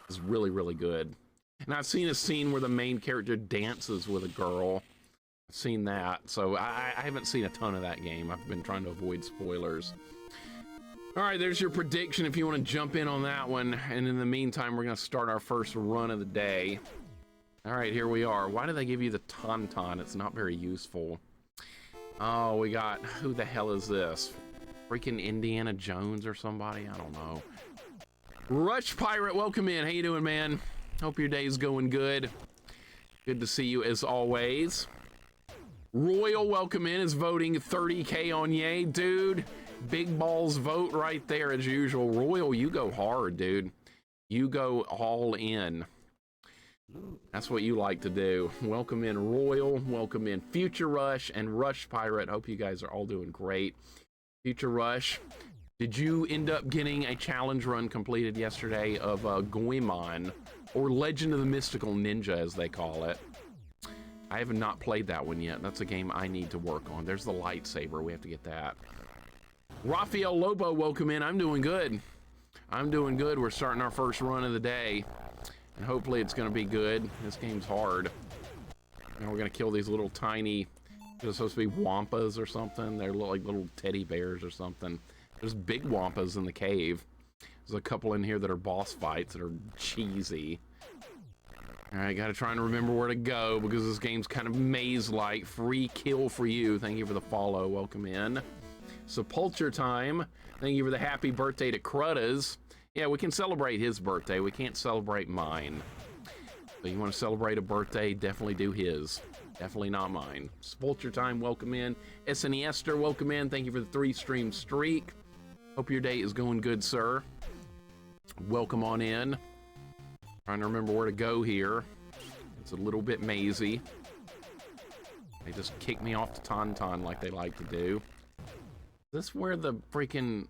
is really, really good. And I've seen a scene where the main character dances with a girl. I've seen that. So I haven't seen a ton of that game. I've been trying to avoid spoilers. All right, there's your prediction if you want to jump in on that one. And in the meantime, we're going to start our first run of the day. All right, here we are. Why do they give you the tauntaun? It's not very useful. Oh, we got, who the hell is this? Freaking Indiana Jones or somebody? I don't know. Rush Pirate, welcome in. How you doing, man? Hope your day's going good. Good to see you as always. Royal, welcome in, is voting 30K on yay. Dude, big balls vote right there as usual. Royal, you go hard, dude. You go all in. That's what you like to do. Welcome in Royal, welcome in Future Rush and Rush Pirate. Hope you guys are all doing great. Future Rush, did you end up getting a challenge run completed yesterday of Goemon, or Legend of the Mystical Ninja as they call it? I have not played that one yet. That's a game I need to work on. There's the lightsaber. We have to get that. Rafael Lobo, welcome in. I'm doing good. I'm doing good. We're starting our first run of the day. And hopefully it's going to be good. This game's hard. And we're going to kill these little tiny... They're supposed to be wampas or something. They're like little teddy bears or something. There's big wampas in the cave. There's a couple in here that are boss fights that are cheesy. All right, got to try and remember where to go because this game's kind of maze-like. Free kill for you. Thank you for the follow. Welcome in. Sepulture time. Thank you for the happy birthday to Cruddas. Yeah, we can celebrate his birthday. We can't celebrate mine. So you want to celebrate a birthday, definitely do his. Definitely not mine. Sepulture time, welcome in. SNESter, welcome in. Thank you for the 3-stream streak. Hope your day is going good, sir. Welcome on in. Trying to remember where to go here. It's a little bit mazy. They just kick me off the tauntaun like they like to do. Is this where the freaking...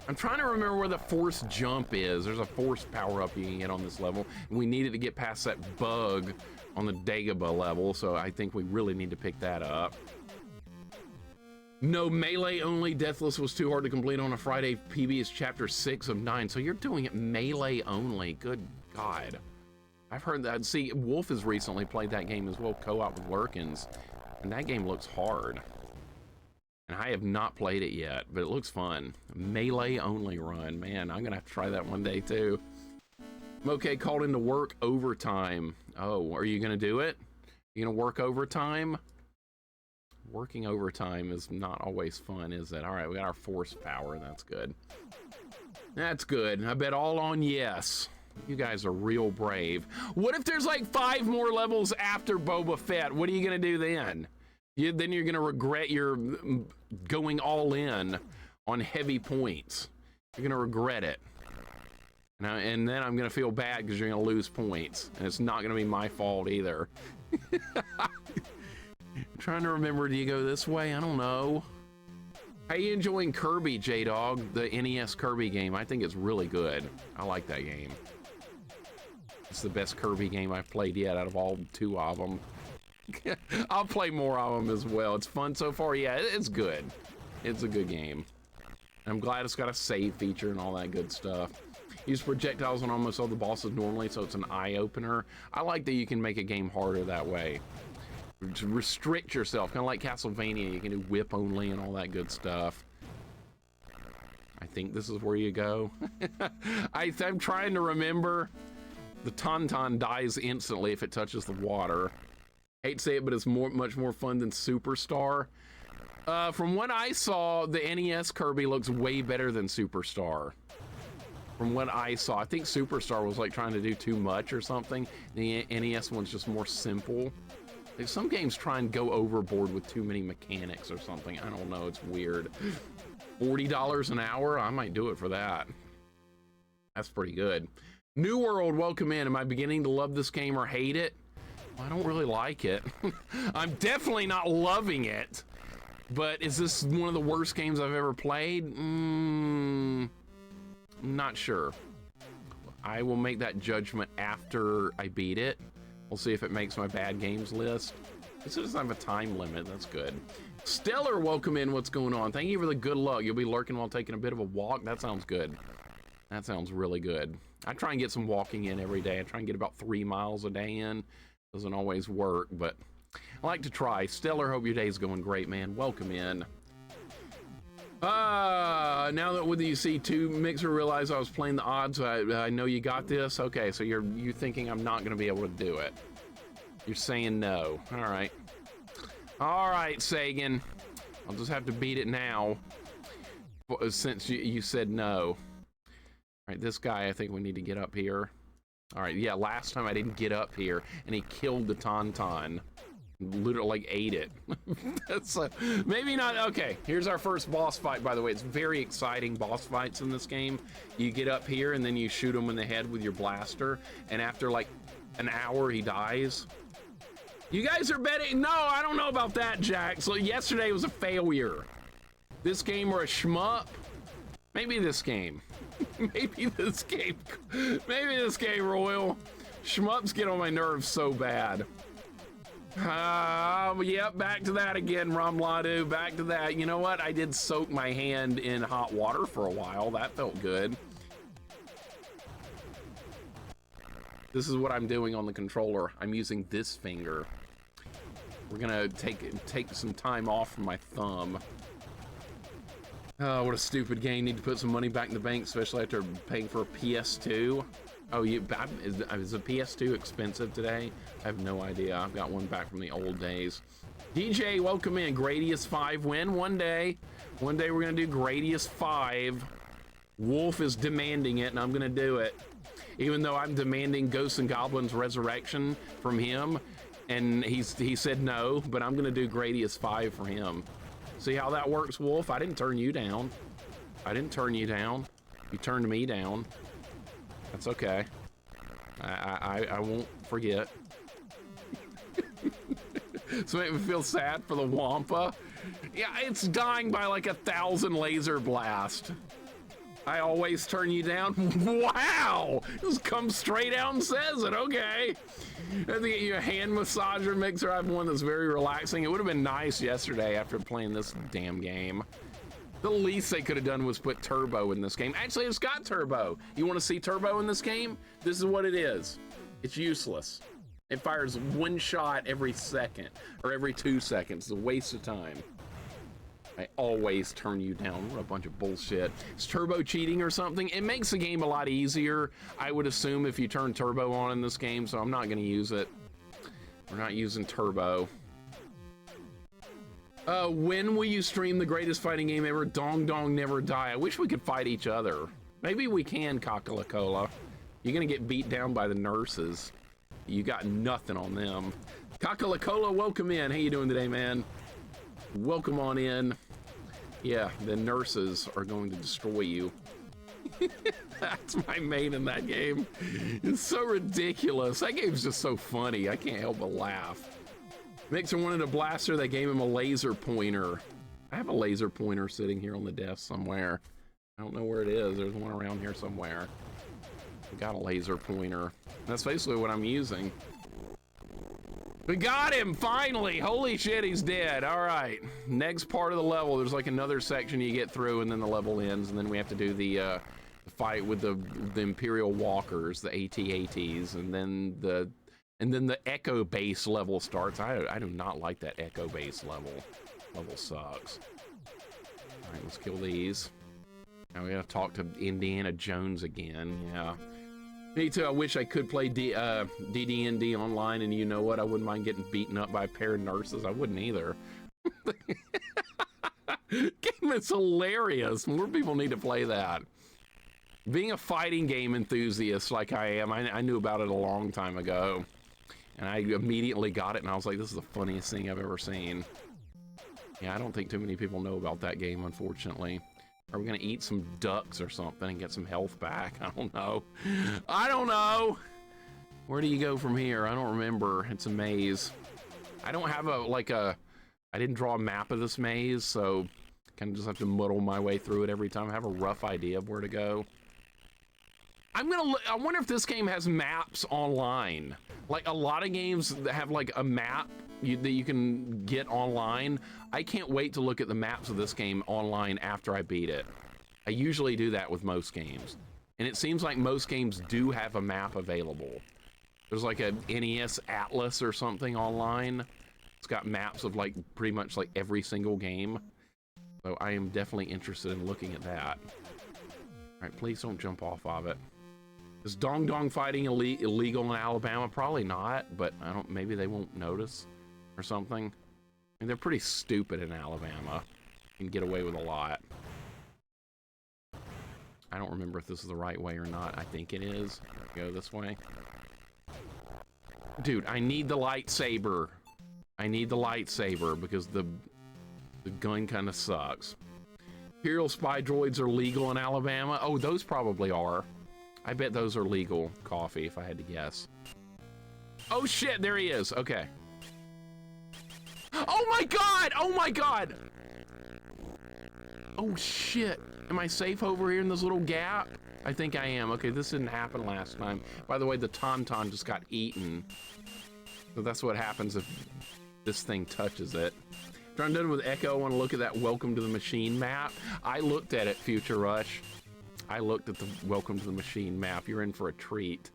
I'm trying to remember where the force jump is. There's a force power-up you can get on this level. And we needed to get past that bug on the Dagobah level, so I think we really need to pick that up. No, melee only. Deathless was too hard to complete on a Friday. PB is chapter 6 of 9. So you're doing it melee only. Good God. I've heard that. See, Wolf has recently played that game as well, co-op with Lurkins, and that game looks hard. And I have not played it yet, but it looks fun. Melee only run. Man, I'm gonna have to try that one day too. Okay, called into work overtime. Oh, are you gonna do it? You gonna work overtime? Working overtime is not always fun, is it? All right, we got our force power. That's good. That's good. I bet all on yes. You guys are real brave. What if there's like 5 more levels after Boba Fett? What are you gonna do then? Then you're gonna regret your going all in on heavy points. You're gonna regret it. And then I'm gonna feel bad because you're gonna lose points. And it's not gonna be my fault either. I'm trying to remember, do you go this way? I don't know. How you enjoying Kirby, J-Dog? The NES Kirby game. I think it's really good. I like that game. It's the best Kirby game I've played yet out of all 2 of them. I'll play more of them as well. It's fun so far. Yeah, it's good. It's a good game. I'm glad it's got a save feature and all that good stuff. Use projectiles on almost all the bosses normally, so it's an eye-opener. I like that you can make a game harder that way. To restrict yourself, kind of like Castlevania. You can do whip only and all that good stuff. I think this is where you go. I'm trying to remember. The tauntaun dies instantly if it touches the water. Hate to say it, but it's much more fun than Superstar. From what I saw, the NES Kirby looks way better than Superstar. From what I saw, I think Superstar was like trying to do too much or something. The NES one's just more simple. Like some games try and go overboard with too many mechanics or something. I don't know, it's weird. $40 an hour? I might do it for that. That's pretty good. New World, welcome in. Am I beginning to love this game or hate it? I don't really like it. I'm definitely not loving it. But is this one of the worst games I've ever played? Not sure. I will make that judgment after I beat it. We'll see if it makes my bad games list. This doesn't have a time limit. That's good. Stellar, welcome in. What's going on? Thank you for the good luck. You'll be lurking while taking a bit of a walk. That sounds good. That sounds really good. I try and get some walking in every day. I try and get about 3 miles a day in. Doesn't always work, but I like to try. Stellar, hope your day's going great, man. Welcome in. Now that with you see two Mixer realized I was playing the odds, I know you got this. Okay, so you're thinking I'm not gonna be able to do it. You're saying no. All right, Sagan. I'll just have to beat it now since you said no. All right, this guy, I think we need to get up here. All right, yeah, last time I didn't get up here and he killed the Tauntaun. Literally like ate it. That's maybe not. Okay, here's our first boss fight, by the way. It's very exciting boss fights in this game. You get up here and then you shoot him in the head with your blaster, and after like an hour he dies. You guys are betting? No, I don't know about that, Jack. So yesterday was a failure. This game or a shmup? Maybe this game. Maybe this game. Maybe this game, Royal. Shmups get on my nerves so bad. Yep, back to that again, Ramladu. Back to that. You know what? I did soak my hand in hot water for a while. That felt good. This is what I'm doing on the controller. I'm using this finger. We're gonna take some time off from my thumb. Oh, what a stupid game. Need to put some money back in the bank, especially after paying for a PS2. Oh, is a PS2 expensive today? I have no idea. I've got one back from the old days. DJ, welcome in. Gradius 5 win. One day we're gonna do Gradius 5. Wolf is demanding it, and I'm gonna do it. Even though I'm demanding Ghosts and Goblins Resurrection from him, and he said no, but I'm gonna do Gradius 5 for him. See how that works, Wolf? I didn't turn you down. I didn't turn you down. You turned me down. That's okay. I won't forget. So make me feel sad for the Wampa. Yeah, it's dying by like 1,000 laser blast. I always turn you down. Wow! Just comes straight out and says it. Okay. I have to get you a hand massager mixer. I have one that's very relaxing. It would have been nice yesterday after playing this damn game. The least they could have done was put turbo in this game. Actually, it's got turbo. You want to see turbo in this game? This is what it is. It's useless. It fires one shot every second or every 2 seconds. It's a waste of time. I always turn you down. What a bunch of bullshit. It's turbo cheating or something. It makes the game a lot easier, I would assume, if you turn turbo on in this game, so I'm not going to use it. We're not using turbo. When will you stream the greatest fighting game ever? Dong Dong Never Die. I wish we could fight each other. Maybe we can, Coca-Cola. You're gonna get beat down by the nurses. You got nothing on them. Coca-Cola, welcome in. How you doing today, man? Welcome on in. Yeah, the nurses are going to destroy you. That's my main in that game. It's so ridiculous. That game's just so funny. I can't help but laugh. Mixer wanted a blaster. They gave him a laser pointer. I have a laser pointer sitting here on the desk somewhere. I don't know where it is. There's one around here somewhere. We got a laser pointer. That's basically what I'm using. We got him, finally! Holy shit, he's dead. All right, next part of the level, there's like another section you get through and then the level ends, and then we have to do the fight with the Imperial Walkers, the AT-ATs, and then the Echo Base level starts. I do not like that Echo Base level. Level sucks. All right, let's kill these. Now we gotta talk to Indiana Jones again, yeah. Me too. I wish I could play DD&D online, and you know what? I wouldn't mind getting beaten up by a pair of nurses. I wouldn't either. Game is hilarious. More people need to play that. Being a fighting game enthusiast like I am, I knew about it a long time ago. And I immediately got it, and I was like, this is the funniest thing I've ever seen. Yeah, I don't think too many people know about that game, unfortunately. Are we gonna eat some ducks or something and get some health back? I don't know. I don't know. Where do you go from here? I don't remember. It's a maze. I don't have I didn't draw a map of this maze, so kind of just have to muddle my way through it every time. I have a rough idea of where to go. I wonder if this game has maps online. Like a lot of games that have like a map that you can get online. I can't wait to look at the maps of this game online after I beat it. I usually do that with most games. And it seems like most games do have a map available. There's like a NES Atlas or something online. It's got maps of like pretty much like every single game. So I am definitely interested in looking at that. All right, please don't jump off of it. Is dong dong fighting illegal in Alabama? Probably not, but I don't. Maybe they won't notice or something. I mean, they're pretty stupid in Alabama. You can get away with a lot. I don't remember if this is the right way or not. I think it is. Go this way. Dude, I need the lightsaber. I need the lightsaber because the gun kind of sucks. Imperial spy droids are legal in Alabama. Oh, those probably are. I bet those are legal. Coffee, if I had to guess. Oh shit, there he is. Okay. Oh my god! Oh my god! Oh shit. Am I safe over here in this little gap? I think I am. Okay, this didn't happen last time. By the way, the Tauntaun just got eaten. So that's what happens if this thing touches it. I'm done with Echo. I want to look at that Welcome to the Machine map. I looked at it, Future Rush. I looked at the Welcome to the Machine map. You're in for a treat.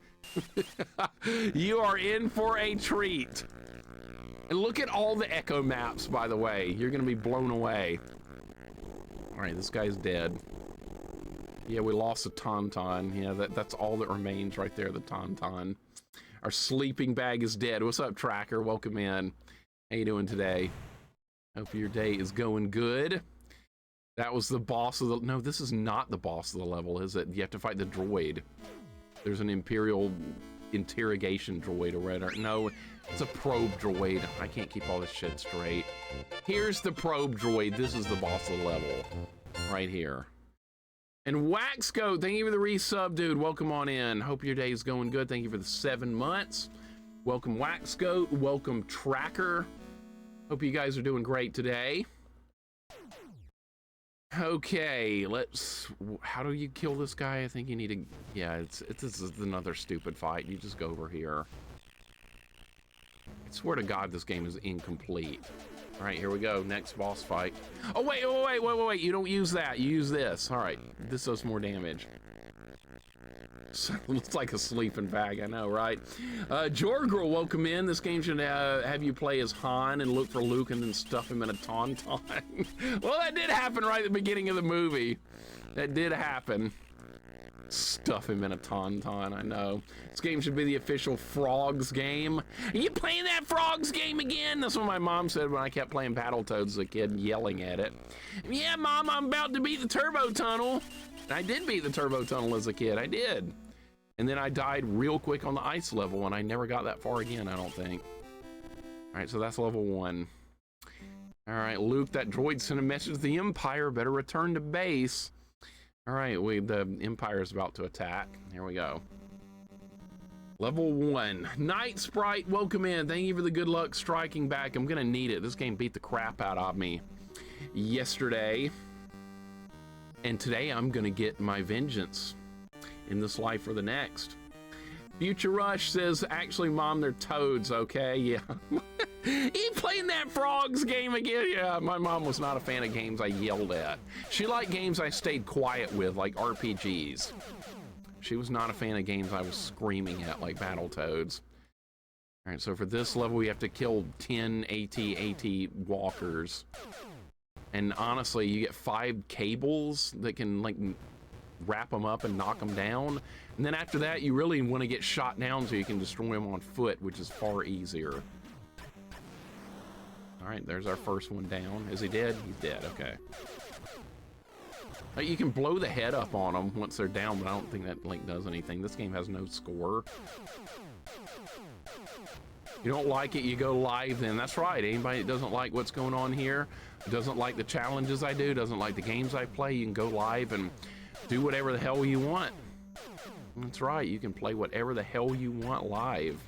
You are in for a treat. And look at all the Echo maps, by the way. You're going to be blown away. All right, this guy's dead. Yeah, we lost the Tauntaun. Yeah, that's all that remains right there, the Tauntaun. Our sleeping bag is dead. What's up, Tracker? Welcome in. How you doing today? Hope your day is going good. That was the boss of the... No, this is not the boss of the level, is it? You have to fight the droid. There's an Imperial interrogation droid or whatever. No, it's a probe droid. I can't keep all this shit straight. Here's the probe droid. This is the boss of the level. Right here. And Waxcoat, thank you for the resub, dude. Welcome on in. Hope your day is going good. Thank you for the 7 months. Welcome, Waxcoat. Welcome, Tracker. Hope you guys are doing great today. Okay, let's... How do you kill this guy? I think you need to... Yeah, this is another stupid fight. You just go over here. I swear to God, this game is incomplete. All right, here we go. Next boss fight. Oh, wait. You don't use that. You use this. All right, this does more damage. Looks like a sleeping bag, I know, right? Jorgirl, welcome in. This game should have you play as Han and look for Luke and then stuff him in a Tauntaun. Well, that did happen right at the beginning of the movie. That did happen. Stuff him in a Tauntaun, I know. This game should be the official Frogs game. Are you playing that Frogs game again? That's what my mom said when I kept playing Battletoads as a kid, yelling at it. Yeah, Mom, I'm about to beat the Turbo Tunnel. I did beat the Turbo Tunnel as a kid, I did. And then I died real quick on the ice level and I never got that far again, I don't think. All right, so that's level 1. All right, Luke, that droid sent a message to the Empire, better return to base. All right, the Empire is about to attack. Here we go. Level 1. Night Sprite, welcome in. Thank you for the good luck striking back. I'm gonna need it. This game beat the crap out of me yesterday. And today I'm gonna get my vengeance in this life or the next. Future Rush says, actually, Mom, they're toads, okay? Yeah. You playing that Frogs game again? Yeah, my mom was not a fan of games I yelled at. She liked games I stayed quiet with, like RPGs. She was not a fan of games I was screaming at, like Battletoads. All right, so for this level, we have to kill 10 AT-AT walkers. And honestly, you get 5 cables that can, like, wrap them up and knock them down. And then after that, you really want to get shot down so you can destroy them on foot, which is far easier. All right, there's our first one down. Is he dead? He's dead, okay. You can blow the head up on them once they're down, but I don't think that, like, does anything. This game has no score. You don't like it, you go live then. That's right. Anybody that doesn't like what's going on here, doesn't like the challenges I do, doesn't like the games I play, you can go live and do whatever the hell you want. That's right. You can play whatever the hell you want live.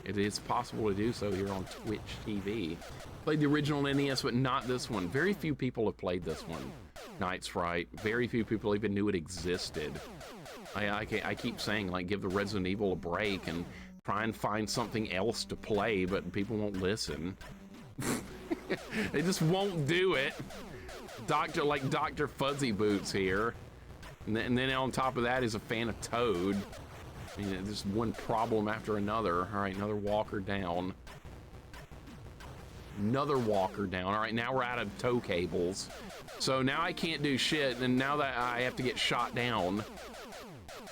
It is possible to do so here on Twitch TV. Played the original NES, but not this one. Very few people have played this one. Night's Right. Very few people even knew it existed. I keep saying, like, give the Resident Evil a break and try and find something else to play, but people won't listen. They just won't do it. Dr. Fuzzy Boots here. And then on top of that is a fan of Toad. I mean, just one problem after another. All right, another walker down. Another walker down. All right, now we're out of tow cables. So now I can't do shit, and now that I have to get shot down.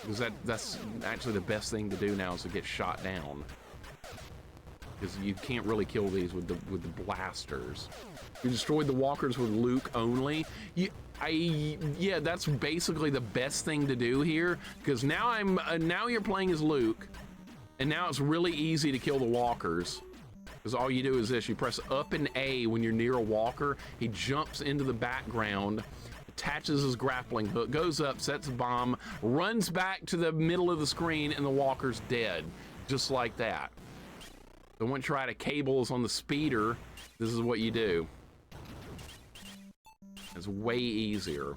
Because that's actually the best thing to do now is to get shot down. Because you can't really kill these with the blasters. You destroyed the walkers with Luke only. Yeah, that's basically the best thing to do here. Because now now you're playing as Luke, and now it's really easy to kill the walkers. Because all you do is this: you press up and A when you're near a walker. He jumps into the background, attaches his grappling hook, goes up, sets a bomb, runs back to the middle of the screen, and the walker's dead, just like that. So once you're out of cables on the speeder, this is what you do. It's way easier.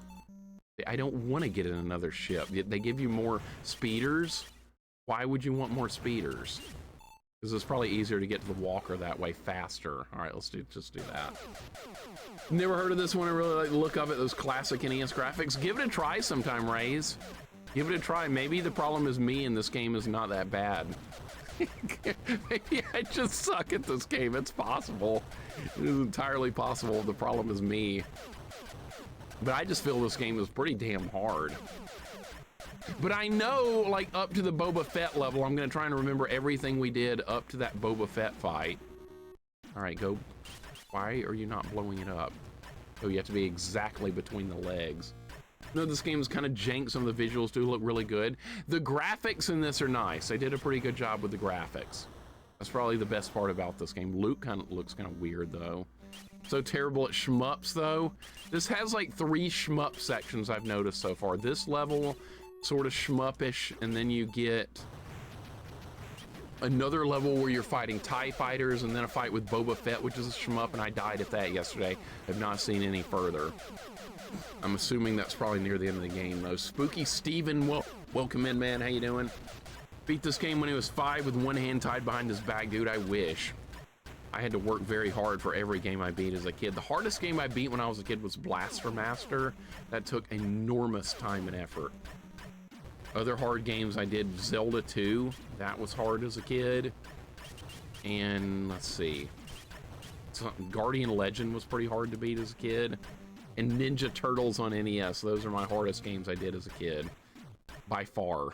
I don't want to get in another ship. They give you more speeders. Why would you want more speeders? Because it's probably easier to get to the walker that way faster. All right, let's just do that. Never heard of this one. I really like the look of it. Those classic NES graphics. Give it a try sometime, Rays. Give it a try. Maybe the problem is me and this game is not that bad. Maybe I just suck at this game. It's possible. It is entirely possible. The problem is me. But I just feel this game is pretty damn hard. But I know, like, up to the Boba Fett level, I'm going to try and remember everything we did up to that Boba Fett fight. All right, go. Why are you not blowing it up? Oh, you have to be exactly between the legs. No, this game is kind of jank. Some of the visuals do look really good. The graphics in this are nice. They did a pretty good job with the graphics. That's probably the best part about this game. Luke looks kind of weird, though. So terrible at shmups, though. This has like 3 shmup sections I've noticed so far. This level, sort of shmupish, and then you get another level where you're fighting TIE fighters, and then a fight with Boba Fett, which is a shmup, and I died at that yesterday. I've not seen any further. I'm assuming that's probably near the end of the game, though. Spooky Steven, welcome in, man. How you doing? Beat this game when he was 5 with one hand tied behind his back. Dude, I wish. I had to work very hard for every game I beat as a kid. The hardest game I beat when I was a kid was Blaster Master. That took enormous time and effort. Other hard games I did, Zelda 2. That was hard as a kid. And let's see. Guardian Legend was pretty hard to beat as a kid. And Ninja Turtles on NES. Those are my hardest games I did as a kid. By far.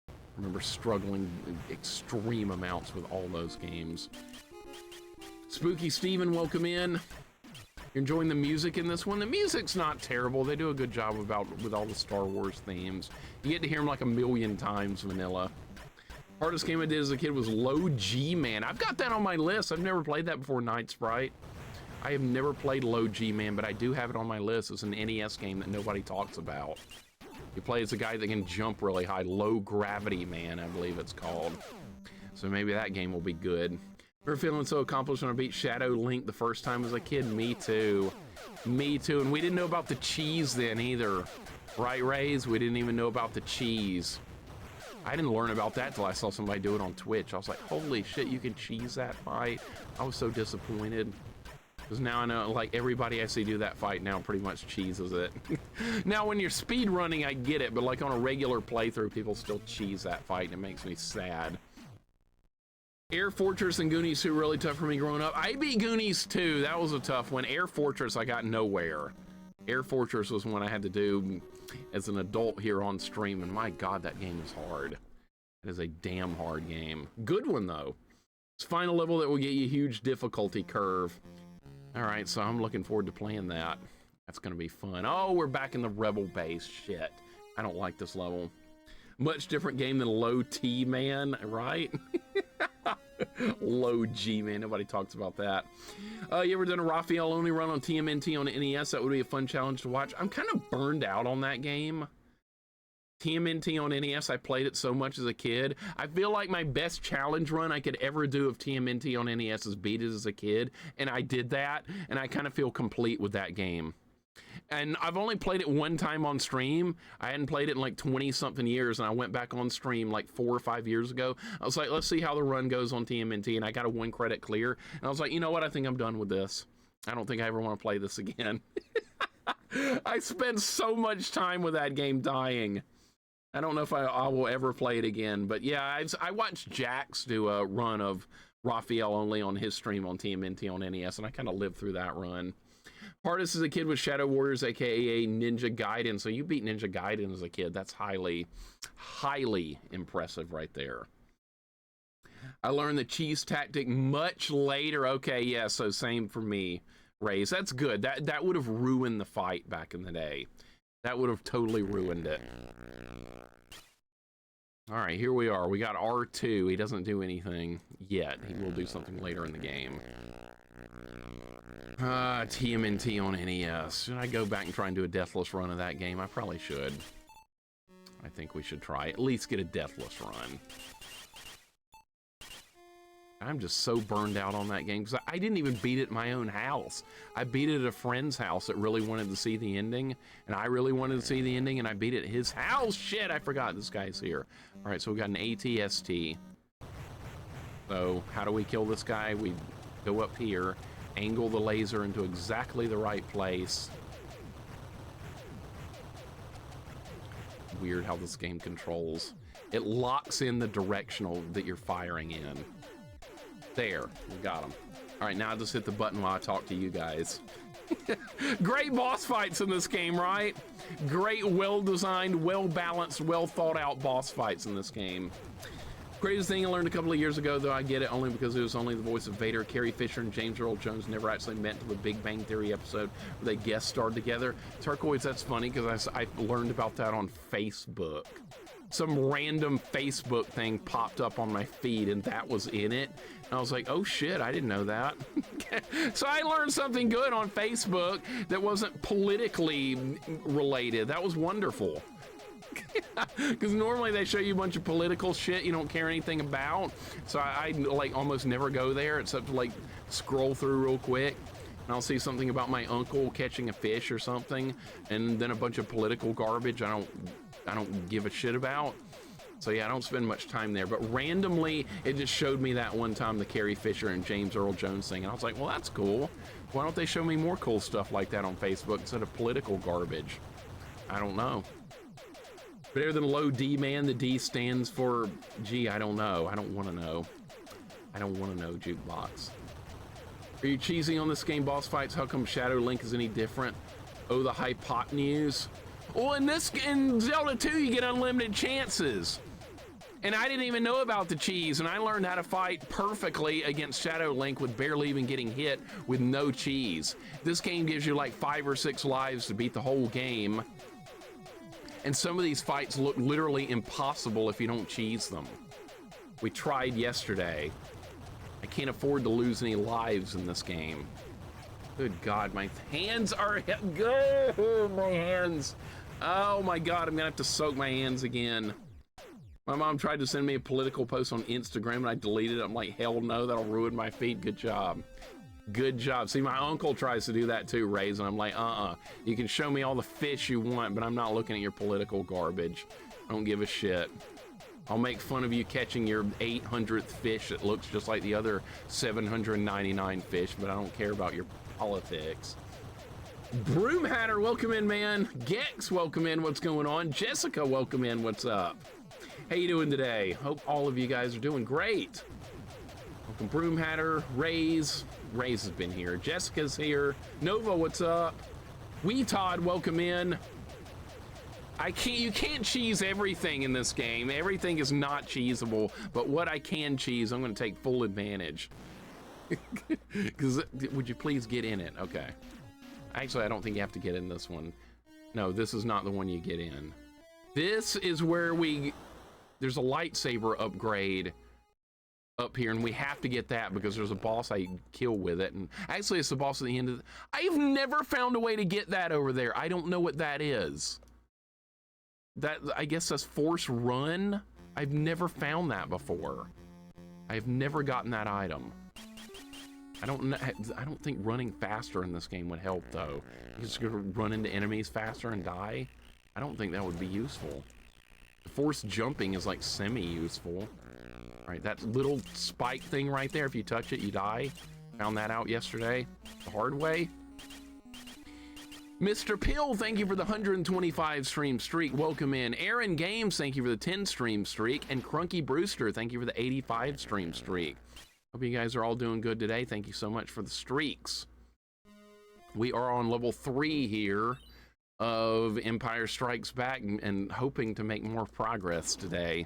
I remember struggling extreme amounts with all those games. Spooky Steven, welcome in. You're enjoying the music in this one? The music's not terrible. They do a good job with all the Star Wars themes. You get to hear them like a million times, Vanilla. Hardest game I did as a kid was Low G Man. I've got that on my list. I've never played that before, Night Sprite. I have never played Low G Man, but I do have it on my list. It's an NES game that nobody talks about. You play as a guy that can jump really high. Low Gravity Man, I believe it's called. So maybe that game will be good. We're feeling so accomplished when I beat Shadow Link the first time as a kid. Me too. Me too. And we didn't know about the cheese then either. Right, Rays? We didn't even know about the cheese. I didn't learn about that till I saw somebody do it on Twitch. I was like, holy shit, you can cheese that fight? I was so disappointed. Because now I know, like, everybody I see do that fight now pretty much cheeses it. Now, when you're speed running, I get it. But, like, on a regular playthrough, people still cheese that fight, and it makes me sad. Air Fortress and Goonies 2 really tough for me growing up. I beat Goonies 2. That was a tough one. Air Fortress, I got nowhere. Air Fortress was one I had to do as an adult here on stream, and my God, that game is hard. It is a damn hard game. Good one, though. It's final level that will get you a huge difficulty curve. All right, so I'm looking forward to playing that. That's going to be fun. Oh, we're back in the Rebel base. Shit. I don't like this level. Much different game than Low T Man, right? Low G Man, nobody talks about that. You ever done a Raphael only run on TMNT on NES? That would be a fun challenge to watch. I'm kind of burned out on that game. TMNT on NES, I played it so much as a kid. I feel like my best challenge run I could ever do of TMNT on NES is beat it as a kid, and I did that, and I kind of feel complete with that game. And I've only played it one time on stream. I hadn't played it in like 20-something years, and I went back on stream like 4 or 5 years ago. I was like, let's see how the run goes on TMNT, and I got a 1 credit clear. And I was like, you know what? I think I'm done with this. I don't think I ever want to play this again. I spent so much time with that game dying. I don't know if I will ever play it again, but yeah, I watched Jax do a run of Raphael only on his stream on TMNT on NES, and I kind of lived through that run. Hardest as a kid was Shadow Warriors, aka Ninja Gaiden. So you beat Ninja Gaiden as a kid. That's highly, highly impressive right there. I learned the cheese tactic much later. Okay, yeah, so same for me, Raze. That's good. That would have ruined the fight back in the day. That would have totally ruined it. All right, here we are. We got R2. He doesn't do anything yet. He will do something later in the game. TMNT on NES. Should I go back and try and do a deathless run of that game? I probably should. I think we should try. At least get a deathless run. I'm just so burned out on that game because I didn't even beat it in my own house. I beat it at a friend's house that really wanted to see the ending, and I really wanted to see the ending, and I beat it at his house. Shit, I forgot this guy's here. All right, so we got an ATST. So how do we kill this guy? We go up here, angle the laser into exactly the right place. Weird how this game controls. It locks in the directional that you're firing in. There, we got him. All right, now I just hit the button while I talk to you guys. Great boss fights in this game, right? Great, well-designed, well-balanced, well-thought-out boss fights in this game. Greatest thing I learned a couple of years ago, though I get it only because it was only the voice of Vader. Carrie Fisher and James Earl Jones never actually met until the Big Bang Theory episode where they guest starred together. Turquoise, that's funny because I learned about that on Facebook. Some random Facebook thing popped up on my feed and that was in it. And I was like, oh shit, I didn't know that. So I learned something good on Facebook that wasn't politically related. That was wonderful. Because normally they show you a bunch of political shit you don't care anything about. So I like almost never go there except to like scroll through real quick. And I'll see something about my uncle catching a fish or something, and then a bunch of political garbage I don't give a shit about. So yeah, I don't spend much time there. But randomly, it just showed me that one time the Carrie Fisher and James Earl Jones thing, and I was like, well, that's cool. Why don't they show me more cool stuff like that on Facebook instead of political garbage? I don't know. Better than low D, man. The D stands for, gee, I don't know. I don't want to know. I don't want to know, Jukebox. Are you cheesing on this game boss fights? How come Shadow Link is any different? Oh, the hypotenuse. Well, in Zelda 2, you get unlimited chances. And I didn't even know about the cheese, and I learned how to fight perfectly against Shadow Link with barely even getting hit with no cheese. This game gives you like 5 or 6 lives to beat the whole game. And some of these fights look literally impossible if you don't cheese them. We tried yesterday. I can't afford to lose any lives in this game. Good God, my hands are good. My hands. Oh my God, I'm gonna have to soak my hands again. My mom tried to send me a political post on Instagram and I deleted it. I'm like, hell no, that'll ruin my feed. Good job. Good job. See, my uncle tries to do that too, Raze, and I'm like, you can show me all the fish you want, but I'm not looking at your political garbage. I don't give a shit. I'll make fun of you catching your 800th fish that looks just like the other 799 fish, but I don't care about your politics. Broom Hatter, welcome in, man. Gex, welcome in. What's going on? Jessica, welcome in. What's up? How you doing today? Hope all of you guys are doing great. Welcome, Broom Hatter, Raze. Raze has been here. Jessica's here. Nova, what's up? Wee Todd, welcome in. You can't cheese everything in this game. Everything is not cheesable, but what I can cheese, I'm gonna take full advantage. Because would you please get in it? Okay. Actually, I don't think you have to get in this one. No, this is not the one you get in. This is where there's a lightsaber upgrade up here, and we have to get that because there's a boss I kill with it, and actually it's the boss at the end of I've never found a way to get that over there. I don't know what that is. That, I guess that's Force Run. I've never found that before. I've never gotten that item. I don't think running faster in this game would help though. You're just gonna run into enemies faster and die. I don't think that would be useful. Force jumping is like semi-useful. Right, that little spike thing right there, if you touch it, you die. Found that out yesterday the hard way. Mr. Pill, thank you for the 125 stream streak. Welcome in. Aaron Games, thank you for the 10 stream streak. And Crunky Brewster, thank you for the 85 stream streak. Hope you guys are all doing good today. Thank you so much for the streaks. We are on level 3 here of Empire Strikes Back and hoping to make more progress today.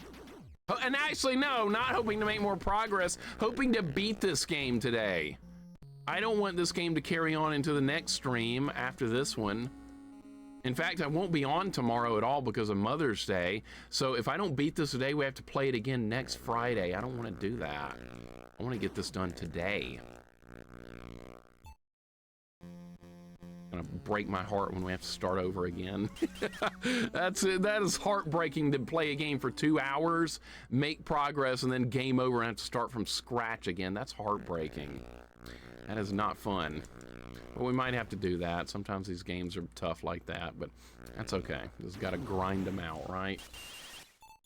And actually, no, not hoping to make more progress, hoping to beat this game today. I don't want this game to carry on into the next stream after this one. In fact, I won't be on tomorrow at all because of Mother's Day. So if I don't beat this today, we have to play it again next Friday. I don't want to do that. I want to get this done today. It's gonna break my heart when we have to start over again. That's it. That is heartbreaking to play a game for 2 hours, make progress, and then game over and have to start from scratch again. That's heartbreaking. That is not fun. But we might have to do that. Sometimes these games are tough like that, but that's okay. Just gotta grind them out, right?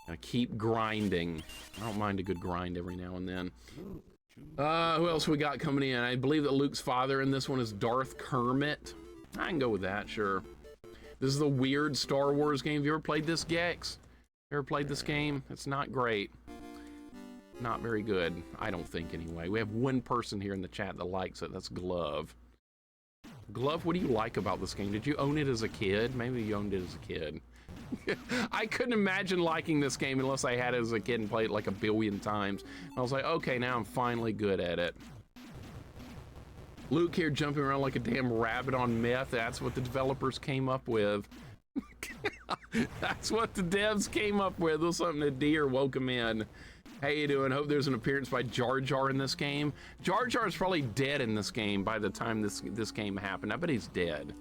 Gotta keep grinding. I don't mind a good grind every now and then. Who else we got coming in? I believe that Luke's father in this one is Darth Kermit. I can go with that, sure. This is the weird Star Wars game. Have you ever played this, Gex? You ever played this game? It's not great. Not very good, I don't think, anyway. We have one person here in the chat that likes it. That's Glove. Glove, what do you like about this game? Did you own it as a kid? Maybe you owned it as a kid. I couldn't imagine liking this game unless I had it as a kid and played it like a billion times. I was like, okay, now I'm finally good at it. Luke here jumping around like a damn rabbit on meth. That's what the developers came up with. That's what the devs came up with. A little something to deer. Welcome in. How you doing? Hope there's an appearance by Jar Jar in this game. Jar Jar is probably dead in this game by the time this game happened. I bet he's dead.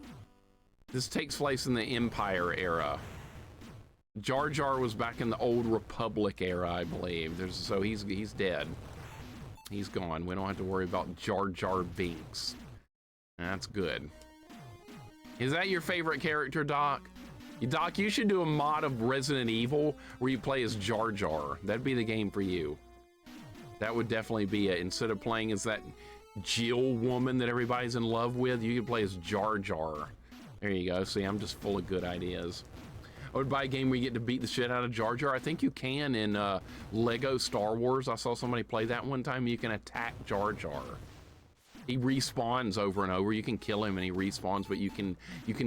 This takes place in the Empire era. Jar Jar was back in the old Republic era, I believe. So he's dead. He's gone. We don't have to worry about Jar Jar Binks. That's good. Is that your favorite character, Doc? Doc, you should do a mod of Resident Evil where you play as Jar Jar. That'd be the game for you. That would definitely be it. Instead of playing as that Jill woman that everybody's in love with, you could play as Jar Jar. There you go. See, I'm just full of good ideas. I would buy a game where you get to beat the shit out of Jar Jar. I think you can in Lego Star Wars. I saw somebody play that one time. You can attack Jar Jar. He respawns over and over. You can kill him and he respawns, but you can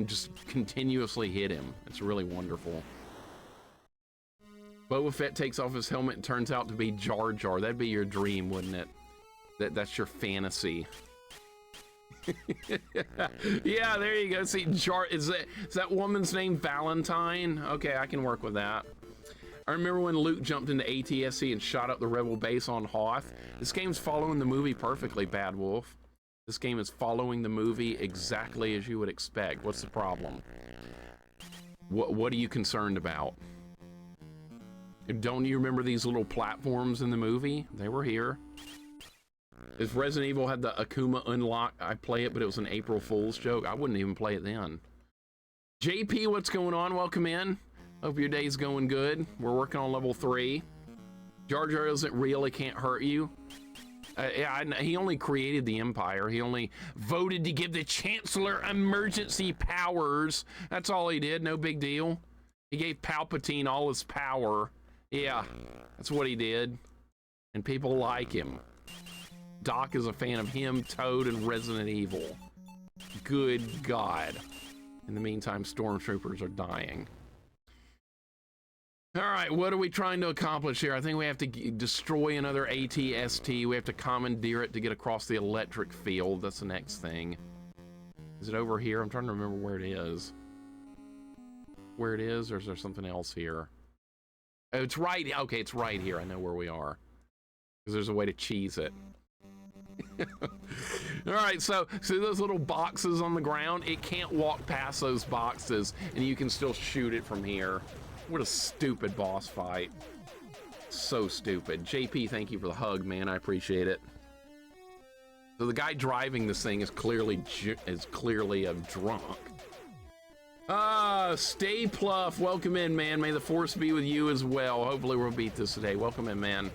just continuously hit him. It's really wonderful. Boba Fett takes off his helmet and turns out to be Jar Jar. That'd be your dream, wouldn't it? That's your fantasy. Yeah, there you go. See, Jar is that woman's name Valentine? Okay, I can work with that. I remember when Luke jumped into ATSC and shot up the Rebel base on Hoth. This game's following the movie perfectly, Bad Wolf. This game is following the movie exactly as you would expect. What's the problem? What are you concerned about? Don't you remember these little platforms in the movie? They were here. If Resident Evil had the Akuma unlock, I'd play it, but it was an April Fool's joke. I wouldn't even play it then. JP, what's going on? Welcome in. Hope your day's going good. We're working on level 3. Jar Jar isn't real. He can't hurt you. Yeah, he only created the Empire. He only voted to give the Chancellor emergency powers. That's all he did. No big deal. He gave Palpatine all his power. Yeah, that's what he did. And people like him. Doc is a fan of him, Toad, and Resident Evil. Good God. In the meantime, stormtroopers are dying. All right, what are we trying to accomplish here? I think we have to destroy another AT-ST. We have to commandeer it to get across the electric field. That's the next thing. Is it over here? I'm trying to remember where it is. Where it is, or is there something else here? Oh, it's right. Okay, it's right here. I know where we are. Because there's a way to cheese it. All right, so see those little boxes on the ground? It can't walk past those boxes, and you can still shoot it from here. What a stupid boss fight. So stupid. JP, thank you for the hug, man. I appreciate it. So the guy driving this thing is clearly a drunk. Stay Pluff, welcome in, man. May the force be with you as well. Hopefully we'll beat this today. Welcome in, man.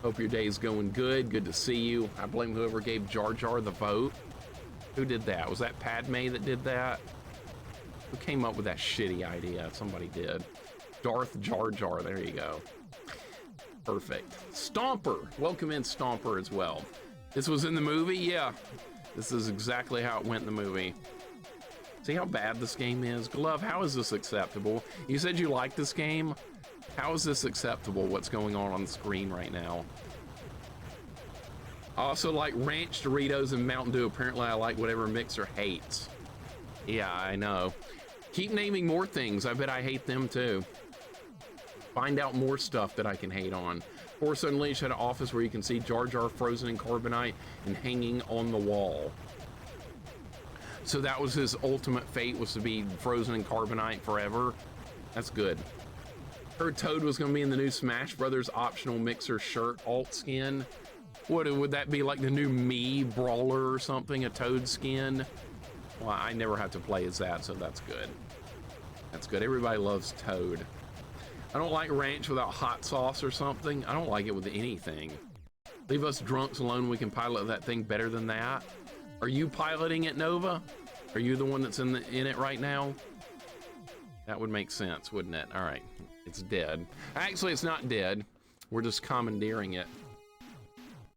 Hope your day's going good. Good to see you. I blame whoever gave Jar Jar the vote. Who did that? Was that Padme that did that? Who came up with that shitty idea? Somebody did. Darth Jar Jar, there you go. Perfect. Stomper, welcome in Stomper as well. This was in the movie? Yeah. This is exactly how it went in the movie. See how bad this game is? Glove, how is this acceptable? You said you liked this game? How is this acceptable, what's going on the screen right now? I also like Ranch Doritos and Mountain Dew. Apparently I like whatever Mixer hates. Yeah, I know. Keep naming more things. I bet I hate them too. Find out more stuff that I can hate on. Force Unleashed had an office where you can see Jar Jar frozen in carbonite and hanging on the wall. So that was his ultimate fate, was to be frozen in carbonite forever. That's good. Heard Toad was going to be in the new Smash Brothers optional Mixer shirt alt skin. What would that be, like the new Mii brawler or something, a Toad skin? Well, I never have to play as that, so that's good. That's good. Everybody loves Toad. I don't like ranch without hot sauce or something. I don't like it with anything. Leave us drunks alone. We can pilot that thing better than that. Are you piloting it, Nova? Are you the one that's in it right now? That would make sense, wouldn't it? All right, it's dead. Actually, it's not dead. We're just commandeering it.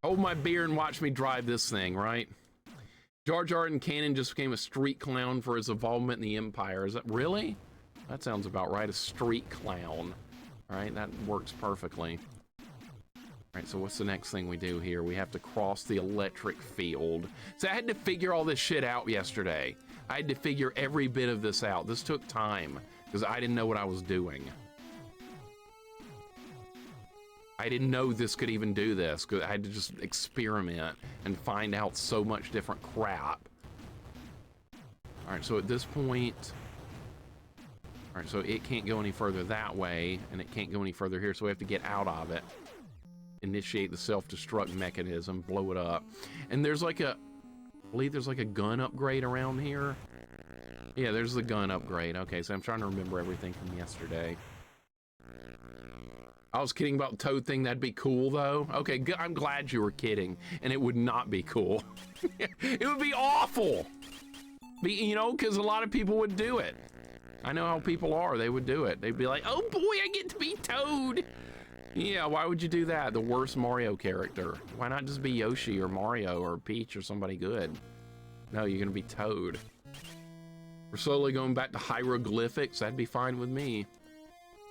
Hold my beer and watch me drive this thing, right? Jar Jar in canon just became a street clown for his involvement in the Empire. Is that really? That sounds about right, a street clown. All right, that works perfectly. All right, so what's the next thing we do here? We have to cross the electric field. So I had to figure all this shit out yesterday. I had to figure every bit of this out. This took time because I didn't know what I was doing. I didn't know this could even do this because I had to just experiment and find out so much different crap. All right, so at this point, all right, so it can't go any further that way, and it can't go any further here, so we have to get out of it. Initiate the self-destruct mechanism, blow it up. And there's like a, I believe there's like a gun upgrade around here. Yeah, there's the gun upgrade. Okay, so I'm trying to remember everything from yesterday. I was kidding about the Toad thing. That'd be cool, though. Okay, I'm glad you were kidding, and it would not be cool. It would be awful. You know, because a lot of people would do it. I know how people are. They would do it. They'd be like, oh boy, I get to be Toad. Yeah, why would you do that? The worst Mario character. Why not just be Yoshi or Mario or Peach or somebody good? No, you're going to be Toad. We're slowly going back to hieroglyphics. That'd be fine with me.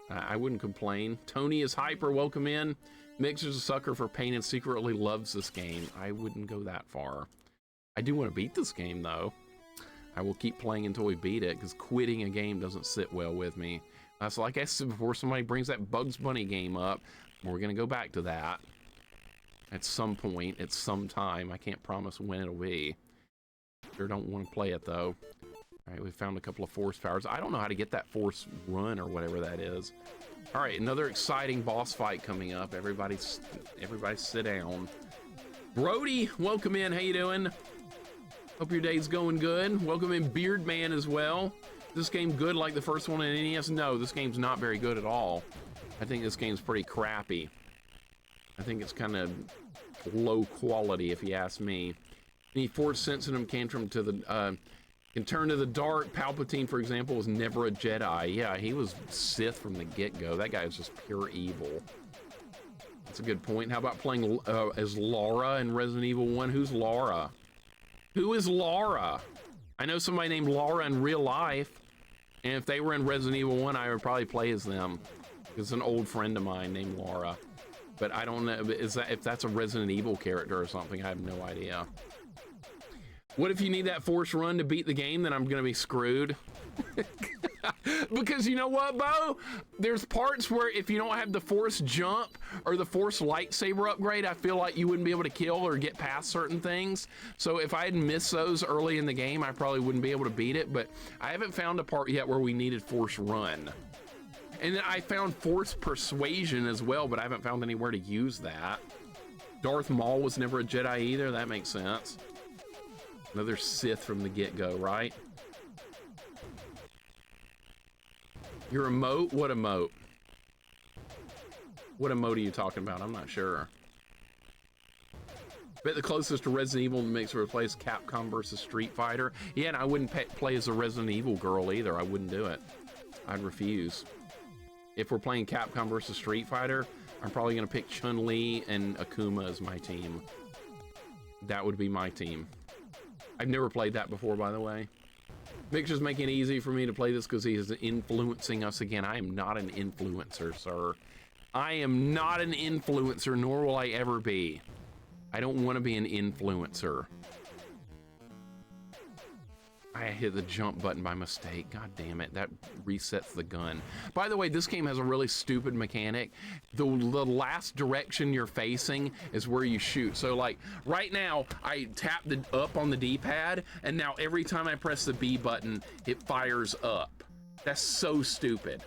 I wouldn't complain. Tony is hyper. Welcome in. Mixer's a sucker for pain and secretly loves this game. I wouldn't go that far. I do want to beat this game, though. I will keep playing until we beat it, because quitting a game doesn't sit well with me. So like I said before, somebody brings that Bugs Bunny game up, we're going to go back to that at some point, at some time. I can't promise when it'll be. Sure don't want to play it, though. All right, we found a couple of force powers. I don't know how to get that force run or whatever that is. All right, another exciting boss fight coming up. Everybody sit down. Brody, welcome in. How you doing? Hope your day's going good. Welcome in Beard Man as well. This game good like the first one in NES? No, this game's not very good at all. I think this game's pretty crappy. I think it's kind of low quality, if you ask me. Any force sensitive can turn to the dark. Palpatine, for example, was never a Jedi. Yeah, he was Sith from the get-go. That guy is just pure evil. That's a good point. How about playing as Laura in Resident Evil 1? Who's Laura? Who is Laura? I know somebody named Laura in real life, and if they were in Resident Evil 1, I would probably play as them. It's an old friend of mine named Laura. But I don't know if that's a Resident Evil character or something. I have no idea. What if you need that force run to beat the game? Then I'm gonna be screwed. Because you know what, Bo? There's parts where if you don't have the force jump or the force lightsaber upgrade, I feel like you wouldn't be able to kill or get past certain things. So if I had missed those early in the game, I probably wouldn't be able to beat it. But I haven't found a part yet where we needed force run. And then I found force persuasion as well, but I haven't found anywhere to use that. Darth Maul was never a Jedi either. That makes sense. Another Sith from the get-go, right? Your emote? What emote? What emote are you talking about? I'm not sure. Bet the closest to Resident Evil makes a replace Capcom versus Street Fighter. Yeah, and I wouldn't play as a Resident Evil girl either. I wouldn't do it. I'd refuse. If we're playing Capcom versus Street Fighter, I'm probably gonna pick Chun-Li and Akuma as my team. That would be my team. I've never played that before, by the way. Mixer's making it easy for me to play this because he is influencing us again. I am not an influencer, sir. I am not an influencer, nor will I ever be. I don't want to be an influencer. I hit the jump button by mistake. God damn it, that resets the gun. By the way, this game has a really stupid mechanic. The last direction you're facing is where you shoot. So like right now, I tap the up on the D-pad, and now every time I press the B button, it fires up. That's so stupid.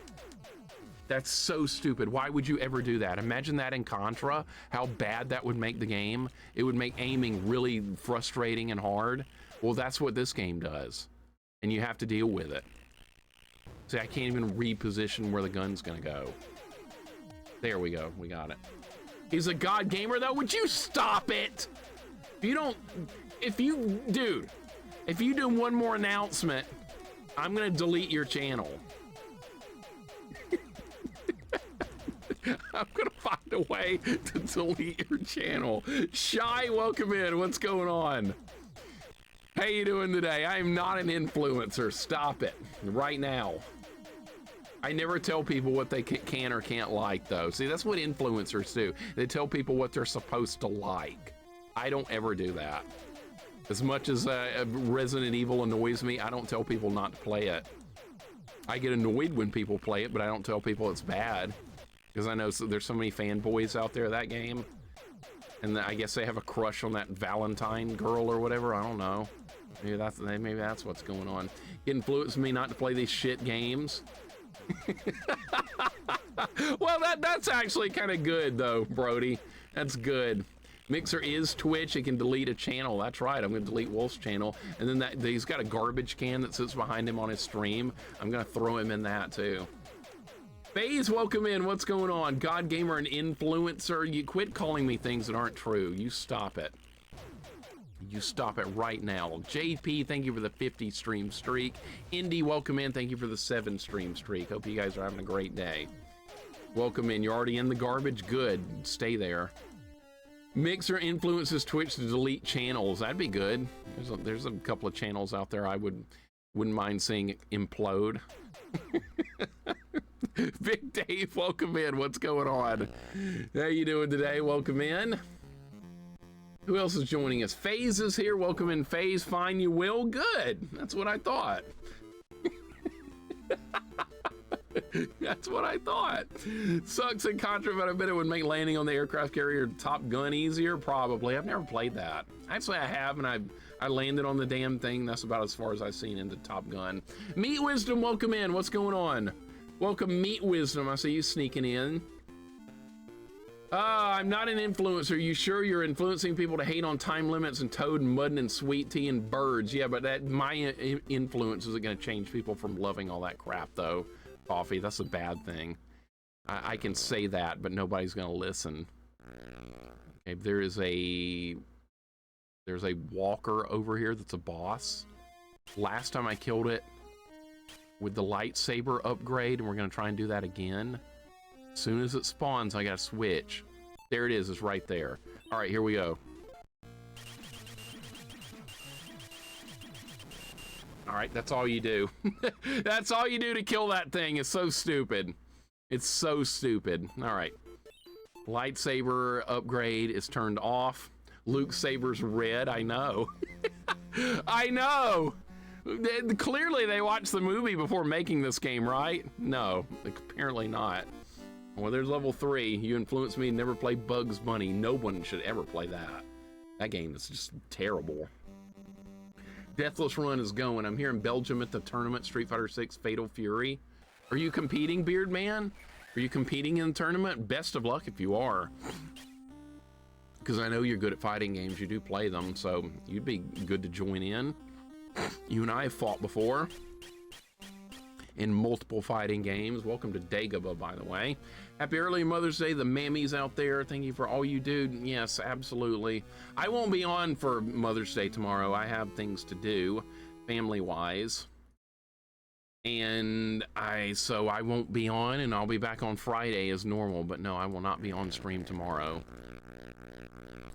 That's so stupid. Why would you ever do that? Imagine that in Contra, how bad that would make the game. It would make aiming really frustrating and hard. Well, that's what this game does, and you have to deal with it. See, I can't even reposition where the gun's gonna go. There we go, we got it. He's a god gamer though, would you stop it? If you do one more announcement, I'm gonna delete your channel. I'm gonna find a way to delete your channel. Shy, welcome in, what's going on? How you doing today? I am not an influencer. Stop it right now. I never tell people what they can or can't like though. See, that's what influencers do. They tell people what they're supposed to like. I don't ever do that. As much as Resident Evil annoys me, I don't tell people not to play it. I get annoyed when people play it, but I don't tell people it's bad. Because I know there's so many fanboys out there of that game. And I guess they have a crush on that Valentine girl or whatever, I don't know. Maybe that's what's going on. It influenced me not to play these shit games. Well, that's actually kind of good though, Brody. That's good. Mixer is Twitch. It can delete a channel. That's right. I'm going to delete Wolf's channel. And then he's got a garbage can that sits behind him on his stream. I'm going to throw him in that too. FaZe, welcome in. What's going on? God Gamer and influencer. You quit calling me things that aren't true. You stop it. You stop it right now. JP, thank you for the 50 stream streak. Indy, welcome in. Thank you for the 7 stream streak. Hope you guys are having a great day. Welcome in. You're already in the garbage? Good. Stay there. Mixer influences Twitch to delete channels. That'd be good. There's a couple of channels out there I wouldn't mind seeing implode. Big Dave, welcome in. What's going on? How you doing today? Welcome in. Who else is joining us? FaZe is here. Welcome in, FaZe. Fine, you will? Good. That's what I thought. That's what I thought. Sucks in Contra, but I bet it would make landing on the aircraft carrier Top Gun easier. Probably. I've never played that. Actually, I have, and I landed on the damn thing. That's about as far as I've seen into Top Gun. Meat Wisdom, welcome in. What's going on? Welcome, Meat Wisdom. I see you sneaking in. I'm not an influencer. You sure you're influencing people to hate on time limits and Toad and Muddin and Sweet Tea and birds? Yeah, but my influence isn't going to change people from loving all that crap, though. Coffee, that's a bad thing. I can say that, but nobody's going to listen. Okay, there's a walker over here that's a boss. Last time I killed it with the lightsaber upgrade, and we're going to try and do that again. As soon as it spawns, I gotta switch. There it is, it's right there. All right, here we go. All right, that's all you do. That's all you do to kill that thing. It's so stupid. It's so stupid. All right. Lightsaber upgrade is turned off. Luke's saber's red, I know. I know! Clearly they watched the movie before making this game, right? No, apparently not. Well, there's level 3. You influenced me to never play Bugs Bunny. No one should ever play that. That game is just terrible. Deathless Run is going. I'm here in Belgium at the tournament, Street Fighter 6 Fatal Fury. Are you competing, Beard Man? Are you competing in the tournament? Best of luck if you are. Because I know you're good at fighting games. You do play them, so you'd be good to join in. You and I have fought before. in multiple fighting games. Welcome to Dagobah, by the way. Happy early Mother's Day, the mammies out there. Thank you for all you do. Yes, absolutely. I won't be on for Mother's Day tomorrow. I have things to do, family-wise. And so I won't be on, and I'll be back on Friday as normal. But no, I will not be on stream tomorrow.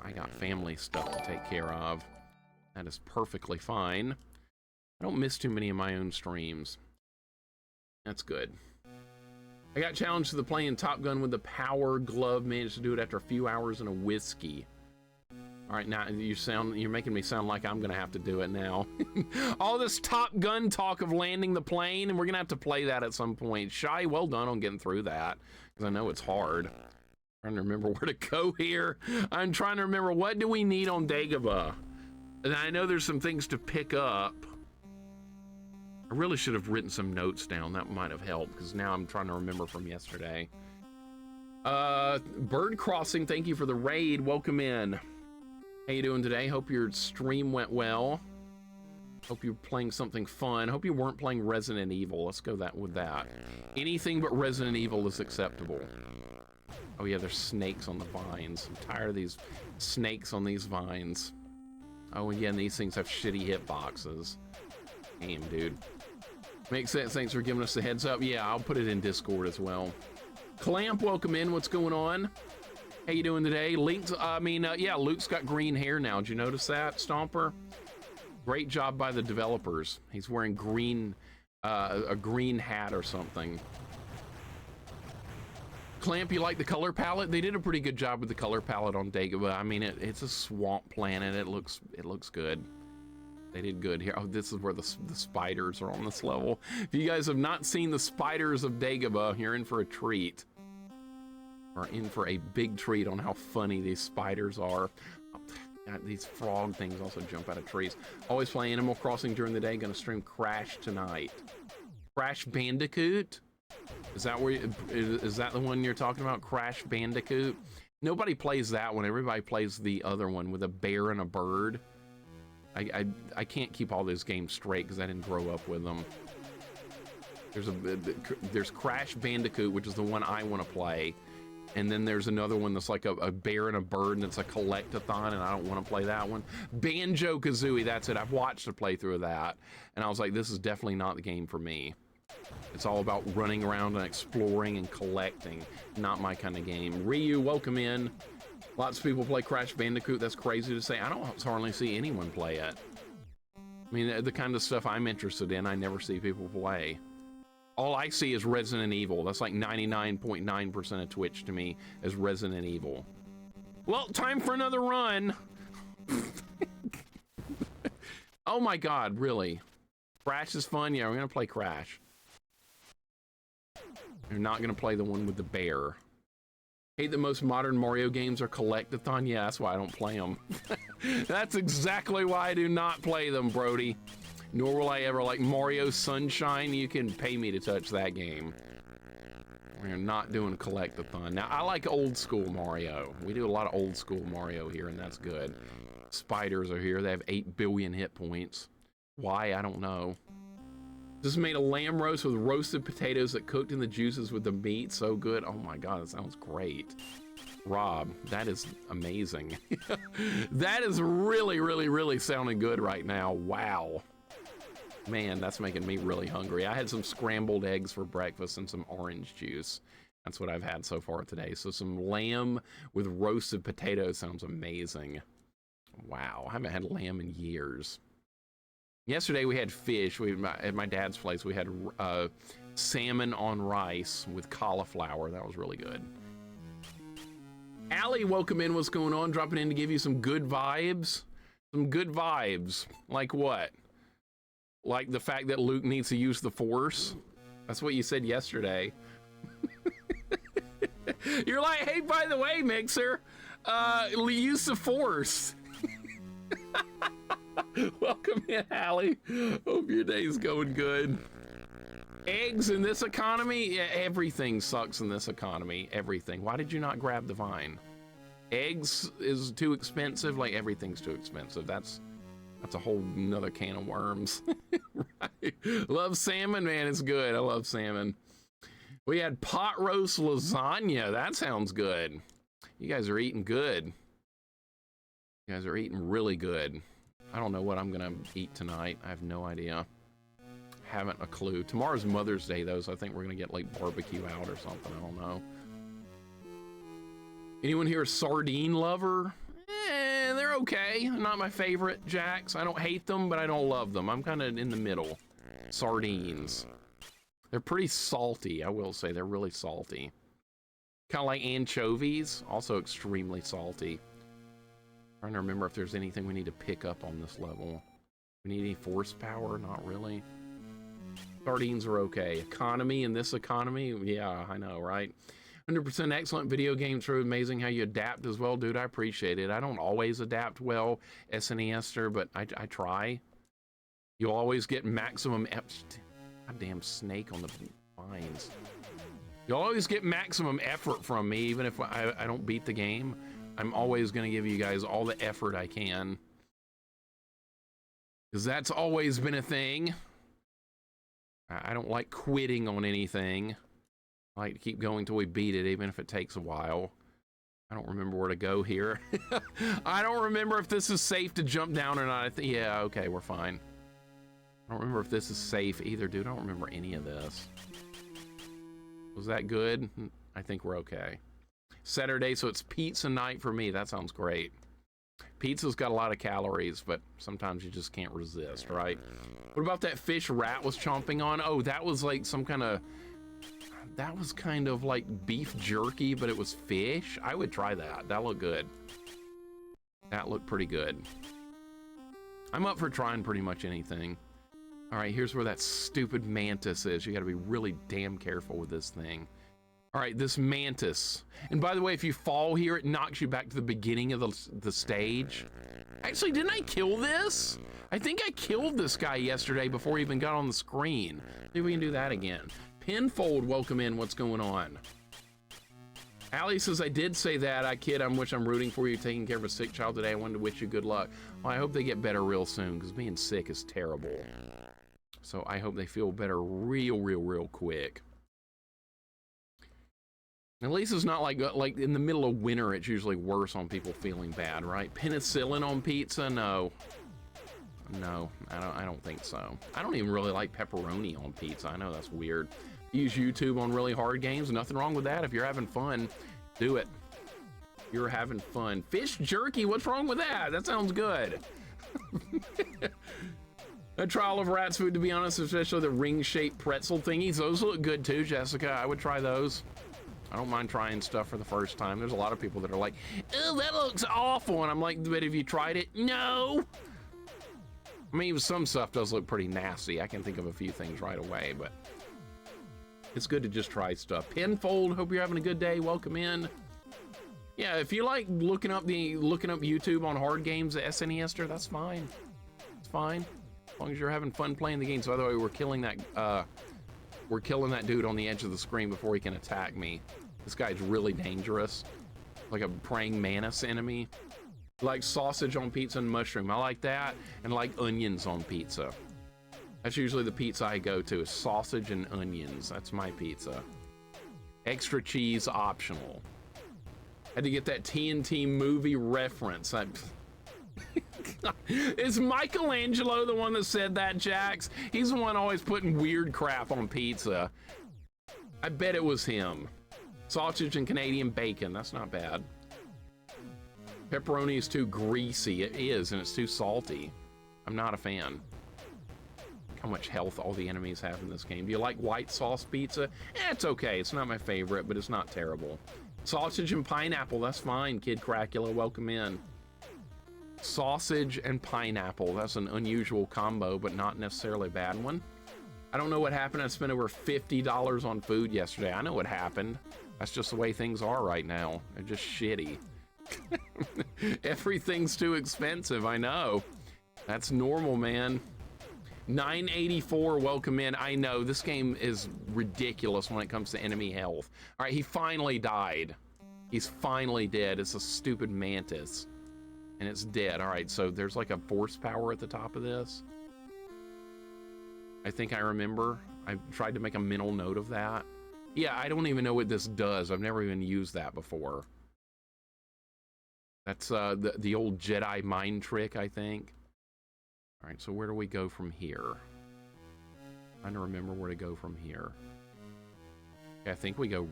I got family stuff to take care of. That is perfectly fine. I don't miss too many of my own streams. That's good. I got challenged to the playing Top Gun with the power glove. Managed to do it after a few hours and a whiskey. All right, now you're making me sound like I'm gonna have to do it now. All this Top Gun talk of landing the plane, and we're gonna have to play that at some point. Shy, well done on getting through that, because I know it's hard. I'm trying to remember where to go here. I'm trying to remember, what do we need on Dagobah? And I know there's some things to pick up. I really should have written some notes down. That might have helped, because now I'm trying to remember from yesterday. Bird Crossing, thank you for the raid. Welcome in. How you doing today? Hope your stream went well. Hope you're playing something fun. Hope you weren't playing Resident Evil. Let's go with that. Anything but Resident Evil is acceptable. Oh yeah, there's snakes on the vines. I'm tired of these snakes on these vines. Oh, and yeah, and these things have shitty hitboxes. Damn, dude. Makes sense. Thanks for giving us the heads up. Yeah, I'll put it in Discord as well. Clamp, welcome in. What's going on? How you doing today? Yeah, Luke's got green hair now. Did you notice that, Stomper? Great job by the developers. He's wearing green, a green hat or something. Clamp, you like the color palette? They did a pretty good job with the color palette on Dagobah. I mean, it's a swamp planet. It looks good. They did good here. Oh, this is where the spiders are on this level. If you guys have not seen the spiders of Dagobah, you're in for a treat. Or in for a big treat on how funny these spiders are. God, these frog things also jump out of trees. Always play Animal Crossing during the day. Gonna stream Crash tonight. Crash Bandicoot? Is that the one you're talking about? Crash Bandicoot? Nobody plays that one. Everybody plays the other one with a bear and a bird. I can't keep all those games straight because I didn't grow up with them. There's Crash Bandicoot, which is the one I want to play. And then there's another one that's like a bear and a bird, and it's a collect-a-thon, and I don't want to play that one. Banjo-Kazooie, that's it. I've watched a playthrough of that, and I was like, this is definitely not the game for me. It's all about running around and exploring and collecting. Not my kind of game. Ryu, welcome in. Lots of people play Crash Bandicoot. That's crazy to say. I don't hardly see anyone play it. I mean, the kind of stuff I'm interested in, I never see people play. All I see is Resident Evil. That's like 99.9% of Twitch to me is Resident Evil. Well, time for another run. Oh my God, really? Crash is fun? Yeah, we're gonna play Crash. We're not gonna play the one with the bear. Hate that most modern Mario games are collect-a-thon. Yeah, that's why I don't play them. That's exactly why I do not play them, Brody. Nor will I ever like Mario Sunshine. You can pay me to touch that game. We're not doing collect-a-thon. Now, I like old school Mario. We do a lot of old school Mario here, and that's good. Spiders are here. They have 8 billion hit points. Why? I don't know. Just made a lamb roast with roasted potatoes that cooked in the juices with the meat. So good. Oh my God, that sounds great. Rob, that is amazing. That is really, really, really sounding good right now. Wow. Man, that's making me really hungry. I had some scrambled eggs for breakfast and some orange juice. That's what I've had so far today. So some lamb with roasted potatoes sounds amazing. Wow, I haven't had lamb in years. Yesterday we had fish. At my dad's place, we had salmon on rice with cauliflower. That was really good. Allie, welcome in. What's going on? Dropping in to give you some good vibes. Some good vibes. Like what? Like the fact that Luke needs to use the Force? That's what you said yesterday. You're like, hey, by the way, Mixer, use the Force. Welcome in, Allie. Hope your day's going good. Eggs in this economy? Yeah, everything sucks in this economy. Everything. Why did you not grab the vine? Eggs is too expensive. Like, everything's too expensive. That's That's a whole nother can of worms. Right. Love salmon, man. It's good. I love salmon. We had pot roast lasagna. That sounds good. You guys are eating good. You guys are eating really good. I don't know what I'm gonna eat tonight. I have no idea. Haven't a clue. Tomorrow's Mother's Day though, so I think we're gonna get like barbecue out or something. I don't know. Anyone here a sardine lover? They're okay. Not my favorite Jacks. I don't hate them, but I don't love them. I'm kind of in the middle. Sardines. They're pretty salty, I will say. They're really salty. Kind of like anchovies, also extremely salty. Trying to remember if there's anything we need to pick up on this level. We need any force power? Not really. Sardines are okay. Economy in this economy? Yeah, I know, right? 100% excellent video game. True, amazing how you adapt as well, dude. I appreciate it. I don't always adapt well, SNESter, but I try. You'll always get maximum. Goddamn snake on the vines. You'll always get maximum effort from me, even if I don't beat the game. I'm always going to give you guys all the effort I can, because that's always been a thing. I don't like quitting on anything. I like to keep going till we beat it, even if it takes a while. I don't remember where to go here. I don't remember if this is safe to jump down or not. Yeah, okay, we're fine. I don't remember if this is safe either, dude. I don't remember any of this. Was that good? I think we're okay. Saturday, so it's pizza night for me. That sounds great. Pizza's got a lot of calories, but sometimes you just can't resist, right? What about that fish Rat was chomping on? Oh, that was like some kind of... That was kind of like beef jerky, but it was fish. I would try that. That looked good. That looked pretty good. I'm up for trying pretty much anything. All right, here's where that stupid mantis is. You got to be really damn careful with this thing. All right, this mantis. And by the way, if you fall here, it knocks you back to the beginning of the stage. Actually, didn't I kill this? I think I killed this guy yesterday before he even got on the screen. Maybe we can do that again. Pinfold, welcome in. What's going on? Allie says, I did say that. Kid, I'm rooting for you, taking care of a sick child today. I wanted to wish you good luck. Well, I hope they get better real soon, because being sick is terrible. So I hope they feel better real quick. At least it's not like in the middle of winter, it's usually worse on people feeling bad, right? Penicillin on pizza? No. No, I don't think so. I don't even really like pepperoni on pizza. I know that's weird. Use YouTube on really hard games. Nothing wrong with that. If you're having fun, do it. You're having fun. Fish jerky, what's wrong with that? That sounds good. A trial of Rat's food, to be honest, especially the ring-shaped pretzel thingies. Those look good too, Jessica. I would try those. I don't mind trying stuff for the first time. There's a lot of people that are like, oh, that looks awful. And I'm like, but have you tried it? No. I mean, some stuff does look pretty nasty. I can think of a few things right away, but it's good to just try stuff. Pinfold, hope you're having a good day. Welcome in. Yeah, if you like looking up YouTube on hard games at SNESter, that's fine. It's fine. As long as you're having fun playing the game. So by the way, we're killing that dude on the edge of the screen before he can attack me. This guy's really dangerous. Like a praying mantis enemy. Like sausage on pizza and mushroom. I like that, and like onions on pizza. That's usually the pizza I go to, is sausage and onions. That's my pizza. Extra cheese optional. Had to get that TNT movie reference. Is Michelangelo the one that said that, Jax? He's the one always putting weird crap on pizza. I bet it was him. Sausage and Canadian bacon. That's not bad. Pepperoni is too greasy. It is, and it's too salty. I'm not a fan. How much health all the enemies have in this game. Do you like white sauce pizza? It's okay. It's not my favorite, but it's not terrible. Sausage and pineapple. That's fine, Kid Cracula. Welcome in. Sausage and pineapple. That's an unusual combo, but not necessarily a bad one. I don't know what happened. I spent over $50 on food yesterday. I know what happened. That's just the way things are right now. They're just shitty. Everything's too expensive, I know. That's normal, man. 984, welcome in. I know, this game is ridiculous when it comes to enemy health. All right, he finally died. He's finally dead. It's a stupid mantis. And it's dead. All right, so there's like a force power at the top of this. I think I remember. I tried to make a mental note of that. Yeah, I don't even know what this does. I've never even used that before. That's the old Jedi mind trick, I think. All right, so where do we go from here? Trying to remember where to go from here. Okay, I think we go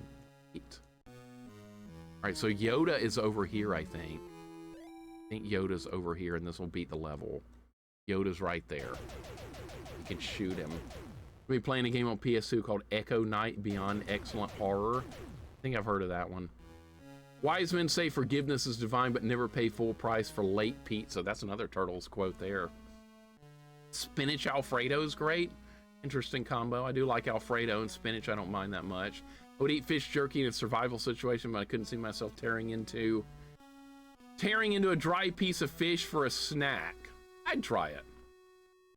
right. All right, so Yoda is over here, I think. I think Yoda's over here, and this will beat the level. Yoda's right there. You can shoot him. We'll be playing a game on PS2 called Echo Night Beyond Excellent Horror. I think I've heard of that one. Wise men say forgiveness is divine, but never pay full price for late pizza. That's another Turtles quote there. Spinach Alfredo is great. Interesting combo. I do like Alfredo and spinach. I don't mind that much. I would eat fish jerky in a survival situation, but I couldn't see myself tearing into a dry piece of fish for a snack. I'd try it.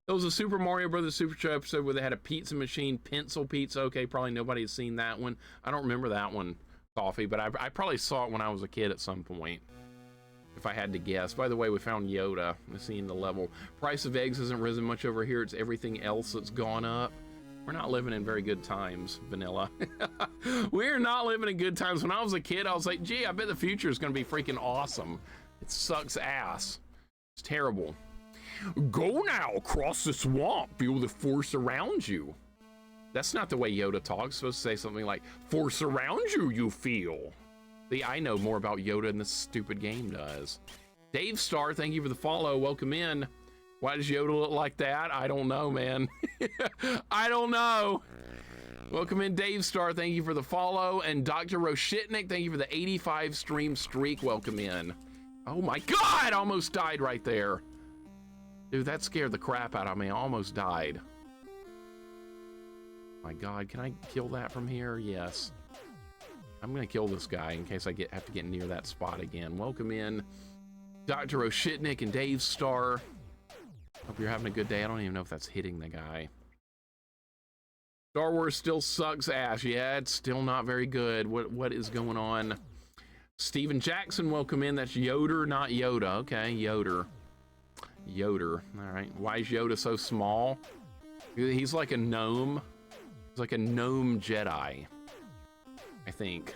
There was a Super Mario Brothers Super Show episode where they had a pizza machine, pencil pizza. Okay, probably nobody has seen that one. I don't remember that one, Coffee, but I probably saw it when I was a kid at some point, if I had to guess. By the way, we found Yoda. Let's see in the level. Price of eggs hasn't risen much over here. It's everything else that's gone up. We're not living in very good times, Vanilla. We're not living in good times. When I was a kid, I was like, gee, I bet the future is going to be freaking awesome. It sucks ass. It's terrible. Go now, across the swamp. Feel the force around you. That's not the way Yoda talks. It's supposed to say something like, force around you, you feel. See, I know more about Yoda than this stupid game does. Dave Star, thank you for the follow. Welcome in. Why does Yoda look like that? I don't know, man. I don't know. Welcome in, Dave Star. Thank you for the follow. And Dr. Roshitnik, thank you for the 85 stream streak. Welcome in. Oh my God, almost died right there. Dude, that scared the crap out of me. I almost died. My God, can I kill that from here? Yes. I'm gonna kill this guy in case I have to get near that spot again. Welcome in, Dr. Oshitnik and Dave Star. Hope you're having a good day. I don't even know if that's hitting the guy. Star Wars still sucks ass. Yeah, it's still not very good. What is going on? Steven Jackson, welcome in. That's Yoder, not Yoda. Okay, Yoder. Yoder. All right. Why is Yoda so small? He's like a gnome. He's like a gnome Jedi, I think.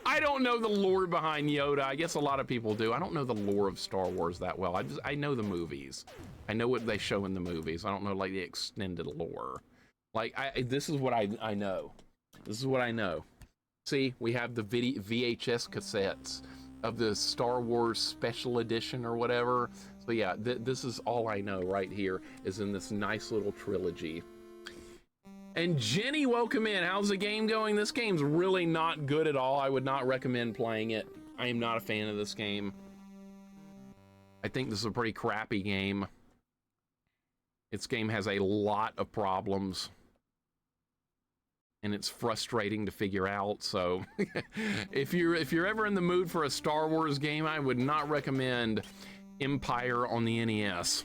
I don't know the lore behind Yoda. I guess a lot of people do. I don't know the lore of Star Wars that well. I know the movies. I know what they show in the movies. I don't know like the extended lore. Like this is what I know. This is what I know. See, we have the VHS cassettes of the Star Wars Special Edition or whatever. So yeah, this is all I know right here is in this nice little trilogy. And Jenny, welcome in. How's the game going? This game's really not good at all. I would not recommend playing it. I am not a fan of this game. I think this is a pretty crappy game. This game has a lot of problems. And it's frustrating to figure out. So if you're ever in the mood for a Star Wars game, I would not recommend Empire on the NES.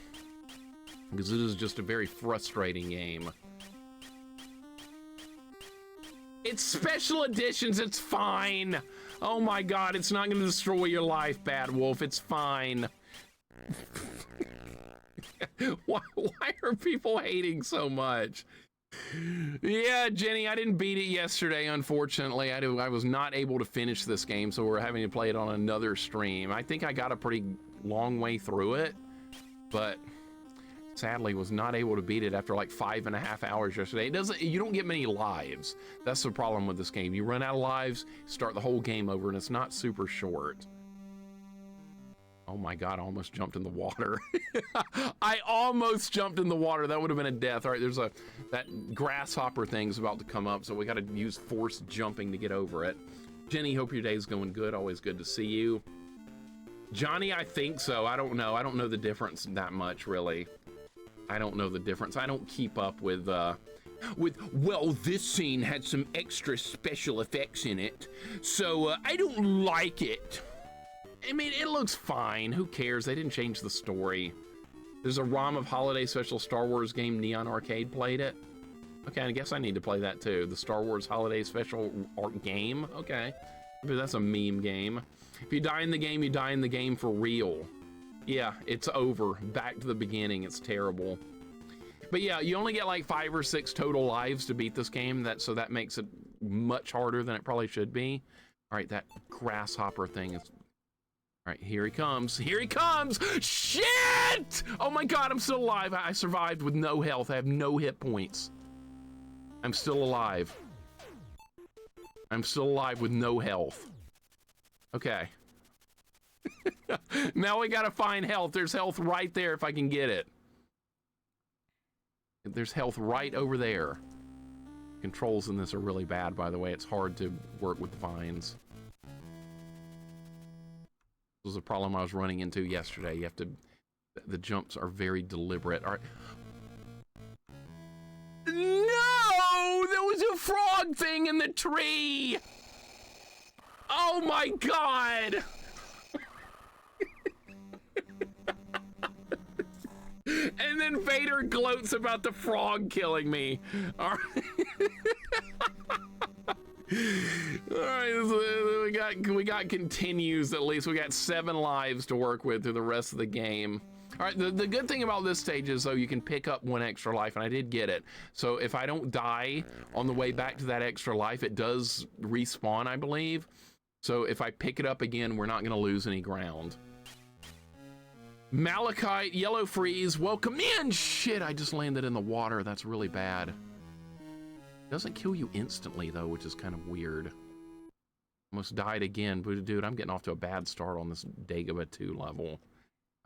Because it is just a very frustrating game. It's special editions, it's fine. Oh my God, it's not gonna destroy your life, Bad Wolf, it's fine. Why are people hating so much? Yeah, Jenny, I didn't beat it yesterday, unfortunately. I was not able to finish this game, so we're having to play it on another stream. I think I got a pretty long way through it, but sadly was not able to beat it after like 5.5 hours yesterday. You don't get many lives. That's the problem with this game. You run out of lives, start the whole game over, and it's not super short. Oh my God, I almost jumped in the water. I almost jumped in the water. That would have been a death. All right, there's that grasshopper thing's about to come up, so we got to use force jumping to get over it. Jenny, hope your day's going good. Always good to see you. Johnny, I think so. I don't know. I don't know the difference that much, really. I don't know the difference. I don't keep up with, well, this scene had some extra special effects in it, so I don't like it. I mean, it looks fine. Who cares? They didn't change the story. There's a ROM of Holiday Special Star Wars game. Neon Arcade played it. Okay, I guess I need to play that too. The Star Wars Holiday Special game. Okay. But that's a meme game. If you die in the game, you die in the game for real. Yeah, it's over. Back to the beginning. It's terrible. But yeah, you only get like 5 or 6 total lives to beat this game. So that makes it much harder than it probably should be. All right, that grasshopper thing is... All right, here he comes. Here he comes! Shit! Oh my God, I'm still alive. I survived with no health. I have no hit points. I'm still alive. I'm still alive with no health. Okay. Now we gotta find health. There's health right there if I can get it. There's health right over there. Controls in this are really bad, by the way. It's hard to work with the vines. This was a problem I was running into yesterday. You have to... The jumps are very deliberate. All right. No! There was a frog thing in the tree! Oh my God! And then Vader gloats about the frog killing me. All right, we got continues at least. We got 7 lives to work with through the rest of the game. All right, the good thing about this stage is, though, you can pick up 1 extra life, and I did get it. So if I don't die on the way back to that extra life, it does respawn, I believe. So if I pick it up again, we're not going to lose any ground. Malachite, Yellow Freeze, welcome in! Shit, I just landed in the water. That's really bad. Doesn't kill you instantly, though, which is kind of weird. Almost died again. But dude, I'm getting off to a bad start on this Dagobah 2 level.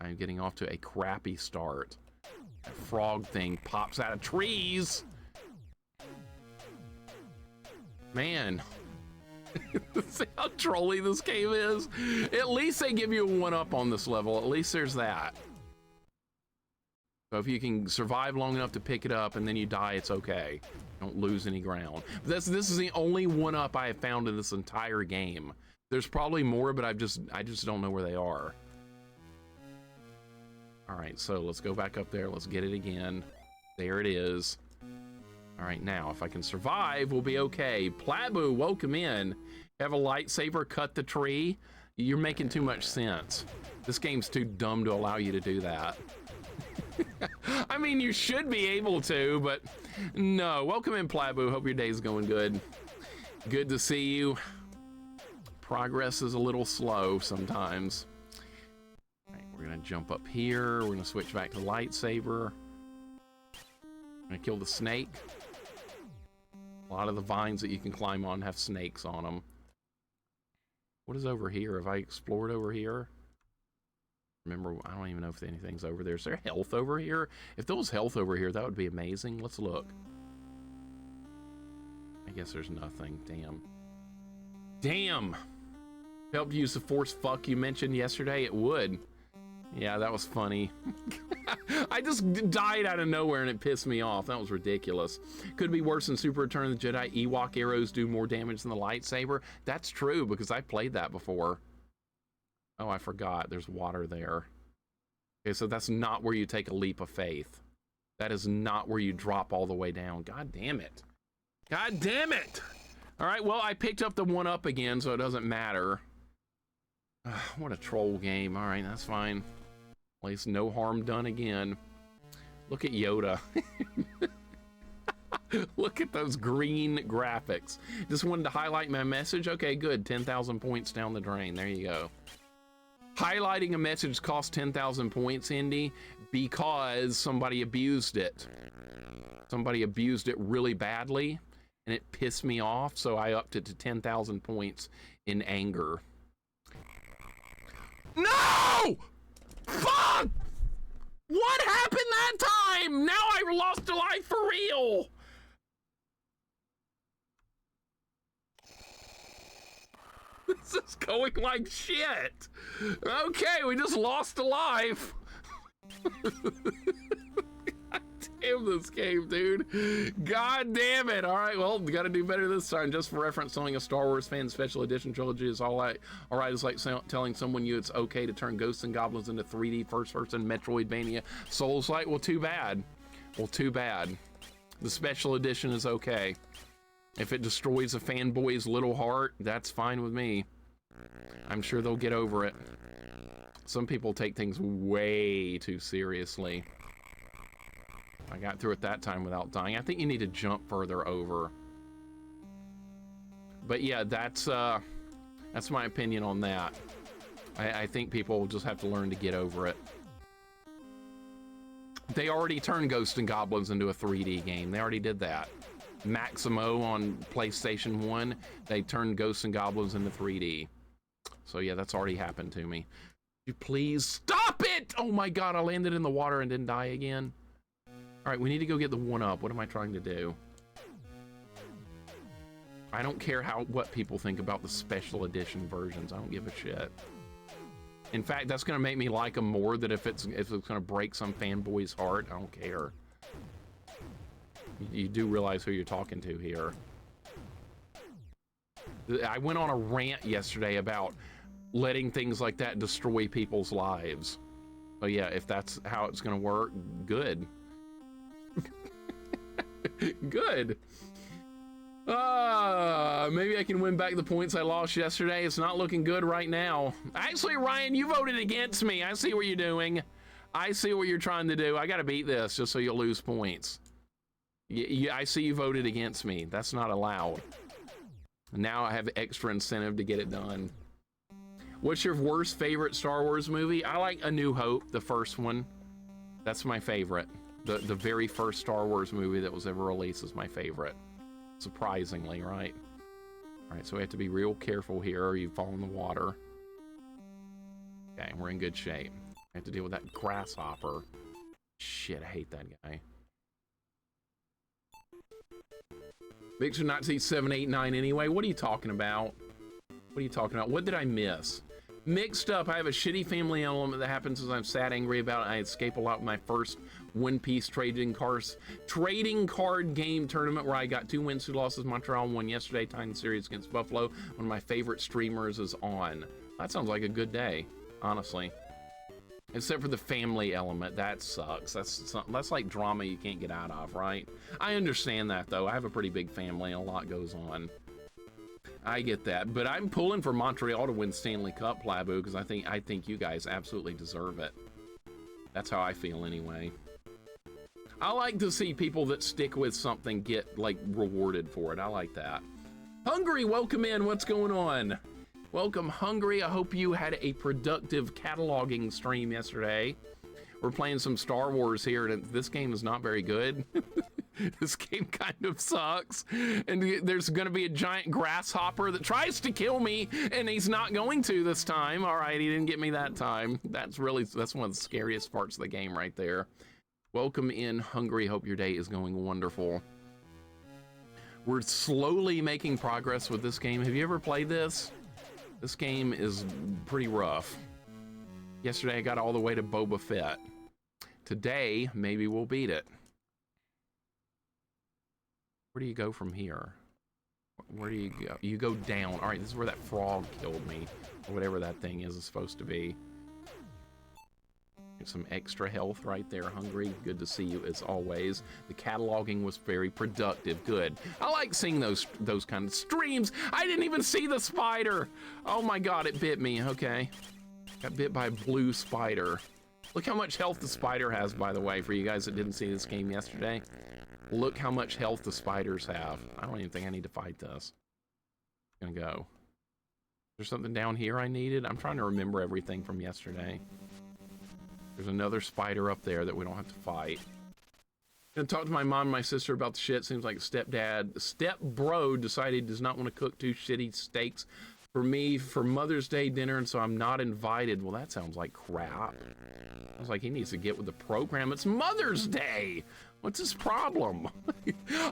I'm getting off to a crappy start. That frog thing pops out of trees! Man. See how trolly this game is? At least they give you a 1-up on this level. At least there's that. So if you can survive long enough to pick it up and then you die, it's okay. Don't lose any ground. But this is the only 1-up I have found in this entire game. There's probably more, but I just don't know where they are. All right, so let's go back up there. Let's get it again. There it is. All right, now, if I can survive, we'll be okay. Plabu, welcome in. Have a lightsaber cut the tree? You're making too much sense. This game's too dumb to allow you to do that. I mean, you should be able to, but no. Welcome in, Plabu. Hope your day's going good. Good to see you. Progress is a little slow sometimes. All right, we're gonna jump up here. We're gonna switch back to lightsaber. I'm gonna kill the snake. A lot of the vines that you can climb on have snakes on them. What is over here? Have I explored over here? Remember, I don't even know if anything's over there. Is there health over here? If there was health over here, that would be amazing. Let's look. I guess there's nothing. Damn. Damn! Helped use the force fuck you mentioned yesterday? It would. Yeah, that was funny. I just died out of nowhere and it pissed me off. That was ridiculous. Could be worse than Super Return of the Jedi. Ewok arrows do more damage than the lightsaber. That's true because I played that before. Oh, I forgot. There's water there. Okay, so that's not where you take a leap of faith. That is not where you drop all the way down. God damn it. God damn it! All right, well, I picked up the 1-up again, so it doesn't matter. What a troll game. All right, that's fine. At least no harm done again. Look at Yoda. Look at those green graphics. Just wanted to highlight my message. Okay, good. 10,000 points down the drain. There you go. Highlighting a message costs 10,000 points, Indy, because somebody abused it. Somebody abused it really badly, and it pissed me off, so I upped it to 10,000 points in anger. No! Fuck! What happened that time? Now I lost a life for real! This is going like shit. Okay, we just lost a life. God damn this game, dude. God damn it. All right, well, we got to do better this time. Just for reference, selling a Star Wars fan special edition trilogy is all right. It's like telling someone it's okay to turn Ghosts and Goblins into 3D first-person Metroidvania Souls-like. Well, too bad. Well, too bad. The special edition is okay. If it destroys a fanboy's little heart, that's fine with me. I'm sure they'll get over it. Some people take things way too seriously. I got through it that time without dying. I think you need to jump further over. But yeah, that's my opinion on that. I think people just have to learn to get over it. They already turned Ghosts and Goblins into a 3D game. They already did that. Maximo on PlayStation 1, they turned Ghosts and Goblins into 3D. So yeah, that's already happened to me. You please stop it! Oh my god, I landed in the water and didn't die again. All right, we need to go get the 1-up. What am I trying to do? I don't care what people think about the special edition versions. I don't give a shit. In fact, that's gonna make me like them more. That if it's gonna break some fanboy's heart, I don't care. You do realize who you're talking to here. I went on a rant yesterday about letting things like that destroy people's lives. So yeah, if that's how it's gonna work, good. Good. Maybe I can win back the points I lost yesterday. It's not looking good right now. Actually, Ryan, you voted against me. I see what you're doing. I see what you're trying to do. I gotta beat this just so you'll lose points. I see you voted against me. That's not allowed. Now I have extra incentive to get it done. What's your worst favorite Star Wars movie? I like A New Hope, the first one. That's my favorite. The very first Star Wars movie that was ever released is my favorite. Surprisingly, right? All right, so we have to be real careful here or you fall in the water. Okay, we're in good shape. I have to deal with that grasshopper. Shit, I hate that guy. Mixer not see 789 anyway. What are you talking about? What are you talking about? What did I miss? Mixed up. I have a shitty family element that happens as I'm sad, angry about it. I escape a lot with my first One Piece trading card game tournament where I got 2 wins, 2 losses. Montreal won yesterday. Titan series against Buffalo. One of my favorite streamers is on. That sounds like a good day, honestly. Except for the family element, that sucks. That's like drama you can't get out of, right? I understand that though. I have a pretty big family and a lot goes on. I get that, but I'm pulling for Montreal to win Stanley Cup, Plabu, because I think you guys absolutely deserve it. That's how I feel anyway. I like to see people that stick with something get like rewarded for it. I like that. Hungry, welcome in. What's going on? Welcome, Hungry. I hope you had a productive cataloging stream yesterday. We're playing some Star Wars here, and this game is not very good. This game kind of sucks. And there's gonna be a giant grasshopper that tries to kill me, and he's not going to this time. All right, he didn't get me that time. That's one of the scariest parts of the game right there. Welcome in, Hungry. Hope your day is going wonderful. We're slowly making progress with this game. Have you ever played this? This game is pretty rough. Yesterday I got all the way to Boba Fett. Today, maybe we'll beat it. Where do you go from here? Where do you go? You go down. All right, this is where that frog killed me. Or whatever that thing is supposed to be. Get some extra health right there, Hungry. Good to see you as always. The cataloging was very productive. Good. I like seeing those kind of streams. I didn't even see the spider. Oh my god, it bit me. Okay. Got bit by a blue spider. Look how much health the spider has, by the way, for you guys that didn't see this game yesterday. Look how much health the spiders have. I don't even think I need to fight this. I'm gonna go. Is there something down here I needed? I'm trying to remember everything from yesterday. There's another spider up there that we don't have to fight. Gonna talk to my mom and my sister about the shit. Seems like step bro decided he does not want to cook 2 shitty steaks for me for Mother's Day dinner, and so I'm not invited. Well, that sounds like crap. Sounds like he needs to get with the program. It's Mother's Day. What's his problem?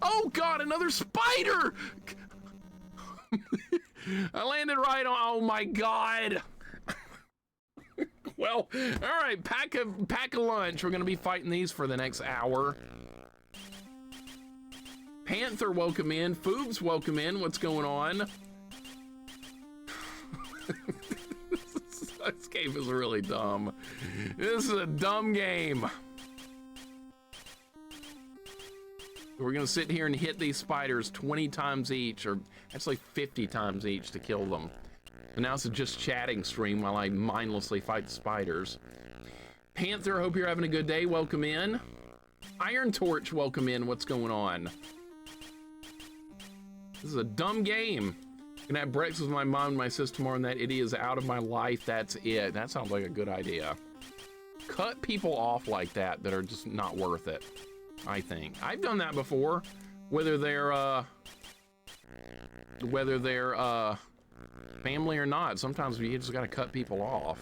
Oh God, another spider! I landed right on. Oh my God. Well, all right, pack a lunch. We're gonna be fighting these for the next hour. Panther, welcome in. Foobs, welcome in. What's going on? This game is really dumb. This is a dumb game. We're gonna sit here and hit these spiders 20 times each, or actually 50 times each to kill them. And now it's a just chatting stream while I mindlessly fight the spiders. Panther, hope you're having a good day. Welcome in. Iron Torch, welcome in. What's going on? This is a dumb game. Gonna have breakfast with my mom and my sister tomorrow, and that idiot is out of my life. That's it. That sounds like a good idea. Cut people off like that are just not worth it, I think. I've done that before, whether they're family or not. Sometimes you just gotta cut people off.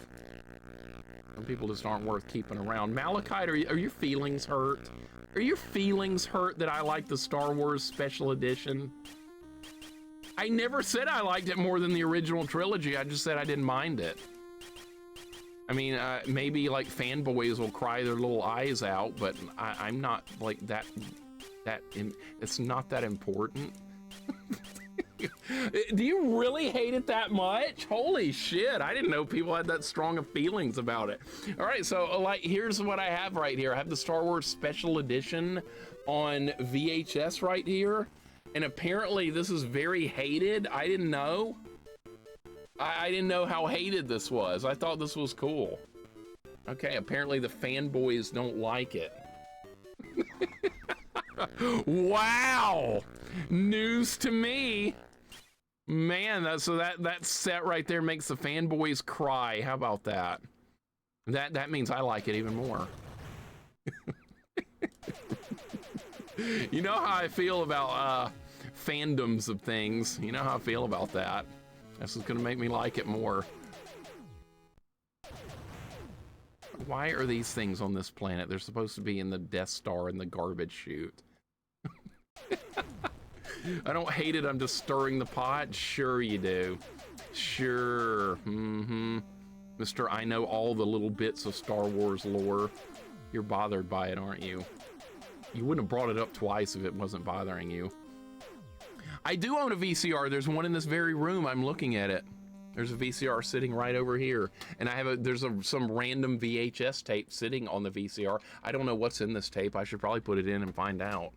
Some people just aren't worth keeping around. Malachite, are your feelings hurt? Are your feelings hurt that I like the Star Wars Special Edition? I never said I liked it more than the original trilogy. I just said I didn't mind it. I mean, maybe like fanboys will cry their little eyes out, but I'm not like that. It's not that important. Do you really hate it that much? Holy shit, I didn't know people had that strong of feelings about it. All right, so like, here's what I have right here. I have the Star Wars Special Edition on VHS right here. And apparently this is very hated. I didn't know. I didn't know how hated this was. I thought this was cool. Okay, apparently the fanboys don't like it. Wow! News to me. Man, that set right there makes the fanboys cry. How about that? That means I like it even more. You know how I feel about fandoms of things. You know how I feel about that. This is gonna make me like it more. Why are these things on this planet? They're supposed to be in the Death Star and the garbage chute. I don't hate it, I'm just stirring the pot. Sure you do. Sure. Mr. I know all the little bits of Star Wars lore. You're bothered by it, aren't you? You wouldn't have brought it up twice if it wasn't bothering you. I do own a VCR. There's one in this very room. I'm looking at it. There's a VCR sitting right over here. And I have some random VHS tape sitting on the VCR. I don't know what's in this tape. I should probably put it in and find out.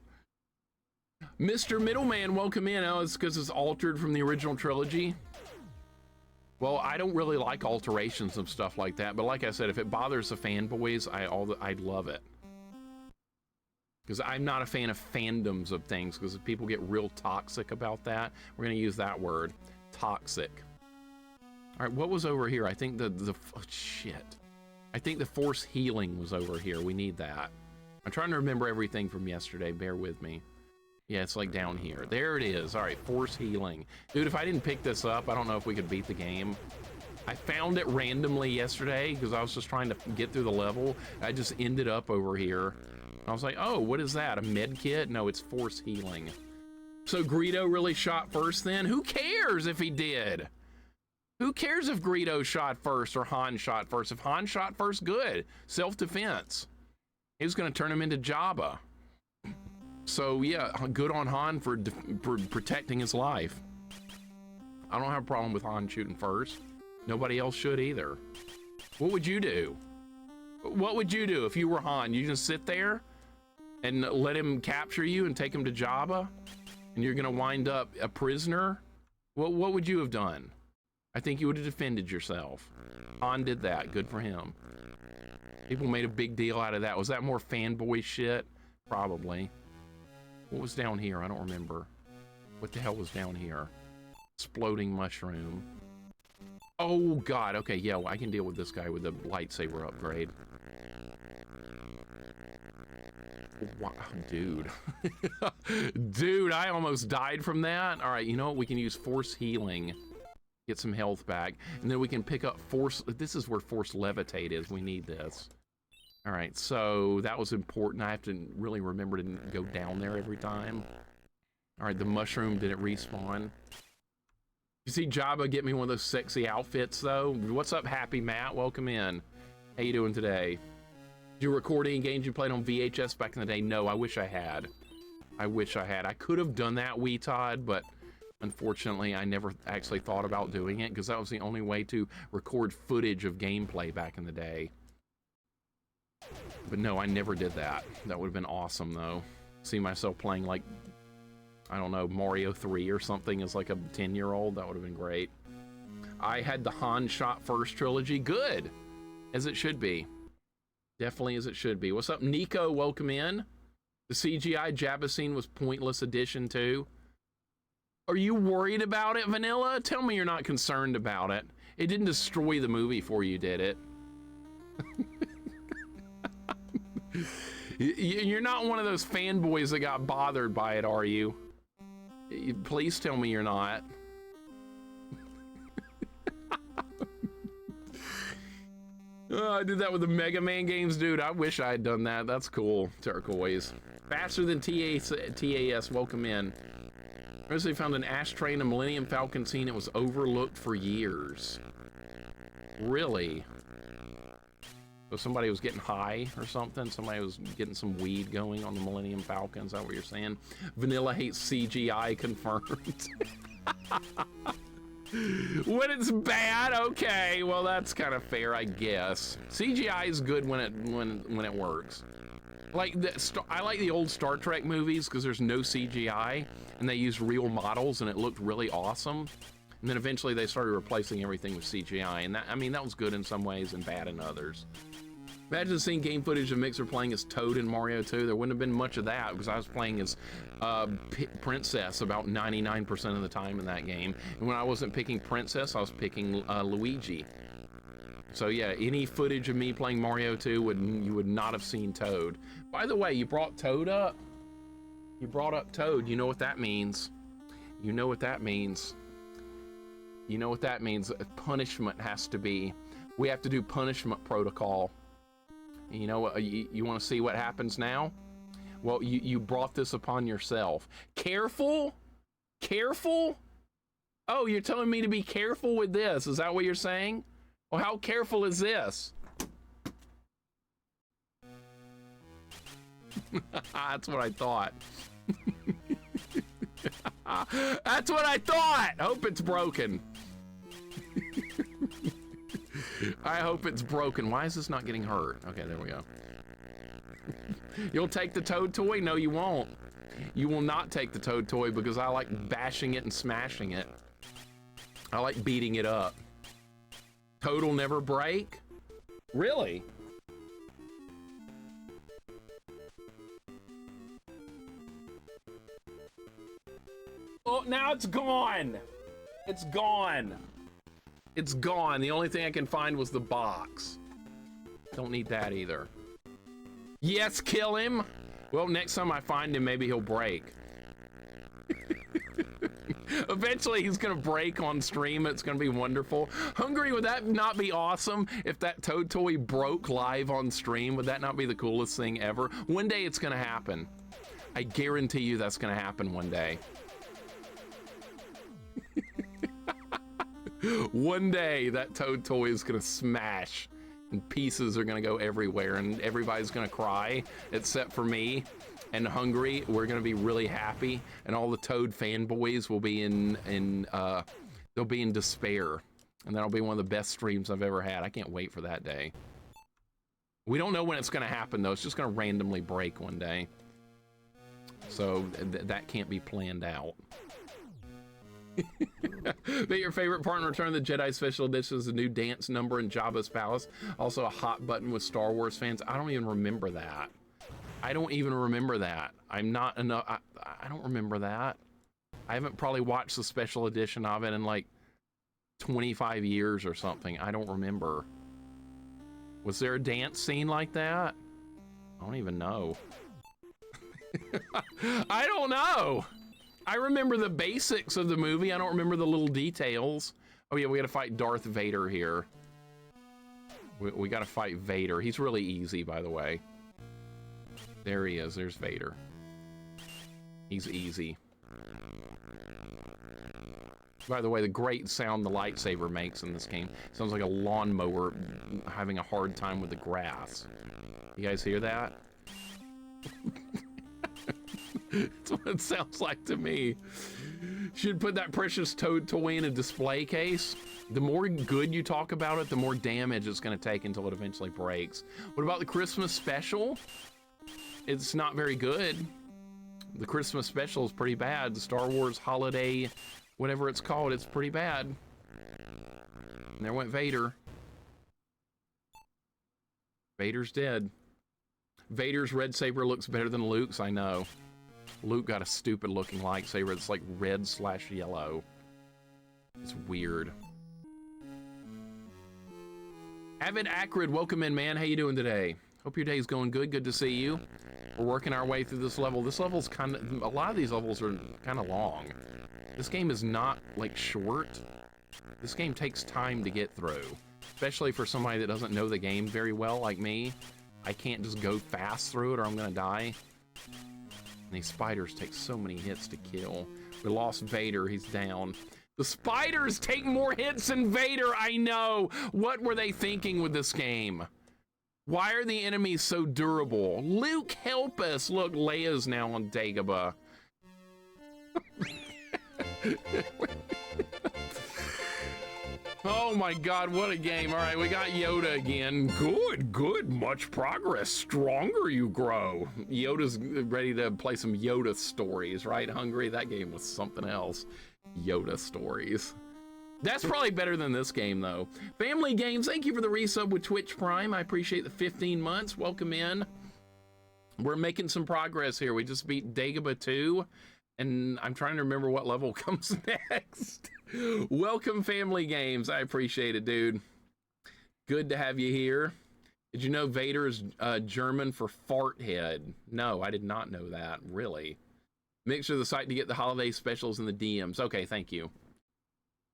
Mr. Middleman, welcome in. Oh, it's because it's altered from the original trilogy. Well, I don't really like alterations of stuff like that. But like I said, if it bothers the fanboys, I'd love it. Because I'm not a fan of fandoms of things, because if people get real toxic about that, we're going to use that word, toxic. All right, what was over here? I think oh, shit. I think the force healing was over here. We need that. I'm trying to remember everything from yesterday. Bear with me. Yeah, it's like down here. There it is. All right, force healing. Dude, if I didn't pick this up, I don't know if we could beat the game. I found it randomly yesterday because I was just trying to get through the level. I just ended up over here. I was like, oh, what is that? A med kit? No, it's force healing. So Greedo really shot first then? Who cares if he did? Who cares if Greedo shot first or Han shot first? If Han shot first, good. Self-defense. He was going to turn him into Jabba. So yeah, good on Han for protecting his life. I don't have a problem with Han shooting first. Nobody else should either. What would you do? What would you do if you were Han? You just sit there and let him capture you and take him to Jabba? And you're gonna wind up a prisoner? What would you have done? I think you would have defended yourself. Han did that, good for him. People made a big deal out of that. Was that more fanboy shit? Probably. What was down here? I don't remember. What the hell was down here? Exploding mushroom. Oh God, okay, yeah, well, I can deal with this guy with the lightsaber upgrade. Wow, dude. Dude, I almost died from that. All right, you know what? We can use force healing. Get some health back. And then we can pick up force. This is where force levitate is. We need this. All right, so that was important. I have to really remember to go down there every time. All right, the mushroom didn't respawn. You see Jabba get me one of those sexy outfits, though? What's up, Happy Matt? Welcome in. How you doing today? Did you record any games you played on VHS back in the day? No, I wish I had. I wish I had. I could have done that, Wee Todd, but unfortunately, I never actually thought about doing it because that was the only way to record footage of gameplay back in the day. But no, I never did that. That would have been awesome, though. see myself playing, like, I don't know, Mario 3 or something as like a 10-year-old. That would have been great. I had the Han Shot First trilogy. Good, as it should be. Definitely as it should be. What's up, Nico? Welcome in. The CGI Jabba scene was pointless addition too. Are you worried about it, Vanilla? Tell me you're not concerned about it. It didn't destroy the movie for you, did it? You're not one of those fanboys that got bothered by it, are you? Please tell me you're not. Oh, I did that with the Mega Man games, dude. I wish I had done that. That's cool. Turquoise. Faster than TAS. Welcome in. I recently found an ashtray in a Millennium Falcon scene. It was overlooked for years. Really? So somebody was getting high or something? Somebody was getting some weed going on the Millennium Falcon? Is that what you're saying? Vanilla hates CGI, confirmed. When it's bad, okay, well that's kind of fair, I guess. CGI is good when it works. Like I like the old Star Trek movies because there's no CGI and they used real models and it looked really awesome. And then eventually they started replacing everything with CGI, and that, I mean, that was good in some ways and bad in others. Imagine seeing game footage of Mixer playing as Toad in Mario 2. There wouldn't have been much of that because I was playing as Princess about 99% of the time in that game. And when I wasn't picking Princess, I was picking Luigi. So yeah, any footage of me playing Mario 2, you would not have seen Toad. By the way, you brought Toad up. You brought up Toad. You know what that means. You know what that means. You know what that means. Punishment has to be. We have to do punishment protocol. You know what? You want to see what happens now? Well, you brought this upon yourself. Careful? Careful? Oh, you're telling me to be careful with this. Is that what you're saying? Well, how careful is this? That's what I thought. That's what I thought. Hope it's broken. I hope it's broken. Why is this not getting hurt? Okay, there we go. You'll take the Toad toy? No, you won't. You will not take the Toad toy because I like bashing it and smashing it. I like beating it up. Toad will never break? Really? Oh, now it's gone. It's gone. It's gone. The only thing I can find was the box. Don't need that either. Yes, kill him. Well, next time I find him, maybe he'll break. Eventually, he's gonna break on stream. It's gonna be wonderful. Hungry, would that not be awesome if that Toad toy broke live on stream? Would that not be the coolest thing ever? One day it's gonna happen. I guarantee you that's gonna happen one day. One day that Toad toy is gonna smash and pieces are gonna go everywhere and everybody's gonna cry except for me and Hungry. We're gonna be really happy and all the Toad fanboys will be they'll be in despair, and that'll be one of the best streams I've ever had. I can't wait for that day. We don't know when it's gonna happen though. It's just gonna randomly break one day, so that can't be planned out. But your favorite part in Return of the Jedi Special Edition is a new dance number in Jabba's palace. Also a hot button with Star Wars fans. I don't even remember that. I don't even remember that. I'm not enough. I don't remember that. I haven't probably watched the special edition of it in like 25 years or something. I don't remember. Was there a dance scene like that? I don't even know. I don't know. I remember the basics of the movie. I don't remember the little details. Oh yeah, we gotta fight Darth Vader here. We gotta fight Vader. He's really easy, by the way. There he is, there's Vader. He's easy. By the way, the great sound the lightsaber makes in this game sounds like a lawnmower having a hard time with the grass. You guys hear that? That's what it sounds like to me. Should put that precious Toad toy in a display case. The more good you talk about it, the more damage it's going to take until it eventually breaks. What about the Christmas special? It's not very good. The Christmas special is pretty bad. The Star Wars holiday, whatever it's called, it's pretty bad. And there went Vader. Vader's dead. Vader's red saber looks better than Luke's, I know. Luke got a stupid looking lightsaber. It's like red/yellow. It's weird. Avid Acrid, welcome in, man. How you doing today? Hope your day's going good. Good to see you. We're working our way through this level. This level's kind of, a lot of these levels are kind of long. This game is not like short. This game takes time to get through, especially for somebody that doesn't know the game very well like me. I can't just go fast through it or I'm gonna die. And these spiders take so many hits to kill. We lost Vader, he's down. The spiders take more hits than Vader, I know. What were they thinking with this game? Why are the enemies so durable? Luke, help us. Look, Leia's now on Dagobah. Oh my God, what a game. All right, we got Yoda again. Good, good, much progress. Stronger you grow. Yoda's ready to play some Yoda stories, right, Hungry? That game was something else. Yoda stories. That's probably better than this game, though. Family Games, thank you for the resub with Twitch Prime. I appreciate the 15 months. Welcome in. We're making some progress here. We just beat Dagobah 2, and I'm trying to remember what level comes next. Welcome, Family Games. I appreciate it, dude. Good to have you here. Did you know Vader is German for fart head? No, I did not know that, really. Mixer the site to get the holiday specials and the DMs. Okay, thank you.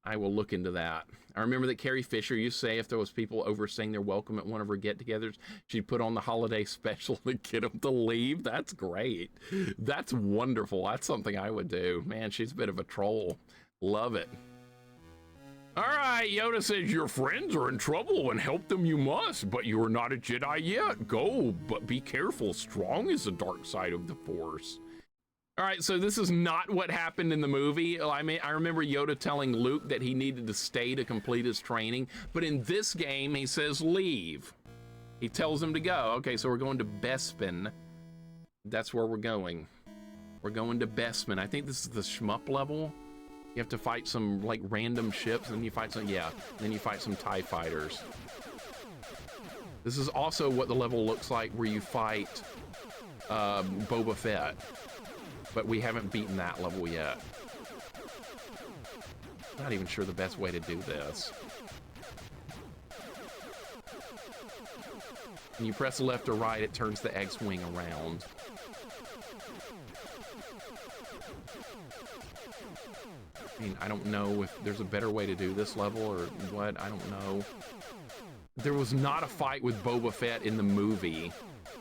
I will look into that. I remember that Carrie Fisher used to say if there was people overstaying their welcome at one of her get-togethers, she'd put on the holiday special to get them to leave. That's great. That's wonderful. That's something I would do. Man, she's a bit of a troll. Love it. All right, Yoda says your friends are in trouble and help them you must, but you are not a Jedi yet. Go, but be careful. Strong is the dark side of the Force. All right, so this is not what happened in the movie. I mean, I remember Yoda telling Luke that he needed to stay to complete his training, but in this game, he says leave. He tells him to go. Okay, so we're going to Bespin. That's where we're going. We're going to Bespin. I think this is the shmup level. You have to fight some, like, random ships, and then you fight some, yeah, then you fight some TIE fighters. This is also what the level looks like where you fight Boba Fett. But we haven't beaten that level yet. Not even sure the best way to do this. When you press left or right, it turns the X-Wing around. I mean, I don't know if there's a better way to do this level or what. I don't know. There was not a fight with Boba Fett in the movie.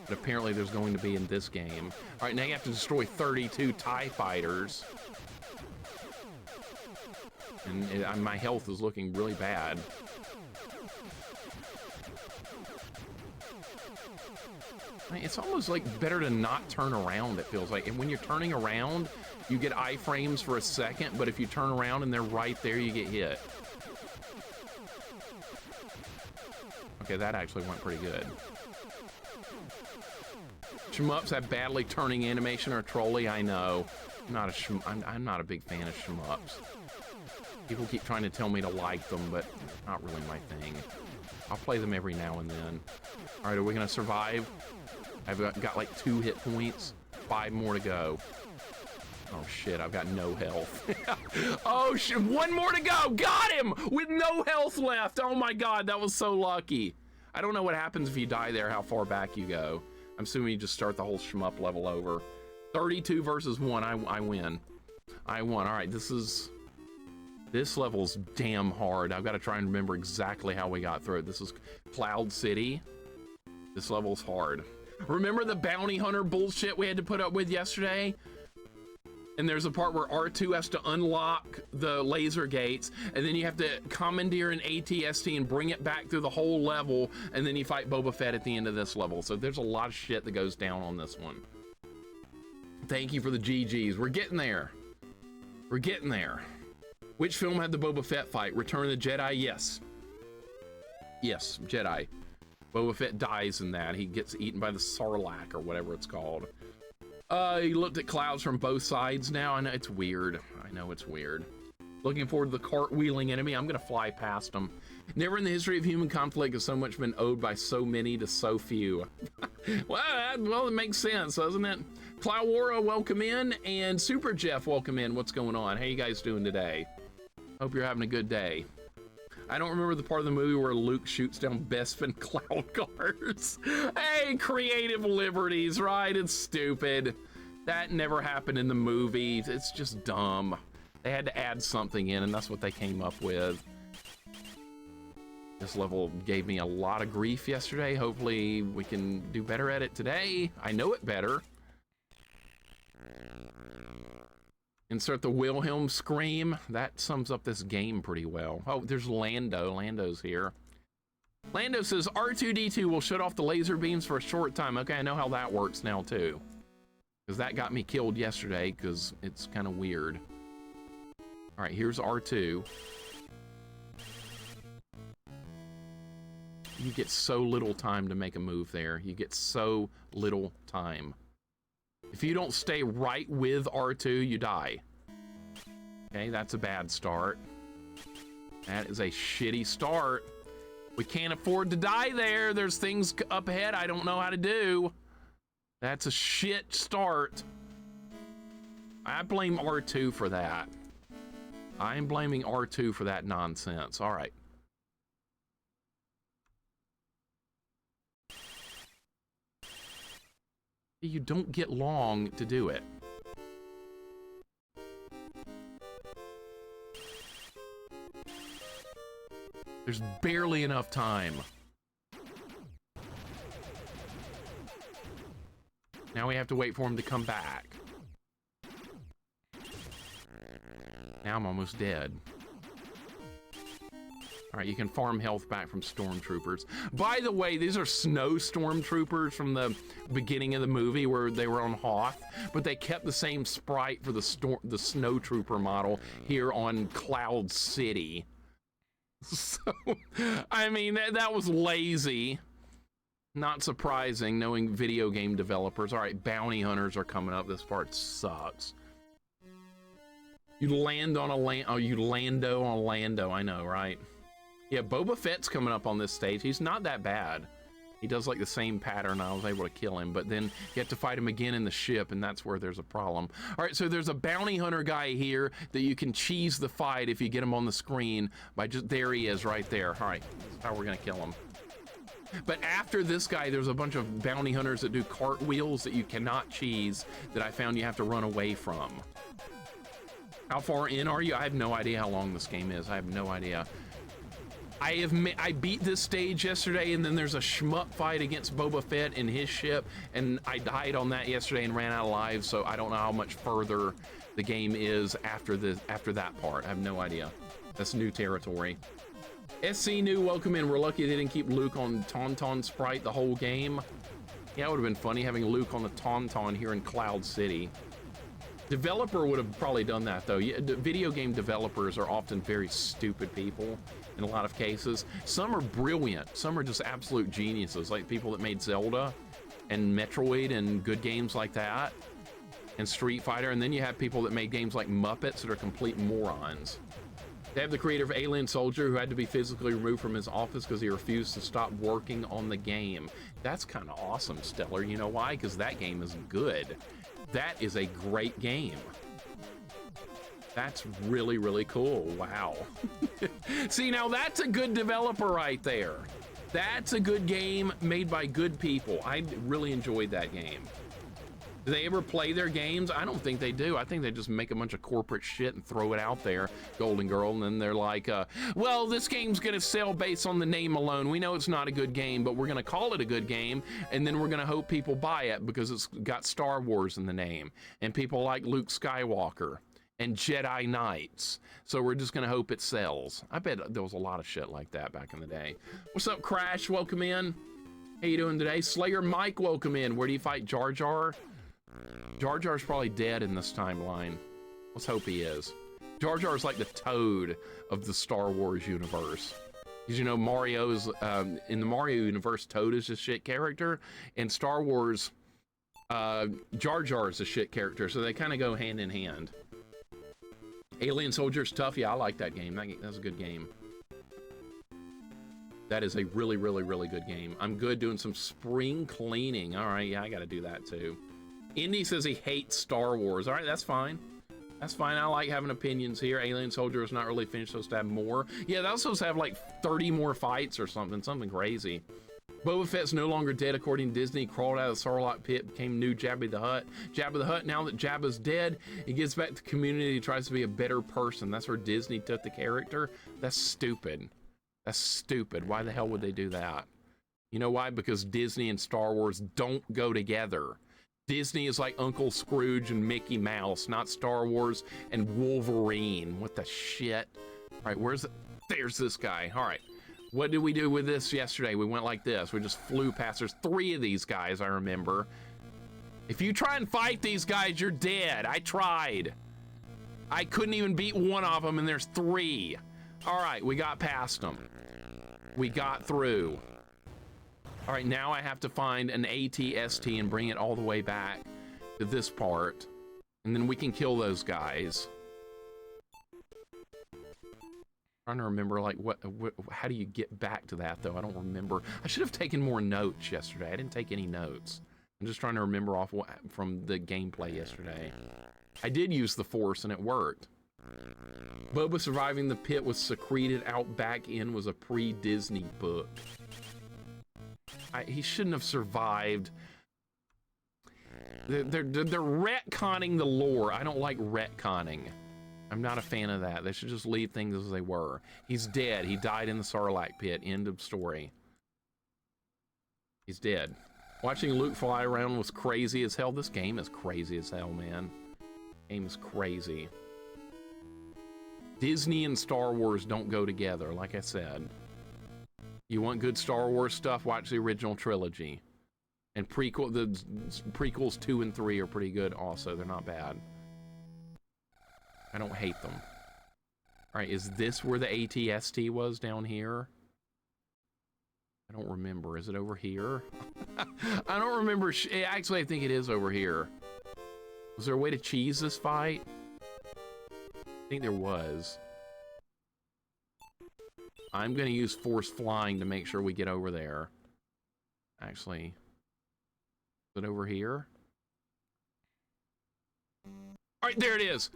But apparently there's going to be in this game. All right, now you have to destroy 32 TIE fighters. And my health is looking really bad. I mean, it's almost like better to not turn around, it feels like. And when you're turning around, you get iframes for a second, but if you turn around and they're right there, you get hit. Okay, that actually went pretty good. Shmups have badly turning animation or trolley, I know. I'm not a big fan of shmups. People keep trying to tell me to like them, but not really my thing. I'll play them every now and then. All right, are we gonna survive? I've got like 2 hit points, 5 more to go. Oh shit, I've got no health. Oh shit, 1 more to go, got him! With no health left, oh my God, that was so lucky. I don't know what happens if you die there, how far back you go. I'm assuming you just start the whole shmup level over. 32 versus 1, I win. I won. All right, this level's damn hard. I've got to try and remember exactly how we got through it. This is Cloud City. This level's hard. Remember the bounty hunter bullshit we had to put up with yesterday? And there's a part where R2 has to unlock the laser gates, and then you have to commandeer an AT-ST and bring it back through the whole level, and then you fight Boba Fett at the end of this level. So there's a lot of shit that goes down on this one. Thank you for the GGs. We're getting there. We're getting there. Which film had the Boba Fett fight? Return of the Jedi? Yes. Yes, Jedi. Boba Fett dies in that. He gets eaten by the Sarlacc or whatever it's called. He looked at clouds from both sides now. I know it's weird. I know it's weird. Looking forward to the cartwheeling enemy. I'm gonna fly past him. Never in the history of human conflict has so much been owed by so many to so few. Well, it makes sense, doesn't it? Clawara, welcome in, and Super Jeff, welcome in. What's going on? How you guys doing today? Hope you're having a good day. I don't remember the part of the movie where Luke shoots down Bespin cloud cars. Hey, creative liberties, right? It's stupid. That never happened in the movie. It's just dumb. They had to add something in, and that's what they came up with. This level gave me a lot of grief yesterday. Hopefully we can do better at it today. I know it better. Insert the Wilhelm scream. That sums up this game pretty well. Oh, there's Lando. Lando's here. Lando says R2-D2 will shut off the laser beams for a short time. Okay, I know how that works now too. Because that got me killed yesterday because it's kind of weird. All right, here's R2. You get so little time to make a move there. You get so little time. If you don't stay right with R2, you die. Okay, that's a bad start. That is a shitty start. We can't afford to die there. There's things up ahead I don't know how to do. That's a shit start. I blame R2 for that. I'm blaming R2 for that nonsense. All right. You don't get long to do it. There's barely enough time. Now we have to wait for him to come back. Now I'm almost dead. All right, you can farm health back from stormtroopers. By the way, these are snow stormtroopers from the beginning of the movie where they were on Hoth, but they kept the same sprite for the snowtrooper model here on Cloud City. So, I mean, that was lazy. Not surprising, knowing video game developers. All right, bounty hunters are coming up. This part sucks. You land on a land. Oh, you lando on a Lando. I know, right? Yeah, Boba Fett's coming up on this stage. He's not that bad. He does like the same pattern. I was able to kill him, but then you have to fight him again in the ship, and that's where there's a problem. All right, so there's a bounty hunter guy here that you can cheese the fight if you get him on the screen by just, there he is right there. All right, that's how we're gonna kill him. But after this guy, there's a bunch of bounty hunters that do cartwheels that you cannot cheese that I found you have to run away from. How far in are you? I have no idea how long this game is. I have no idea. I beat this stage yesterday, and then there's a shmup fight against Boba Fett in his ship, and I died on that yesterday and ran out of lives, so I don't know how much further the game is after that part. I have no idea. That's new territory. SC New, welcome in. We're lucky they didn't keep Luke on Tauntaun sprite the whole game. Yeah, it would have been funny having Luke on the Tauntaun here in Cloud City. Developer would have probably done that, though. Video game developers are often very stupid people in a lot of cases. Some are brilliant. Some are just absolute geniuses, like people that made Zelda and Metroid and good games like that, and Street Fighter. And then you have people that made games like Muppets that are complete morons. They have the creator of Alien Soldier who had to be physically removed from his office because he refused to stop working on the game. That's kind of awesome, Stellar. You know why? Because that game is good. That is a great game. That's really, really cool. Wow. See, now that's a good developer right there. That's a good game made by good people. I really enjoyed that game. Do they ever play their games? I don't think they do. I think they just make a bunch of corporate shit and throw it out there, Golden Girl, and then they're like, well, this game's gonna sell based on the name alone. We know it's not a good game, but we're gonna call it a good game, and then we're gonna hope people buy it because it's got Star Wars in the name, and people like Luke Skywalker and Jedi Knights. So we're just gonna hope it sells. I bet there was a lot of shit like that back in the day. What's up, Crash? Welcome in. How you doing today? Slayer Mike, welcome in. Where do you fight Jar Jar? Jar Jar's probably dead in this timeline. Let's hope he is. Jar Jar's like the Toad of the Star Wars universe. Because, you know, Mario's, in the Mario universe, Toad is a shit character. In Star Wars, Jar Jar is a shit character, so they kind of go hand in hand. Alien Soldier's tough. Yeah, I like that game. That's a good game. That is a really, really, really good game. I'm good doing some spring cleaning. All right, yeah, I got to do that too. Indy says he hates Star Wars. All right, that's fine. That's fine. I like having opinions here. Alien Soldier is not really finished, supposed to have more. Yeah, that was supposed to have like 30 more fights or something crazy. Boba Fett's no longer dead, according to Disney. Crawled out of the Sarlacc pit, became new Jabba the Hutt. Jabba the Hutt, now that Jabba's dead, he gives back to the community, tries to be a better person. That's where Disney took the character. That's stupid. That's stupid. Why the hell would they do that? You know why? Because Disney and Star Wars don't go together. Disney is like Uncle Scrooge and Mickey Mouse, not Star Wars and Wolverine. What the shit? All right, where's it? There's this guy. All right. What did we do with this yesterday? We went like this. We just flew past. There's 3 of these guys, I remember. If you try and fight these guys, you're dead. I tried. I couldn't even beat one of them, and there's 3. All right, we got past them. We got through. All right, now I have to find an AT-ST and bring it all the way back to this part, and then we can kill those guys. I'm trying to remember, like, how do you get back to that, though? I don't remember. I should have taken more notes yesterday. I didn't take any notes. I'm just trying to remember off from the gameplay yesterday. I did use the Force, and it worked. Boba surviving the pit was secreted out back in was a pre-Disney book. He shouldn't have survived. They're retconning the lore. I don't like retconning. I'm not a fan of that. They should just leave things as they were. He's dead. He died in the Sarlacc pit. End of story. He's dead. Watching Luke fly around was crazy as hell. This game is crazy as hell, man. Game is crazy. Disney and Star Wars don't go together, like I said. You want good Star Wars stuff, watch the original trilogy. And the prequels 2 and 3 are pretty good also. They're not bad. I don't hate them. All right, is this where the AT-ST was down here? I don't remember. Is it over here? I don't remember. Actually, I think it is over here. Was there a way to cheese this fight? I think there was. I'm going to use Force Flying to make sure we get over there. Actually, is it over here? All right, there it is.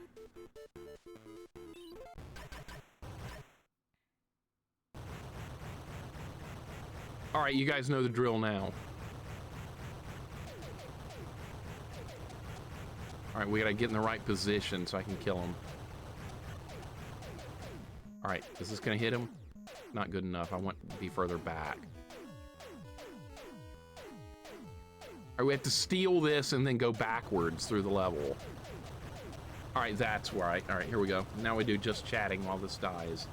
All right, you guys know the drill now. All right, we gotta get in the right position so I can kill him. All right, is this gonna hit him? Not good enough. I want to be further back. All right, we have to steal this and then go backwards through the level. All right, that's right. All right, here we go. Now we do just chatting while this dies.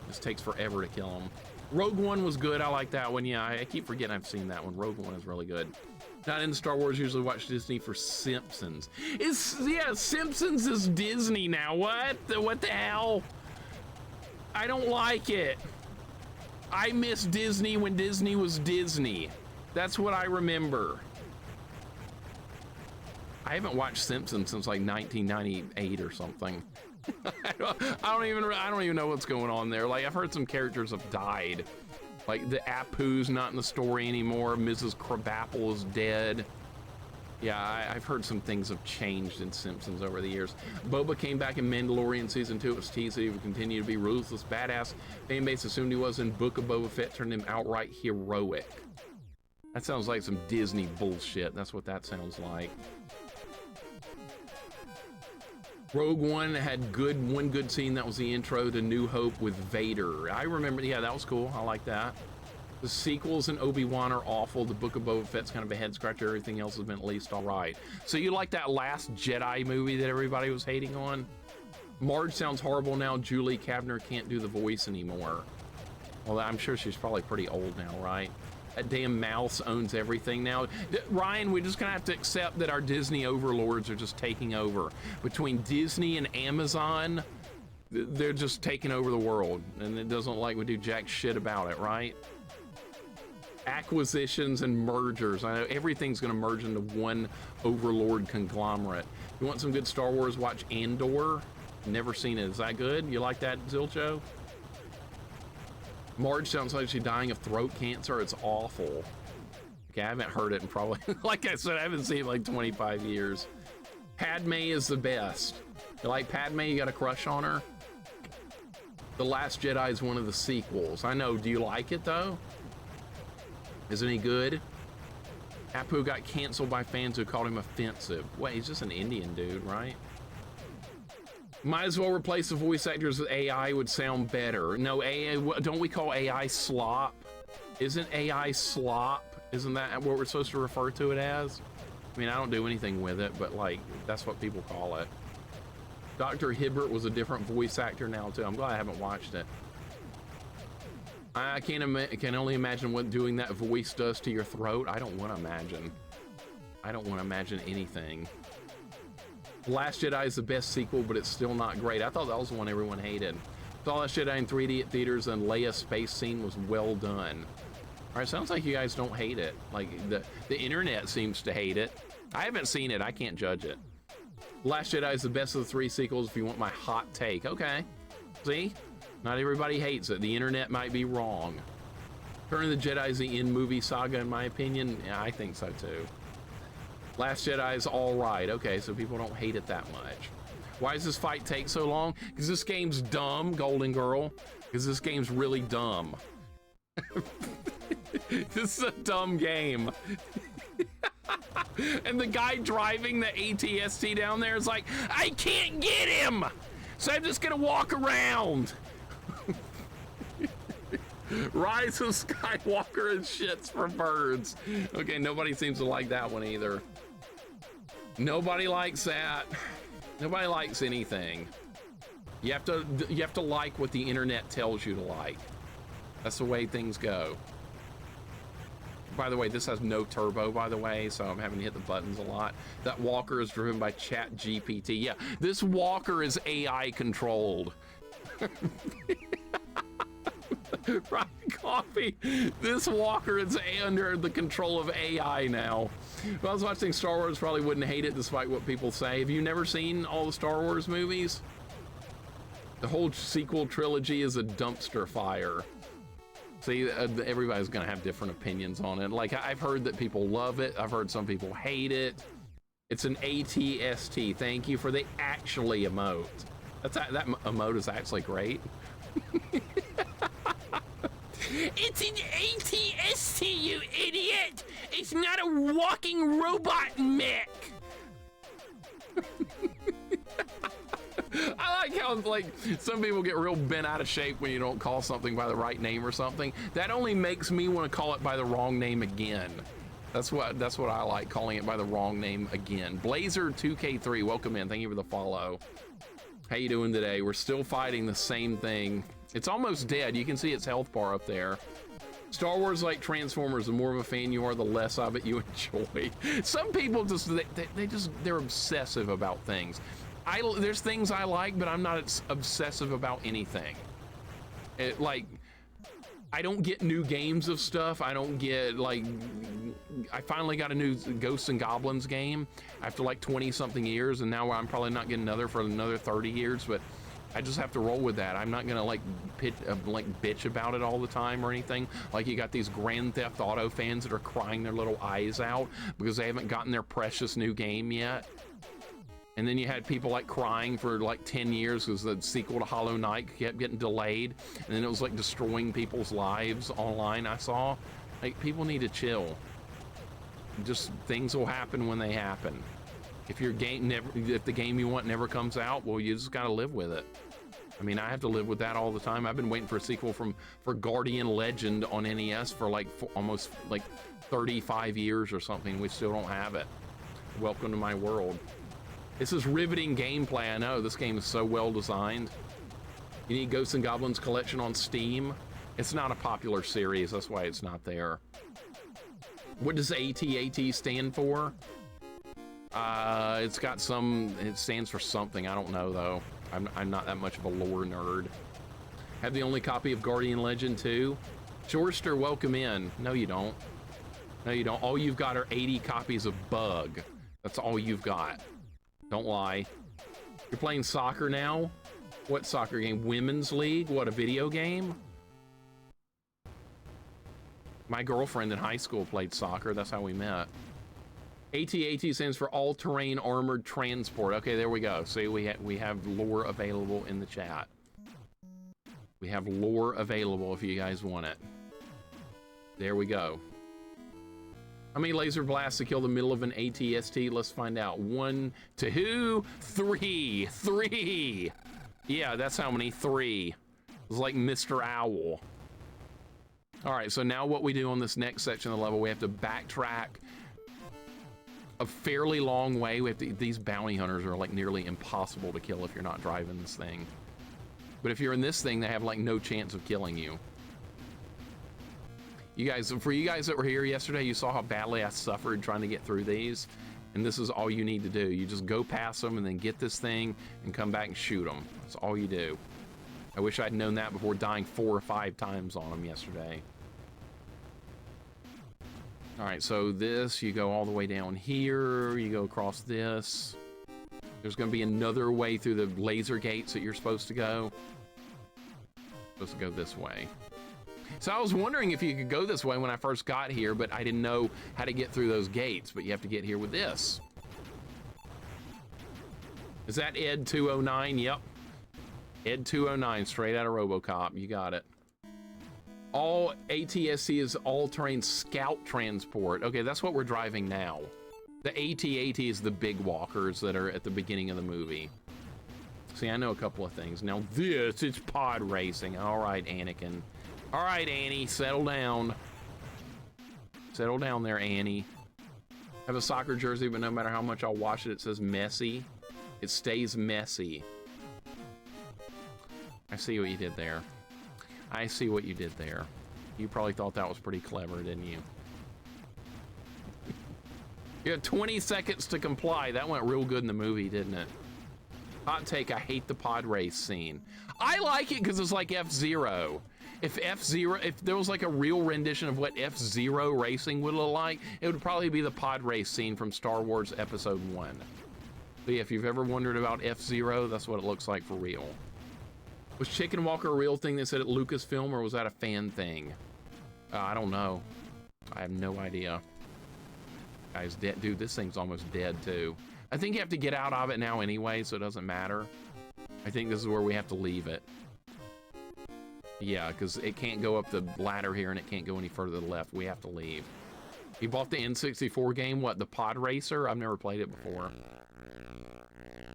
This takes forever to kill him. Rogue One was good. I like that one. Yeah, I keep forgetting I've seen that one. Rogue One is really good. Not into Star Wars. Usually watch Disney for Simpsons. Yeah, Simpsons is Disney now. What the hell? I don't like it. I miss Disney when Disney was Disney. That's what I remember. I haven't watched Simpsons since like 1998 or something. I don't even know what's going on there. Like, I've heard some characters have died. Like, the Apu's not in the story anymore. Mrs. Krabappel is dead. Yeah, I've heard some things have changed in Simpsons over the years. Boba came back in Mandalorian Season 2. It was teased that he would continue to be ruthless, badass. Fan base assumed he was in Book of Boba Fett, turned him outright heroic. That sounds like some Disney bullshit. That's what that sounds like. Rogue One had one good scene. That was the intro to New Hope with Vader. I remember, yeah, that was cool. I like that. The sequels and Obi-Wan are awful. The Book of Boba Fett's kind of a head scratcher. Everything else has been at least all right. So you like that last Jedi movie that everybody was hating on? Marge sounds horrible now. Julie Kavner can't do the voice anymore. Well, I'm sure she's probably pretty old now, right? That damn mouse owns everything now. Ryan, we're just gonna have to accept that our Disney overlords are just taking over. Between Disney and Amazon, they're just taking over the world, and it doesn't like we do jack shit about it, right? acquisitions and mergers. I know everything's going to merge into one overlord conglomerate. You want some good Star Wars? Watch Andor. Never seen it. Is that good? You like that, Zilcho? Marge sounds like she's dying of throat cancer. It's awful. Okay, I haven't heard it in probably, like I said, I haven't seen it in like 25 years. Padme is the best. You like Padme? You got a crush on her? The Last Jedi is one of the sequels. I know. Do you like it though? Is it any good? Apu got canceled by fans who called him offensive. Wait, he's just an Indian dude, right? Might as well replace the voice actors with AI, would sound better. No, AI, don't we call AI slop? Isn't AI slop? Isn't that what we're supposed to refer to it as? I mean, I don't do anything with it, but like, that's what people call it. Dr. Hibbert was a different voice actor now too. I'm glad I haven't watched it. I can only imagine what doing that voice does to your throat. I don't want to imagine. I don't want to imagine anything. Last Jedi is the best sequel, but it's still not great. I thought that was the one everyone hated. Saw Last Jedi in 3D at theaters, and Leia's space scene was well done. All right, sounds like you guys don't hate it. Like the internet seems to hate it. I haven't seen it. I can't judge it. Last Jedi is the best of the 3 sequels. If you want my hot take, okay. See, not everybody hates it. The internet might be wrong. Return of the Jedi is the end movie saga, in my opinion. Yeah, I think so too. Last Jedi is all right. Okay, so people don't hate it that much. Why does this fight take so long? Because this game's dumb, Golden Girl. Because this game's really dumb. This is a dumb game. And the guy driving the ATST down there is like, I can't get him, so I'm just gonna walk around. Rise of Skywalker and shits for birds. Okay, nobody seems to like that one either. Nobody likes that. Nobody likes anything. You have to like what the internet tells you to like. That's the way things go. By the way, this has no turbo, by the way, so I'm having to hit the buttons a lot. That walker is driven by ChatGPT. Yeah, this walker is AI controlled. Right, Coffee. This walker is under the control of AI now. If I was watching Star Wars, probably wouldn't hate it despite what people say. Have you never seen all the Star Wars movies? The whole sequel trilogy is a dumpster fire. See, everybody's gonna have different opinions on it. Like, I've heard that people love it. I've heard some people hate it. It's an ATST. Thank you for the actually emote. That emote is actually great. It's an ATST, you idiot! It's not a walking robot mech! I like how, like, some people get real bent out of shape when you don't call something by the right name or something. That only makes me want to call it by the wrong name again. That's what I like, calling it by the wrong name again. Blazer 2K3, welcome in. Thank you for the follow. How you doing today? We're still fighting the same thing. It's almost dead. You can see its health bar up there. Star Wars, like Transformers, the more of a fan you are, the less of it you enjoy. Some people just, they're obsessive about things. There's things I like, but I'm not obsessive about anything. Like, I don't get new games of stuff. I don't get, like, I finally got a new Ghosts and Goblins game after like 20 something years, and now I'm probably not getting another for another 30 years, but I just have to roll with that. I'm not gonna like bitch about it all the time or anything. Like, you got these Grand Theft Auto fans that are crying their little eyes out because they haven't gotten their precious new game yet. And then you had people like crying for like 10 years because the sequel to Hollow Knight kept getting delayed, and then it was like destroying people's lives online. I saw, like, people need to chill. Just things will happen when they happen. If your game if the game you want never comes out, well, you just gotta live with it. I mean, I have to live with that all the time. I've been waiting for a sequel for Guardian Legend on NES for like almost like 35 years or something. We still don't have it. Welcome to my world. This is riveting gameplay. I know this game is so well designed. You need Ghosts and Goblins Collection on Steam. It's not a popular series, that's why it's not there. What does AT-AT stand for? It stands for something. I don't know though. I'm not that much of a lore nerd. Have the only copy of Guardian Legend 2. Shorster, welcome in. No, you don't. No, you don't. All you've got are 80 copies of Bug. That's all you've got. Don't lie. You're playing soccer now? What soccer game? Women's League? What, a video game? My girlfriend in high school played soccer. That's how we met. AT-AT stands for All-Terrain Armored Transport. Okay, there we go. See, we have lore available in the chat. We have lore available if you guys want it. There we go. How many laser blasts to kill the middle of an AT-ST? Let's find out. 1, 2, 3. 3! Yeah, that's how many. 3. It's like Mr. Owl. All right, so now what we do on this next section of the level, we have to backtrack a fairly long way. We have to, these bounty hunters are like nearly impossible to kill if you're not driving this thing. But if you're in this thing, they have like no chance of killing you. You guys, for you guys that were here yesterday, you saw how badly I suffered trying to get through these. And this is all you need to do. You just go past them and then get this thing and come back and shoot them. That's all you do. I wish I'd known that before dying 4 or 5 times on them yesterday. All right, so this, you go all the way down here, you go across this. There's gonna be another way through the laser gates that you're supposed to go. Supposed to go this way. So I was wondering if you could go this way when I first got here, but I didn't know how to get through those gates, but you have to get here with this. Is that Ed 209? Yep. Ed 209, straight out of RoboCop. You got it. All AT-ST is all-terrain scout transport. Okay, that's what we're driving now. The AT-AT is the big walkers that are at the beginning of the movie. See, I know a couple of things. Now this is pod racing. All right, Anakin. All right, Annie, settle down. Settle down there, Annie. I have a soccer jersey, but no matter how much I'll wash it, it says messy. It stays messy. I see what you did there. I see what you did there. You probably thought that was pretty clever, didn't you? You had 20 seconds to comply. That went real good in the movie, didn't it? Hot take, I hate the pod race scene. I like it because it's like F-Zero. If there was like a real rendition of what F-Zero racing would look like, it would probably be the pod race scene from Star Wars Episode 1. But yeah, if you've ever wondered about F-Zero, that's what it looks like for real. Was Chicken Walker a real thing they said at Lucasfilm, or was that a fan thing? I don't know. I have no idea. Guy's dead. Dude, this thing's almost dead too. I think you have to get out of it now anyway, so it doesn't matter. I think this is where we have to leave it. Yeah, because it can't go up the ladder here and it can't go any further to the left. We have to leave. You bought the N64 game, what, the Pod Racer? I've never played it before.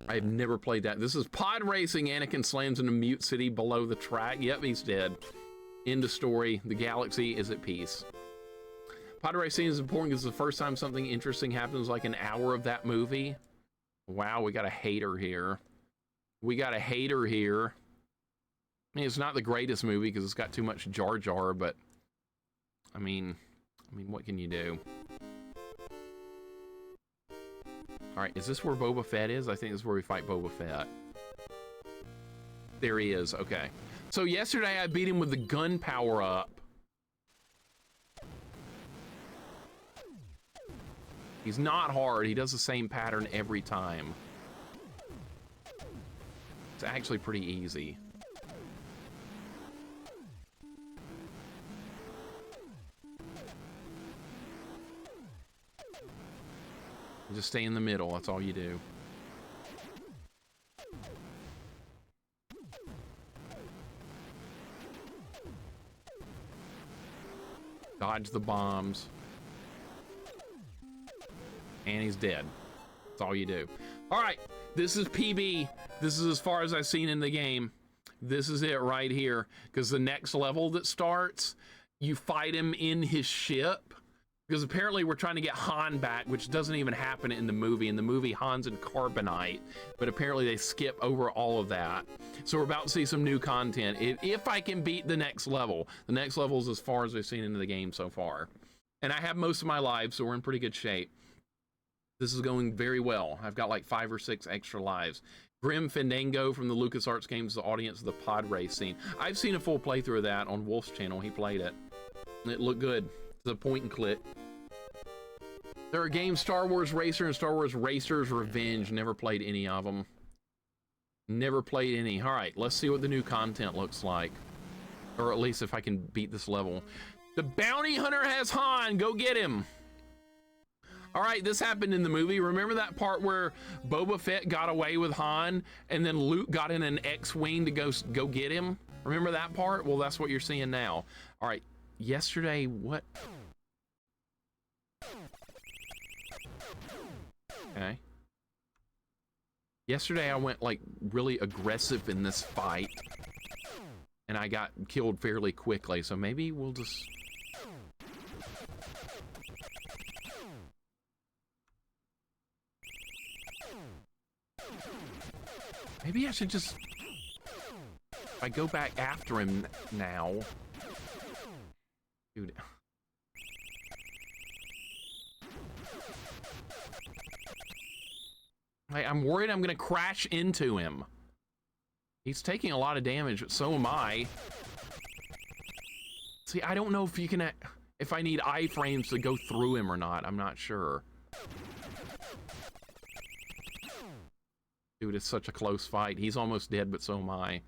I've never played that. This is Pod Racing. Anakin slams into Mute City below the track. Yep, he's dead. End of story. The galaxy is at peace. Pod Racing is important because it's the first time something interesting happens, like an hour of that movie. Wow, we got a hater here. We got a hater here. I mean, it's not the greatest movie because it's got too much Jar Jar, but I mean, what can you do? All right, is this where Boba Fett is? I think this is where we fight Boba Fett. There he is, okay. So yesterday I beat him with the gun power up. He's not hard, he does the same pattern every time. It's actually pretty easy. Just stay in the middle, that's all you do. Dodge the bombs. And he's dead. That's all you do. All right, this is PB. This is as far as I've seen in the game. This is it right here. Because the next level that starts, you fight him in his ship. Because apparently we're trying to get Han back, which doesn't even happen in the movie. In the movie, Han's in carbonite, but apparently they skip over all of that. So we're about to see some new content. If I can beat the next level. The next level is as far as we've seen into the game so far. And I have most of my lives, so we're in pretty good shape. This is going very well. I've got like 5 or 6 extra lives. Grim Fandango from the LucasArts games, the audience of the pod race scene. I've seen a full playthrough of that on Wolf's channel. He played it. It looked good. It's a point and click. There are games Star Wars Racer and Star Wars Racer's Revenge. Never played any of them. Never played any. All right, let's see what the new content looks like. Or at least if I can beat this level. The bounty hunter has Han. Go get him. All right, this happened in the movie. Remember that part where Boba Fett got away with Han and then Luke got in an X-Wing to go get him? Remember that part? Well, that's what you're seeing now. All right, yesterday, what? Okay. Yesterday, I went like really aggressive in this fight and I got killed fairly quickly. So maybe we'll just... Maybe I should just... If I go back after him now... Dude... I'm worried I'm gonna crash into him. He's taking a lot of damage, but so am I. See, I don't know if you can... If I need iframes to go through him or not. I'm not sure. Dude, it's such a close fight. He's almost dead, but so am I.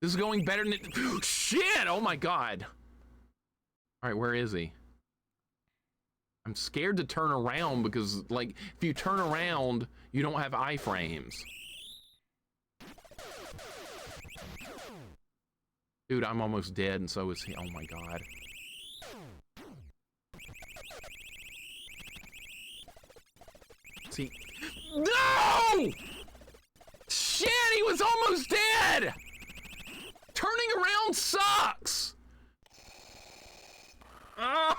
This is going better than it... Shit! Oh my god. All right, where is he? I'm scared to turn around because, like, if you turn around, you don't have iframes. Dude, I'm almost dead, and so is he. Oh my god. See? No! Shit, he was almost dead! Turning around sucks! Oh,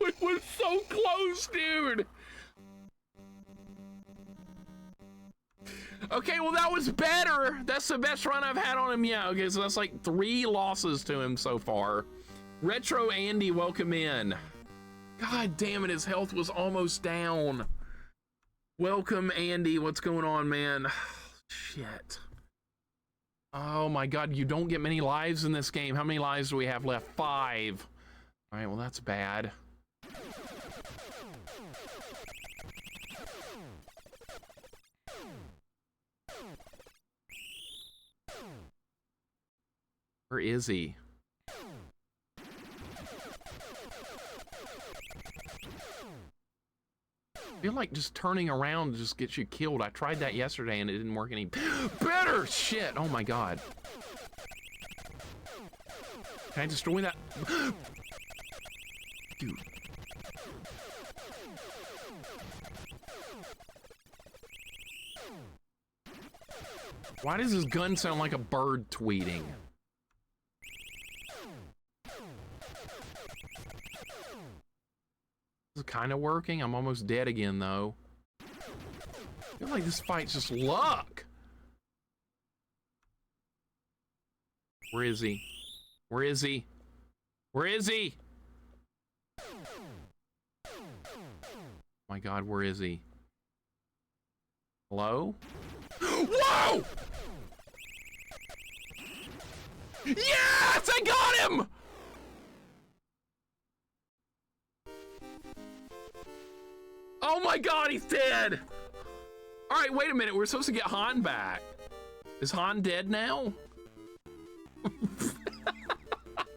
it was so close, dude! Okay, well, that was better. That's the best run I've had on him yet. Okay, so that's like 3 losses to him so far. Retro Andy, welcome in. God damn it, his health was almost down. Welcome, Andy. What's going on, man? Shit. Oh my god, you don't get many lives in this game. How many lives do we have left? 5. All right, well, that's bad. Where is he? I feel like just turning around just gets you killed. I tried that yesterday and it didn't work any better. Shit. Oh my god. Can I destroy that? Dude. Why does his gun sound like a bird tweeting? This is kind of working. I'm almost dead again, though. I feel like this fight's just luck. Where is he? Where is he? Where is he? My god, where is he? Hello? Whoa! Yes! I got him! Oh my god, he's dead! Alright, wait a minute. We're supposed to get Han back. Is Han dead now?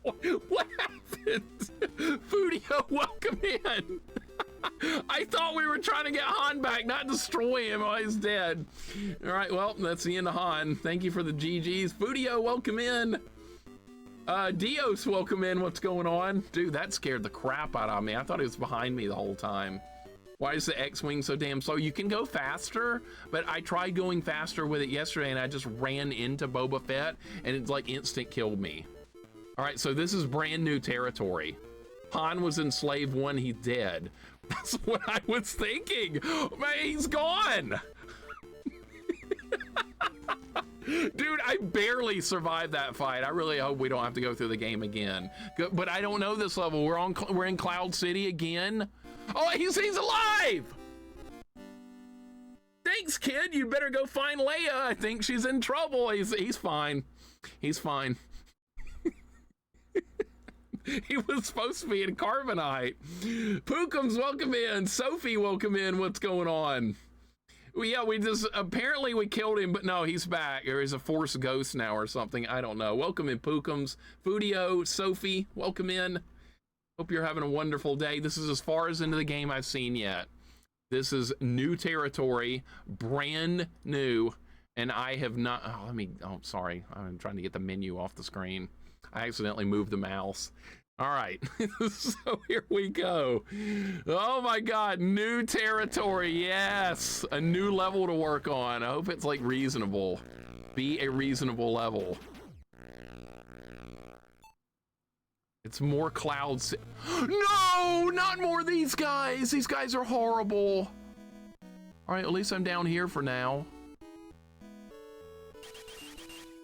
What happened? Fudio, welcome in! I thought we were trying to get Han back, not destroy him while he's dead. Alright, well, that's the end of Han. Thank you for the GGs. Fudio, welcome in. Dios, welcome in. What's going on? Dude, that scared the crap out of me. I thought he was behind me the whole time. Why is the X-Wing so damn slow? You can go faster, but I tried going faster with it yesterday and I just ran into Boba Fett and it's like instant killed me. All right, so this is brand new territory. Han was in Slave 1, he's dead. That's what I was thinking. Man, he's gone. Dude, I barely survived that fight. I really hope we don't have to go through the game again. But I don't know this level. We're in Cloud City again. Oh, he's alive! Thanks, kid. You better go find Leia. I think she's in trouble. He's fine. He's fine. He was supposed to be in Carbonite. Pookums, welcome in. Sophie, welcome in. What's going on? Well, yeah, we just, apparently we killed him, but no, he's back. Or he's a Force Ghost now or something. I don't know. Welcome in, Pookums. Fudio, Sophie, welcome in. Hope you're having a wonderful day. This is as far as into the game I've seen yet. This is new territory, brand new. And I have not, oh, sorry. I'm trying to get the menu off the screen. I accidentally moved the mouse. All right, so here we go. Oh my God, new territory, yes. A new level to work on. I hope it's like reasonable. Be a reasonable level. It's more clouds. No, not more of these guys. These guys are horrible. All right, at least I'm down here for now.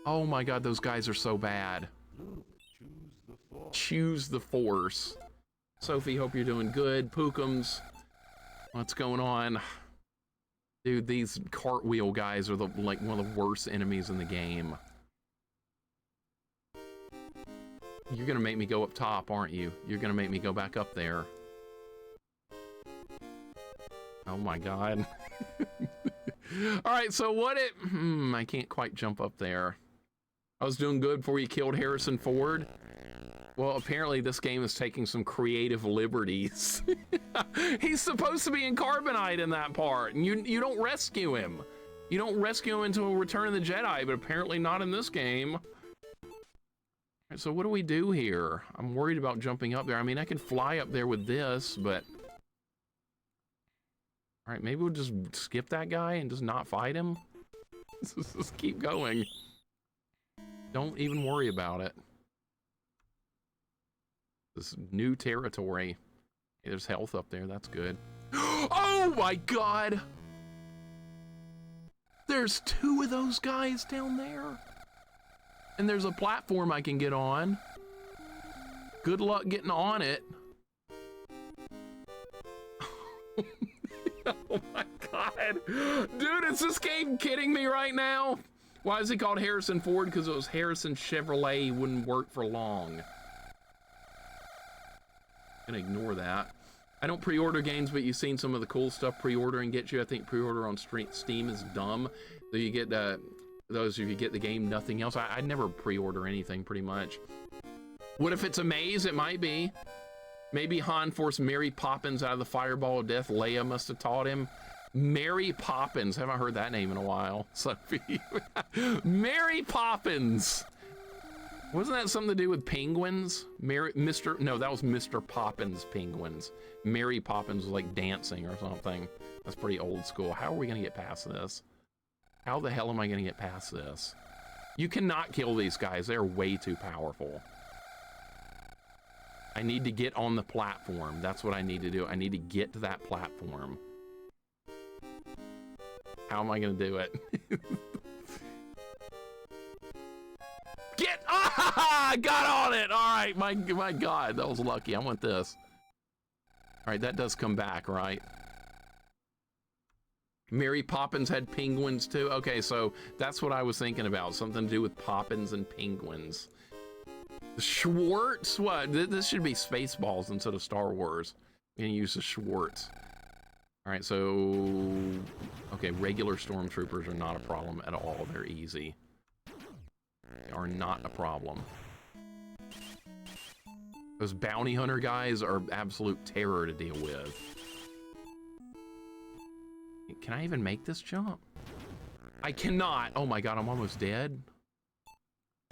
Oh my God, those guys are so bad. Choose the Force. Sophie, hope you're doing good. Pookums, what's going on? Dude, these cartwheel guys are like one of the worst enemies in the game. You're gonna make me go up top, aren't you? You're gonna make me go back up there. Oh my God. All right, so what it, I can't quite jump up there. I was doing good before you killed Harrison Ford. Well, apparently this game is taking some creative liberties. He's supposed to be in Carbonite in that part, and you don't rescue him. You don't rescue him until Return of the Jedi, but apparently not in this game. All right, so what do we do here? I'm worried about jumping up there. I mean, I can fly up there with this, but... All right, maybe we'll just skip that guy and just not fight him. Just keep going. Don't even worry about it. This new territory. Hey, there's health up there. That's good. Oh my God! There's two of those guys down there. And there's a platform I can get on. Good luck getting on it. Oh my God. Dude, is this game kidding me right now? Why is he called Harrison Ford? Because it was Harrison Chevrolet, wouldn't work for long. I'm gonna ignore that. I don't pre-order games, but you've seen some of the cool stuff pre-ordering gets you. I think pre-order on Steam is dumb. So you get those if you get the game, nothing else. I never pre-order anything pretty much. What if it's a maze? It might be. Maybe Han forced Mary Poppins out of the fireball of death. Leia must have taught him. Mary Poppins. Haven't heard that name in a while. Sophie. Mary Poppins. Wasn't that something to do with penguins? No, that was Mr. Poppins penguins. Mary Poppins was like dancing or something. That's pretty old school. How are we gonna get past this? How the hell am I gonna get past this? You cannot kill these guys. They're way too powerful. I need to get on the platform. That's what I need to do. I need to get to that platform. How am I gonna do it? I got on it. All right, my God, that was lucky. I want this. All right, that does come back, right? Mary Poppins had penguins too. Okay, so that's what I was thinking about. Something to do with Poppins and penguins. Schwartz? What? This should be Spaceballs instead of Star Wars. We're gonna use the Schwartz. All right, so okay, regular stormtroopers are not a problem at all. They're easy. They are not a problem. Those bounty hunter guys are absolute terror to deal with. Can I even make this jump? I cannot. Oh my God, I'm almost dead.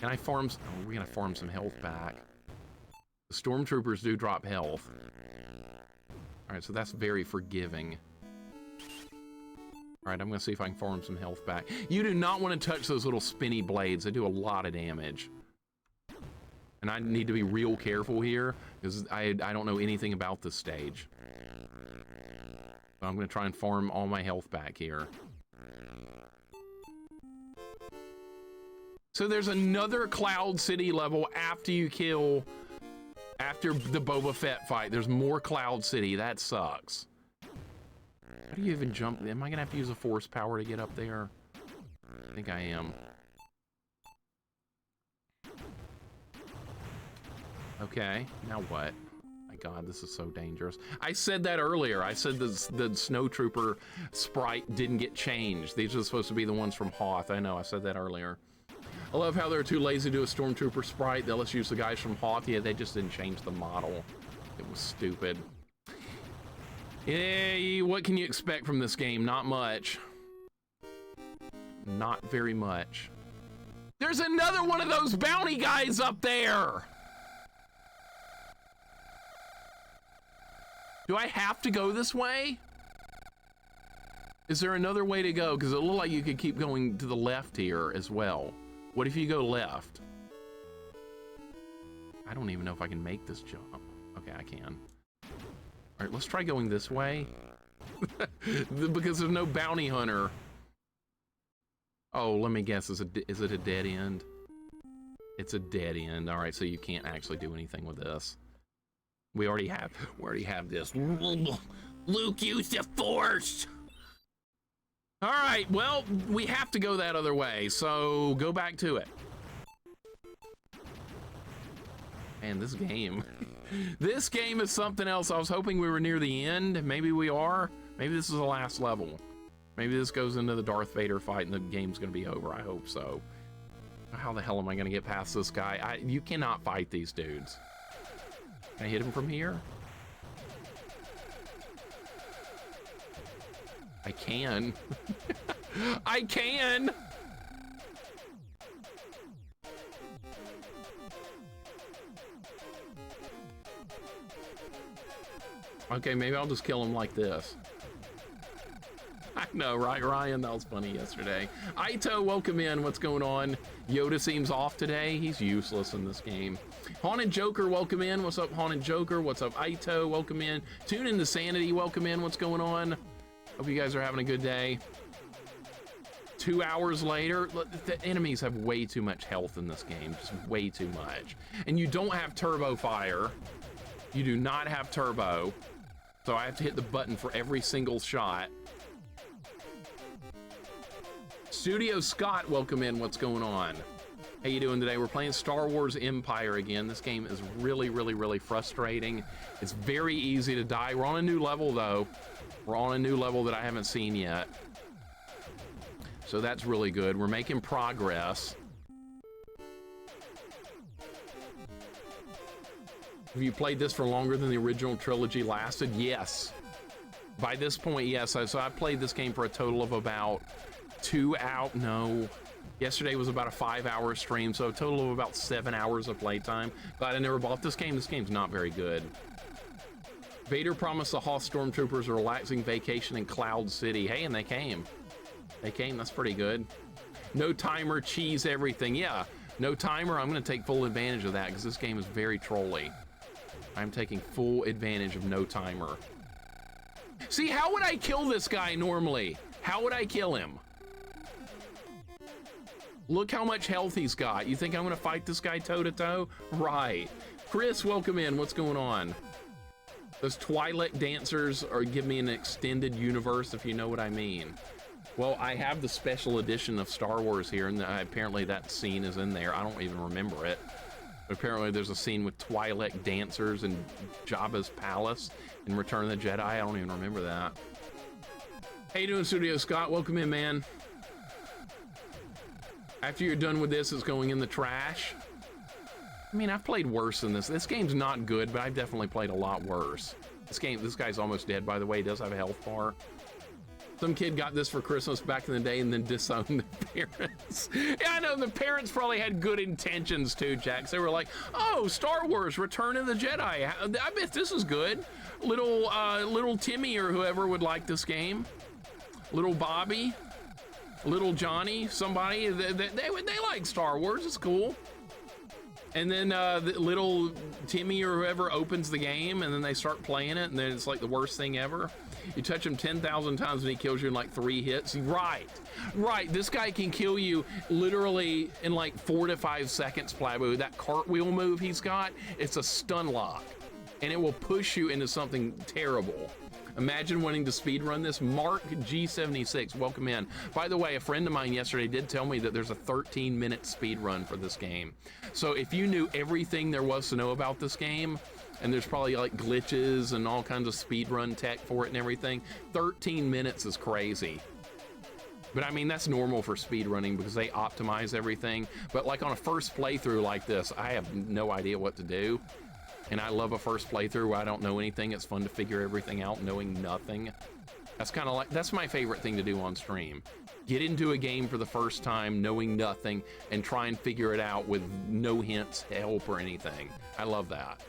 Can I farm? Oh, we're gonna farm some health back. The stormtroopers do drop health. All right, so that's very forgiving. All right, I'm gonna see if I can farm some health back. You do not want to touch those little spinny blades. They do a lot of damage. And I need to be real careful here because I don't know anything about this stage. So I'm gonna try and farm all my health back here. So there's another Cloud City level after you kill, after the Boba Fett fight. There's more Cloud City. That sucks. How do you even jump? Am I gonna have to use a force power to get up there? I think I am. Okay, now what? My God, this is so dangerous. I said that earlier. I said the Snow Trooper sprite didn't get changed. These are supposed to be the ones from Hoth. I know, I said that earlier. I love how they're too lazy to do a Stormtrooper sprite. They'll just use the guys from Hoth. Yeah, they just didn't change the model. It was stupid. Yeah, what can you expect from this game? Not much. Not very much. There's another one of those bounty guys up there! Do I have to go this way? Is there another way to go? Because it looked like you could keep going to the left here as well. What if you go left? I don't even know if I can make this jump. Okay, I can. All right, let's try going this way. Because there's no bounty hunter. Oh, let me guess, is it a dead end? It's a dead end. All right, so you can't actually do anything with this. We already have this. Luke used the Force! All right, well, we have to go that other way, so go back to it. Man, this game. This game is something else. I was hoping we were near the end. Maybe we are. Maybe this is the last level. Maybe this goes into the Darth Vader fight and the game's gonna be over. I hope so. How the hell am I gonna get past this guy? You cannot fight these dudes. Can I hit him from here? I can. I can! Okay, maybe I'll just kill him like this. I know, right, Ryan? That was funny yesterday. Aito, welcome in. What's going on? Yoda seems off today. He's useless in this game. Haunted Joker, welcome in. What's up, Haunted Joker? What's up, Aito? Welcome in. Tune into Sanity, welcome in. What's going on? Hope you guys are having a good day. 2 hours later, the enemies have way too much health in this game. Just way too much. And you don't have turbo fire. You do not have turbo. So I have to hit the button for every single shot. Studio Scott, welcome in. What's going on? How you doing today? We're playing Star Wars Empire again. This game is really, really, really frustrating. It's very easy to die. We're on a new level, though. We're on a new level that I haven't seen yet. So that's really good. We're making progress. Have you played this for longer than the original trilogy lasted? Yes. By this point, yes. So I played this game for a total of about 2 hours. No. Yesterday was about a 5-hour stream, so a total of about 7 hours of playtime. Glad I never bought this game. This game's not very good. Vader promised the Hoth Stormtroopers a relaxing vacation in Cloud City. Hey, and they came. They came. That's pretty good. No timer, cheese, everything. Yeah, no timer. I'm going to take full advantage of that because this game is very trolly. I'm taking full advantage of no timer. See, how would I kill this guy normally? How would I kill him? Look how much health he's got. You think I'm going to fight this guy toe-to-toe? Right. Chris, welcome in. What's going on? Those Twilight dancers are give me an extended universe, if you know what I mean. Well, I have the special edition of Star Wars here, and apparently that scene is in there. I don't even remember it. But apparently there's a scene with Twilight dancers in Jabba's palace in Return of the Jedi. I don't even remember that. How you doing, Studio Scott? Welcome in, man. After you're done with this, it's going in the trash. I mean, I've played worse than this. This game's not good, but I've definitely played a lot worse. This guy's almost dead, by the way. He does have a health bar. Some kid got this for Christmas back in the day and then disowned the parents. Yeah, I know, the parents probably had good intentions too, Jax. They were like, oh, Star Wars, Return of the Jedi. I bet this is good. Little Timmy or whoever would like this game. Little Bobby, little Johnny, somebody, they like Star Wars, it's cool. And then the little Timmy or whoever opens the game and then they start playing it and then it's like the worst thing ever. You touch him 10,000 times and he kills you in like 3 hits. Right. This guy can kill you literally in like 4 to 5 seconds, Plabu. That cartwheel move he's got, it's a stun lock and it will push you into something terrible. Imagine wanting to speedrun this. Mark G76, welcome in. By the way, a friend of mine yesterday did tell me that there's a 13-minute speedrun for this game. So if you knew everything there was to know about this game, and there's probably like glitches and all kinds of speedrun tech for it and everything, 13 minutes is crazy. But I mean, that's normal for speedrunning because they optimize everything. But like on a first playthrough like this, I have no idea what to do. And I love a first playthrough where I don't know anything. It's fun to figure everything out knowing nothing. That's kind of like, that's my favorite thing to do on stream. Get into a game for the first time knowing nothing and try and figure it out with no hints, help, or anything. I love that.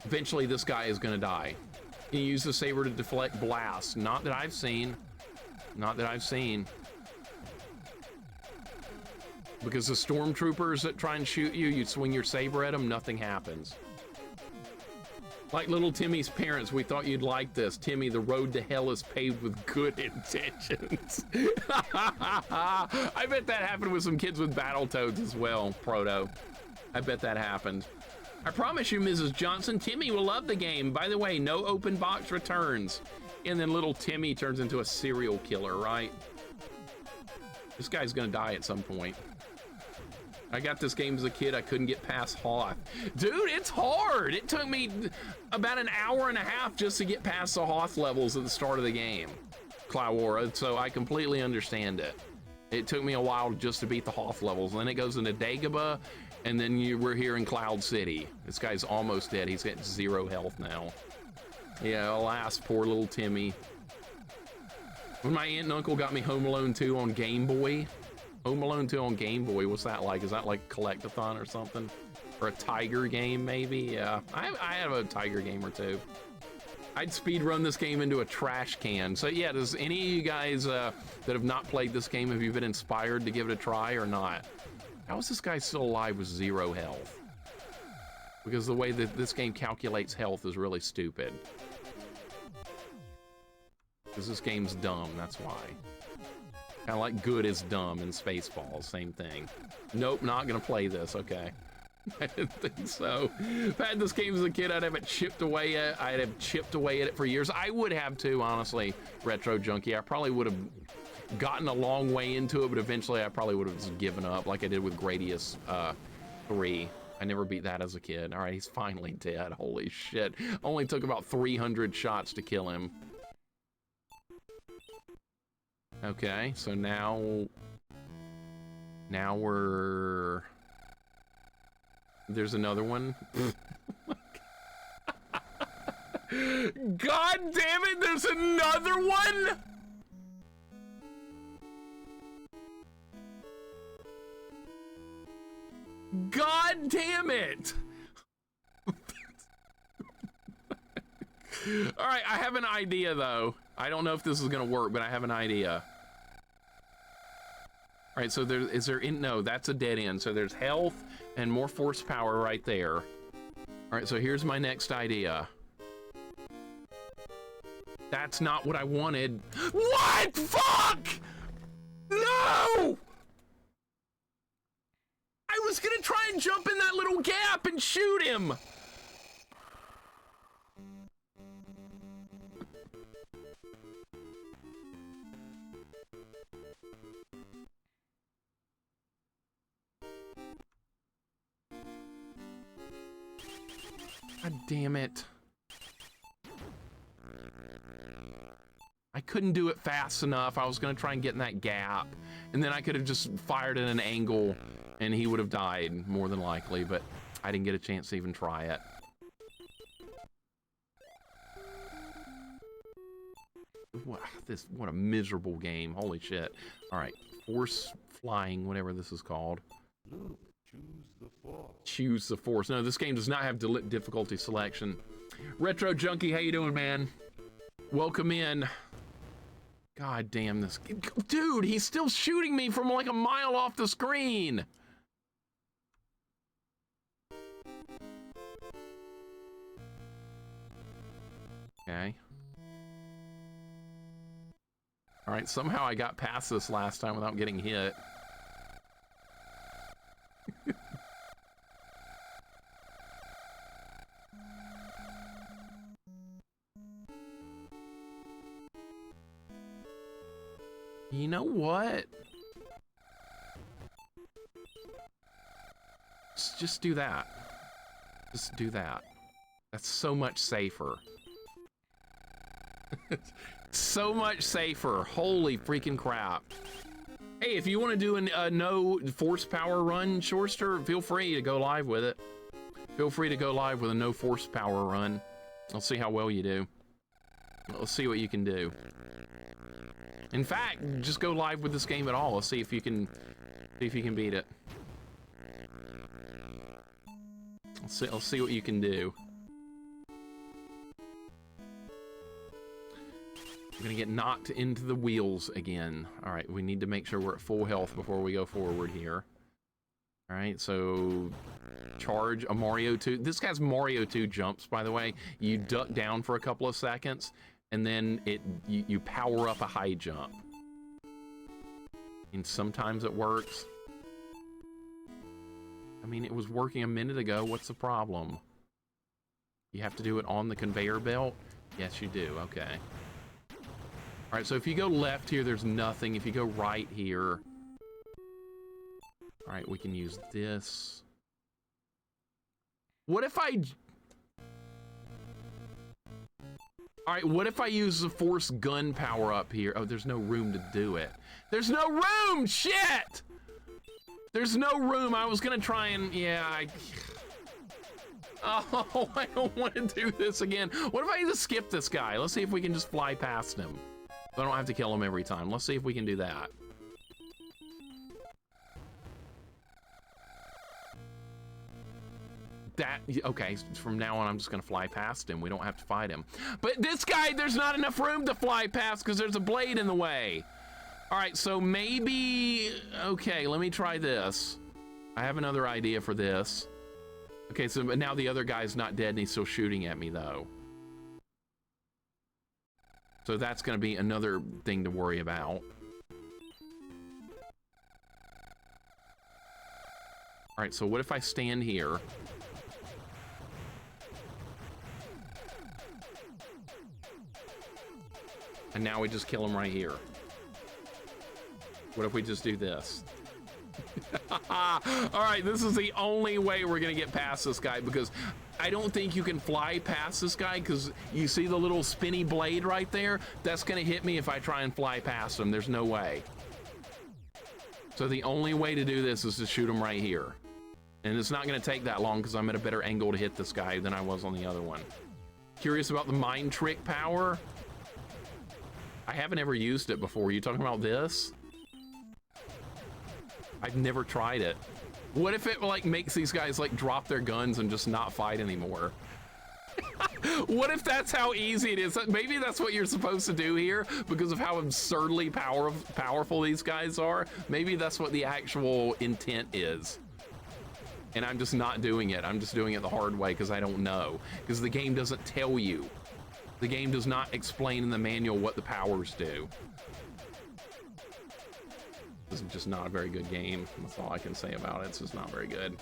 Eventually this guy is gonna die. You use the saber to deflect blasts. Not that I've seen. Not that I've seen. Because the stormtroopers that try and shoot you, you swing your saber at them, nothing happens. Like little Timmy's parents, we thought you'd like this. Timmy, the road to hell is paved with good intentions. I bet that happened with some kids with Battletoads as well, Proto. I bet that happened. I promise you, Mrs. Johnson, Timmy will love the game. By the way, no open box returns. And then little Timmy turns into a serial killer, right? This guy's gonna die at some point. I got this game as a kid, I couldn't get past Hoth. Dude, it's hard. It took me about an hour and a half just to get past the Hoth levels at the start of the game, Clywara, so I completely understand it. It took me a while just to beat the Hoth levels. And then it goes into Dagobah, and then we're here in Cloud City. This guy's almost dead. He's got 0 health now. Yeah, alas, poor little Timmy. When my aunt and uncle got me Home Alone 2 on Game Boy, Home Alone 2 on Game Boy, what's that like? Is that like Collect-a-thon or something? Or a Tiger game, maybe? Yeah, I have a Tiger game or two. I'd speed run this game into a trash can. So yeah, does any of you guys that have not played this game, have you been inspired to give it a try or not? How is this guy still alive with 0 health? Because the way that this game calculates health is really stupid. Because this game's dumb, that's why. Kind of like good is dumb in Spaceballs, same thing. Nope, not gonna play this, okay. I didn't think so. If I had this game as a kid, I'd have it chipped away at. I'd have chipped away at it for years. I would have too, honestly, Retro Junkie. I probably would have gotten a long way into it, but eventually I probably would have just given up like I did with Gradius 3. I never beat that as a kid. All right, he's finally dead. Holy shit. Only took about 300 shots to kill him. Okay, so now we're... There's another one. God damn it, there's another one? God damn it! All right, I have an idea though. I don't know if this is gonna work, but I have an idea. All right, so no, that's a dead end. So there's health and more force power right there. All right, so here's my next idea. That's not what I wanted. What? Fuck! No! I was gonna try and jump in that little gap and shoot him. God damn it. I couldn't do it fast enough. I was gonna try and get in that gap, and then I could have just fired at an angle and he would have died more than likely, but I didn't get a chance to even try it. What a miserable game. Holy shit. All right, force flying, whatever this is called. Luke, choose the force. Choose the force. No, this game does not have difficulty selection. Retro Junkie, how you doing, man? Welcome in. God damn this. Dude, he's still shooting me from like a mile off the screen. Okay. All right, somehow I got past this last time without getting hit. You know what? Just do that. Just do that. That's so much safer. So much safer. Holy freaking crap. Hey, if you want to do a no force power run, Shorster, feel free to go live with it. Feel free to go live with a no force power run. I'll see how well you do. Let's see what you can do. In fact, just go live with this game at all. Let's see if you can beat it. Let's see what you can do. We're gonna get knocked into the wheels again. All right, we need to make sure we're at full health before we go forward here. All right, so charge a Mario 2. This guy's Mario 2 jumps, by the way. You duck down for a couple of seconds, and then you power up a high jump. And sometimes it works. I mean, it was working a minute ago. What's the problem? You have to do it on the conveyor belt? Yes, you do. Okay. All right, so if you go left here, there's nothing. If you go right here... All right, we can use this. What if I... All right, what if I use the force gun power up here? Oh, there's no room to do it. There's no room! Shit! There's no room. I was gonna try and... Yeah, Oh, I don't want to do this again. What if I just skip this guy? Let's see if we can just fly past him. So I don't have to kill him every time. Let's see if we can do that. Okay, from now on, I'm just gonna fly past him. We don't have to fight him. But this guy, there's not enough room to fly past because there's a blade in the way. All right, so maybe... Okay, let me try this. I have another idea for this. Okay, so now the other guy's not dead and he's still shooting at me, though. So that's going to be another thing to worry about. All right, so what if I stand here? And now we just kill him right here. What if we just do this? All right, this is the only way we're gonna get past this guy, because I don't think you can fly past this guy, because you see the little spinny blade right there? That's gonna hit me if I try and fly past him. There's no way. So the only way to do this is to shoot him right here. And it's not gonna take that long because I'm at a better angle to hit this guy than I was on the other one. Curious about the mind trick power? I haven't ever used it before. You talking about this? I've never tried it. What if it like makes these guys like drop their guns and just not fight anymore? What if that's how easy it is? Maybe that's what you're supposed to do here because of how absurdly powerful these guys are. Maybe that's what the actual intent is. And I'm just not doing it. I'm just doing it the hard way because I don't know. Because the game doesn't tell you. The game does not explain in the manual what the powers do. This is just not a very good game. That's all I can say about it. It's just not very good.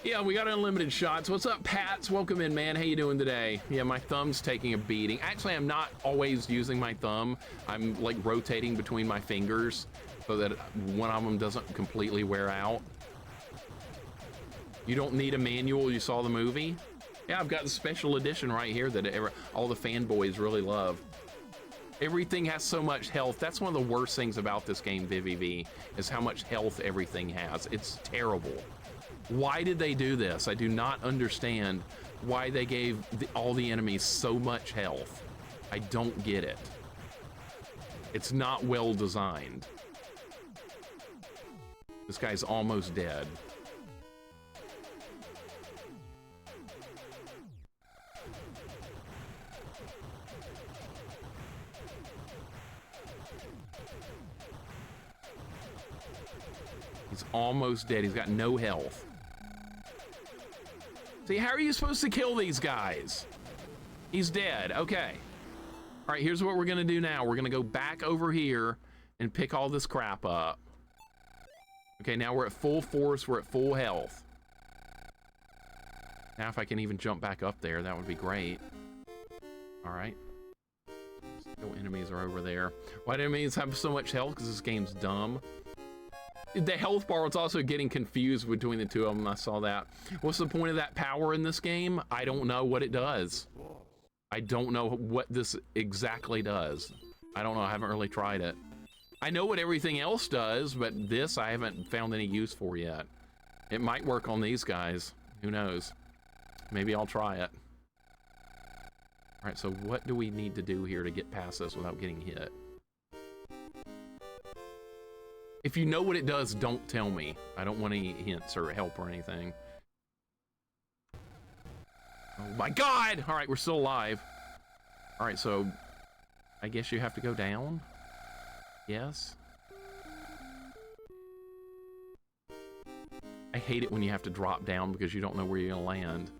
Yeah, we got unlimited shots. What's up, Pats? Welcome in, man. How you doing today? Yeah, my thumb's taking a beating. Actually, I'm not always using my thumb. I'm like rotating between my fingers so that one of them doesn't completely wear out. You don't need a manual. You saw the movie? Yeah, I've got the special edition right here that all the fanboys really love. Everything has so much health. That's one of the worst things about this game, VVV, is how much health everything has. It's terrible. Why did they do this? I do not understand why they gave all the enemies so much health. I don't get it. It's not well designed. This guy's almost dead. He's almost dead. He's got no health. See, how are you supposed to kill these guys? He's dead. Okay. All right, here's what we're gonna do now. We're gonna go back over here and pick all this crap up. Okay, now we're at full force. We're at full health. Now if I can even jump back up there, that would be great. All right. Go in enemies are over there. Why do enemies have so much health? Because this game's dumb. The health bar was also getting confused between the two of them. I saw that. What's the point of that power in this game? I don't know what it does. I don't know what this exactly does. I don't know. I haven't really tried it. I know what everything else does, but this I haven't found any use for yet. It might work on these guys. Who knows? Maybe I'll try it. All right, so what do we need to do here to get past this without getting hit? If you know what it does, don't tell me. I don't want any hints or help or anything. Oh my God! All right, we're still alive. All right, so I guess you have to go down. Yes. I hate it when you have to drop down because you don't know where you're gonna land.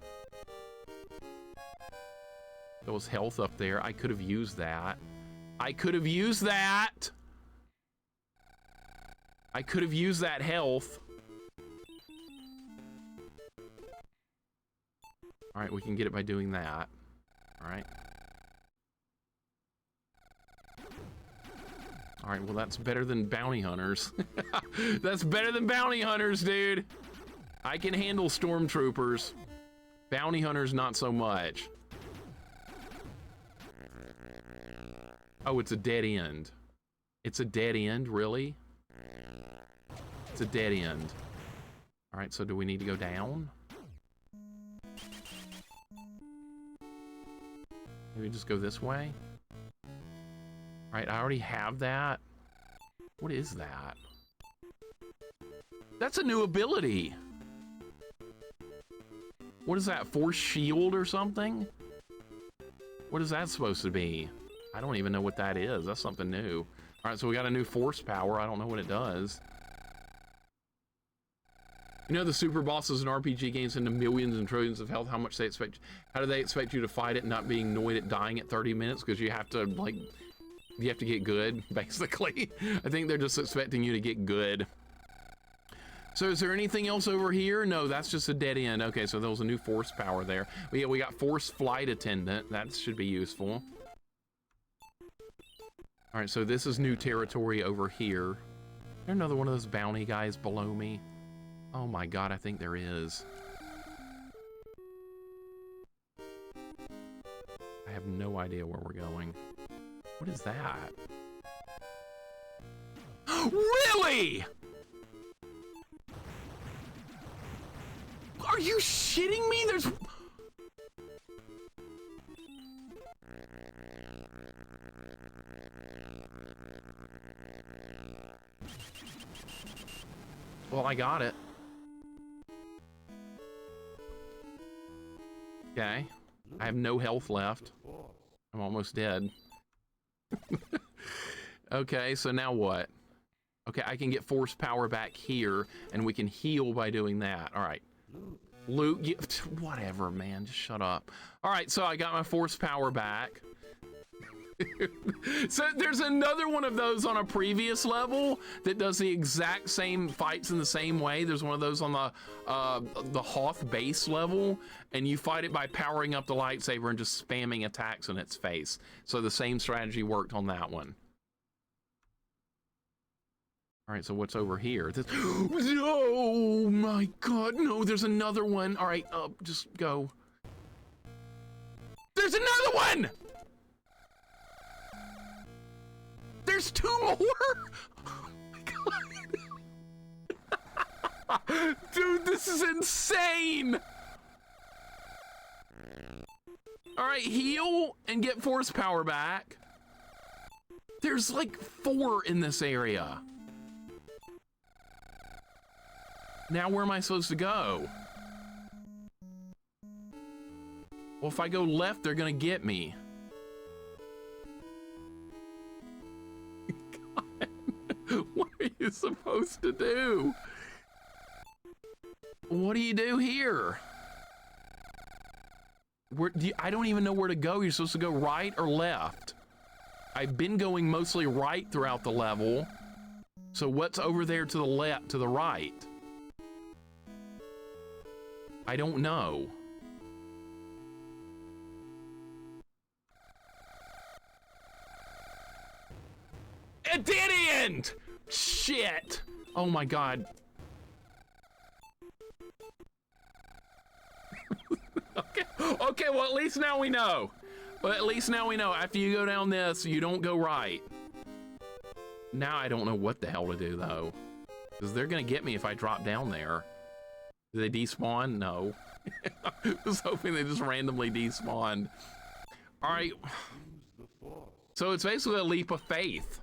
There was health up there. I could have used that. I could have used that! I could have used that health. All right, we can get it by doing that. All right. All right, well, that's better than bounty hunters. That's better than bounty hunters, dude. I can handle stormtroopers. Bounty hunters, not so much. Oh, it's a dead end. It's a dead end, really? It's a dead end. All right, so do we need to go down? Maybe just go this way? All right, I already have that. What is that? That's a new ability. What is that, force shield or something? What is that supposed to be? I don't even know what that is. That's something new. All right, so we got a new force power. I don't know what it does. You know the super bosses in RPG games into millions and trillions of health, how much they expect, how do they expect you to fight it, not being annoyed at dying at 30 minutes? Because you have to, like, you have to get good, basically. I think they're just expecting you to get good. So is there anything else over here? No, that's just a dead end. Okay, so there was a new force power there. We got force flight attendant. That should be useful. All right, so this is new territory over here. Is there another one of those bounty guys below me? Oh my God, I think there is. I have no idea where we're going. What is that? Really? Are you shitting me? There's... Well, I got it. Okay. I have no health left. I'm almost dead. Okay, so now what? Okay, I can get force power back here, and we can heal by doing that. All right. Luke, whatever, man. Just shut up. All right, so I got my force power back. So there's another one of those on a previous level that does the exact same fights in the same way. There's one of those on the Hoth base level, and you fight it by powering up the lightsaber and just spamming attacks in its face. So the same strategy worked on that one. All right, so what's over here? This... Oh my God, no, there's another one. All right, just go. There's another one! There's two more! Oh my God. Dude, this is insane! All right, heal and get force power back. There's like 4 in this area. Now where am I supposed to go? Well, if I go left, they're gonna get me. God, what are you supposed to do? What do you do here? I don't even know where to go. You're supposed to go right or left. I've been going mostly right throughout the level. So what's over there to the left, to the right? I don't know. It did end! Shit! Oh my god. Okay, well at least now we know. Well, at least now we know. After you go down this, you don't go right. Now I don't know what the hell to do though. Because they're gonna get me if I drop down there. Do they despawn? No. I was hoping they just randomly despawned. Alright. So it's basically a leap of faith.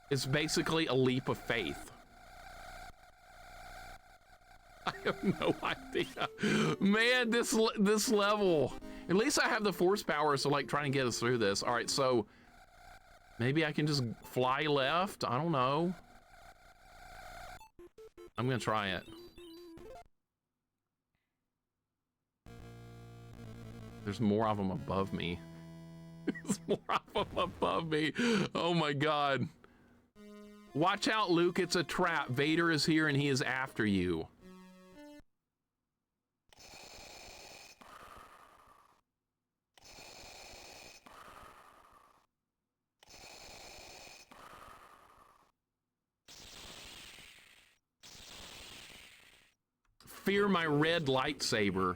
It's basically a leap of faith. I have no idea. Man, this level. At least I have the force power, so like trying to get us through this. All right, so maybe I can just fly left. I don't know. I'm gonna try it. There's more of them above me. There's more of them above me. Oh my God. Watch out, Luke, it's a trap. Vader is here and he is after you. Fear my red lightsaber.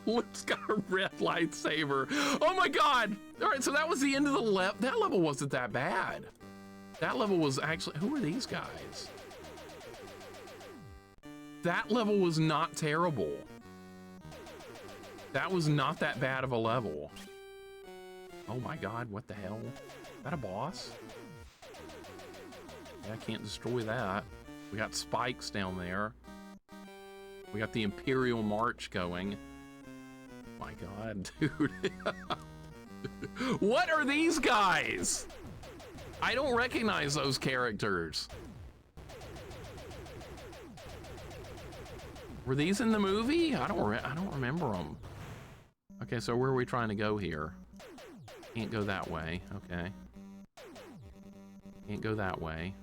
Luke's got a red lightsaber. Oh my God! All right, so that was the end of the level. That level wasn't that bad. That level was actually, who are these guys? That level was not terrible. That was not that bad of a level. Oh my God, what the hell? Is that a boss? Yeah, I can't destroy that. We got spikes down there. We got the Imperial March going. My God, dude. What are these guys? I don't recognize those characters. Were these in the movie? I don't remember them. Okay, so where are we trying to go here? Can't go that way. Okay. Can't go that way.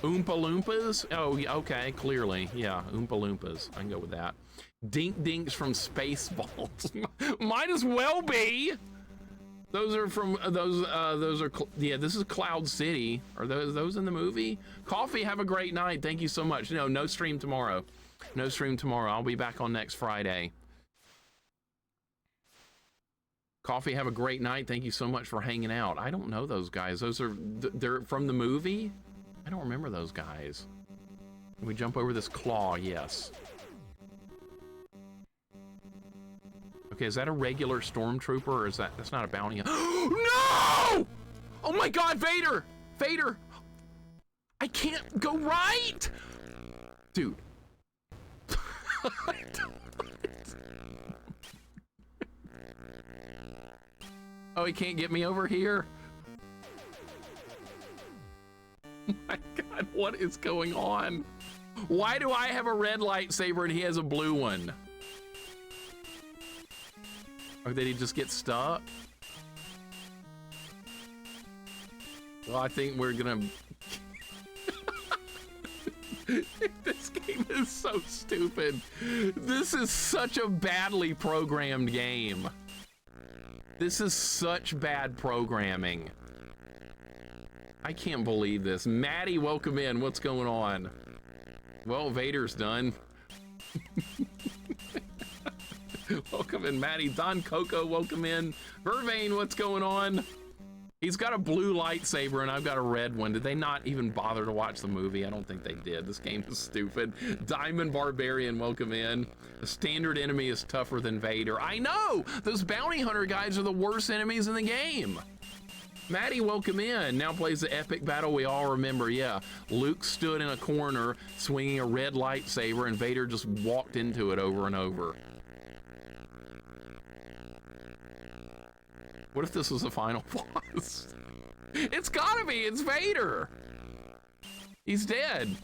Oompa Loompas? Oh, okay, clearly. Yeah, Oompa Loompas. I can go with that. Dink Dinks from Spaceballs. Might as well be. Those are from, those are, yeah, this is Cloud City. Are those in the movie? Coffee, have a great night. Thank you so much. No stream tomorrow. No stream tomorrow. I'll be back on next Friday. Coffee, have a great night. Thank you so much for hanging out. I don't know those guys. Those are, they're from the movie? I don't remember those guys. Can we jump over this claw? Yes. Okay, is that a regular stormtrooper or is that's not a bounty? No! Oh my God, Vader! Vader! I can't go right! Dude. Oh, he can't get me over here? Oh my God, what is going on? Why do I have a red lightsaber and he has a blue one? Or did he just get stuck? Well, I think we're gonna... This game is so stupid. This is such a badly programmed game. This is such bad programming. I can't believe this. Maddie, welcome in. What's going on? Well, Vader's done. Welcome in, Maddie. Don Coco, welcome in. Vervain, what's going on? He's got a blue lightsaber and I've got a red one. Did they not even bother to watch the movie? I don't think they did. This game is stupid. Diamond Barbarian, welcome in. The standard enemy is tougher than Vader. I know! Those bounty hunter guys are the worst enemies in the game. Maddie, welcome in. Now plays the epic battle we all remember. Yeah, Luke stood in a corner swinging a red lightsaber and Vader just walked into it over and over. What if this was the final boss? It's gotta be, it's Vader. He's dead.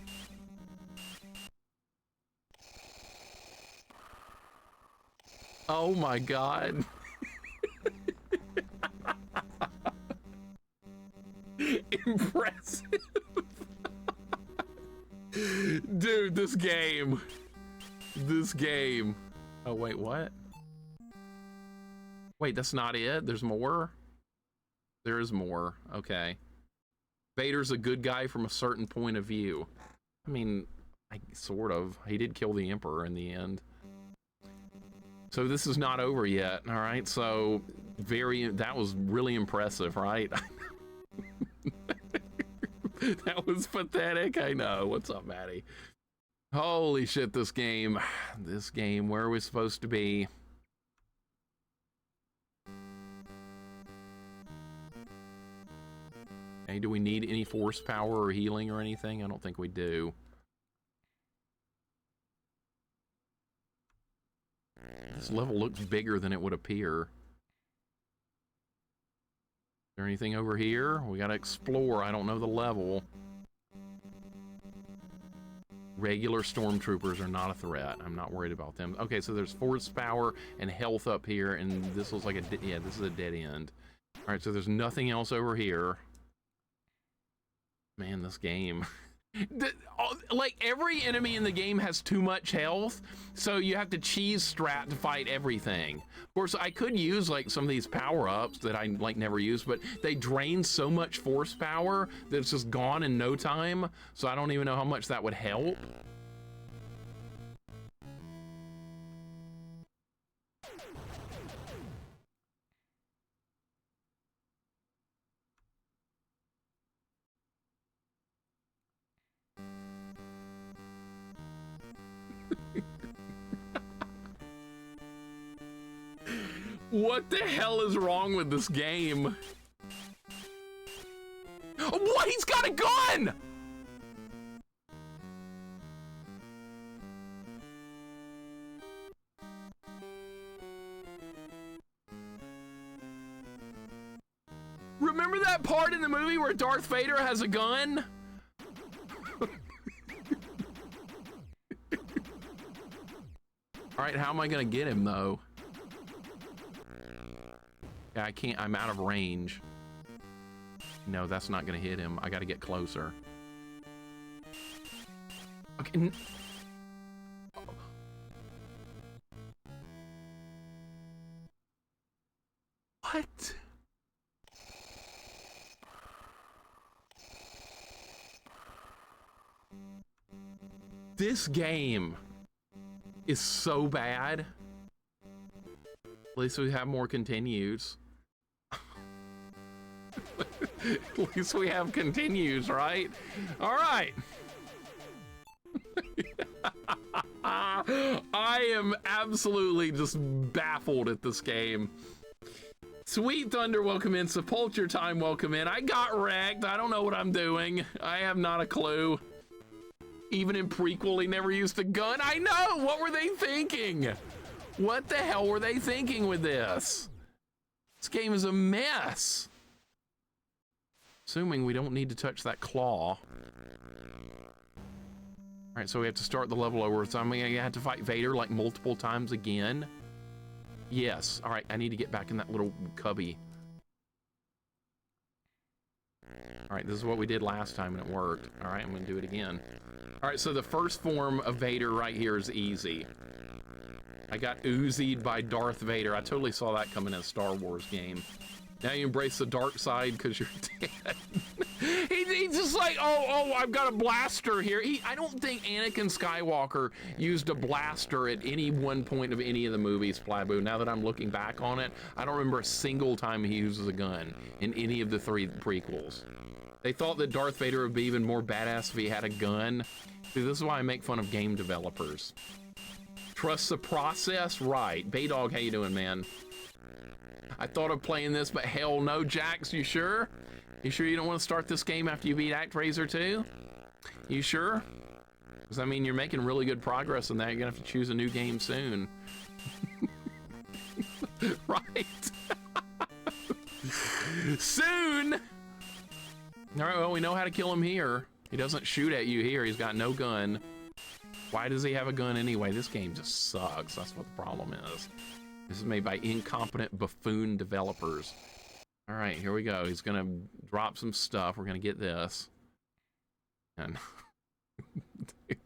Oh my God. Impressive. Dude, this game. This game. Oh, wait, what? Wait, that's not it? There's more? There is more. Okay. Vader's a good guy from a certain point of view. I mean, sort of. He did kill the Emperor in the end. So this is not over yet, all right? So that was really impressive, right? That was pathetic, I know. What's up, Maddie? Holy shit, this game. This game, where are we supposed to be? Hey, do we need any force power or healing or anything? I don't think we do. This level looks bigger than it would appear. Is there anything over here? We gotta explore. I don't know the level. Regular stormtroopers are not a threat. I'm not worried about them. Okay, so there's force power and health up here, and this looks like yeah, this is a dead end. All right, so there's nothing else over here. Man, this game. Like, every enemy in the game has too much health, so you have to cheese strat to fight everything. Of course, I could use, like, some of these power-ups that I, like, never use, but they drain so much force power that it's just gone in no time, so I don't even know how much that would help. What the hell is wrong with this game? What? He's got a gun! Remember that part in the movie where Darth Vader has a gun? All right, how am I gonna get him though? Yeah, I can't, I'm out of range. No, that's not gonna hit him. I gotta get closer. Okay. What? This game is so bad. At least we have more continues. At least we have continues, right? All right. I am absolutely just baffled at this game. Sweet Thunder, welcome in. Sepulture Time, welcome in. I got wrecked. I don't know what I'm doing. I have not a clue. Even in prequel, he never used a gun. I know! What were they thinking? What the hell were they thinking with this? This game is a mess. Assuming we don't need to touch that claw. All right, so we have to start the level over. So I'm gonna have to fight Vader like multiple times again. Yes. All right, I need to get back in that little cubby. All right, this is what we did last time and it worked. All right, I'm gonna do it again. All right, so the first form of Vader right here is easy. I got Uzi'd by Darth Vader. I totally saw that coming in a Star Wars game. Now you embrace the dark side because you're dead. He's just like, oh, I've got a blaster here. I don't think Anakin Skywalker used a blaster at any one point of any of the movies, Flaboo. Now that I'm looking back on it, I don't remember a single time he uses a gun in any of the 3 prequels. They thought that Darth Vader would be even more badass if he had a gun. See, this is why I make fun of game developers. Trust the process, right? Baydog, how you doing, man? I thought of playing this, but hell no, Jax, you sure? You sure you don't want to start this game after you beat ActRaiser 2? You sure? Because, I mean, you're making really good progress in that. You're going to have to choose a new game soon. Right? Soon! All right, well, we know how to kill him here. He doesn't shoot at you here. He's got no gun. Why does he have a gun anyway? This game just sucks. That's what the problem is. This is made by incompetent buffoon developers. All right, here we go. He's gonna drop some stuff. We're gonna get this. And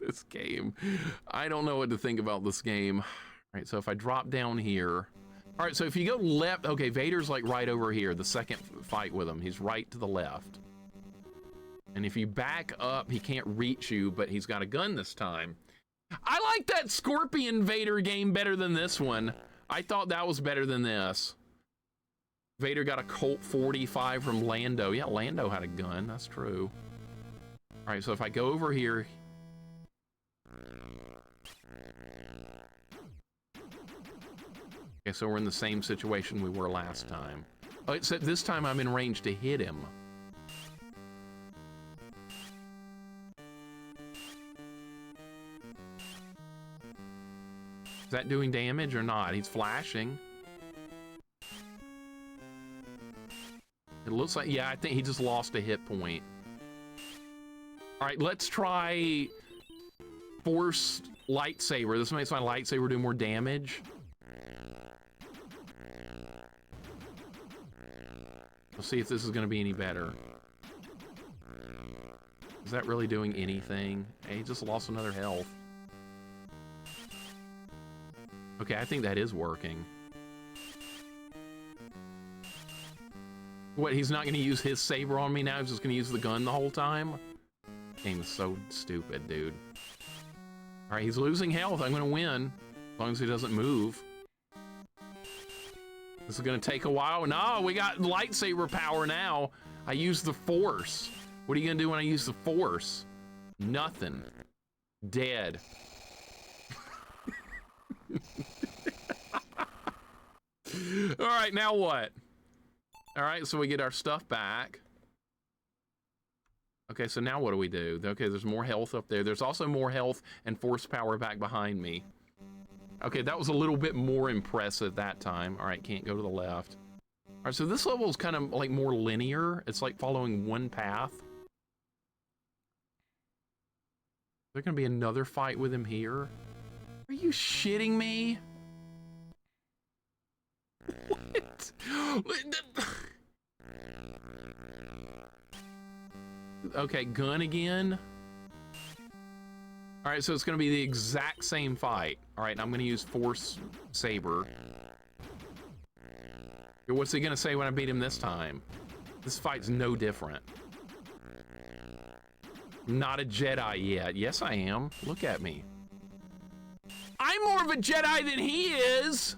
This game. I don't know what to think about this game. All right, so if I drop down here. All right, so if you go left, okay, Vader's like right over here, the second fight with him. He's right to the left. And if you back up, he can't reach you, but he's got a gun this time. I like that Scorpion Vader game better than this one. I thought that was better than this. Vader got a Colt 45 from Lando. Yeah, Lando had a gun, that's true. All right, so if I go over here. Okay, so we're in the same situation we were last time. Oh, except this time I'm in range to hit him. Is that doing damage or not? He's flashing. It looks like, yeah, I think he just lost a hit point. All right, let's try Force Lightsaber. This makes my lightsaber do more damage. We'll see if this is going to be any better. Is that really doing anything? Hey, he just lost another health. Okay, I think that is working. What, he's not going to use his saber on me now? He's just going to use the gun the whole time? Game is so stupid, dude. All right, he's losing health. I'm going to win. As long as he doesn't move. This is going to take a while. No, we got lightsaber power now. I use the Force. What are you going to do when I use the Force? Nothing. Dead. All right, now what? All right, so we get our stuff back. Okay, so now what do we do? Okay, there's more health up there. There's also more health and force power back behind me. Okay, that was a little bit more impressive that time. All right, can't go to the left. All right, so this level is kind of like more linear. It's like following one path. Is there gonna be another fight with him here? Are you shitting me? What? Okay, gun again. All right, so it's gonna be the exact same fight. All right, I'm gonna use Force Saber. What's he gonna say when I beat him this time? This fight's no different. I'm not a Jedi yet. Yes, I am. Look at me. I'm more of a Jedi than he is.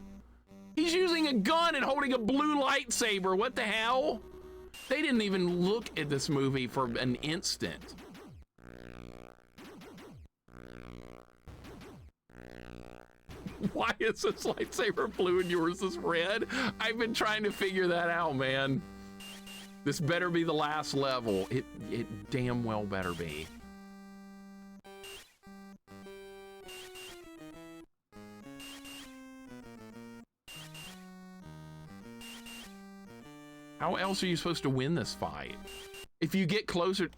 He's using a gun and holding a blue lightsaber. What the hell? They didn't even look at this movie for an instant. Why is this lightsaber blue and yours is red? I've been trying to figure that out, man. This better be the last level. It damn well better be. How else are you supposed to win this fight? If you get closer...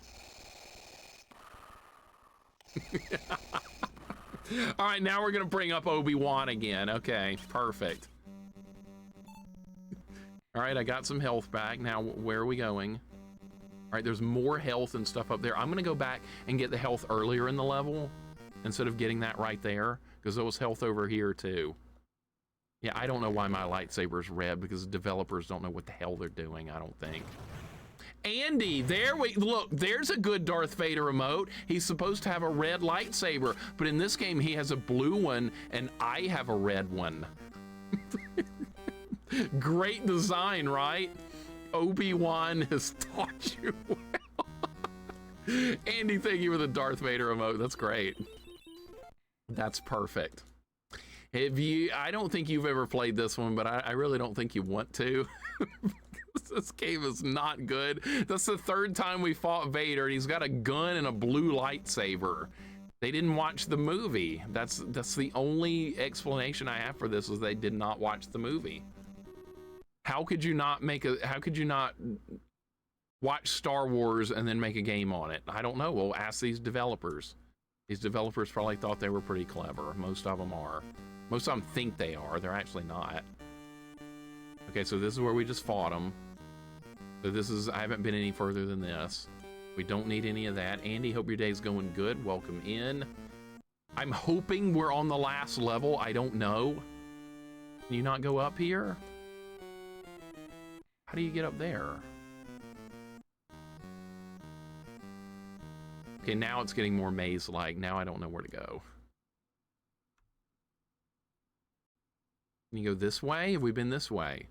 All right, now we're gonna bring up Obi-Wan again. Okay, perfect. All right, I got some health back. Now, where are we going? All right, there's more health and stuff up there. I'm gonna go back and get the health earlier in the level instead of getting that right there, because there was health over here too. Yeah, I don't know why my lightsaber's red, because developers don't know what the hell they're doing, I don't think. Andy, there we look, there's a good Darth Vader emote. He's supposed to have a red lightsaber, but in this game he has a blue one and I have a red one. Great design, right? Obi-Wan has taught you well. Andy, thank you for the Darth Vader emote. That's great. That's perfect. Have you, I don't think you've ever played this one, but I really don't think you want to. This game is not good. That's the third time we fought Vader, and he's got a gun and a blue lightsaber. They didn't watch the movie. That's the only explanation I have for this, is they did not watch the movie. How could you not watch Star Wars and then make a game on it? I don't know. We'll ask these developers. These developers probably thought they were pretty clever. Most of them are. Most of them think they are. They're actually not. Okay, so this is where we just fought them. So this is, I haven't been any further than this. We don't need any of that. Andy, hope your day's going good. Welcome in. I'm hoping we're on the last level. I don't know. Can you not go up here? How do you get up there? Okay, now it's getting more maze-like. Now I don't know where to go. Can you go this way? Have we been this way?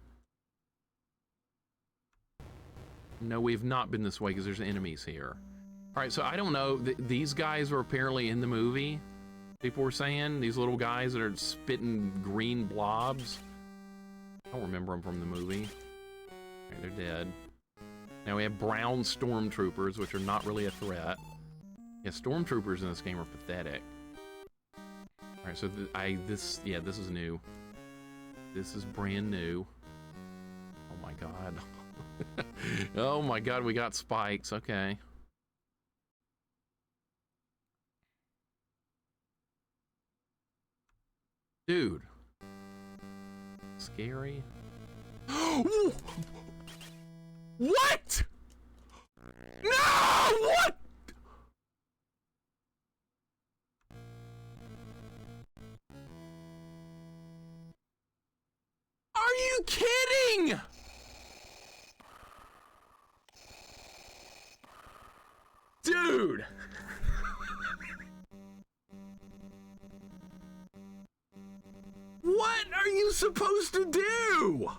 No, we've not been this way because there's enemies here. All right, so I don't know. These guys were apparently in the movie. People were saying these little guys that are spitting green blobs. I don't remember them from the movie. Okay, they're dead. Now we have brown stormtroopers, which are not really a threat. Yeah, stormtroopers in this game are pathetic. All right, so this is new. This is brand new. Oh my god. Oh my god, we got spikes. Okay. Dude. Scary. What? No! What? Are you kidding? Dude. What are you supposed to do?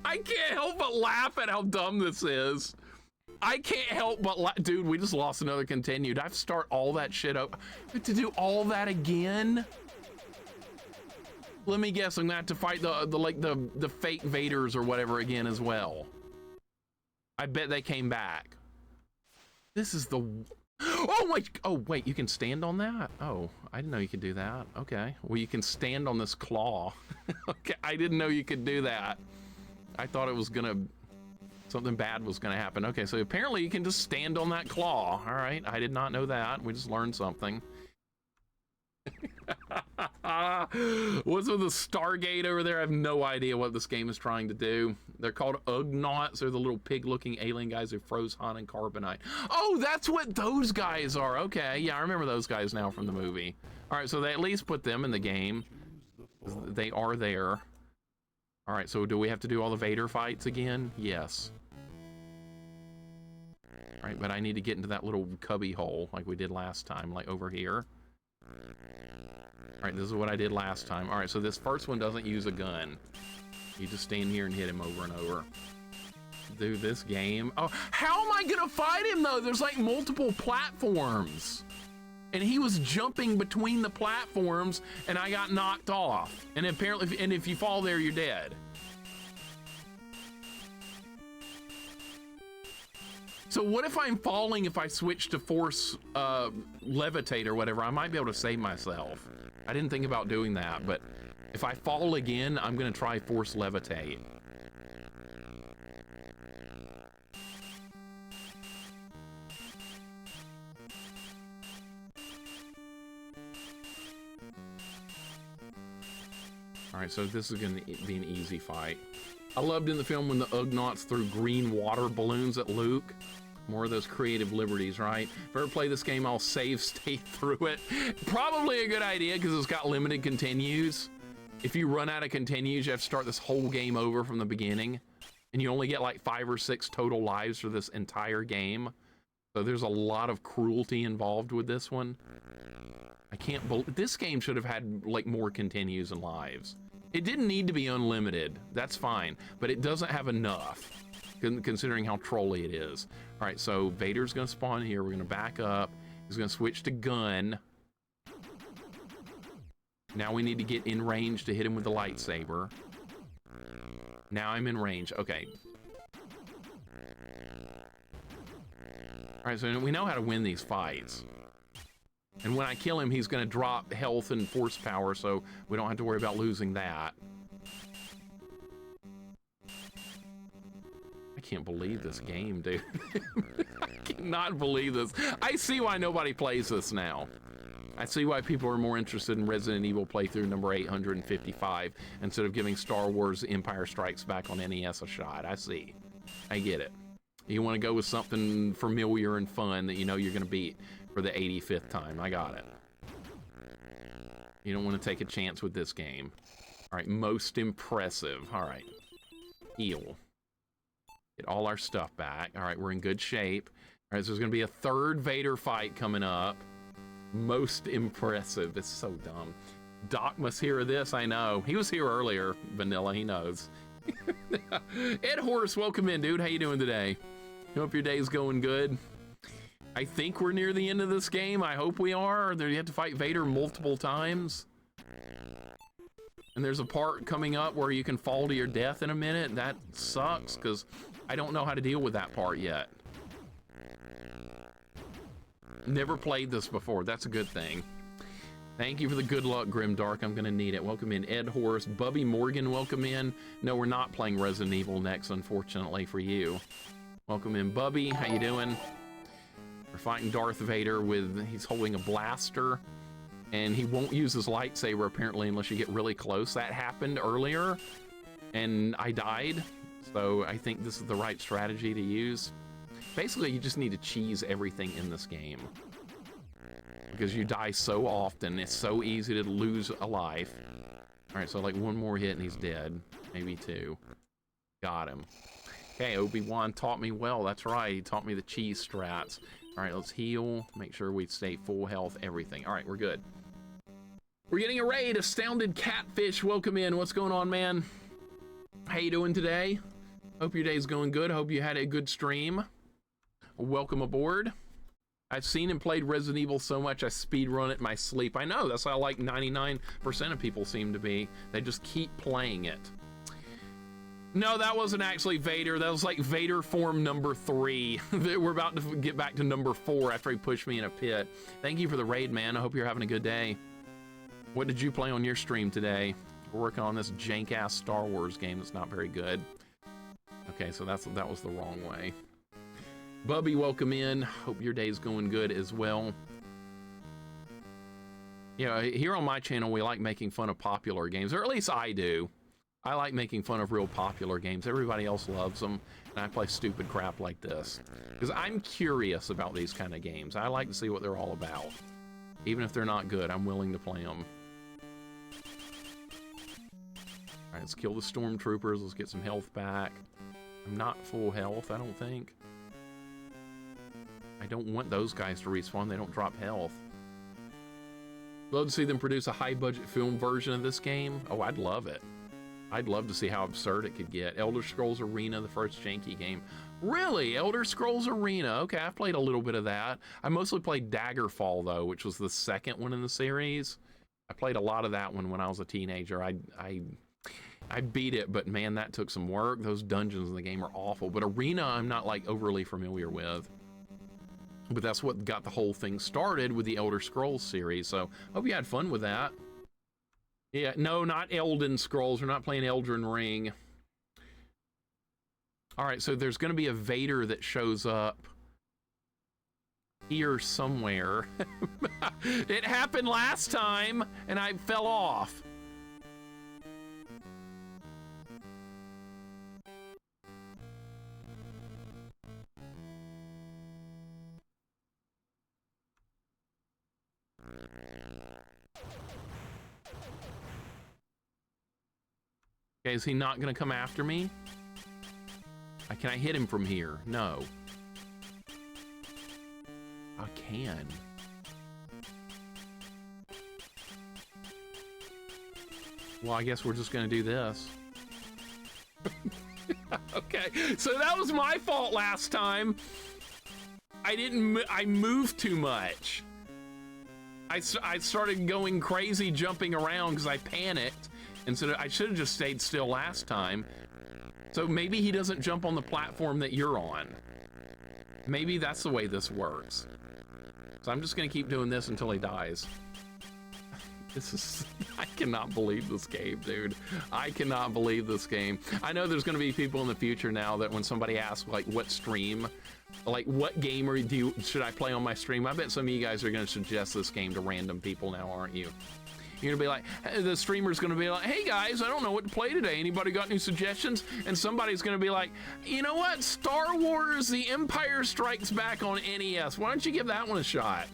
I can't help but laugh at how dumb this is. I can't help but dude, we just lost another continued. I have to start all that shit up. I have to do all that again. Let me guess, I'm gonna have to fight the fake Vaders or whatever again as well. I bet they came back. This is the oh wait, you can stand on that? Oh, I didn't know you could do that. Okay. Well, you can stand on this claw. Okay, I didn't know you could do that. I thought it was gonna something bad was gonna happen. Okay, so apparently you can just stand on that claw. All right, I did not know that. We just learned something. What's with the Stargate over there? I have no idea what this game is trying to do. They're called Ugnaughts. They're the little pig-looking alien guys who froze Han and Carbonite. Oh, that's what those guys are. Okay, yeah, I remember those guys now from the movie. All right, so they at least put them in the game. They are there. All right, so do we have to do all the Vader fights again? Yes. All right, but I need to get into that little cubby hole like we did last time, like over here. All right, this is what I did last time. All right, so this first one doesn't use a gun. You just stand here and hit him over and over. Dude, this game. Oh, how am I gonna fight him though? There's like multiple platforms. And he was jumping between the platforms and I got knocked off. And apparently, and if you fall there, you're dead. So what if I'm falling if I switch to force levitate or whatever? I might be able to save myself. I didn't think about doing that, but if I fall again, I'm gonna try force levitate. All right, so this is gonna be an easy fight. I loved in the film when the Ugnaughts threw green water balloons at Luke. More of those creative liberties, right? If I ever play this game, I'll save state through it. Probably a good idea because it's got limited continues. If you run out of continues, you have to start this whole game over from the beginning. And you only get like 5 or 6 total lives for this entire game. So there's a lot of cruelty involved with this one. I can't believe this game should have had like more continues and lives. It didn't need to be unlimited. That's fine, but it doesn't have enough considering how trolly it is. All right, so Vader's gonna spawn here. We're gonna back up. He's gonna switch to gun. Now we need to get in range to hit him with the lightsaber. Now I'm in range. Okay. All right, so we know how to win these fights. And when I kill him, he's going to drop health and force power, so we don't have to worry about losing that. I can't believe this game, dude. I cannot believe this. I see why nobody plays this now. I see why people are more interested in Resident Evil playthrough number 855 instead of giving Star Wars Empire Strikes Back on NES a shot. I see. I get it. You want to go with something familiar and fun that you know you're going to beat for the 85th time. I got it. You don't want to take a chance with this game. All right, most impressive. All right, heal. Get all our stuff back. All right, we're in good shape. All right, so there's going to be a third Vader fight coming up. Most impressive. It's so dumb. Doc must hear of this, I know. He was here earlier, Vanilla, he knows. Ed Horace, welcome in, dude. How you doing today? Hope your day's going good. I think we're near the end of this game. I hope we are. You have to fight Vader multiple times. And there's a part coming up where you can fall to your death in a minute. That sucks, because I don't know how to deal with that part yet. Never played this before. That's a good thing. Thank you for the good luck, Grimdark. I'm gonna need it. Welcome in, Ed Horace. Bubby Morgan, welcome in. No, we're not playing Resident Evil next, unfortunately for you. Welcome in, Bubby. How you doing? We're fighting Darth Vader with, he's holding a blaster, and he won't use his lightsaber apparently unless you get really close. That happened earlier, and I died. So I think this is the right strategy to use. Basically, you just need to cheese everything in this game, because you die so often. It's so easy to lose a life. All right, so like one more hit and he's dead. Maybe two. Got him. Okay, Obi-Wan taught me well. That's right, he taught me the cheese strats. All right, let's heal. Make sure we stay full health, everything. All right, we're good. We're getting a raid. Astounded Catfish, welcome in. What's going on, man? How you doing today? Hope your day's going good. Hope you had a good stream. Welcome aboard. I've seen and played Resident Evil so much I speedrun it in my sleep. I know, that's how like 99% of people seem to be. They just keep playing it. No, that wasn't actually Vader. That was like Vader form number 3. We're about to get back to number 4 after he pushed me in a pit. Thank you for the raid, man. I hope you're having a good day. What did you play on your stream today? We're working on this jank-ass Star Wars game that's not very good. Okay, so that was the wrong way. Bubby, welcome in. Hope your day's going good as well. Yeah, here on my channel, we like making fun of popular games, or at least I do. I like making fun of real popular games. Everybody else loves them, and I play stupid crap like this. Because I'm curious about these kind of games. I like to see what they're all about. Even if they're not good, I'm willing to play them. All right, let's kill the stormtroopers. Let's get some health back. I'm not full health, I don't think. I don't want those guys to respawn. They don't drop health. Love to see them produce a high-budget film version of this game. Oh, I'd love it. I'd love to see how absurd it could get. Elder Scrolls Arena, the first janky game. Really? Elder Scrolls Arena? Okay, I've played a little bit of that. I mostly played Daggerfall, though, which was the second one in the series. I played a lot of that one when I was a teenager. I beat it, but man, that took some work. Those dungeons in the game are awful. But Arena, I'm not like overly familiar with. But that's what got the whole thing started with the Elder Scrolls series. So hope you had fun with that. Yeah, no, not Elden Scrolls. We're not playing Elden Ring. All right, so there's going to be a Vader that shows up here somewhere. It happened last time, and I fell off. Okay, is he not gonna come after me? Can I hit him from here? No. I can. Well, I guess we're just gonna do this. Okay, so that was my fault last time. I moved too much. I started going crazy jumping around because I panicked. And so I should have just stayed still last time. So maybe he doesn't jump on the platform that you're on. Maybe that's the way this works. So I'm just gonna keep doing this until he dies. This is, I cannot believe this game, dude. I cannot believe this game. I know there's gonna be people in the future now that when somebody asks like what stream, like what game should I play on my stream? I bet some of you guys are gonna suggest this game to random people now, aren't you? You're gonna be like, the streamer's gonna be like, hey guys, I don't know what to play today. Anybody got any suggestions? And somebody's gonna be like, you know what? Star Wars The Empire Strikes Back on NES. Why don't you give that one a shot?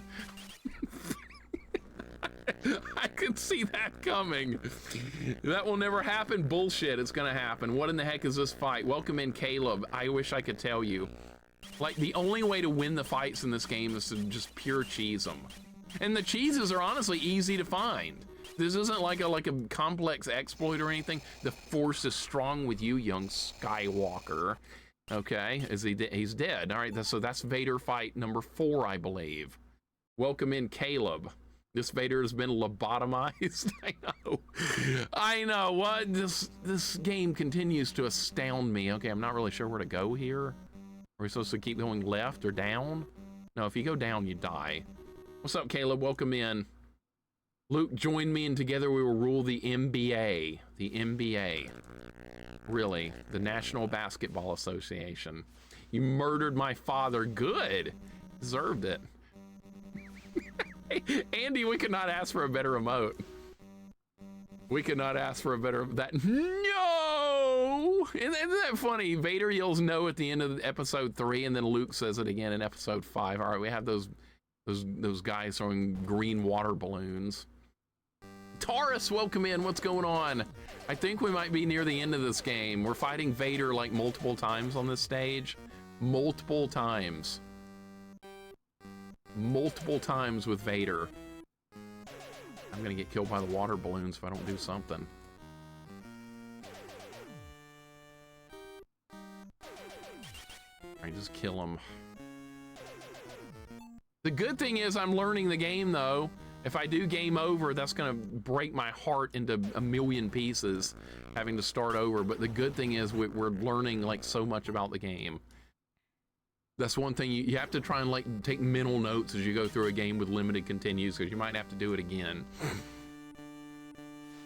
I could see that coming. That will never happen. Bullshit, it's gonna happen. What in the heck is this fight? Welcome in, Caleb. I wish I could tell you. Like, the only way to win the fights in this game is to just pure cheese them. And the cheeses are honestly easy to find. This isn't like a complex exploit or anything. The Force is strong with you, young Skywalker. Okay, he's dead. All right, so that's Vader fight number 4, I believe. Welcome in, Caleb. This Vader has been lobotomized. I know. What? This game continues to astound me. Okay, I'm not really sure where to go here. Are we supposed to keep going left or down? No, if you go down, you die. What's up, Caleb? Welcome in. Luke, join me, and together we will rule the NBA. The NBA. Really, the National Basketball Association. You murdered my father. Good. Deserved it. Andy, we could not ask for a better remote. We could not ask for a better no. Isn't that funny? Vader yells no at the end of episode 3, and then Luke says it again in episode 5. All right, we have those guys throwing green water balloons. Taurus, welcome in. What's going on? I think we might be near the end of this game. We're fighting Vader like multiple times on this stage. Multiple times. Multiple times with Vader. I'm gonna get killed by the water balloons if I don't do something. Alright, just kill him. The good thing is I'm learning the game, though. If I do game over, that's gonna break my heart into a million pieces, having to start over. But the good thing is we're learning like so much about the game. That's one thing you have to try and like take mental notes as you go through a game with limited continues, because you might have to do it again.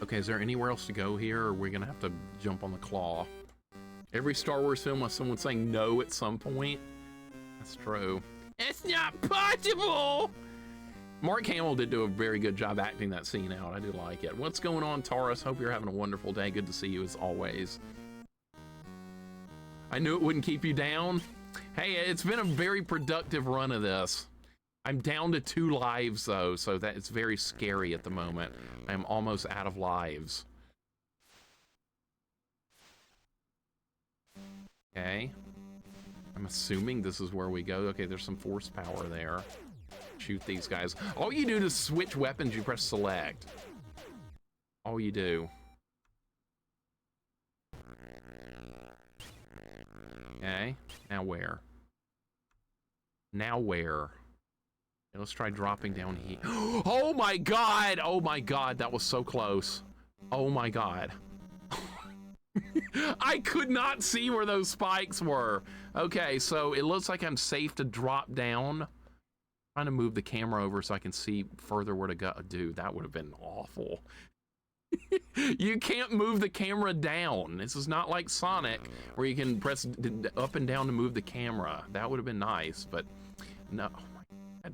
Okay, is there anywhere else to go here, or are we gonna have to jump on the claw? Every Star Wars film has someone saying no at some point. That's true. It's not possible! Mark Hamill did do a very good job acting that scene out. I do like it. What's going on, Taurus? Hope you're having a wonderful day. Good to see you as always. I knew it wouldn't keep you down. Hey, it's been a very productive run of this. I'm down to 2 lives, though, so that it's very scary at the moment. I'm almost out of lives. Okay. I'm assuming this is where we go. Okay, there's some force power there. Shoot these guys. All you do to switch weapons, you press select. All you do. Okay, now where? Now where? Okay, let's try dropping down here. Oh my god! Oh my god, that was so close. Oh my god. I could not see where those spikes were. Okay, so it looks like I'm safe to drop down. I'm trying to move the camera over so I can see further where to go. Dude, that would have been awful. You can't move the camera down. This is not like Sonic, where you can press up and down to move the camera. That would have been nice, but no. Oh my god.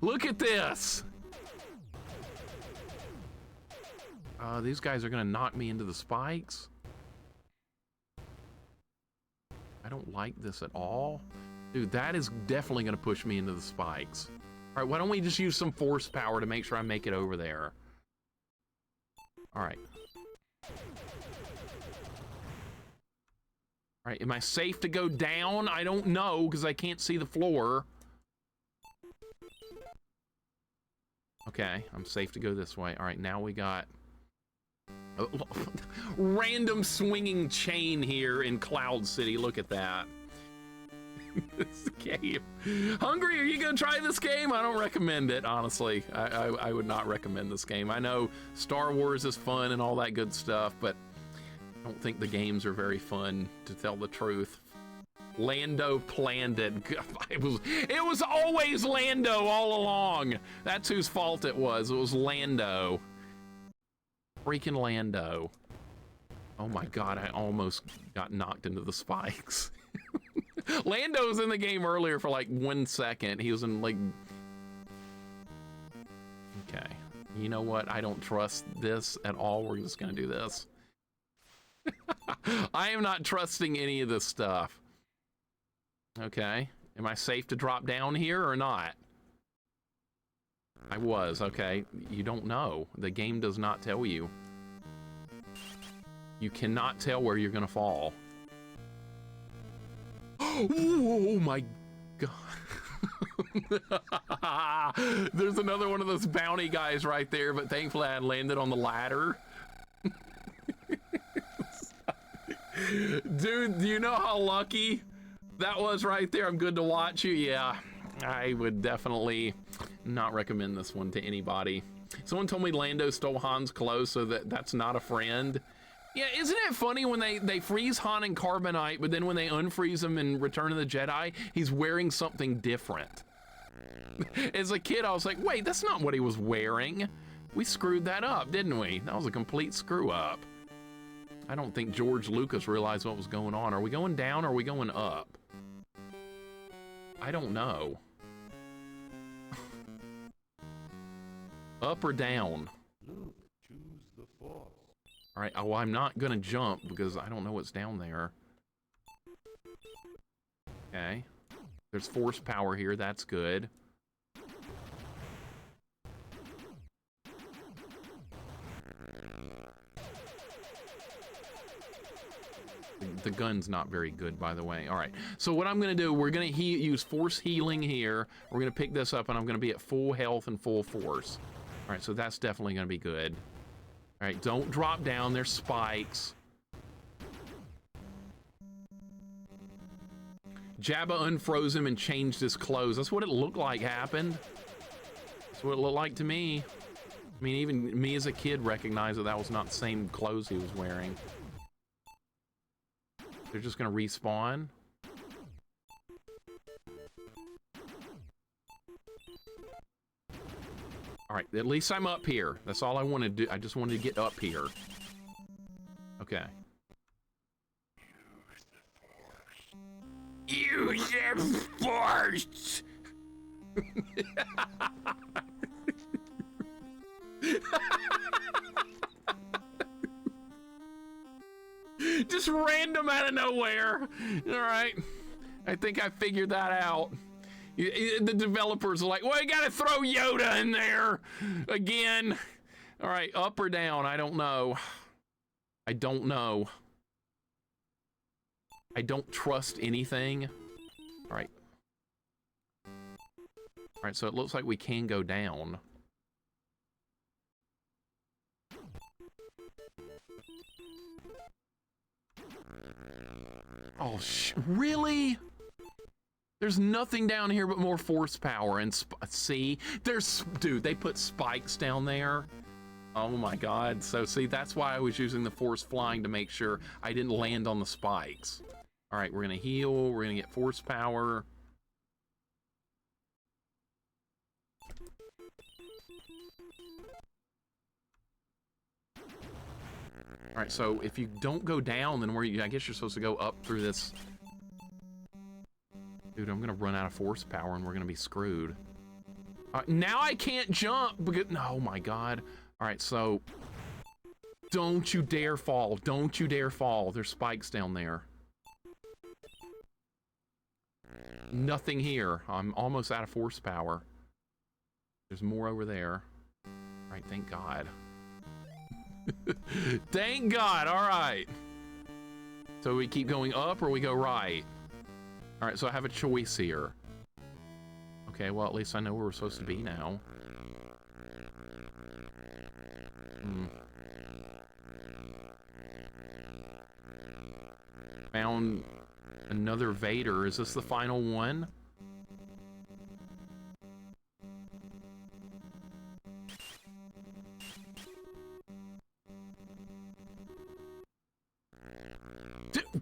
Look at this. These guys are gonna knock me into the spikes. I don't like this at all. Dude, that is definitely gonna push me into the spikes. All right, why don't we just use some force power to make sure I make it over there? All right. All right, am I safe to go down? I don't know, because I can't see the floor. Okay, I'm safe to go this way. All right, now we got random swinging chain here in Cloud City. Look at that. This game. Hungry, are you gonna try this game? I don't recommend it, honestly. I would not recommend this game. I know Star Wars is fun and all that good stuff, but I don't think the games are very fun, to tell the truth. Lando planned it. It was always Lando all along. That's whose fault it was. It was Lando. Freaking Lando. Oh my god, I almost got knocked into the spikes. Lando was in the game earlier for like 1 second. He was in like... Okay. You know what? I don't trust this at all. We're just gonna do this. I am not trusting any of this stuff. Okay. Am I safe to drop down here or not? I was. Okay. You don't know. The game does not tell you. You cannot tell where you're gonna fall. Oh my god. There's another one of those bounty guys right there, but thankfully I landed on the ladder. Dude, do you know how lucky that was right there? I'm good to watch you. Yeah, I would definitely not recommend this one to anybody. Someone told me Lando stole Han's clothes, so that's not a friend. Yeah, isn't it funny when they freeze Han in Carbonite, but then when they unfreeze him in Return of the Jedi, he's wearing something different. As a kid, I was like, wait, that's not what he was wearing. We screwed that up, didn't we? That was a complete screw up. I don't think George Lucas realized what was going on. Are we going down or are we going up? I don't know. Up or down? Luke, choose the Force. All right, well, I'm not gonna jump because I don't know what's down there. Okay. There's force power here, that's good. The gun's not very good, by the way. All right, so what I'm gonna do, we're gonna use force healing here. We're gonna pick this up and I'm gonna be at full health and full force. All right, so that's definitely gonna be good. All right, don't drop down, there's spikes. Jabba unfroze him and changed his clothes. That's what it looked like happened. That's what it looked like to me. I mean, even me as a kid recognized that that was not the same clothes he was wearing. They're just gonna respawn. All right, at least I'm up here. That's all I wanted to do. I just wanted to get up here. Okay. Use the force! Just random out of nowhere. All right. I think I figured that out. The developers are like, well, you gotta throw Yoda in there again. All right, up or down? I don't know. I don't know. I don't trust anything. All right. All right, so it looks like we can go down. Oh, really? There's nothing down here but more force power and see, dude, they put spikes down there. Oh my God. So see, that's why I was using the force flying to make sure I didn't land on the spikes. All right, we're gonna heal, we're gonna get force power. All right, so if you don't go down, then I guess you're supposed to go up through this. Dude, I'm gonna run out of force power and we're gonna be screwed. Now I can't jump because, oh my God. All right, so don't you dare fall. Don't you dare fall. There's spikes down there. Nothing here. I'm almost out of force power. There's more over there. All right, thank God. Thank God, all right. So we keep going up or we go right? All right, so I have a choice here. Okay, well, at least I know where we're supposed to be now. Found another Vader. Is this the final one?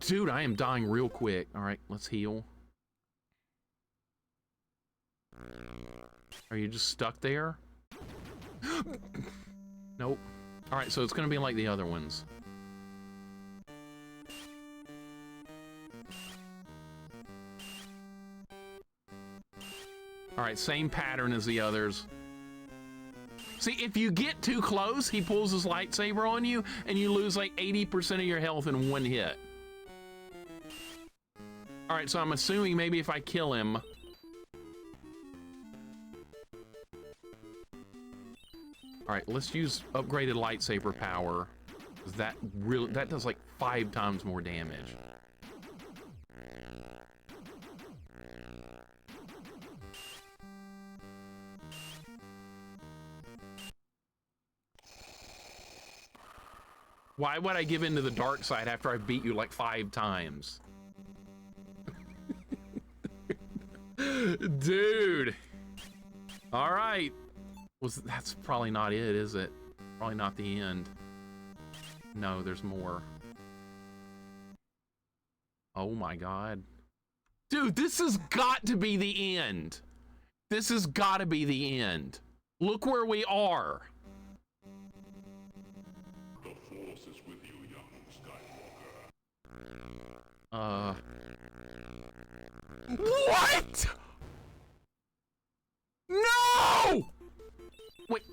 Dude, I am dying real quick. All right, let's heal. Are you just stuck there? Nope. All right, so it's gonna be like the other ones. All right, same pattern as the others. See, if you get too close, he pulls his lightsaber on you, and you lose like 80% of your health in one hit. All right, so I'm assuming maybe if I kill him... All right, let's use upgraded lightsaber power. That does like 5 times more damage. Why would I give in to the dark side after I beat you like 5 times? Dude. All right. That's probably not it, is it? Probably not the end. No, there's more. Oh my God. Dude, this has got to be the end. This has got to be the end. Look where we are. The Force is with you, young Skywalker. What? No! Wait.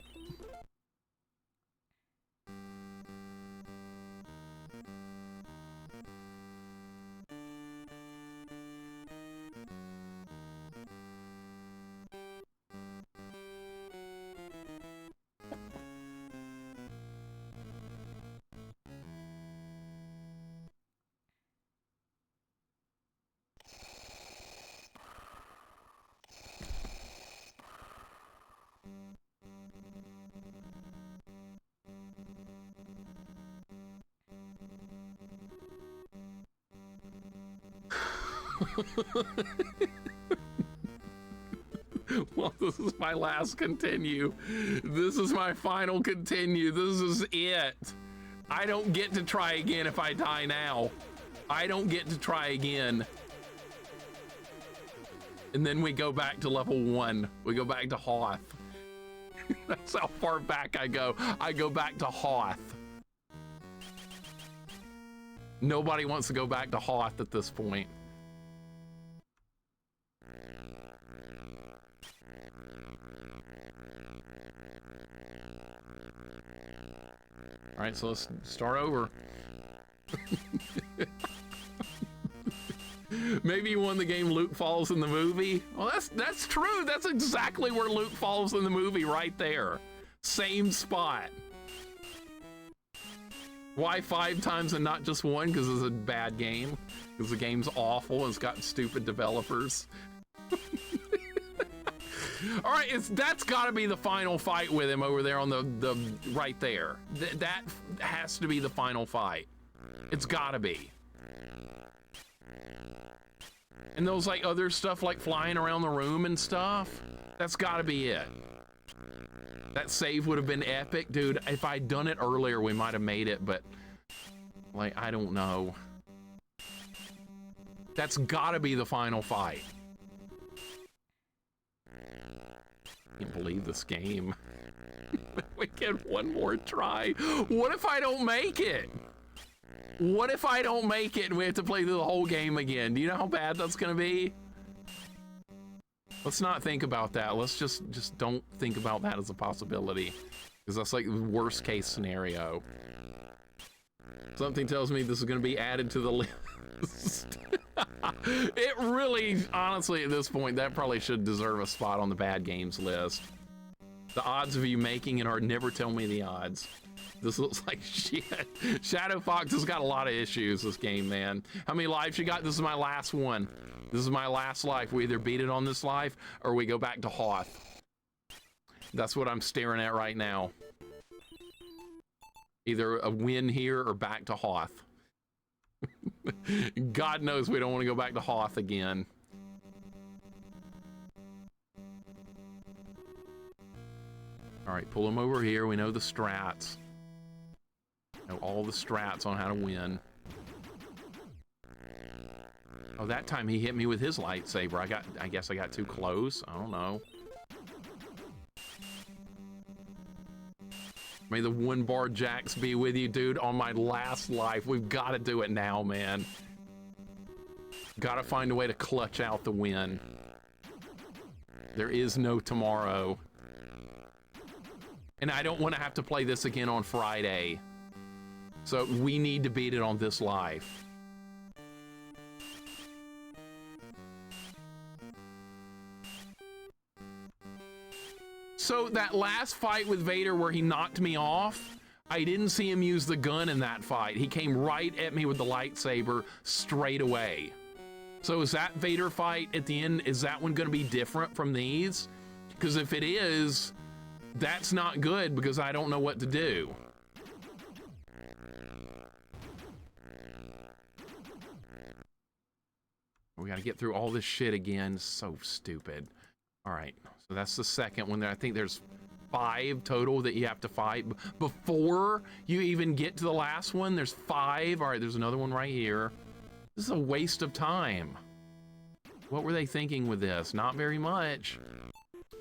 Well, this is my last continue. This is my final continue. This is it. I don't get to try again if I die now. I don't get to try again. And then we go back to level 1. We go back to Hoth. That's how far back I go. I go back to Hoth. Nobody wants to go back to Hoth at this point. All right, so let's start over. Maybe you won the game Luke falls in the movie. Well, that's true. That's exactly where Luke falls in the movie, right there. Same spot. Why 5 times and not just 1? Because it's a bad game. Because the game's awful and it's got stupid developers. All right, that's got to be the final fight with him over there on the right there. That has to be the final fight. It's got to be. And those like other stuff like flying around the room and stuff, that's got to be it. That save would have been epic, dude. If I'd done it earlier, we might have made it, but like, I don't know. That's got to be the final fight. I can't believe this game. We get one more try. What if I don't make it? What if I don't make it and we have to play through the whole game again? Do you know how bad that's gonna be? Let's not think about that. Let's just don't think about that as a possibility, because that's like the worst case scenario. Something tells me this is gonna be added to the list. It really, honestly, at this point, that probably should deserve a spot on the bad games list. The odds of you making it are never tell me the odds. This looks like shit. Shadow Fox has got a lot of issues, this game, man. How many lives you got? This is my last one. This is my last life. We either beat it on this life or we go back to Hoth. That's what I'm staring at right now. Either a win here or back to Hoth. God knows we don't want to go back to Hoth again. All right, pull him over here. We know the strats. Know all the strats on how to win. Oh, that time he hit me with his lightsaber. I guess I got too close. I don't know. May the 1-bar jacks be with you, dude. On my last life, we've got to do it now, man. Got to find a way to clutch out the win. There is no tomorrow. And I don't want to have to play this again on Friday. So we need to beat it on this life. So that last fight with Vader where he knocked me off, I didn't see him use the gun in that fight. He came right at me with the lightsaber straight away. So is that Vader fight at the end, is that one going to be different from these? Because if it is, that's not good because I don't know what to do. We got to get through all this shit again. So stupid. All right, so that's the second one. I think there's 5 total that you have to fight before you even get to the last one. There's 5. All right, there's another one right here. This is a waste of time. What were they thinking with this? Not very much.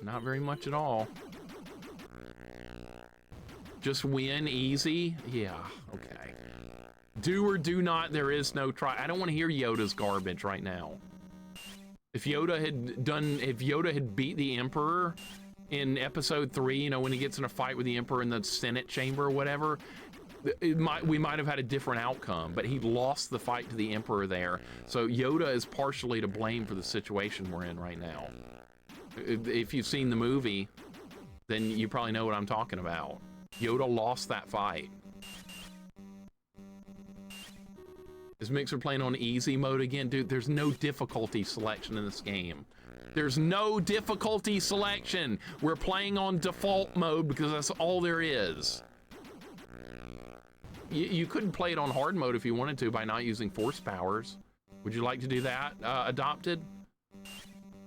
Not very much at all. Just win easy? Yeah, okay. Do or do not, there is no try. I don't want to hear Yoda's garbage right now. If Yoda had beat the Emperor in episode 3, you know, when he gets in a fight with the Emperor in the Senate chamber or whatever, we might have had a different outcome, but he lost the fight to the Emperor there. So Yoda is partially to blame for the situation we're in right now. If you've seen the movie, then you probably know what I'm talking about. Yoda lost that fight. Is Mixer playing on easy mode again? Dude, there's no difficulty selection in this game. There's no difficulty selection. We're playing on default mode because that's all there is. You couldn't play it on hard mode if you wanted to by not using force powers. Would you like to do that, Adopted?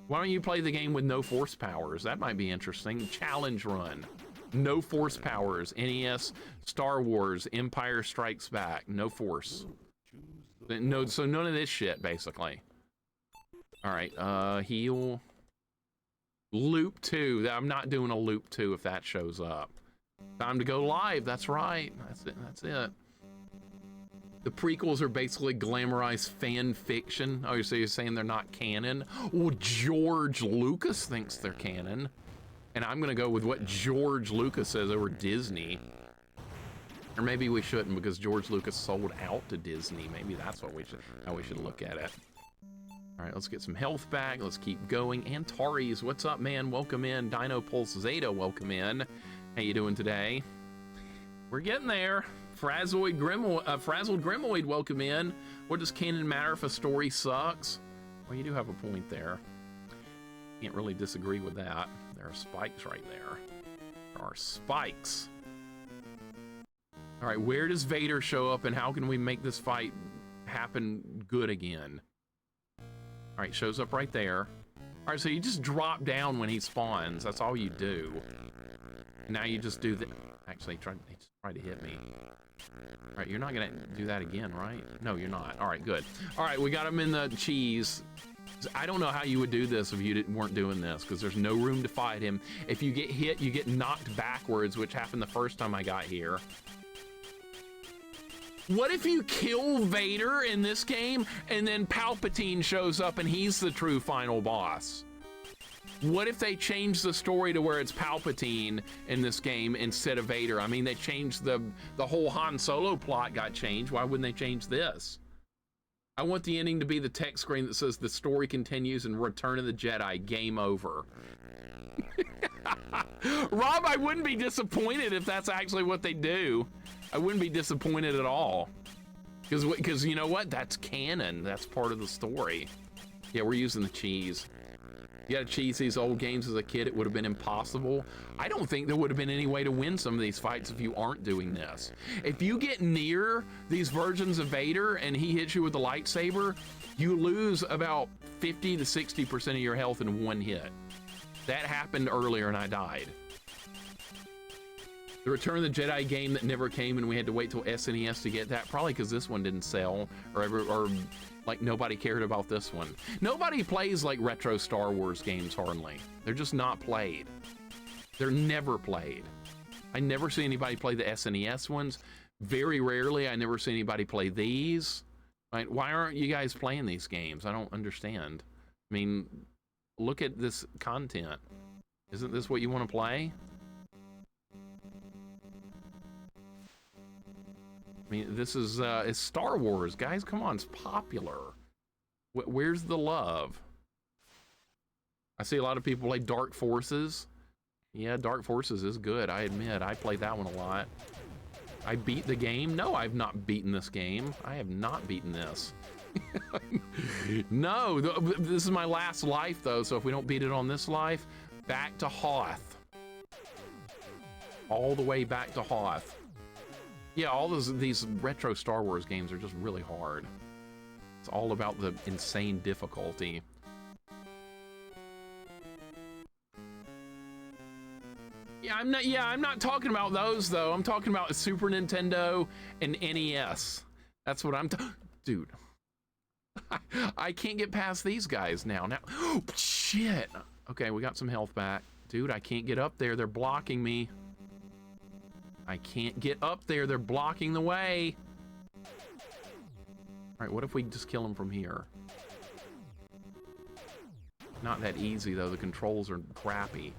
Why don't you play the game with no force powers? That might be interesting. Challenge run. No force powers. NES, Star Wars, Empire Strikes Back. No force. No, so none of this shit, basically. All right, heal. Loop 2. I'm not doing a loop 2 if that shows up. Time to go live. That's right. That's it. That's it. The prequels are basically glamorized fan fiction. Oh, so you're saying they're not canon? Well, George Lucas thinks they're canon. And I'm going to go with what George Lucas says over Disney. Or maybe we shouldn't because George Lucas sold out to Disney. Maybe that's what how we should look at it. All right, let's get some health back. Let's keep going. Antares, what's up, man? Welcome in. Dino Pulse Zeta, welcome in. How you doing today? We're getting there. Frazzled Grimoid, welcome in. What does canon matter if a story sucks? Well, you do have a point there. Can't really disagree with that. There are spikes right there. There are spikes. All right, where does Vader show up and how can we make this fight happen good again? All right, shows up right there. All right, so you just drop down when he spawns. That's all you do. Now you just do the... Actually, he tried to hit me. All right, you're not gonna do that again, right? No, you're not. All right, good. All right, we got him in the cheese. I don't know how you would do this if you weren't doing this, because there's no room to fight him. If you get hit, you get knocked backwards, which happened the first time I got here. What if you kill Vader in this game, and then Palpatine shows up and he's the true final boss? What if they change the story to where it's Palpatine in this game instead of Vader? I mean, they changed the whole Han Solo plot got changed. Why wouldn't they change this? I want the ending to be the text screen that says the story continues in Return of the Jedi, game over. Rob, I wouldn't be disappointed if that's actually what they do. I wouldn't be disappointed at all. Because you know what? That's canon. That's part of the story. Yeah, we're using the cheese. You gotta cheese these old games as a kid, it would have been impossible. I don't think there would have been any way to win some of these fights if you aren't doing this. If you get near these versions of Vader and he hits you with the lightsaber, you lose about 50 to 60% of your health in one hit. That happened earlier and I died. The Return of the Jedi game that never came and we had to wait till SNES to get that, probably because this one didn't sell or like nobody cared about this one. Nobody plays like retro Star Wars games hardly. They're just not played. They're never played. I never see anybody play the SNES ones. Very rarely, I never see anybody play these. Right? Why aren't you guys playing these games? I don't understand. I mean, look at this content. Isn't this what you want to play? I mean, this is it's Star Wars, guys. Come on, it's popular. Where's the love? I see a lot of people play Dark Forces. Yeah, Dark Forces is good. I admit, I played that one a lot. I beat the game. No, I've not beaten this game. I have not beaten this. No, this is my last life though. So if we don't beat it on this life, back to Hoth. All the way back to Hoth. Yeah, all these retro Star Wars games are just really hard. It's all about the insane difficulty. Yeah, I'm not talking about those though. I'm talking about Super Nintendo and NES. That's what I'm dude. I can't get past these guys now. Oh, shit. Okay, we got some health back. Dude, I can't get up there. They're blocking me. I can't get up there. They're blocking the way. All right, what if we just kill them from here? Not that easy, though. The controls are crappy.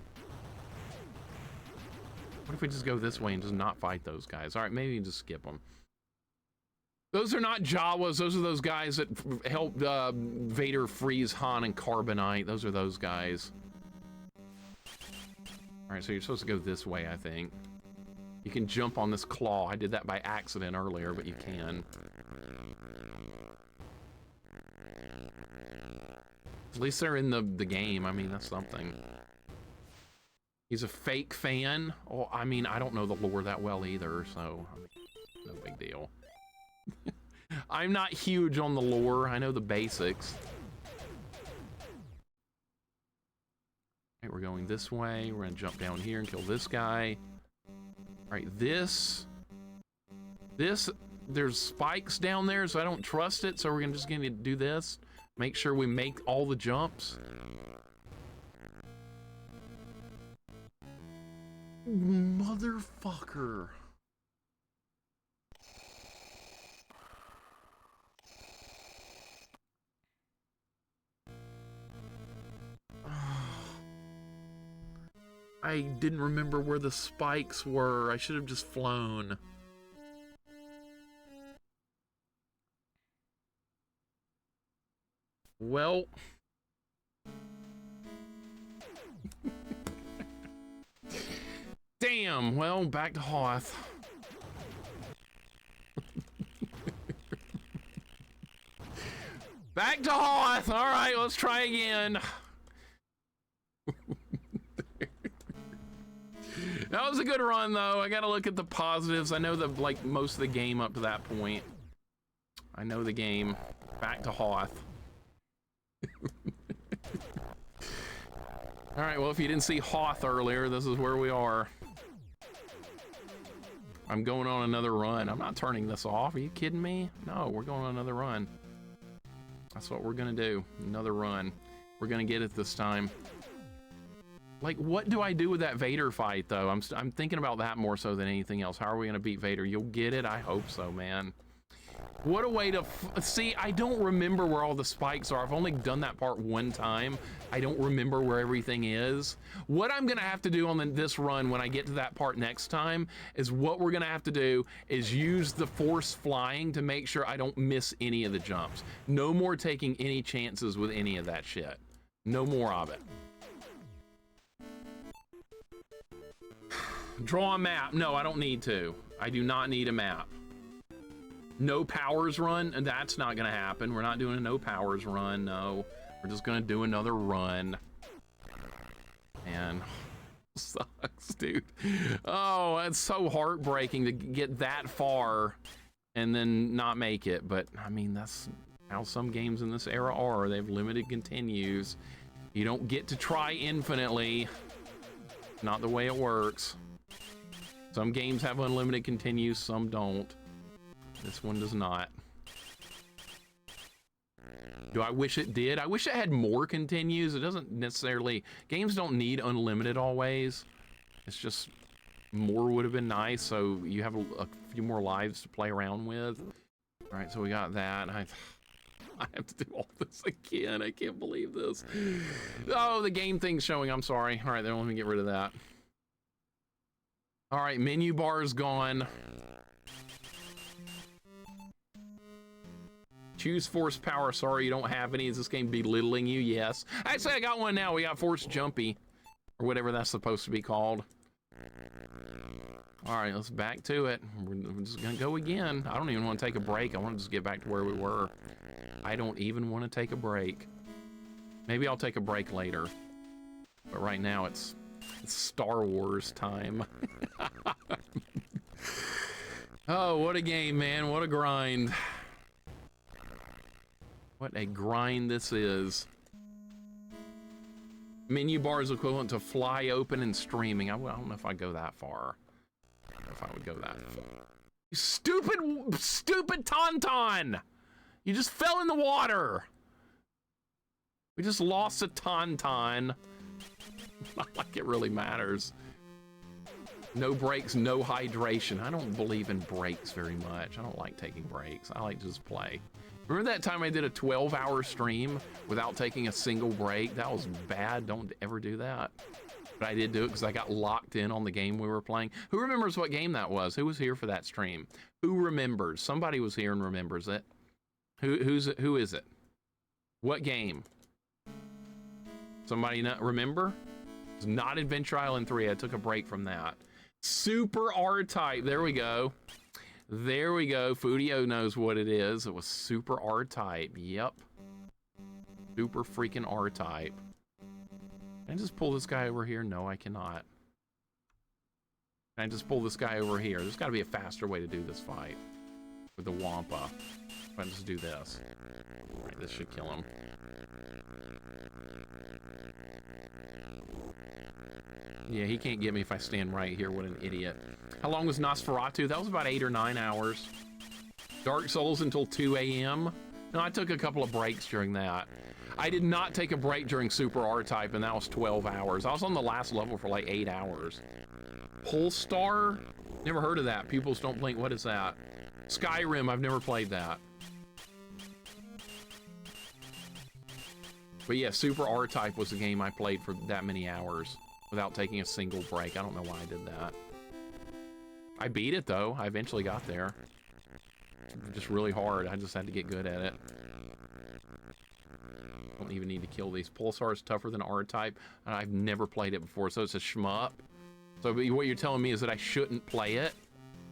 What if we just go this way and just not fight those guys? All right, maybe just skip them. Those are not Jawas. Those are those guys that helped Vader freeze Han and Carbonite. Those are those guys. All right, so you're supposed to go this way, I think. You can jump on this claw. I did that by accident earlier, but you can. At least they're in the game. I mean, that's something. He's a fake fan. Oh, I mean, I don't know the lore that well either, so I mean, no big deal. I'm not huge on the lore. I know the basics. Okay, we're going this way. We're gonna jump down here and kill this guy. All right, this, there's spikes down there, so I don't trust it. So we're just gonna do this. Make sure we make all the jumps. Motherfucker. I didn't remember where the spikes were. I should have just flown. Well. Damn, well, back to Hoth. Back to Hoth! Alright, let's try again. That was a good run, though. I gotta look at the positives. I know like most of the game up to that point. I know the game. Back to Hoth. Alright, well, if you didn't see Hoth earlier, this is where we are. I'm going on another run. I'm not turning this off. Are you kidding me? No, we're going on another run. That's what we're gonna do. Another run. We're gonna get it this time. Like, what do I do with that Vader fight, though? I'm thinking about that more so than anything else. How are we gonna beat Vader? You'll get it? I hope so, man. What a way to see, I don't remember where all the spikes are. I've only done that part one time. I don't remember where everything is. What I'm gonna have to do on this run when I get to that part next time is what we're gonna have to do is use the force flying to make sure I don't miss any of the jumps. No more taking any chances with any of that shit. No more of it. Draw a map. No, I don't need to. I do not need a map. No powers run, and that's not gonna happen. We're not doing a no powers run, no. We're just gonna do another run. And sucks, dude. Oh, it's so heartbreaking to get that far and then not make it. But I mean, that's how some games in this era are. They have limited continues. You don't get to try infinitely. Not the way it works. Some games have unlimited continues, some don't. This one does not. Do I wish it did? I wish it had more continues. It doesn't necessarily... Games don't need unlimited always. It's just more would have been nice, so you have a few more lives to play around with. All right, so we got that. I have to do all this again. I can't believe this. Oh, the game thing's showing. I'm sorry. All right, then let me get rid of that. All right, menu bar is gone. Choose force power. Sorry, you don't have any. Is this game belittling you? Yes. Actually, I got one now. We got force jumpy, or whatever that's supposed to be called. All right, let's back to it. We're just gonna go again. I don't even want to take a break. I want to just get back to where we were. I don't even want to take a break. Maybe I'll take a break later. But right now it's Star Wars time. Oh, what a game, man. What a grind. What a grind this is. Menu bar is equivalent to fly open and streaming. I don't know if I'd go that far. I don't know if I would go that far. You stupid Tauntaun! You just fell in the water! We just lost a Tauntaun. Not like it really matters. No breaks, no hydration. I don't believe in breaks very much. I don't like taking breaks. I like to just play. Remember that time I did a 12-hour stream without taking a single break? That was bad. Don't ever do that. But I did do it because I got locked in on the game we were playing. Who remembers what game that was? Who was here for that stream? Who remembers? Somebody was here and remembers it. Who is it? What game? Somebody not remember? It's not Adventure Island 3. I took a break from that. Super R-Type. There we go. There we go. Fudio knows what it is. It was Super R-Type. Yep. Super freaking R-Type. Can I just pull this guy over here? No, I cannot. Can I just pull this guy over here? There's got to be a faster way to do this fight. With the Wampa. If I just do this. All right, this should kill him. Yeah, he can't get me if I stand right here. What an idiot. How long was Nosferatu? That was about 8 or 9 hours. Dark Souls until 2 a.m. No, I took a couple of breaks during that. I did not take a break during Super R-Type, and that was 12 hours. I was on the last level for like 8 hours. Polestar? Never heard of that. Pupils Don't Blink. What is that? Skyrim. I've never played that. But yeah, Super R-Type was the game I played for that many hours without taking a single break. I don't know why I did that. I beat it though. I eventually got there. Just really hard. I just had to get good at it. Don't even need to kill these. Pulsar is tougher than R-Type. I've never played it before, so it's a shmup. So what you're telling me is that I shouldn't play it?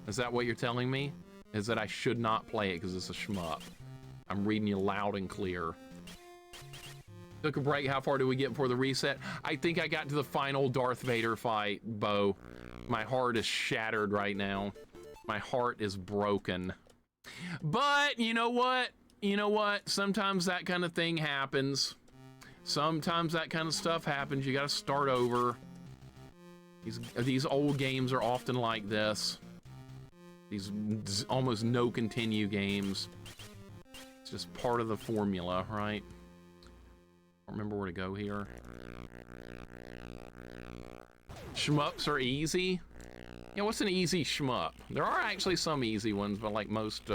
Is that what you're telling me? Is that I should not play it because it's a shmup? I'm reading you loud and clear. Took a break. How far did we get before the reset? I think I got to the final Darth Vader fight, Bo. My heart is shattered right now. My heart is broken. But you know what? You know what? Sometimes that kind of thing happens. Sometimes that kind of stuff happens. You got to start over. These old games are often like this. These almost no continue games. It's just part of the formula, right? I don't remember where to go here. Shmups are easy. Yeah, what's an easy shmup? There are actually some easy ones, but like most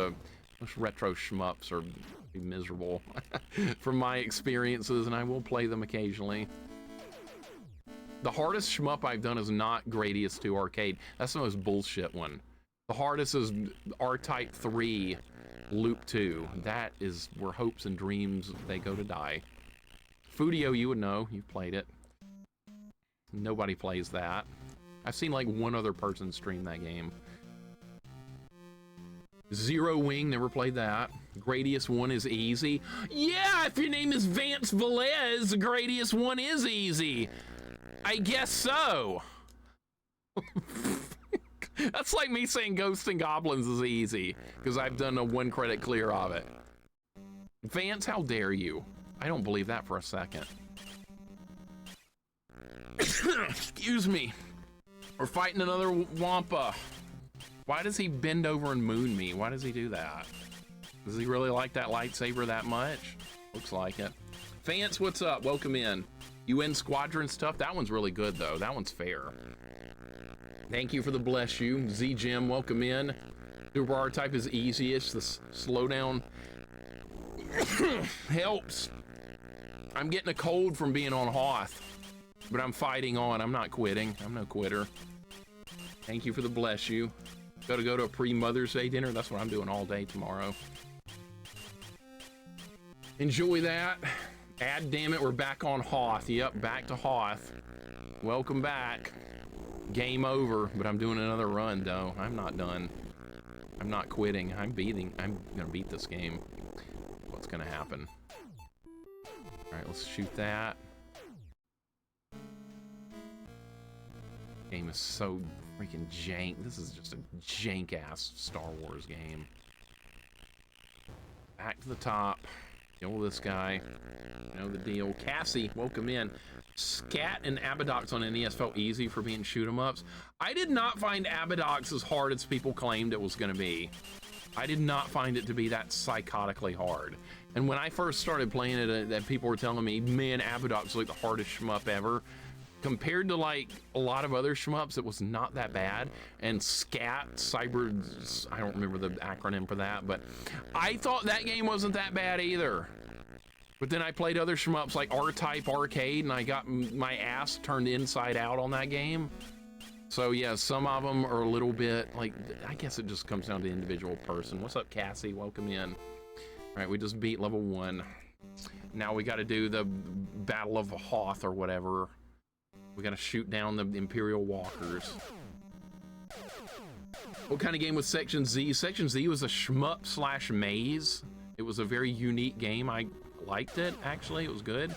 retro shmups are miserable from my experiences, and I will play them occasionally. The hardest shmup I've done is not Gradius 2 Arcade. That's the most bullshit one. The hardest is R-Type 3 Loop 2. That is where hopes and dreams, they go to die. Fudio, you would know. You've played it. Nobody plays that. I've seen like one other person stream that game. Zero Wing, never played that. Gradius 1 is easy. Yeah, if your name is Vance Velez, Gradius 1 is easy. I guess so. That's like me saying Ghosts and Goblins is easy, because I've done a 1 credit clear of it. Vance, how dare you? I don't believe that for a second. Excuse me. We're fighting another Wampa. Why does he bend over and moon me? Why does he do that? Does he really like that lightsaber that much? Looks like it. Vance, what's up? Welcome in. UN Squadron stuff? That one's really good, though. That one's fair. Thank you for the bless you. Z-Jim, welcome in. Super R-Type is easiest. The slowdown helps. I'm getting a cold from being on Hoth, but I'm fighting on. I'm not quitting. I'm no quitter. Thank you for the bless you. Gotta go to a pre-Mother's Day dinner. That's what I'm doing all day tomorrow. Enjoy that. Damn it, we're back on Hoth. Yep, back to Hoth. Welcome back. Game over, but I'm doing another run though. I'm not done. I'm not quitting. I'm gonna beat this game. What's gonna happen? All right, let's shoot that. Game is so freaking jank. This is just a jank-ass Star Wars game. Back to the top. Kill this guy. You know the deal. Cassie, welcome in. Scat and Abadox on NES felt easy for being shoot-em-ups. I did not find Abadox as hard as people claimed it was going to be. I did not find it to be that psychotically hard. And when I first started playing it, that people were telling me, man, Abadox is like the hardest shmup ever. Compared to like a lot of other shmups, it was not that bad. And Scat, Cyber, I don't remember the acronym for that, but I thought that game wasn't that bad either. But then I played other shmups like R-Type Arcade, and I got my ass turned inside out on that game. So yeah, some of them are a little bit like, I guess it just comes down to the individual person. What's up, Cassie? Welcome in. All right, we just beat level 1. Now we got to do the Battle of Hoth or whatever. We got to shoot down the Imperial Walkers. What kind of game was Section Z? Section Z was a shmup slash maze. It was a very unique game. I liked it, actually. It was good.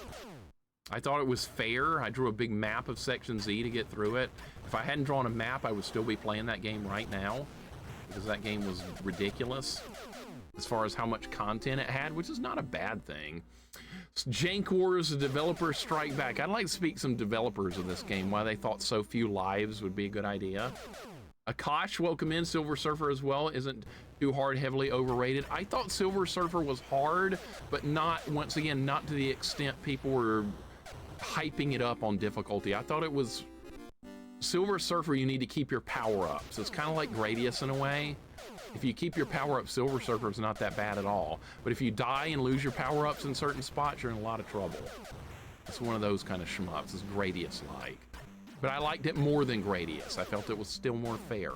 I thought it was fair. I drew a big map of Section Z to get through it. If I hadn't drawn a map, I would still be playing that game right now, because that game was ridiculous as far as how much content it had, which is not a bad thing. Jank Wars, the developer strike back. I'd like to speak to some developers of this game, why they thought so few lives would be a good idea. Akash, welcome in. Silver Surfer as well. Isn't too hard, heavily overrated. I thought Silver Surfer was hard, but not, once again, not to the extent people were hyping it up on difficulty. I thought it was Silver Surfer, you need to keep your power-ups. It's kind of like Gradius in a way. If you keep your power-up, Silver Surfer is not that bad at all. But if you die and lose your power-ups in certain spots, you're in a lot of trouble. It's one of those kind of shmups. It's Gradius-like. But I liked it more than Gradius. I felt it was still more fair,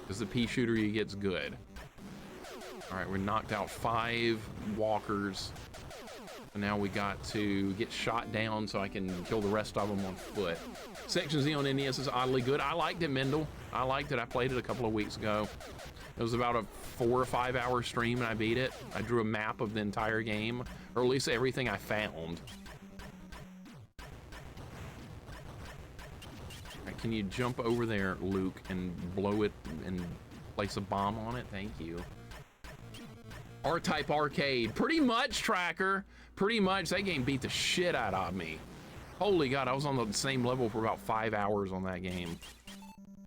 because the pea shooter you get's good. All right, we knocked out 5 walkers. And now we got to get shot down so I can kill the rest of them on foot. Section Z on NES is oddly good. I liked it, Mendel. I liked it. I played it a couple of weeks ago. It was about a 4 or 5 hour stream and I beat it. I drew a map of the entire game, or at least everything I found. Right, can you jump over there, Luke, and blow it and place a bomb on it? Thank you. R-Type Arcade. Pretty much, Tracker. Pretty much. That game beat the shit out of me. Holy God, I was on the same level for about 5 hours on that game.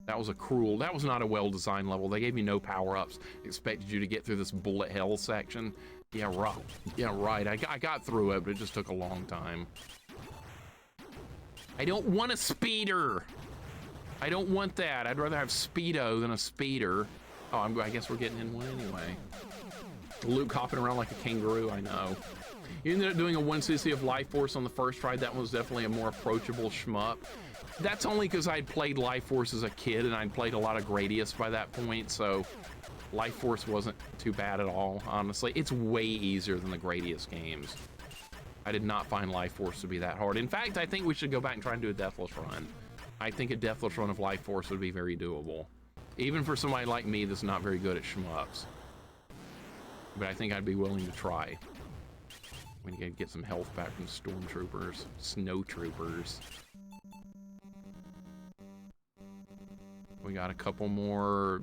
That was that was not a well-designed level. They gave me no power-ups. Expected you to get through this bullet hell section. Yeah, right. Yeah, right. I got through it, but it just took a long time. I don't want a speeder. I don't want that. I'd rather have Speedo than a speeder. Oh, I guess we're getting in one anyway. Luke hopping around like a kangaroo, I know. You ended up doing a 1cc of Life Force on the first try. That one was definitely a more approachable shmup. That's only because I'd played Life Force as a kid and I'd played a lot of Gradius by that point, so Life Force wasn't too bad at all, honestly. It's way easier than the Gradius games. I did not find Life Force to be that hard. In fact, I think we should go back and try and do a Deathless run. I think a Deathless run of Life Force would be very doable. Even for somebody like me that's not very good at shmups. But I think I'd be willing to try. We need to get some health back from stormtroopers, snow troopers. We got a couple more,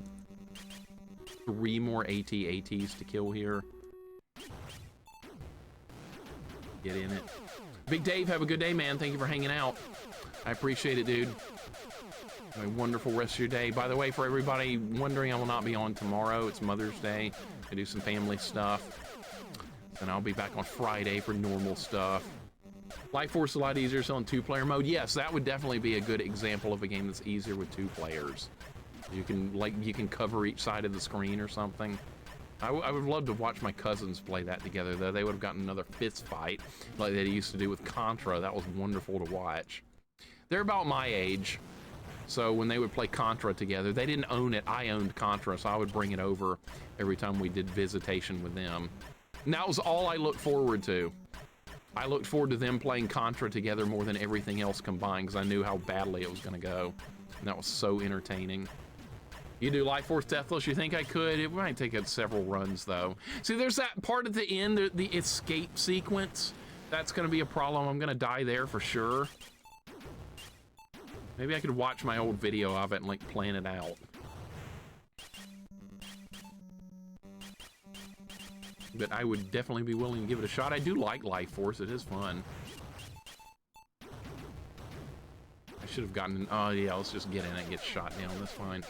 3 more AT-ATs to kill here. Get in it. Big Dave, have a good day, man. Thank you for hanging out. I appreciate it, dude. Have a wonderful rest of your day. By the way, for everybody wondering, I will not be on tomorrow. It's Mother's Day. I do some family stuff. And I'll be back on Friday for normal stuff. Life Force is a lot easier so in 2-player mode. Yes, that would definitely be a good example of a game that's easier with 2 players. You can cover each side of the screen or something. I would love to watch my cousins play that together, though. They would have gotten another fist fight like they used to do with Contra. That was wonderful to watch. They're about my age, so when they would play Contra together, they didn't own it. I owned Contra, so I would bring it over every time we did visitation with them. And that was all I looked forward to. I looked forward to them playing Contra together more than everything else combined because I knew how badly it was going to go. And that was so entertaining. You do Life Force Deathless? You think I could? It might take several runs, though. See, there's that part at the end, the escape sequence. That's going to be a problem. I'm going to die there for sure. Maybe I could watch my old video of it and, like, plan it out. But I would definitely be willing to give it a shot. I do like Life Force. It is fun. I should have gotten... Oh, yeah, let's just get in it and get shot down. That's fine.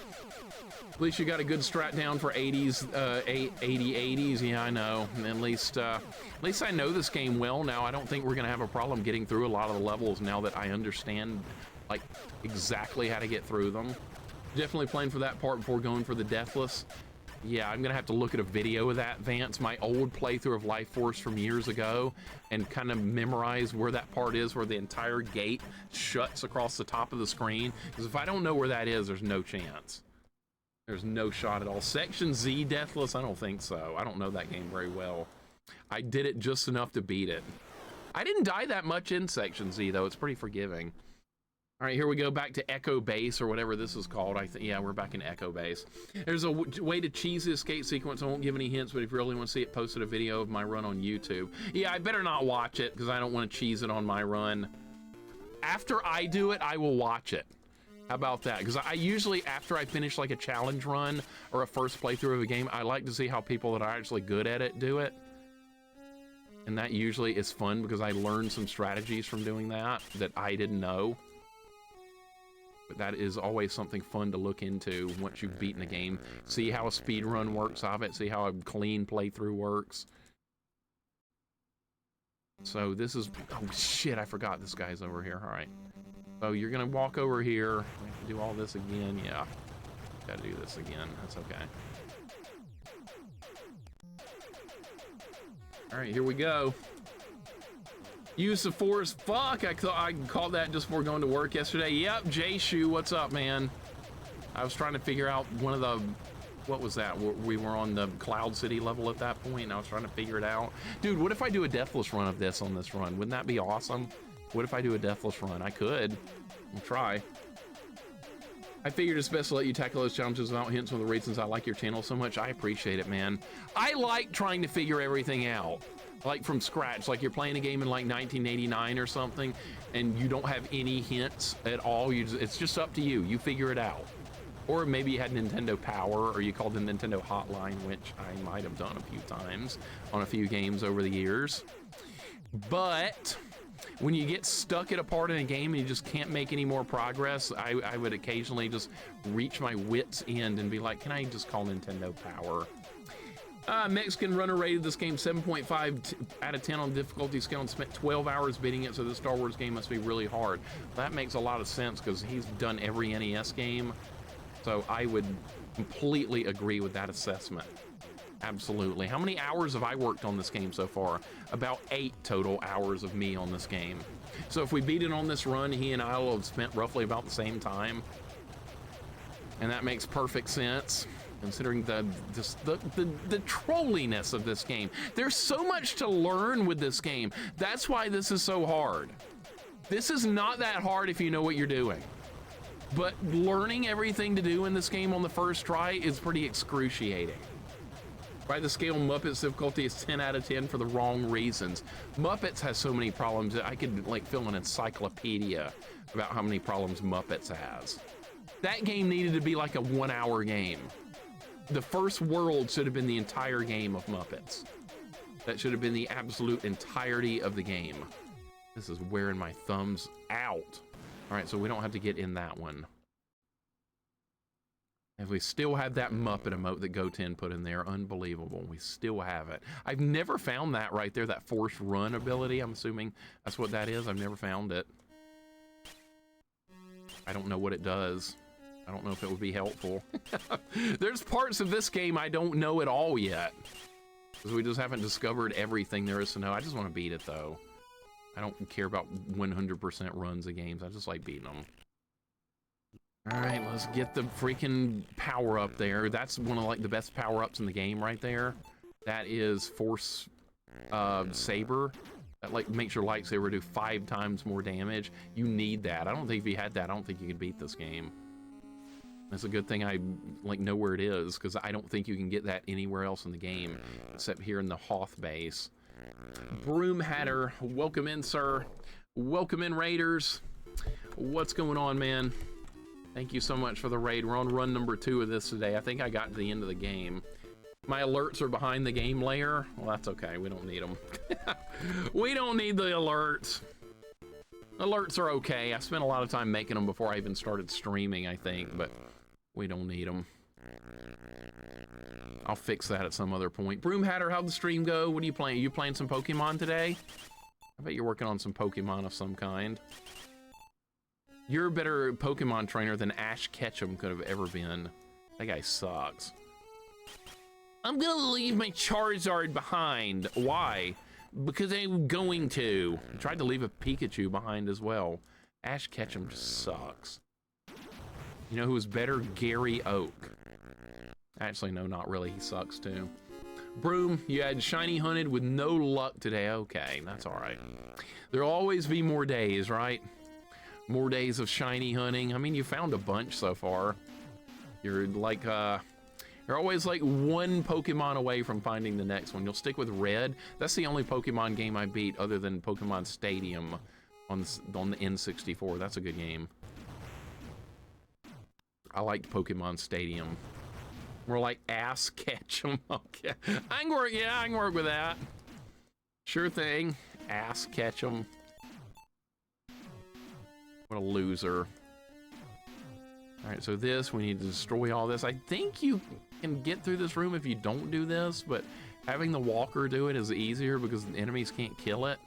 At least you got a good strat down for 80s, 80s. Yeah, I know. And at least I know this game well now. I don't think we're going to have a problem getting through a lot of the levels now that I understand, like, exactly how to get through them. Definitely playing for that part before going for the Deathless. Yeah, I'm gonna have to look at a video of that, Vance, my old playthrough of Life Force from years ago, and kind of memorize where that part is, where the entire gate shuts across the top of the screen. Because if I don't know where that is, there's no chance. There's no shot at all. Section Z Deathless? I don't think so. I don't know that game very well. I did it just enough to beat it. I didn't die that much in Section Z, though. It's pretty forgiving. All right, here we go back to Echo Base, or whatever this is called. Yeah, we're back in Echo Base. There's a way to cheese the escape sequence. I won't give any hints, but if you really want to see it, posted a video of my run on YouTube. Yeah, I better not watch it, because I don't want to cheese it on my run. After I do it, I will watch it. How about that? Because I usually, after I finish like a challenge run, or a first playthrough of a game, I like to see how people that are actually good at it do it. And that usually is fun, because I learned some strategies from doing that I didn't know. But that is always something fun to look into once you've beaten a game. See how a speed run works of it. See how a clean playthrough works. So this is... Oh, shit, I forgot this guy's over here. All right. So you're going to walk over here. We have to do all this again. Yeah. Got to do this again. That's okay. All right, here we go. Use the force. Fuck, I called that just before going to work yesterday. Yep, J-Shoe, what's up, man? I was trying to figure out one of the... What was that? We were on the Cloud City level at that point, and I was trying to figure it out. Dude, what if I do a Deathless run of this on this run? Wouldn't that be awesome? What if I do a Deathless run? I could. I'll try. I figured it's best to let you tackle those challenges without hints on the reasons I like your channel so much. I appreciate it, man. I like trying to figure everything out. Like from scratch, like you're playing a game in like 1989 or something, and you don't have any hints at all. It's just up to you. You figure it out. Or maybe you had Nintendo Power, or you called the Nintendo Hotline, which I might have done a few times on a few games over the years. But when you get stuck at a part in a game and you just can't make any more progress, I would occasionally just reach my wits' end and be like, can I just call Nintendo Power? Mexican runner rated this game 7.5 out of 10 on difficulty scale and spent 12 hours beating it, so this Star Wars game must be really hard. That makes a lot of sense because he's done every NES game, so I would completely agree with that assessment. Absolutely. How many hours have I worked on this game so far? About 8 total hours of me on this game. So if we beat it on this run, he and I will have spent roughly about the same time. And that makes perfect sense, considering the trolliness of this game. There's so much to learn with this game. That's why this is so hard. This is not that hard if you know what you're doing. But learning everything to do in this game on the first try is pretty excruciating. By the scale, Muppets difficulty is 10 out of 10 for the wrong reasons. Muppets has so many problems that I could like fill an encyclopedia about how many problems Muppets has. That game needed to be like a 1-hour game. The first world should have been the entire game of Muppets. That should have been the absolute entirety of the game. This is wearing my thumbs out. All right, so we don't have to get in that one. If we still have that Muppet emote that Goten put in there, unbelievable. We still have it. I've never found that right there, that forced run ability. I'm assuming that's what that is. I've never found it. I don't know what it does. I don't know if it would be helpful. There's parts of this game I don't know at all yet, because we just haven't discovered everything there is to know. I just want to beat it, though. I don't care about 100% runs of games. I just like beating them. All right, let's get the freaking power up there. That's one of like the best power ups in the game right there. That is force saber that like makes your lightsaber do 5 times more damage. You need that. I don't think if you had that, I don't think you could beat this game. It's a good thing I like know where it is, because I don't think you can get that anywhere else in the game except here in the Hoth base. Broom Hatter, welcome in, sir. Welcome in, Raiders. What's going on, man? Thank you so much for the raid. We're on run number 2 of this today. I think I got to the end of the game. My alerts are behind the game layer. Well, that's okay. We don't need them. We don't need the alerts. Alerts are okay. I spent a lot of time making them before I even started streaming, I think, but we don't need them. I'll fix that at some other point. Broom Hatter, how'd the stream go? What are you playing? Are you playing some Pokemon today? I bet you're working on some Pokemon of some kind. You're a better Pokemon trainer than Ash Ketchum could have ever been. That guy sucks. I'm gonna leave my Charizard behind. Why? Because I'm going to. I tried to leave a Pikachu behind as well. Ash Ketchum just sucks. You know who was better? Gary Oak. Actually, no, not really. He sucks too. Broom, you had shiny hunted with no luck today. Okay, that's all right. There'll always be more days, right? More days of shiny hunting. I mean, you found a bunch so far. You're like, you're always like one Pokemon away from finding the next one. You'll stick with Red. That's the only Pokemon game I beat other than Pokemon Stadium on the N64. That's a good game. I liked Pokemon Stadium. More like Ass Ketchum. Okay. I can work, yeah, I can work with that. Sure thing. Ass Ketchum. What a loser. All right, so this, we need to destroy all this. I think you can get through this room if you don't do this, but having the walker do it is easier because the enemies can't kill it.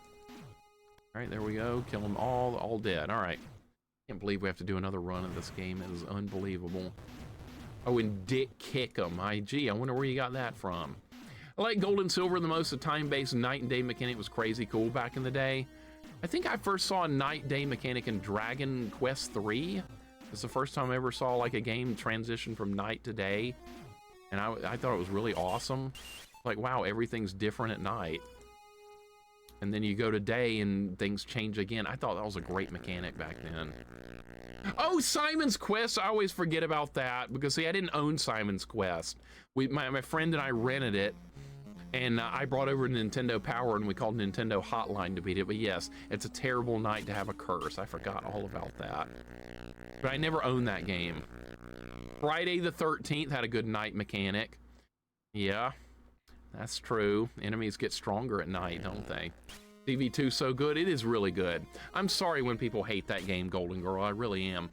All right, there we go. Kill them all dead. All right. Can't believe we have to do another run of this game. It is unbelievable. Oh, and Dick Kickham. Gee, I wonder where you got that from. I like Gold and Silver the most. The time-based night and day mechanic was crazy cool back in the day. I think I first saw a night day mechanic in Dragon Quest III. It's the first time I ever saw like a game transition from night to day. And I thought it was really awesome. Like, wow, everything's different at night. And then you go to day and things change again. I thought that was a great mechanic back then. Oh, Simon's Quest. I always forget about that because, see, I didn't own Simon's Quest. My friend and I rented it. And I brought over Nintendo Power and we called Nintendo Hotline to beat it. But yes, it's a terrible night to have a curse. I forgot all about that. But I never owned that game. Friday the 13th had a good night mechanic. Yeah, that's true. Enemies get stronger at night, don't they? CV2 so good. It is really good. I'm sorry when people hate that game, Golden Girl. I really am.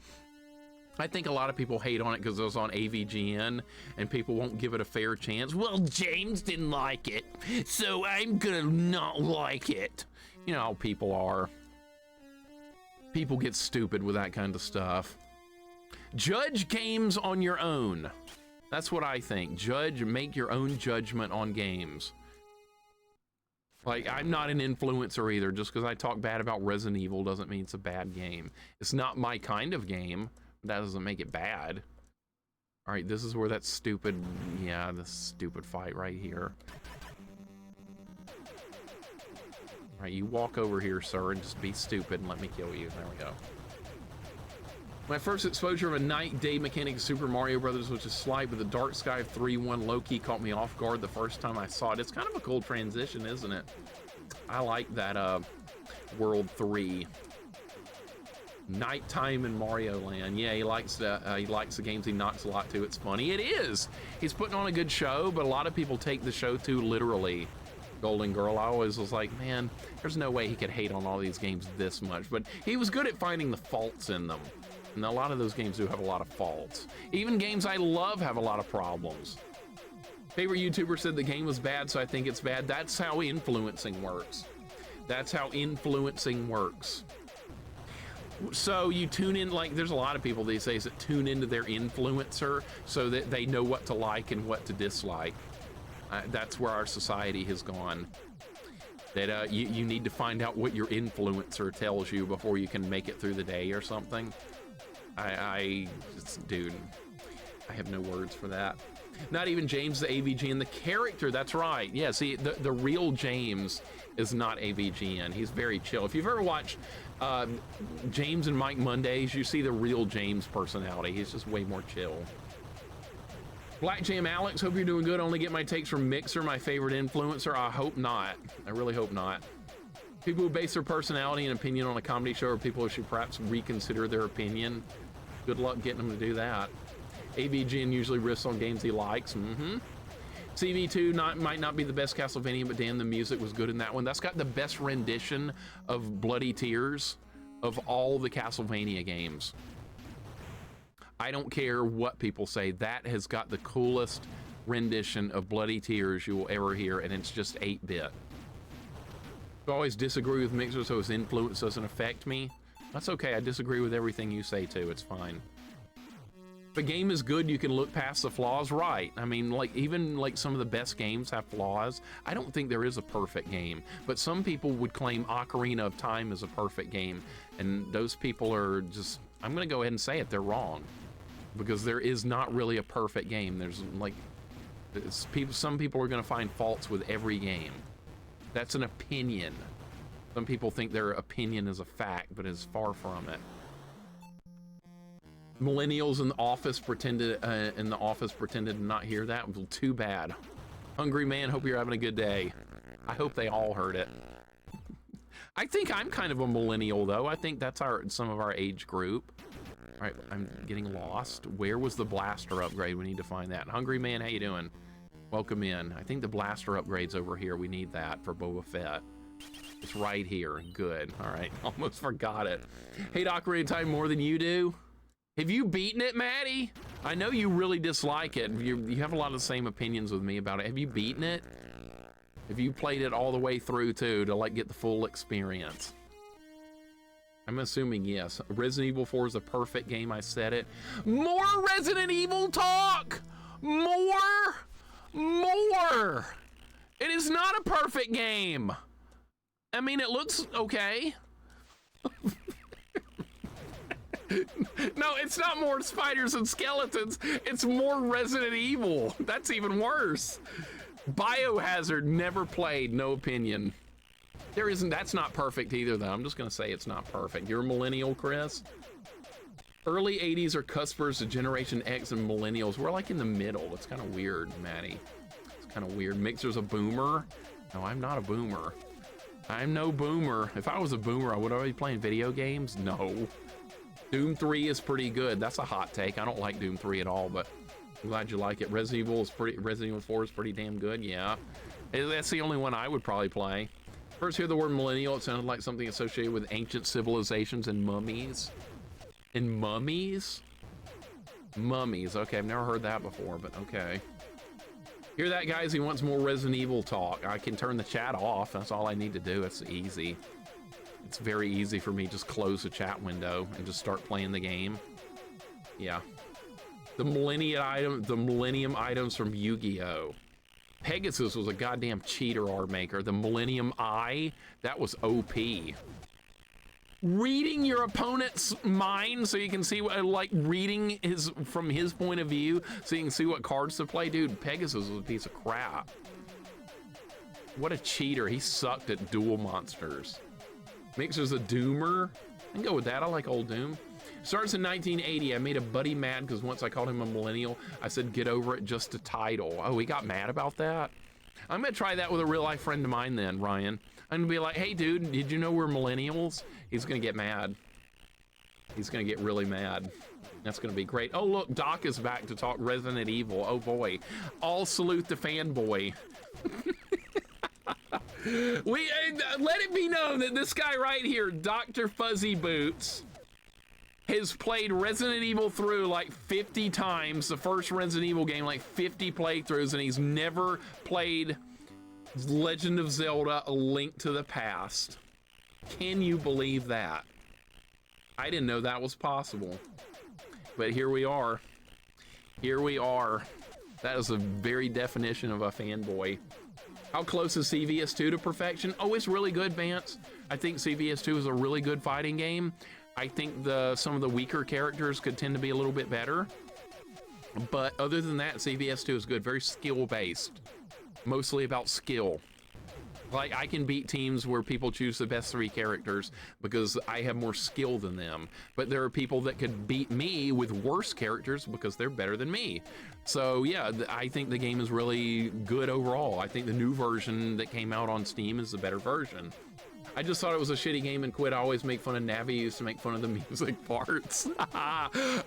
I think a lot of people hate on it because it was on AVGN and people won't give it a fair chance. Well, James didn't like it, so I'm gonna not like it. You know how people are. People get stupid with that kind of stuff. Judge games on your own. That's what I think. Make your own judgment on games. Like, I'm not an influencer either. Just because I talk bad about Resident Evil doesn't mean it's a bad game. It's not my kind of game. That doesn't make it bad. All right, this is where that stupid, yeah, this stupid fight right here. All right, you walk over here, sir, and just be stupid and let me kill you. There we go. My first exposure of a night-day mechanic of Super Mario Brothers, which is slight, but the Dark Sky 3-1 low-key caught me off guard the first time I saw it. It's kind of a cool transition, isn't it? I like that World 3. Nighttime in Mario Land. Yeah, he likes the games. He knocks a lot too. It's funny. It is. He's putting on a good show, but a lot of people take the show too literally. Golden Girl, I always was like, man, there's no way he could hate on all these games this much. But he was good at finding the faults in them. And a lot of those games do have a lot of faults. Even games I love have a lot of problems. Favorite YouTuber said the game was bad, so I think it's bad. That's how influencing works. That's how influencing works. So you tune in, like there's a lot of people these days that tune into their influencer so that they know what to like and what to dislike. That's where our society has gone. That you need to find out what your influencer tells you before you can make it through the day or something. Dude, I have no words for that. Not even James the AVGN, the character, that's right. Yeah, see, the real James is not AVGN. He's very chill. If you've ever watched James and Mike Mondays, you see the real James personality. He's just way more chill. Black Jam Alex, hope you're doing good. Only get my takes from Mixer, my favorite influencer. I hope not. I really hope not. People who base their personality and opinion on a comedy show are people who should perhaps reconsider their opinion. Good luck getting them to do that. AVGN usually riffs on games he likes. CV2 might not be the best Castlevania, but damn, the music was good in that one. That's got the best rendition of Bloody Tears of all the Castlevania games. I don't care what people say, that has got the coolest rendition of Bloody Tears you will ever hear, and it's just 8-bit. I always disagree with Mixer, so his influence doesn't affect me. That's okay, I disagree with everything you say too, it's fine. If a game is good, you can look past the flaws, right? I mean, like, even like some of the best games have flaws. I don't think there is a perfect game, but some people would claim Ocarina of Time is a perfect game, and those people are just, I'm gonna go ahead and say it, they're wrong. Because there is not really a perfect game. There's like, some people are gonna find faults with every game. That's an opinion. Some people think their opinion is a fact, but is far from it. Millennials in the office pretended to not hear that. Well, too bad. Hungry man, hope you're having a good day. I hope they all heard it. I think I'm kind of a millennial though. I think that's some of our age group. All right, I'm getting lost. Where was the blaster upgrade? We need to find that. Hungry man, how you doing? Welcome in. I think the blaster upgrade's over here. We need that for Boba Fett. It's right here. Good. All right, almost forgot it. Hate Ocarina of Time more than you do. Have you beaten it, Maddie? I know you really dislike it. You have a lot of the same opinions with me about it. Have you beaten it? Have you played it all the way through too to like get the full experience? I'm assuming yes. Resident Evil 4 is a perfect game, I said it. More Resident Evil talk! More! It is not a perfect game. I mean, it looks okay. No, it's not more spiders and skeletons. It's more Resident Evil. That's even worse. Biohazard, never played, no opinion. That's not perfect either though. I'm just gonna say it's not perfect. You're a millennial, Chris? Early 80s are cuspers of Generation X and millennials. We're like in the middle. It's kind of weird, Maddie. It's kind of weird. Mixer's a boomer. No, I'm not a boomer. I'm no boomer. If I was a boomer, I would already be playing video games. No. Doom 3 is pretty good. That's a hot take. I don't like Doom 3 at all, but I'm glad you like it. Resident Evil 4 is pretty damn good, yeah. That's the only one I would probably play. First hear the word millennial, it sounded like something associated with ancient civilizations and mummies. And mummies? Mummies, okay, I've never heard that before, but okay. Hear that, guys? He wants more Resident Evil talk. I can turn the chat off, that's all I need to do, it's easy. It's very easy for me, just close the chat window and just start playing the game. Yeah. The Millennium items from Yu-Gi-Oh! Pegasus was a goddamn cheater art maker. The Millennium Eye, that was OP. Reading your opponent's mind so you can see what, like reading from his point of view so you can see what cards to play. Dude, Pegasus was a piece of crap. What a cheater. He sucked at Duel Monsters. Mixer's a doomer. I can go with that. I like old Doom. Starts in 1980. I made a buddy mad because once I called him a millennial, I said, get over it, just a title. Oh, he got mad about that? I'm gonna try that with a real life friend of mine then, Ryan. I'm gonna be like, hey dude, did you know we're millennials? He's gonna get mad. He's gonna get really mad. That's gonna be great. Oh look, Doc is back to talk Resident Evil. Oh boy. All salute the fanboy. Let it be known that this guy right here, Dr. Fuzzy Boots, has played Resident Evil through like 50 times, the first Resident Evil game, like 50 playthroughs, and he's never played Legend of Zelda: A Link to the Past. Can you believe that? I didn't know that was possible. But here we are. Here we are. That is the very definition of a fanboy. How close is CVS2 to perfection? Oh, it's really good, Vance. I think CVS2 is a really good fighting game. I think some of the weaker characters could tend to be a little bit better. But other than that, CVS2 is good. Very skill-based. Mostly about skill. Like, I can beat teams where people choose the best 3 characters because I have more skill than them. But there are people that could beat me with worse characters because they're better than me. So, yeah, I think the game is really good overall. I think the new version that came out on Steam is the better version. I just thought it was a shitty game and quit. I always make fun of Navi. Used to make fun of the music parts.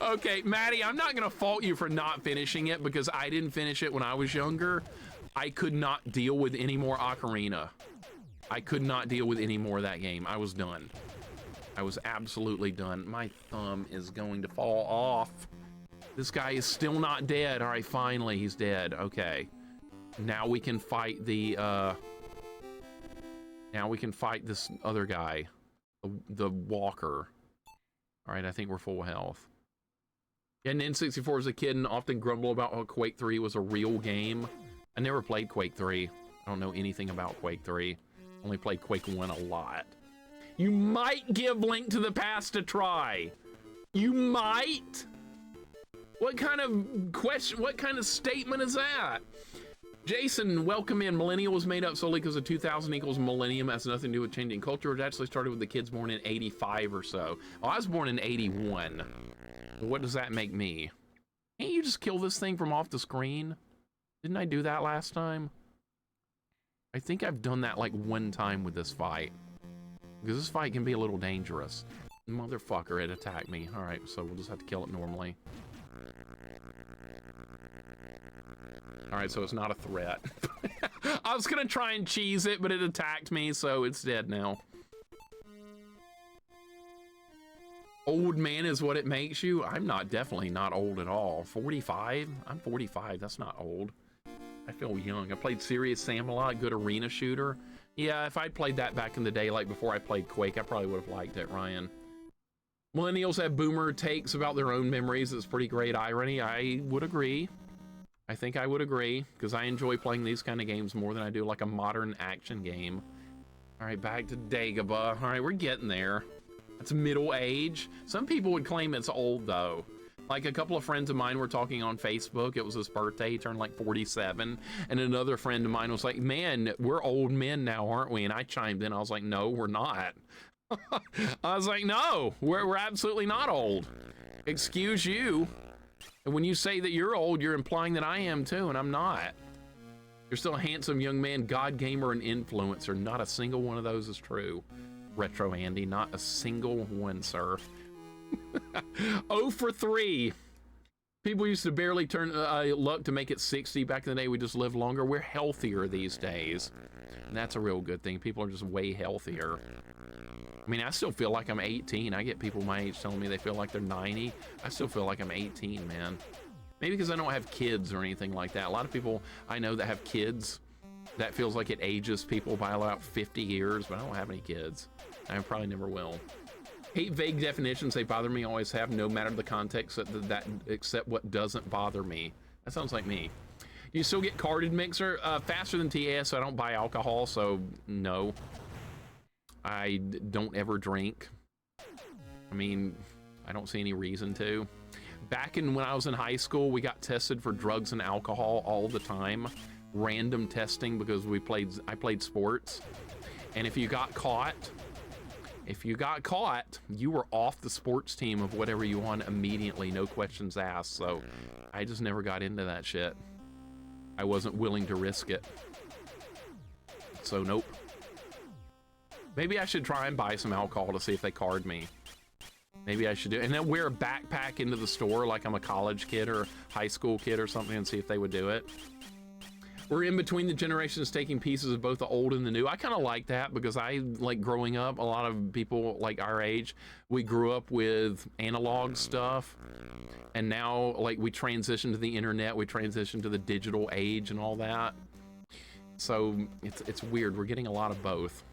Okay, Maddie, I'm not going to fault you for not finishing it because I didn't finish it when I was younger. I could not deal with any more Ocarina. I could not deal with any more of that game. I was done. I was absolutely done. My thumb is going to fall off. This guy is still not dead. All right, finally, he's dead. Okay. Now we can fight the, now we can fight this other guy. The walker. All right, I think we're full health. Yeah, and N64 as a kid and often grumble about how Quake 3 was a real game. I never played Quake 3. I don't know anything about Quake 3. Only played Quake 1 a lot. You might give Link to the Past a try. You might? What kind of question, what kind of statement is that? Jason, welcome in. Millennial was made up solely because of 2000 equals millennium. Has nothing to do with changing culture. It actually started with the kids born in 85 or so. Oh, I was born in 81. What does that make me? Can't you just kill this thing from off the screen? Didn't I do that last time? I think I've done that like one time with this fight. Because this fight can be a little dangerous. Motherfucker, it attacked me. Alright, so we'll just have to kill it normally. Alright, so it's not a threat. I was gonna try and cheese it, but it attacked me, so it's dead now. Old man is what it makes you? I'm definitely not old at all. 45? I'm 45, that's not old. I feel young. I played Serious Sam a lot, good arena shooter. Yeah, if I'd played that back in the day, like before I played Quake, I probably would have liked it, Ryan. Millennials have boomer takes about their own memories. It's pretty great irony. I would agree. I think I would agree, because I enjoy playing these kind of games more than I do like a modern action game. All right, back to Dagobah. All right, we're getting there. That's middle age. Some people would claim it's old, though. Like a couple of friends of mine were talking on Facebook. It was his birthday. He turned like 47. And another friend of mine was like, man, we're old men now, aren't we? And I chimed in. I was like, no, we're not. I was like, no, we're absolutely not old. Excuse you. And when you say that you're old, you're implying that I am too, and I'm not. You're still a handsome young man, God gamer, and influencer. Not a single one of those is true. Retro Andy, not a single one, sir. 0 for 3. People used to barely turn luck to make it 60. Back in the day, we just lived longer. We're healthier these days. And that's a real good thing. People are just way healthier. I mean, I still feel like I'm 18. I get people my age telling me they feel like they're 90. I still feel like I'm 18, man. Maybe because I don't have kids or anything like that. A lot of people I know that have kids, that feels like it ages people by about 50 years, but I don't have any kids. I probably never will. Hate vague definitions. They bother me, always have, no matter the context, except what doesn't bother me. That sounds like me. Do you still get carded mixer? Faster than TS, so I don't buy alcohol, so no. I don't ever drink. I mean, I don't see any reason to. Back when I was in high school, we got tested for drugs and alcohol all the time. Random testing because I played sports. And if you got caught, you were off the sports team of whatever you won immediately, no questions asked. So I just never got into that shit. I wasn't willing to risk it. So nope. Maybe I should try and buy some alcohol to see if they card me. Maybe I should do it. And then wear a backpack into the store like I'm a college kid or high school kid or something and see if they would do it. We're in between the generations, taking pieces of both the old and the new. I kind of like that because I like growing up. A lot of people like our age, we grew up with analog stuff. And now like we transitioned to the internet, we transitioned to the digital age and all that. So it's weird. We're getting a lot of both.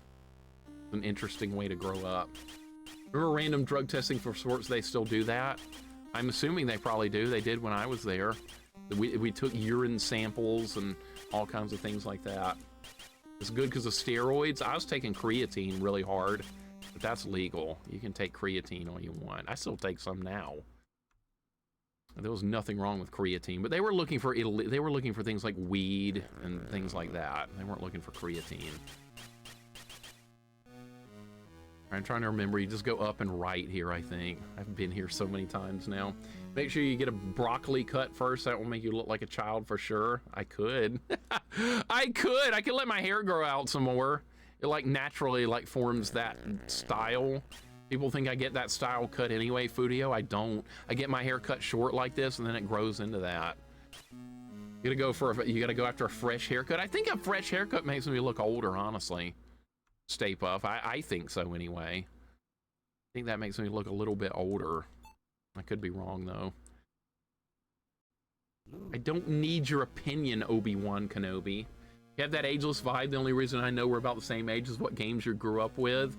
An interesting way to grow up. Remember random drug testing for sports? They still do that. I'm assuming they probably do. They did when I was there. We took urine samples and all kinds of things like that. It's good because of steroids. I was taking creatine really hard, but that's legal. You can take creatine all you want. I still take some now. There was nothing wrong with creatine, but they were looking for things like weed and things like that. They weren't looking for creatine. I'm trying to remember. You just go up and right here, I think. I've been here so many times now. Make sure you get a broccoli cut first. That will make you look like a child for sure. I could. I could let my hair grow out some more. It like naturally like forms that style. People think I get that style cut anyway, Fudio. I don't. I get my hair cut short like this, and then it grows into that. You gotta go after a fresh haircut. I think a fresh haircut makes me look older, honestly. Stay Puff. I think so anyway. I think that makes me look a little bit older. I could be wrong though. I don't need your opinion, Obi-Wan Kenobi. You have that ageless vibe. The only reason I know we're about the same age is what games you grew up with.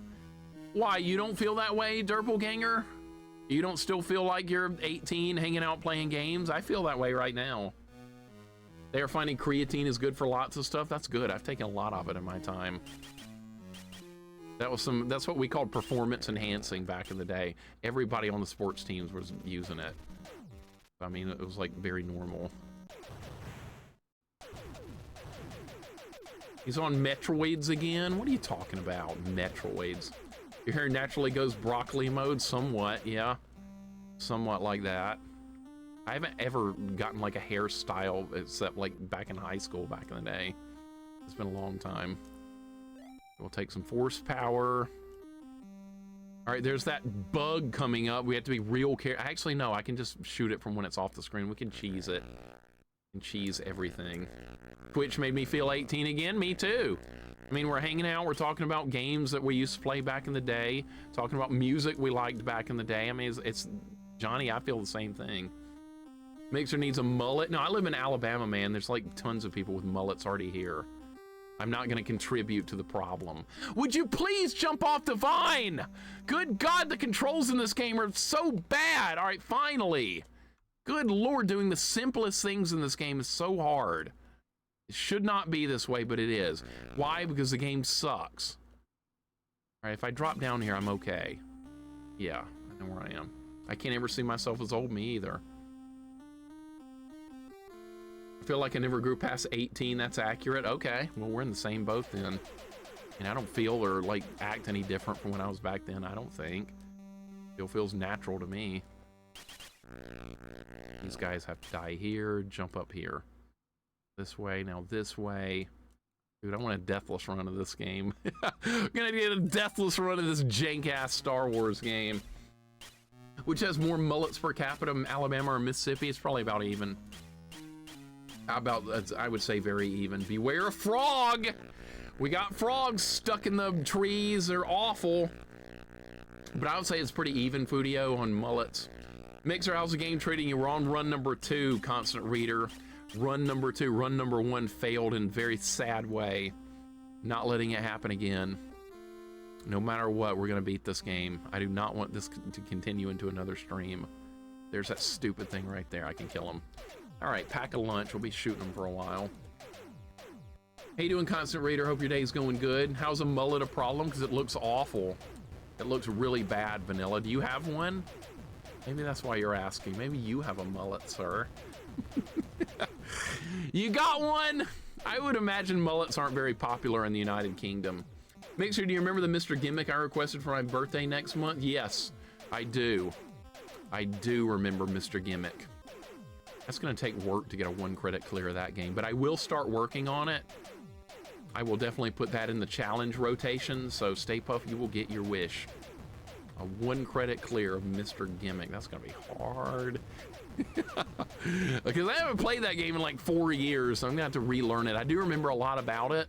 Why, you don't feel that way, Doppelganger? You don't still feel like you're 18 hanging out playing games? I feel that way right now. They are finding creatine is good for lots of stuff. That's good. I've taken a lot of it in my time. That's what we called performance enhancing back in the day. Everybody on the sports teams was using it. I mean, it was like very normal. He's on Metroids again? What are you talking about, Metroids? Your hair naturally goes broccoli mode? Somewhat, yeah. Somewhat like that. I haven't ever gotten like a hairstyle except like back in high school back in the day. It's been a long time. We'll take some force power. All right, there's that bug coming up. We have to be real careful. Actually, no, I can just shoot it from when it's off the screen. We can cheese it. And cheese everything. Twitch made me feel 18 again. Me too. I mean, we're hanging out. We're talking about games that we used to play back in the day. Talking about music we liked back in the day. I mean, it's Johnny, I feel the same thing. Mixer needs a mullet. No, I live in Alabama, man. There's like tons of people with mullets already here. I'm not going to contribute to the problem. Would you please jump off the vine? Good God, the controls in this game are so bad. All right, finally. Good Lord, doing the simplest things in this game is so hard. It should not be this way, but it is. Why? Because the game sucks. All right, if I drop down here, I'm okay. Yeah, I know where I am. I can't ever see myself as old me either. I feel like I never grew past 18. That's accurate. Okay, well, we're in the same boat then. And I don't feel or like act any different from when I was back then, I don't think. Still feels natural to me. These guys have to die here, jump up here. This way, now this way. Dude, I want a deathless run of this game. I'm gonna get a deathless run of this jank-ass Star Wars game. Which has more mullets per capita in Alabama or Mississippi. It's probably about even. I would say very even. Beware a frog! We got frogs stuck in the trees. They're awful. But I would say it's pretty even, Fudio, on mullets. Mixer, how's the game treating you? We're on run number 2, Constant Reader. Run number 2. Run number 1 failed in a very sad way. Not letting it happen again. No matter what, we're going to beat this game. I do not want this to continue into another stream. There's that stupid thing right there. I can kill him. All right, pack a lunch. We'll be shooting them for a while. How you doing, Constant Reader? Hope your day's going good. How's a mullet a problem? Because it looks awful. It looks really bad, Vanilla. Do you have one? Maybe that's why you're asking. Maybe you have a mullet, sir. You got one? I would imagine mullets aren't very popular in the United Kingdom. Mixer, do you remember the Mr. Gimmick I requested for my birthday next month? Yes, I do. I do remember Mr. Gimmick. That's going to take work to get a 1 credit clear of that game, but I will start working on it. I will definitely put that in the challenge rotation, so Stay Puff, you will get your wish. A 1 credit clear of Mr. Gimmick. That's going to be hard. Because I haven't played that game in like 4 years, so I'm going to have to relearn it. I do remember a lot about it.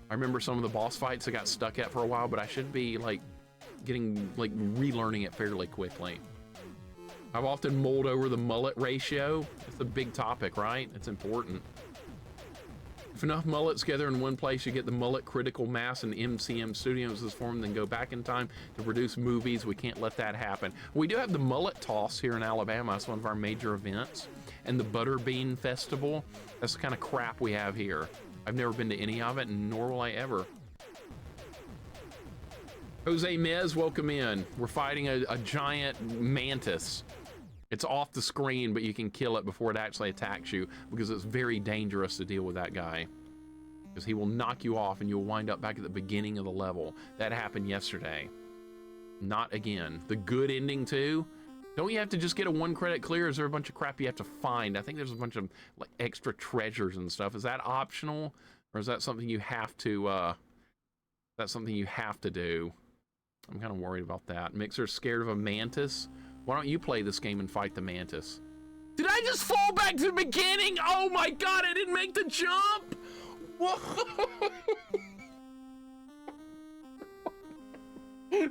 I remember some of the boss fights I got stuck at for a while, but I should be like relearning it fairly quickly. I've often mulled over the mullet ratio. It's a big topic, right? It's important. If enough mullets gather in one place, you get the mullet critical mass, and MCM Studios is formed, then go back in time to produce movies. We can't let that happen. We do have the mullet toss here in Alabama. That's one of our major events. And the Butterbean Festival. That's the kind of crap we have here. I've never been to any of it, and nor will I ever. Jose Mez, welcome in. We're fighting a giant mantis. It's off the screen, but you can kill it before it actually attacks you, because it's very dangerous to deal with that guy. Because he will knock you off and you'll wind up back at the beginning of the level. That happened yesterday. Not again. The good ending too. Don't you have to just get a 1 credit clear? Is there a bunch of crap you have to find? I think there's a bunch of like extra treasures and stuff. Is that optional, or is that something you have to? That's something you have to do. I'm kind of worried about that. Mixer's scared of a mantis. Why don't you play this game and fight the mantis? Did I just fall back to the beginning? Oh my god! I didn't make the jump. Whoa.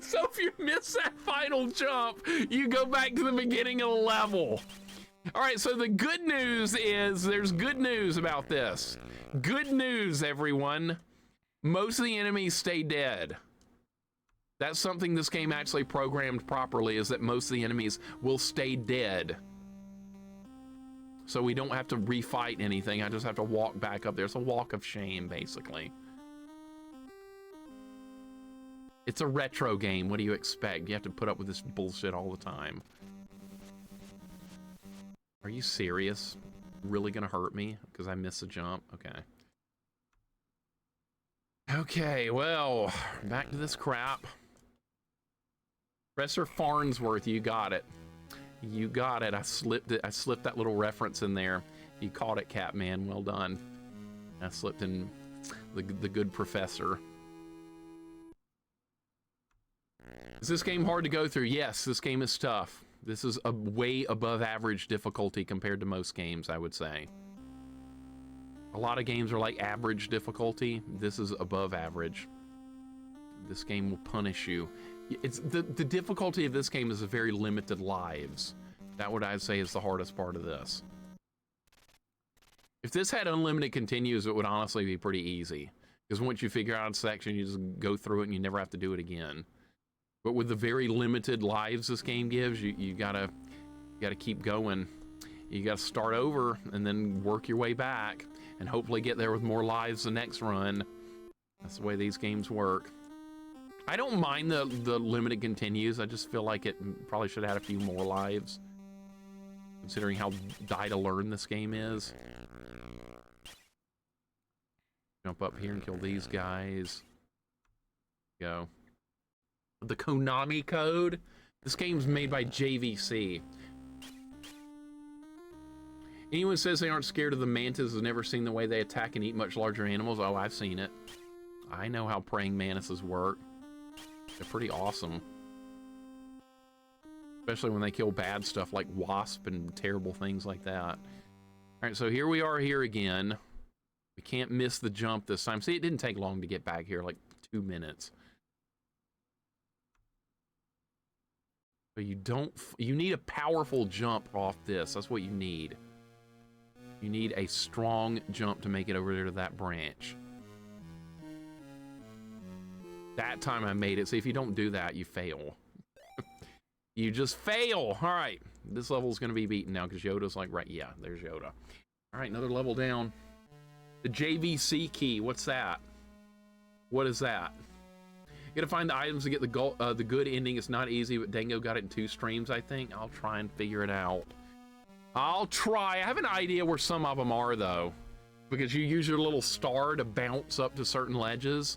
So if you miss that final jump, you go back to the beginning of the level. All right, so the good news is there's good news about this. Good news, everyone. Most of the enemies stay dead. That's something this game actually programmed properly, is that most of the enemies will stay dead. So we don't have to refight anything. I just have to walk back up there. It's a walk of shame, basically. It's a retro game. What do you expect? You have to put up with this bullshit all the time. Are you serious? Really gonna hurt me because I missed a jump? Okay. Okay, well, back to this crap. Professor Farnsworth, you got it. You got it. I slipped it. I slipped that little reference in there. You caught it, Catman. Well done. I slipped in the good professor. Is this game hard to go through? Yes, this game is tough. This is a way above average difficulty compared to most games, I would say. A lot of games are like average difficulty. This is above average. This game will punish you. It's the difficulty of this game is a very limited lives. That would I'd say is the hardest part of this. If this had unlimited continues, it would honestly be pretty easy. Because once you figure out a section, you just go through it and you never have to do it again. But with the very limited lives this game gives, you gotta keep going. You gotta start over and then work your way back and hopefully get there with more lives the next run. That's the way these games work. I don't mind the limited continues. I just feel like it probably should have had a few more lives, considering how die to learn this game is. Jump up here and kill these guys. Go. The Konami code. This game's made by JVC. Anyone says they aren't scared of the mantis has never seen the way they attack and eat much larger animals. Oh, I've seen it. I know how praying mantises work. They're pretty awesome. Especially when they kill bad stuff like wasp and terrible things like that. All right, so here we are here again. We can't miss the jump this time. See, it didn't take long to get back here, like 2 minutes. But you need a powerful jump off this. That's what you need. You need a strong jump to make it over there to that branch. That time I made it. See, if you don't do that, you fail. You just fail. All right. This level's going to be beaten now because Yoda's like, right, yeah, there's Yoda. All right, another level down. The JVC key, what's that? What is that? You gotta find the items to get the good ending. It's not easy, but Dango got it in 2 streams, I think. I'll try and figure it out. I'll try. I have an idea where some of them are, though, because you use your little star to bounce up to certain ledges.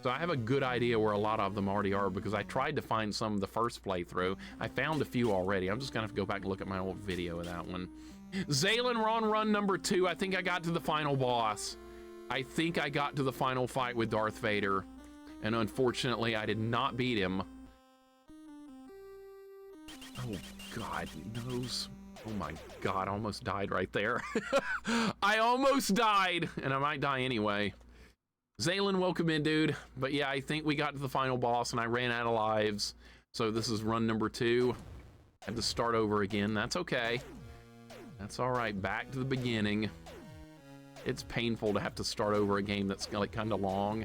So I have a good idea where a lot of them already are, because I tried to find some of the first playthrough. I found a few already. I'm just gonna have to go back and look at my old video of that one. Zaylin, we're on run number 2. I think I got to the final boss. I think I got to the final fight with Darth Vader. And unfortunately, I did not beat him. Oh, God, nose. Oh, my God, I almost died right there. I almost died, and I might die anyway. Zaylin, welcome in, dude. But yeah, I think we got to the final boss, and I ran out of lives. So this is run number 2. I had to start over again. That's okay. That's all right. Back to the beginning. It's painful to have to start over a game that's like kind of long.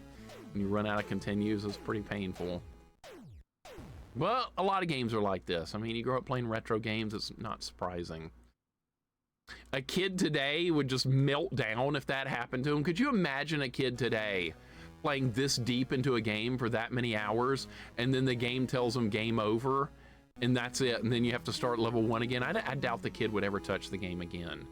When you run out of continues, it's pretty painful. Well, a lot of games are like this. I mean, you grow up playing retro games, it's not surprising. A kid today would just melt down if that happened to him. Could you imagine a kid today playing this deep into a game for that many hours, and then the game tells them game over, and that's it. And then you have to start level 1 again. I doubt the kid would ever touch the game again.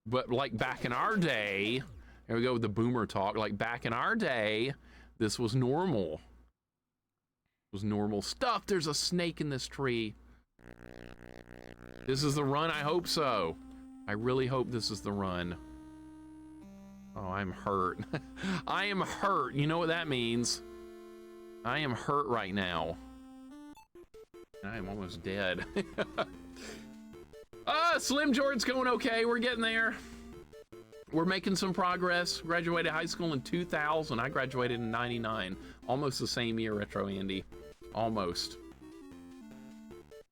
But like back in our day, here we go with the boomer talk. Like back in our day, this was normal. It was normal stuff. There's a snake in this tree. This is the run? I hope so. I really hope this is the run. Oh, I'm hurt. I am hurt. You know what that means. I am hurt right now. I am almost dead. Slim Jordan's going okay. We're getting there. We're making some progress. Graduated high school in 2000. I graduated in 99. Almost the same year, Retro Andy. Almost.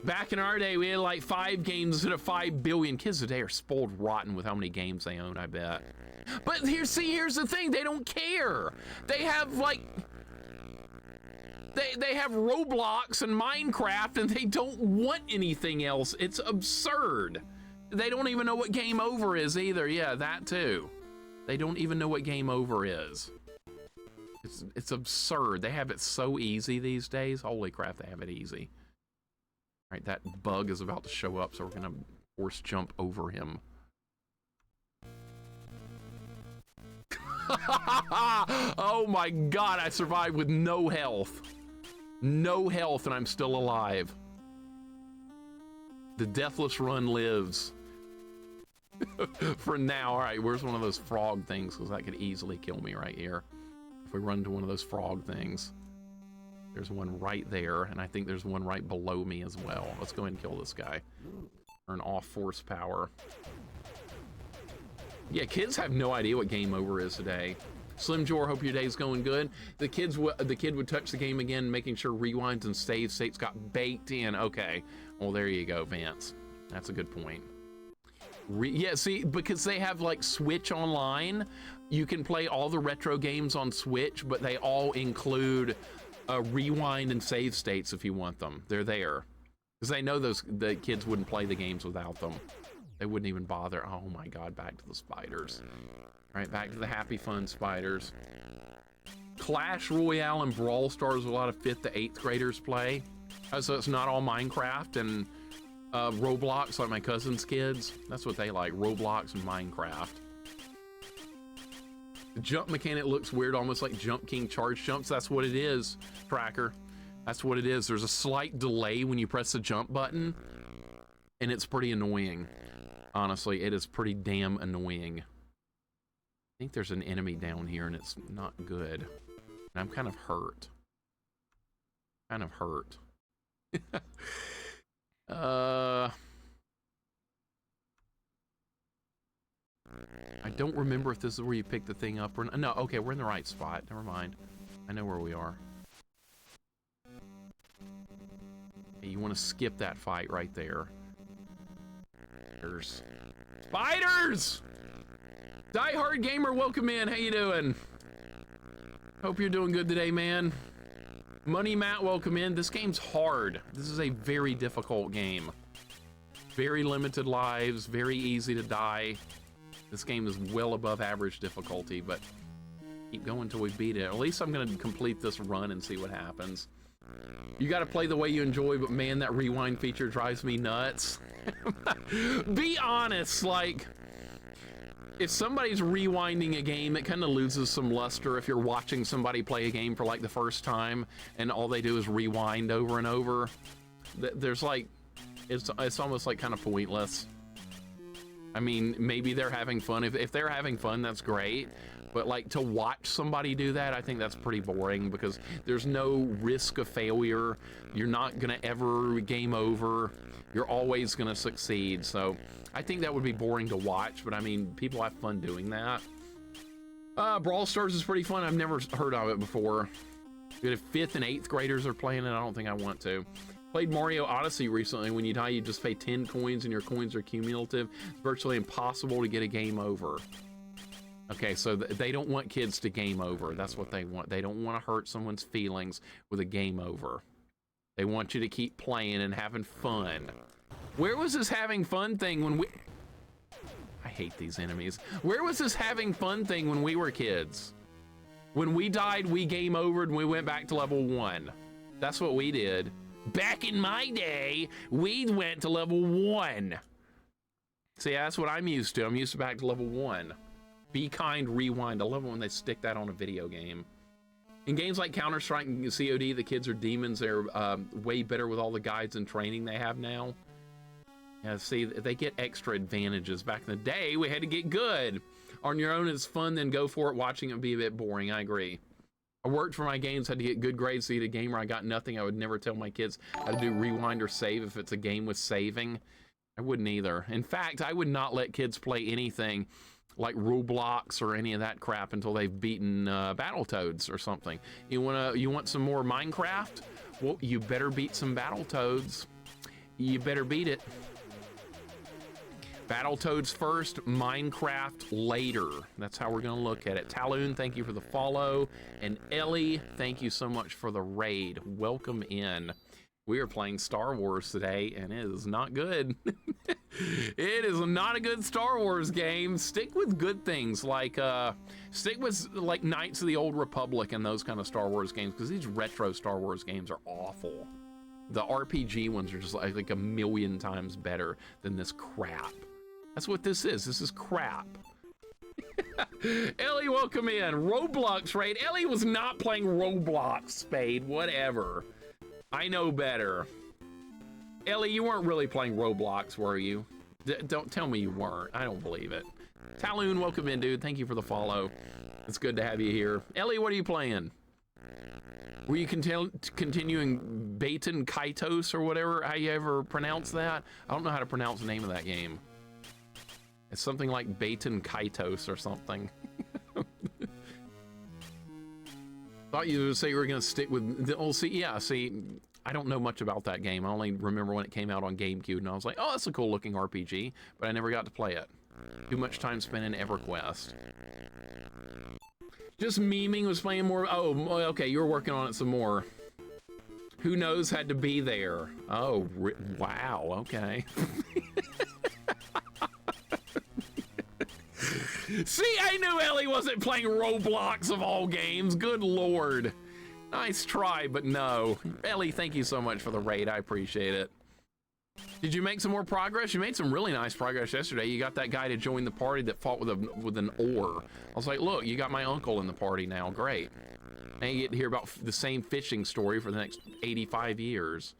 Back in our day, we had like 5 games instead of 5 billion. Kids today are spoiled rotten with how many games they own, I bet. But here's the thing. They don't care. They have like... They have Roblox and Minecraft, and they don't want anything else. It's absurd. They don't even know what game over is either. Yeah, that too. They don't even know what game over is. It's absurd. They have it so easy these days. Holy crap, they have it easy. All right, that bug is about to show up, so we're gonna force jump over him. Oh my God, I survived with no health. No health, and I'm still alive. The deathless run lives. For now. All right, where's one of those frog things? Because that could easily kill me right here. If we run to one of those frog things. There's one right there, and I think there's one right below me as well. Let's go ahead and kill this guy. Turn off force power. Yeah, kids have no idea what game over is today. Slim Jor, hope your day's going good. The kid would touch the game again, making sure rewinds and save states got baked in. Okay, well there you go, Vance. That's a good point. Yeah, see, because they have like Switch Online, you can play all the retro games on Switch, but they all include rewind and save states if you want them. They're there. Because they know the kids wouldn't play the games without them. They wouldn't even bother. Oh my God, back to the spiders. All right, back to the happy fun spiders. Clash Royale and Brawl Stars, a lot of 5th to 8th graders play. So it's not all Minecraft and Roblox like my cousin's kids. That's what they like, Roblox and Minecraft. The jump mechanic looks weird, almost like Jump King charge jumps. That's what it is, Tracker. That's what it is. There's a slight delay when you press the jump button, and it's pretty annoying. Honestly, it is pretty damn annoying. I think there's an enemy down here, and it's not good. And I'm kind of hurt. Kind of hurt. I don't remember if this is where you pick the thing up or not. No, okay, we're in the right spot. Never mind. I know where we are. Hey, you want to skip that fight right there. There's spiders! Die Hard Gamer, welcome in. How you doing? Hope you're doing good today, man. Money Matt, welcome in. This game's hard. This is a very difficult game. Very limited lives, very easy to die. This game is well above average difficulty, but keep going until we beat it. At least I'm gonna complete this run and see what happens. You gotta play the way you enjoy, but man, that rewind feature drives me nuts. Be honest, like, if somebody's rewinding a game, it kind of loses some luster if you're watching somebody play a game for like the first time and all they do is rewind over and over. There's like, it's almost like kind of pointless. I mean, maybe they're having fun. If they're having fun, that's great. But like to watch somebody do that, I think that's pretty boring because there's no risk of failure. You're not gonna ever game over. You're always gonna succeed. So I think that would be boring to watch, but I mean, people have fun doing that. Brawl Stars is pretty fun. I've never heard of it before. If 5th and 8th graders are playing it, I don't think I want to. Played Mario Odyssey recently. When you die, you just pay 10 coins and your coins are cumulative. It's virtually impossible to get a game over. Okay, so they don't want kids to game over. That's what they want. They don't want to hurt someone's feelings with a game over. They want you to keep playing and having fun. Where was this having fun thing when we... I hate these enemies. Where was this having fun thing when we were kids? When we died, we game overed and we went back to level 1. That's what we did. Back in my day, we went to level 1. See, that's what I'm used to. I'm used to back to level 1. Be kind, rewind. I love it when they stick that on a video game. In games like Counter-Strike and COD, the kids are demons. They're way better with all the guides and training they have now. Yeah, see, they get extra advantages. Back in the day, we had to get good. On your own, it's fun, then go for it. Watching it would be a bit boring, I agree. I worked for my games, had to get good grades to get a game where I got nothing. I would never tell my kids how to do rewind or save if it's a game with saving. I wouldn't either. In fact, I would not let kids play anything like Roblox or any of that crap until they've beaten Battletoads or something. You want some more Minecraft? Well, you better beat some Battletoads. You better beat it. Battletoads first, Minecraft later. That's how we're gonna look at it. Taloon, thank you for the follow. And Ellie, thank you so much for the raid. Welcome in. We are playing Star Wars today, and it is not good. It is not a good Star Wars game. Stick with good things, like stick with like Knights of the Old Republic and those kind of Star Wars games, because these retro Star Wars games are awful. The RPG ones are just like a million times better than this crap. That's what this is. This is crap. Ellie, welcome in. Roblox raid. Ellie was not playing Roblox, Spade. Whatever. I know better. Ellie, you weren't really playing Roblox, were you? Don't tell me you weren't. I don't believe it. Taloon, welcome in, dude. Thank you for the follow. It's good to have you here. Ellie, what are you playing? Were you continuing Baton Kaitos or whatever, how you ever pronounce that? I don't know how to pronounce the name of that game. It's something like Baton Kaitos or something. Thought you would say you were going to stick with... Oh, see, yeah, see, I don't know much about that game. I only remember when it came out on GameCube, and I was like, oh, that's a cool-looking RPG, but I never got to play it. Too much time spent in EverQuest. Just memeing, was playing more... Oh, okay, you were working on it some more. Who knows had to be there. Oh, wow, okay. See, I knew Ellie wasn't playing Roblox of all games. Good Lord. Nice try, but no. Ellie, thank you so much for the raid. I appreciate it. Did you make some more progress? You made some really nice progress yesterday. You got that guy to join the party that fought with an oar. I was like, look, you got my uncle in the party now. Great. Now you get to hear about the same fishing story for the next 85 years.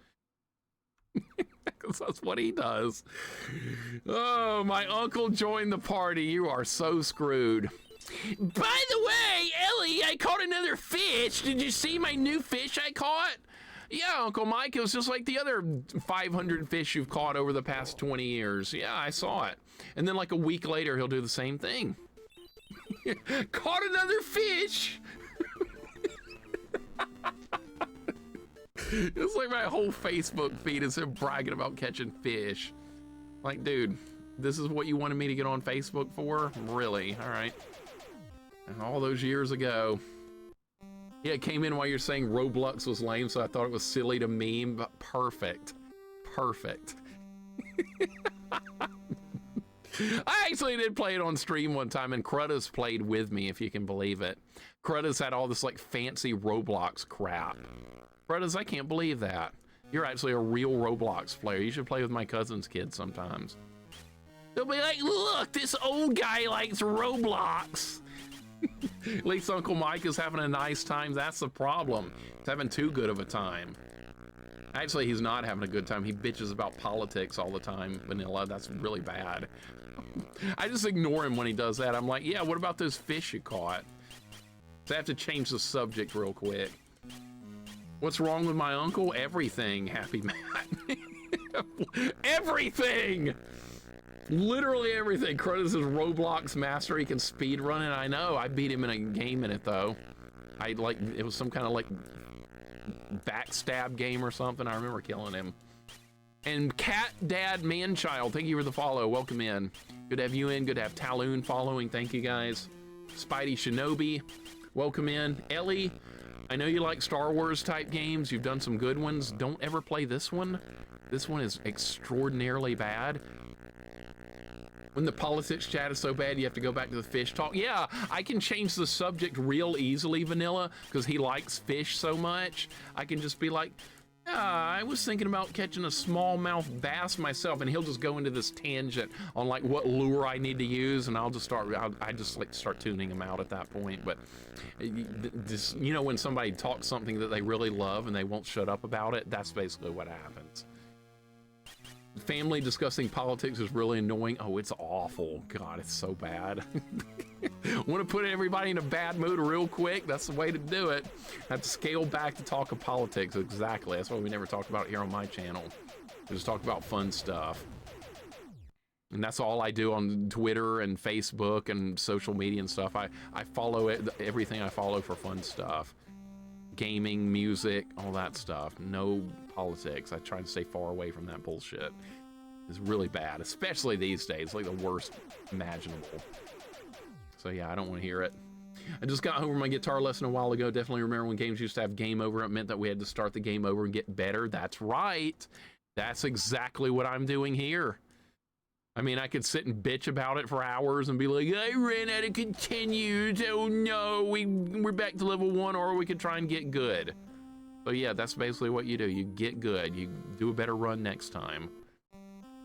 Because that's what he does. Oh, my uncle joined the party. You are so screwed. By the way, Ellie, I caught another fish. Did you see my new fish I caught? Yeah, Uncle Mike, it was just like the other 500 fish you've caught over the past 20 years. Yeah, I saw it. And then like a week later, he'll do the same thing. Caught another fish. It's like my whole Facebook feed is him bragging about catching fish. Like, dude, this is what you wanted me to get on Facebook for? Really? All right. And all those years ago. Yeah, it came in while you're saying Roblox was lame, so I thought it was silly to meme, but perfect. Perfect. I actually did play it on stream one time, and Cruddas played with me, if you can believe it. Cruddas had all this like fancy Roblox crap. Cruddas, I can't believe that. You're actually a real Roblox player. You should play with my cousin's kids sometimes. They'll be like, look, this old guy likes Roblox. At least Uncle Mike is having a nice time. That's the problem. He's having too good of a time. Actually, he's not having a good time. He bitches about politics all the time, Vanilla. That's really bad. I just ignore him when he does that. I'm like, yeah, what about those fish you caught? So I have to change the subject real quick. What's wrong with my uncle? Everything, Happy Matt. Everything! Literally everything. Cruddas is Roblox master. He can speed run it. I know. I beat him in a game in it, though. It was some kind of like backstab game or something. I remember killing him. And Cat Dad Manchild, thank you for the follow. Welcome in. Good to have you in. Good to have Taloon following. Thank you, guys. Spidey Shinobi, welcome in. Ellie, I know you like Star Wars type games. You've done some good ones. Don't ever play this one. This one is extraordinarily bad. When the politics chat is so bad, you have to go back to the fish talk. Yeah, I can change the subject real easily, Vanilla, because he likes fish so much. I can just be like, I was thinking about catching a smallmouth bass myself, and he'll just go into this tangent on like what lure I need to use, and I'll just start. I just like start tuning him out at that point. But this, you know, when somebody talks something that they really love and they won't shut up about it, that's basically what happens. Family discussing politics is really annoying. Oh, it's awful. God, it's so bad. Want to put everybody in a bad mood real quick? That's the way to do it. Have to scale back to talk of politics. Exactly. That's why we never talk about it here on my channel. We just talk about fun stuff. And that's all I do on Twitter and Facebook and social media and stuff. I follow it, everything I follow for fun stuff. Gaming, music, all that stuff. No politics. I try to stay far away from that bullshit. It's really bad, especially these days, like the worst imaginable. So yeah, I don't want to hear it. I just got home from my guitar lesson a while ago. Definitely remember when games used to have game over. It meant that we had to start the game over and get better. That's right. That's exactly what I'm doing here. I mean, I could sit and bitch about it for hours and be like, I ran out of continues. Oh no, we're back to level 1, or we could try and get good. So yeah, that's basically what you do. You get good. You do a better run next time.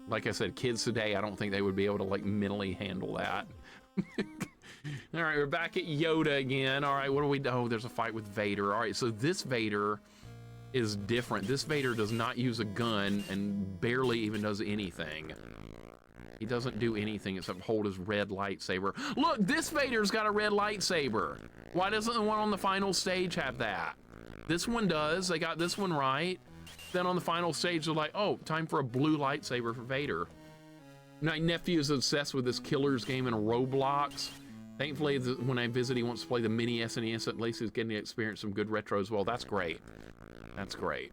Like I said, kids today, I don't think they would be able to like mentally handle that. All right, we're back at Yoda again. All right, what do we do? Oh, there's a fight with Vader. All right, so this Vader is different. This Vader does not use a gun and barely even does anything. He doesn't do anything except hold his red lightsaber. Look, this Vader's got a red lightsaber. Why doesn't the one on the final stage have that? This one does. They got this one right. Then on the final stage, they're like, oh, time for a blue lightsaber for Vader. My nephew is obsessed with this Killers game in Roblox. Thankfully, when I visit, he wants to play the mini SNES. At least he's getting to experience some good retro as well. That's great. That's great.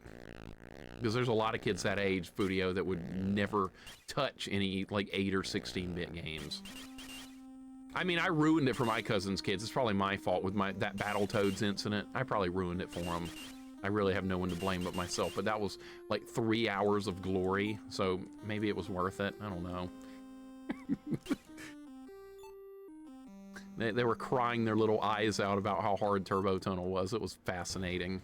Because there's a lot of kids that age, Fudio, that would never touch any like 8 or 16-bit games. I mean, I ruined it for my cousin's kids. It's probably my fault with that Battletoads incident. I probably ruined it for them. I really have no one to blame but myself. But that was like 3 hours of glory, so maybe it was worth it. I don't know. They were crying their little eyes out about how hard Turbo Tunnel was. It was fascinating.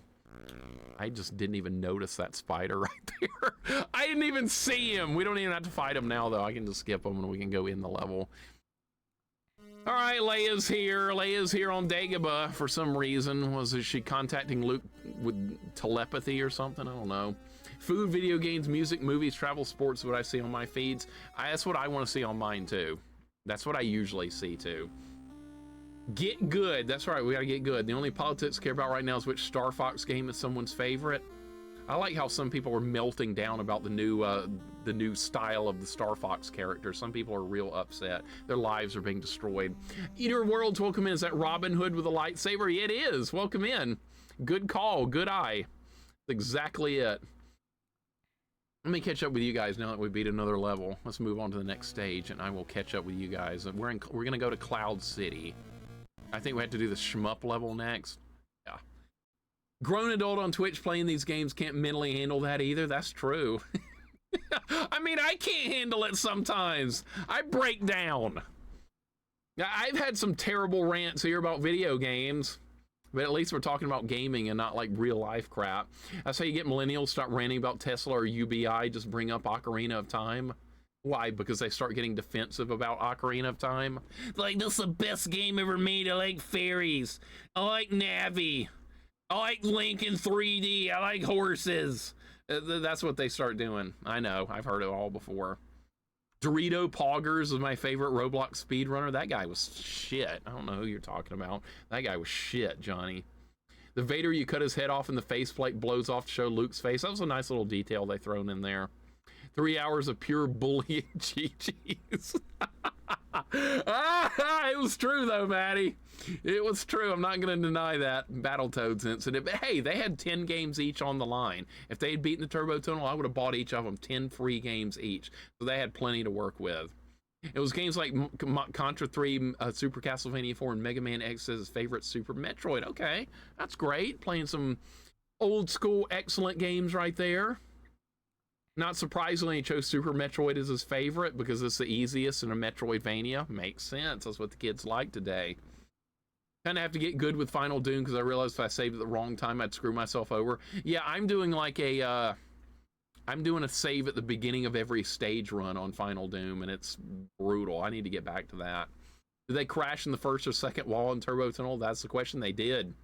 I just didn't even notice that spider right there. I didn't even see him. We don't even have to fight him now, though. I can just skip him and we can go in the level. All right, Leia's here. Leia's here on Dagobah for some reason. Was she contacting Luke with telepathy or something? I don't know. Food, video games, music, movies, travel, sports, what I see on my feeds. That's what I want to see on mine, too. That's what I usually see, too. Get good. That's right, we gotta get good. The only politics I care about right now is which Star Fox game is someone's favorite. I like how some people are melting down about the new style of the Star Fox character. Some people are real upset. Their lives are being destroyed. Eater Worlds, welcome in. Is that Robin Hood with a lightsaber? It is. Welcome in. Good call. Good eye. That's exactly it. Let me catch up with you guys now that we beat another level. Let's move on to the next stage, and I will catch up with you guys. We're gonna go to Cloud City. I think we have to do the shmup level next. Yeah. Grown adult on Twitch playing these games can't mentally handle that either. That's true. I mean, I can't handle it sometimes. I break down. I've had some terrible rants here about video games, but at least we're talking about gaming and not like real life crap. That's how you get millennials stop ranting about Tesla or UBI. Just bring up Ocarina of Time. Why? Because they start getting defensive about Ocarina of Time. Like, this is the best game ever made. I like fairies. I like Navi. I like Link in 3D. I like horses. That's what they start doing. I know. I've heard it all before. Dorito Poggers is my favorite Roblox speedrunner. That guy was shit. I don't know who you're talking about. That guy was shit, Johnny. The Vader, you cut his head off and the faceplate blows off to show Luke's face. That was a nice little detail they thrown in there. 3 hours of pure bullying. GG's. It was true, though, Maddie. It was true. I'm not going to deny that Battletoads incident. But hey, they had 10 games each on the line. If they had beaten the Turbo Tunnel, I would have bought each of them 10 free games each. So they had plenty to work with. It was games like Contra 3, Super Castlevania 4, and Mega Man X as his favorite Super Metroid. Okay, that's great. Playing some old school excellent games right there. Not surprisingly, he chose Super Metroid as his favorite because it's the easiest in a Metroidvania. Makes sense. That's what the kids like today. Kind of have to get good with Final Doom because I realized if I saved at the wrong time, I'd screw myself over. Yeah, I'm doing like I'm doing a save at the beginning of every stage run on Final Doom, and it's brutal. I need to get back to that. Did they crash in the first or second wall in Turbo Tunnel? That's the question. They did.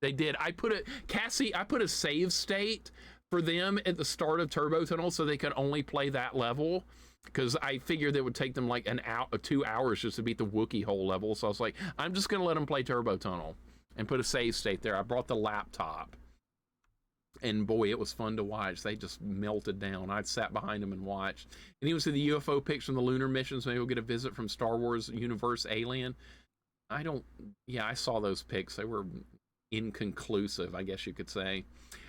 They did. I put a save state for them at the start of Turbo Tunnel so they could only play that level, because I figured it would take them like 2 hours just to beat the Wookiee hole level. So I was like, I'm just going to let them play Turbo Tunnel and put a save state there. I brought the laptop. And boy, it was fun to watch. They just melted down. I sat behind them and watched. And he was in the UFO pics from the lunar missions. Maybe we'll get a visit from Star Wars Universe Alien. Yeah, I saw those pics. They were inconclusive, I guess you could say.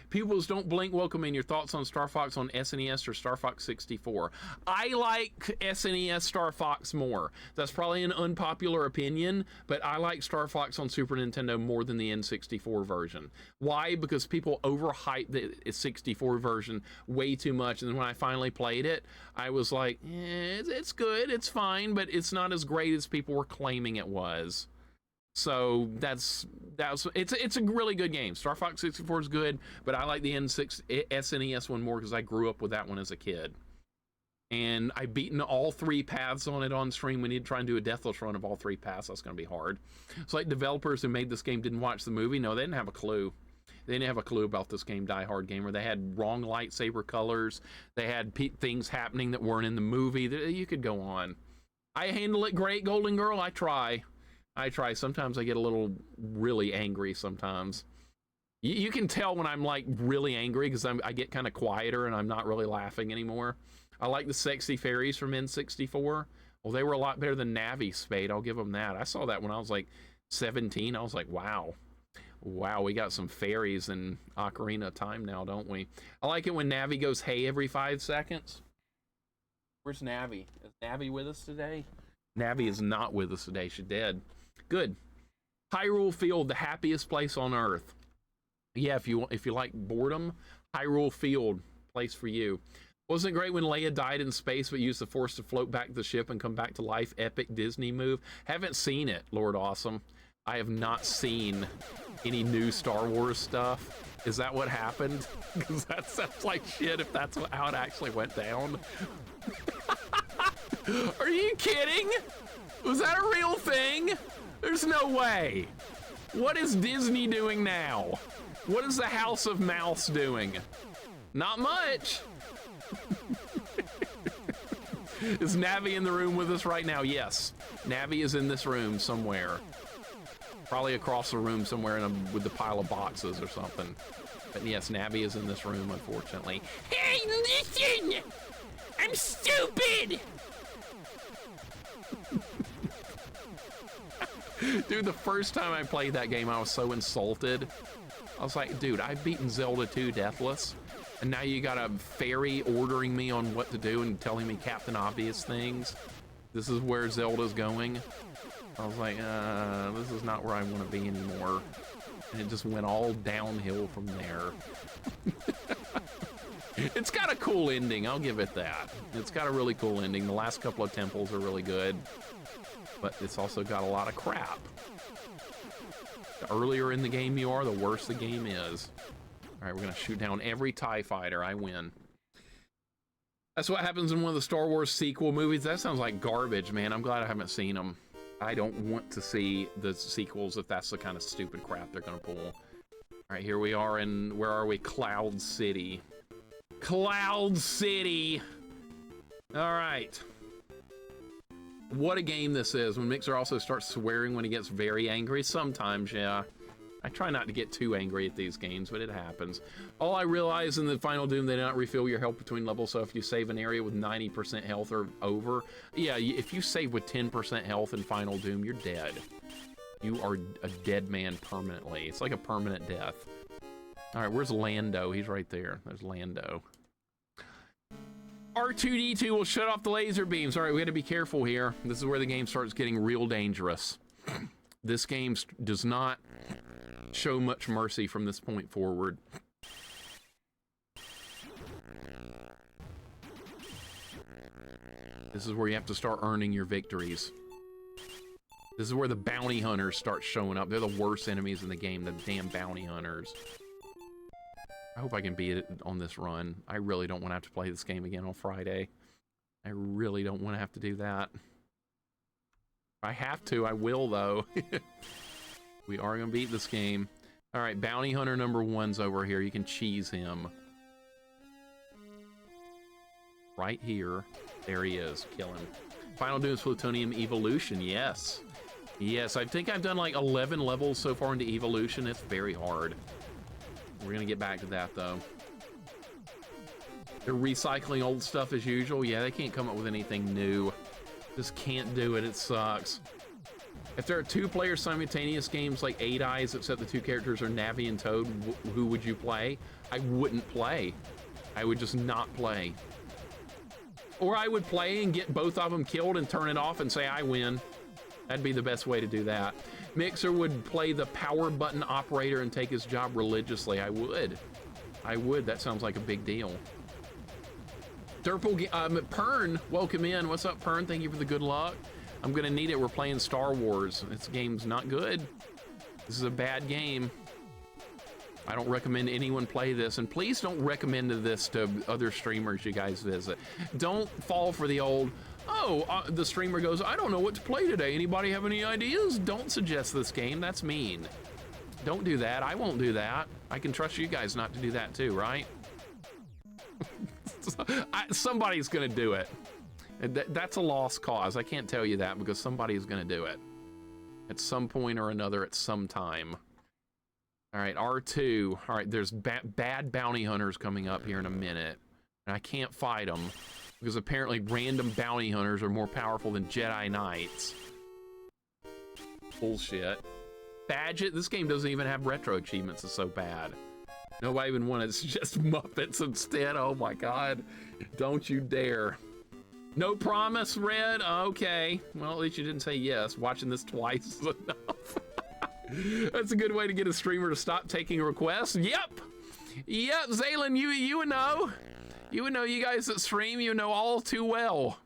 Pupils Don't Blink, welcome in. Your thoughts on Star Fox on SNES or Star Fox 64? I like SNES Star Fox more. That's probably an unpopular opinion, but I like Star Fox on Super Nintendo more than the N64 version. Why? Because people overhype the 64 version way too much, and then when I finally played it, I was like, it's good, it's fine, but it's not as great as people were claiming it was. So it's a really good game. Star Fox 64 is good, but I like the SNES one more because I grew up with that one as a kid. And I've beaten all 3 paths on it on stream. We need to try and do a deathless run of all 3 paths. That's going to be hard. It's like developers who made this game didn't watch the movie. No, they didn't have a clue. They didn't have a clue about this game, Die Hard Gamer. They had wrong lightsaber colors. They had things happening that weren't in the movie. You could go on. I handle it great, Golden Girl. I try. Sometimes I get a little really angry sometimes. You can tell when I'm like really angry because I get kind of quieter and I'm not really laughing anymore. I like the sexy fairies from N64. Well, they were a lot better than Navi Spade. I'll give them that. I saw that when I was like 17. I was like, wow, we got some fairies in Ocarina of Time now, don't we? I like it when Navi goes, hey, every 5 seconds. Where's Navi? Is Navi with us today? Navi is not with us today. She's dead. Good. Hyrule Field, the happiest place on Earth. Yeah, if you like boredom, Hyrule Field, place for you. Wasn't it great when Leia died in space but used the Force to float back the ship and come back to life? Epic Disney move. Haven't seen it, Lord Awesome. I have not seen any new Star Wars stuff. Is that what happened? Because that sounds like shit if that's how it actually went down. Are you kidding? Was that a real thing? There's no way. What is Disney doing now? What is the House of Mouse doing? Not much. Is Navi in the room with us right now? Yes. Navi is in this room somewhere. Probably across the room somewhere with the pile of boxes or something. But yes, Navi is in this room, unfortunately. Hey, listen! I'm stupid! Dude, the first time I played that game, I was so insulted. I was like, dude, I've beaten Zelda 2 Deathless, and now you got a fairy ordering me on what to do and telling me Captain Obvious things. This is where Zelda's going. I was like, this is not where I want to be anymore. And it just went all downhill from there. It's got a cool ending, I'll give it that. It's got a really cool ending. The last couple of temples are really good. But it's also got a lot of crap. The earlier in the game you are, the worse the game is. All right, we're gonna shoot down every TIE fighter. I win. That's what happens in one of the Star Wars sequel movies. That sounds like garbage, man. I'm glad I haven't seen them. I don't want to see the sequels if that's the kind of stupid crap they're gonna pull. All right, here we are in, where are we? Cloud City. Cloud City! All right. What a game this is. When Mixer also starts swearing when he gets very angry. Sometimes, yeah. I try not to get too angry at these games, but it happens. All I realize in the Final Doom, they do not refill your health between levels, so if you save an area with 90% health or over, yeah, if you save with 10% health in Final Doom, you're dead. You are a dead man permanently. It's like a permanent death. All right, where's Lando? He's right there. There's Lando. R2-D2 will shut off the laser beams. All right, we got to be careful here. This is where the game starts getting real dangerous. This game does not show much mercy from this point forward. This is where you have to start earning your victories. This is where the bounty hunters start showing up. They're the worst enemies in the game, the damn bounty hunters. I hope I can beat it on this run. I really don't want to have to play this game again on Friday. I really don't want to have to do that. If I have to, I will, though. We are going to beat this game. All right, bounty hunter number 1's over here. You can cheese him. Right here. There he is. Kill him. Final Doom is Plutonium Evolution. Yes. Yes, I think I've done like 11 levels so far into Evolution. It's very hard. We're going to get back to that, though. They're recycling old stuff as usual. Yeah, they can't come up with anything new. Just can't do it. It sucks. If there are 2-player simultaneous games like 8 Eyes, except the 2 characters are Navi and Toad, who would you play? I wouldn't play. I would just not play. Or I would play and get both of them killed and turn it off and say I win. That'd be the best way to do that. Mixer would play the power button operator and take his job religiously. I would. I would. That sounds like a big deal. Durple, Pern, welcome in. What's up, Pern? Thank you for the good luck. I'm gonna need it. We're playing Star Wars. This game's not good. This is a bad game. I don't recommend anyone play this, and please don't recommend this to other streamers you guys visit. Don't fall for the old, the streamer goes, I don't know what to play today. Anybody have any ideas? Don't suggest this game. That's mean. Don't do that. I won't do that. I can trust you guys not to do that too, right? Somebody's gonna do it. That's a lost cause. I can't tell you that because somebody's gonna do it at some point or another at some time. All right, R2. All right, there's bad bounty hunters coming up here in a minute, and I can't fight them because apparently random bounty hunters are more powerful than Jedi Knights. Bullshit. Badget. This game doesn't even have retro achievements. It's so bad. Nobody even wanted to just Muppets instead. Oh my God. Don't you dare. No promise, Red? Okay. Well, at least you didn't say yes. Watching this twice is enough. That's a good way to get a streamer to stop taking requests. Yep. Yep, Zaylin, you would know. You would know, you guys that stream, you know all too well.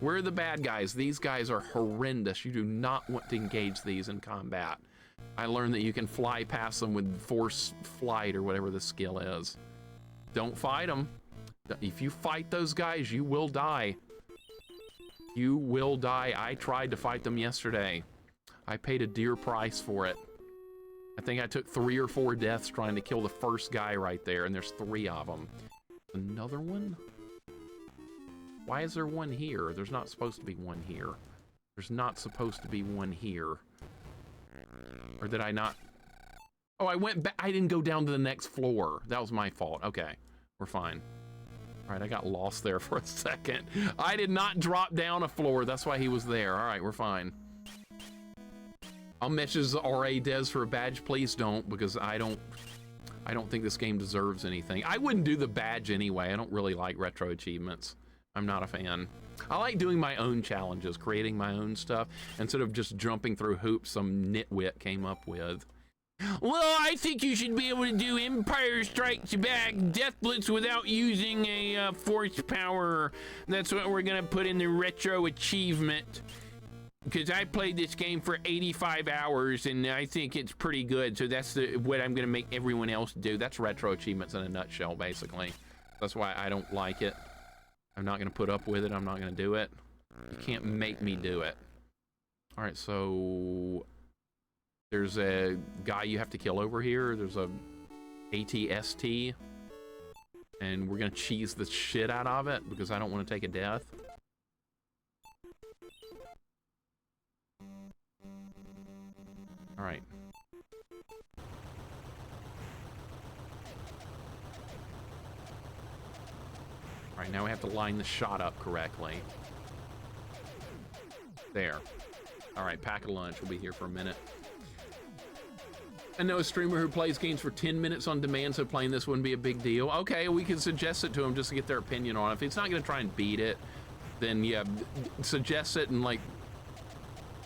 We're the bad guys. These guys are horrendous. You do not want to engage these in combat. I learned that you can fly past them with force flight or whatever the skill is. Don't fight them. If you fight those guys, you will die. You will die. I tried to fight them yesterday. I paid a dear price for it. I think I took 3 or 4 deaths trying to kill the first guy right there, and there's 3 of them. Another one? Why is there one here? There's not supposed to be one here. There's not supposed to be one here. Or did I not? Oh, I went back. I didn't go down to the next floor. That was my fault. Okay, we're fine. All right, I got lost there for a second. I did not drop down a floor. That's why he was there. All right, we're fine. I'll message the RA Des for a badge. Please don't, because I don't think this game deserves anything. I wouldn't do the badge anyway. I don't really like retro achievements. I'm not a fan. I like doing my own challenges, creating my own stuff, instead of just jumping through hoops some nitwit came up with. Well, I think you should be able to do Empire Strikes Back Death Blitz without using a force power. That's what we're gonna put in the retro achievement. Because I played this game for 85 hours and I think it's pretty good, so that's what I'm gonna make everyone else do. That's retro achievements in a nutshell, basically. That's why I don't like it. I'm not gonna put up with it. I'm not gonna do it. You can't make me do it. All right, so there's a guy you have to kill over here. There's a ATST, and we're gonna cheese the shit out of it because I don't want to take a death. All right. All right, now we have to line the shot up correctly. There. All right, pack a lunch. We'll be here for a minute. I know a streamer who plays games for 10 minutes on demand, so playing this wouldn't be a big deal. Okay, we can suggest it to him just to get their opinion on it. If he's not going to try and beat it, then yeah, suggest it and like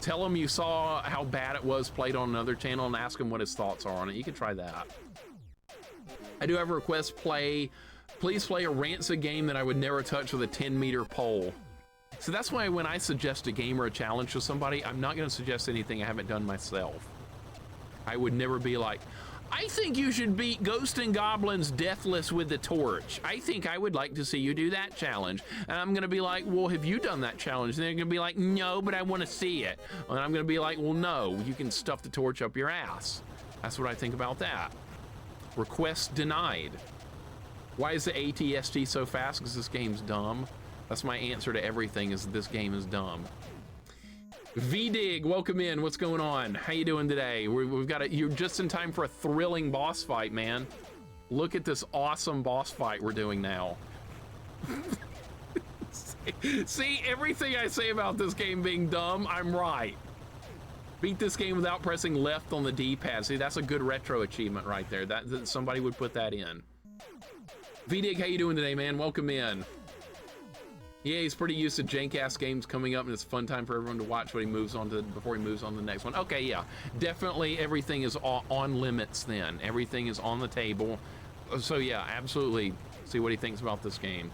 tell him you saw how bad it was played on another channel and ask him what his thoughts are on it. You can try that. I do have a request. Please play a Rancid game that I would never touch with a 10-meter pole. So that's why when I suggest a game or a challenge to somebody, I'm not going to suggest anything I haven't done myself. I would never be like, I think you should beat Ghosts and Goblins Deathless with the torch. I think I would like to see you do that challenge. And I'm gonna be like, well, have you done that challenge? And they're gonna be like, no, but I wanna see it. And I'm gonna be like, well, no, you can stuff the torch up your ass. That's what I think about that. Request denied. Why is the ATST so fast? Because this game's dumb. That's my answer to everything, is this game is dumb. VDig, welcome in. What's going on? How you doing today? We've got you're just in time for a thrilling boss fight, man. Look at this awesome boss fight we're doing now. See, everything I say about this game being dumb, I'm right. Beat this game without pressing left on the D-pad. See, that's a good retro achievement right there. That somebody would put that in. VDig, how you doing today, man? Welcome in. Yeah, he's pretty used to jank-ass games coming up, and it's a fun time for everyone to watch what he moves on to before he moves on to the next one. Okay, yeah, definitely everything is on limits then. Everything is on the table. So yeah, absolutely see what he thinks about this game.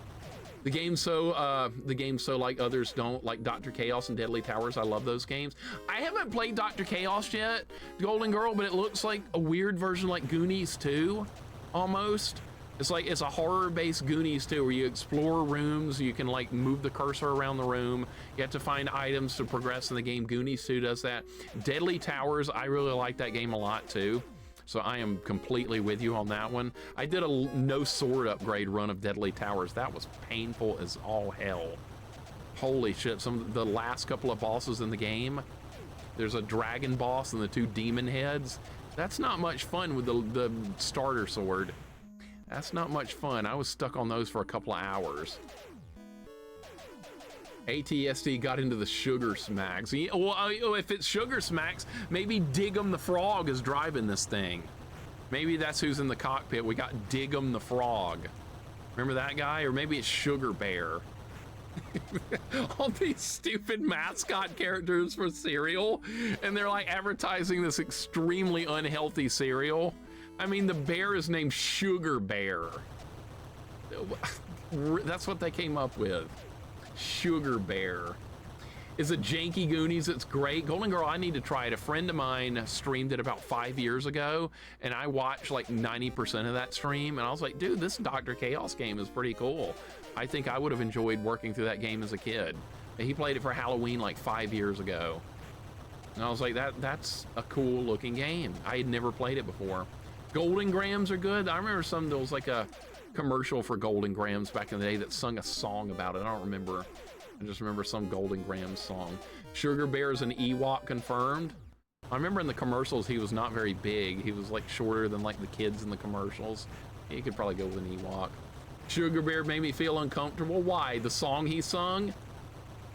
The game's so like others don't, like Dr. Chaos and Deadly Towers. I love those games. I haven't played Dr. Chaos yet, Golden Girl, but it looks like a weird version like Goonies 2, almost. It's like, it's a horror-based Goonies too, where you explore rooms, you can like move the cursor around the room, you have to find items to progress in the game. Goonies 2 does that. Deadly Towers, I really like that game a lot too. So I am completely with you on that one. I did a no sword upgrade run of Deadly Towers. That was painful as all hell. Holy shit, the last couple of bosses in the game, there's a dragon boss and the 2 demon heads. That's not much fun with the starter sword. That's not much fun. I was stuck on those for a couple of hours. ATSD got into the Sugar Smacks. Well, if it's Sugar Smacks, maybe Dig'em the Frog is driving this thing. Maybe that's who's in the cockpit. We got Dig'em the Frog. Remember that guy? Or maybe it's Sugar Bear. All these stupid mascot characters for cereal, and they're like advertising this extremely unhealthy cereal. I mean, the bear is named Sugar Bear. That's what they came up with. Sugar Bear. Is it janky Goonies? It's great. Golden Girl, I need to try it. A friend of mine streamed it about 5 years ago, and I watched like 90% of that stream, and I was like, dude, this Dr. Chaos game is pretty cool. I think I would have enjoyed working through that game as a kid. And he played it for Halloween like 5 years ago. And I was like, that's a cool looking game. I had never played it before. Golden Grams are good. I remember there was like a commercial for Golden Grams back in the day that sung a song about it. I don't remember. I just remember some Golden Grams song. Sugar Bear's an Ewok confirmed. I remember in the commercials he was not very big. He was like shorter than like the kids in the commercials. You could probably go with an Ewok. Sugar Bear made me feel uncomfortable. Why? The song he sung?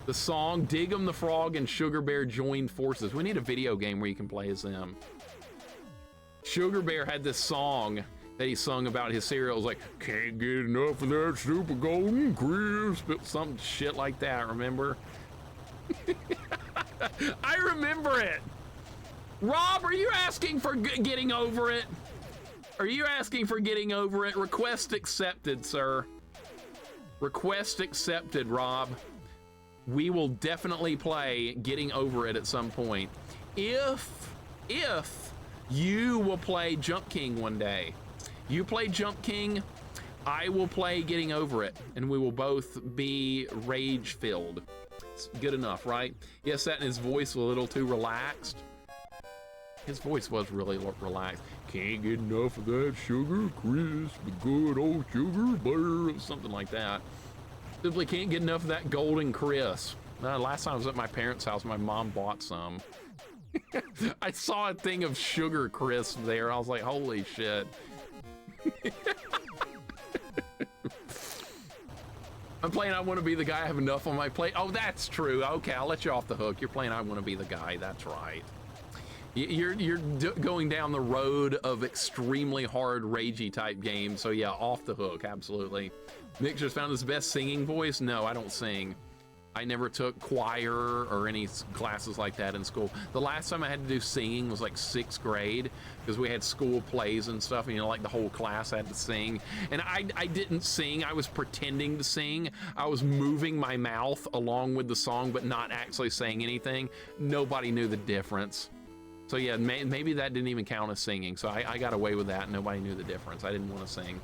The song Dig'em the Frog and Sugar Bear joined forces. We need a video game where you can play as them. Sugar Bear had this song that he sung about his cereal. It was like, can't get enough of that super golden crisp. Some shit like that, remember? I remember it. Rob, are you asking for getting over it? Are you asking for getting over it? Request accepted, sir. Request accepted, Rob. We will definitely play Getting Over It at some point. If you will play Jump King one day. You play Jump King, I will play Getting Over It, and we will both be rage-filled. It's good enough, right? Yes, that and his voice was a little too relaxed. His voice was really relaxed. Can't get enough of that sugar crisp, the good old sugar bear, something like that. Simply can't get enough of that golden crisp. Last time I was at my parents' house, my mom bought some. I saw a thing of sugar crisp there. I was like, holy shit. I'm playing I Want to Be the Guy. I have enough on my plate. Oh, that's true. Okay, I'll let you off the hook. You're playing I Want to Be the Guy. That's right. You're going down the road of extremely hard, ragey type games. So yeah, off the hook, absolutely. Mixer's found his best singing voice. No, I don't sing. I never took choir or any classes like that in school. The last time I had to do singing was like 6th grade because we had school plays and stuff, and you know, like the whole class had to sing. And I didn't sing, I was pretending to sing. I was moving my mouth along with the song, but not actually saying anything. Nobody knew the difference. So yeah, maybe that didn't even count as singing. So I got away with that. Nobody knew the difference. I didn't want to sing.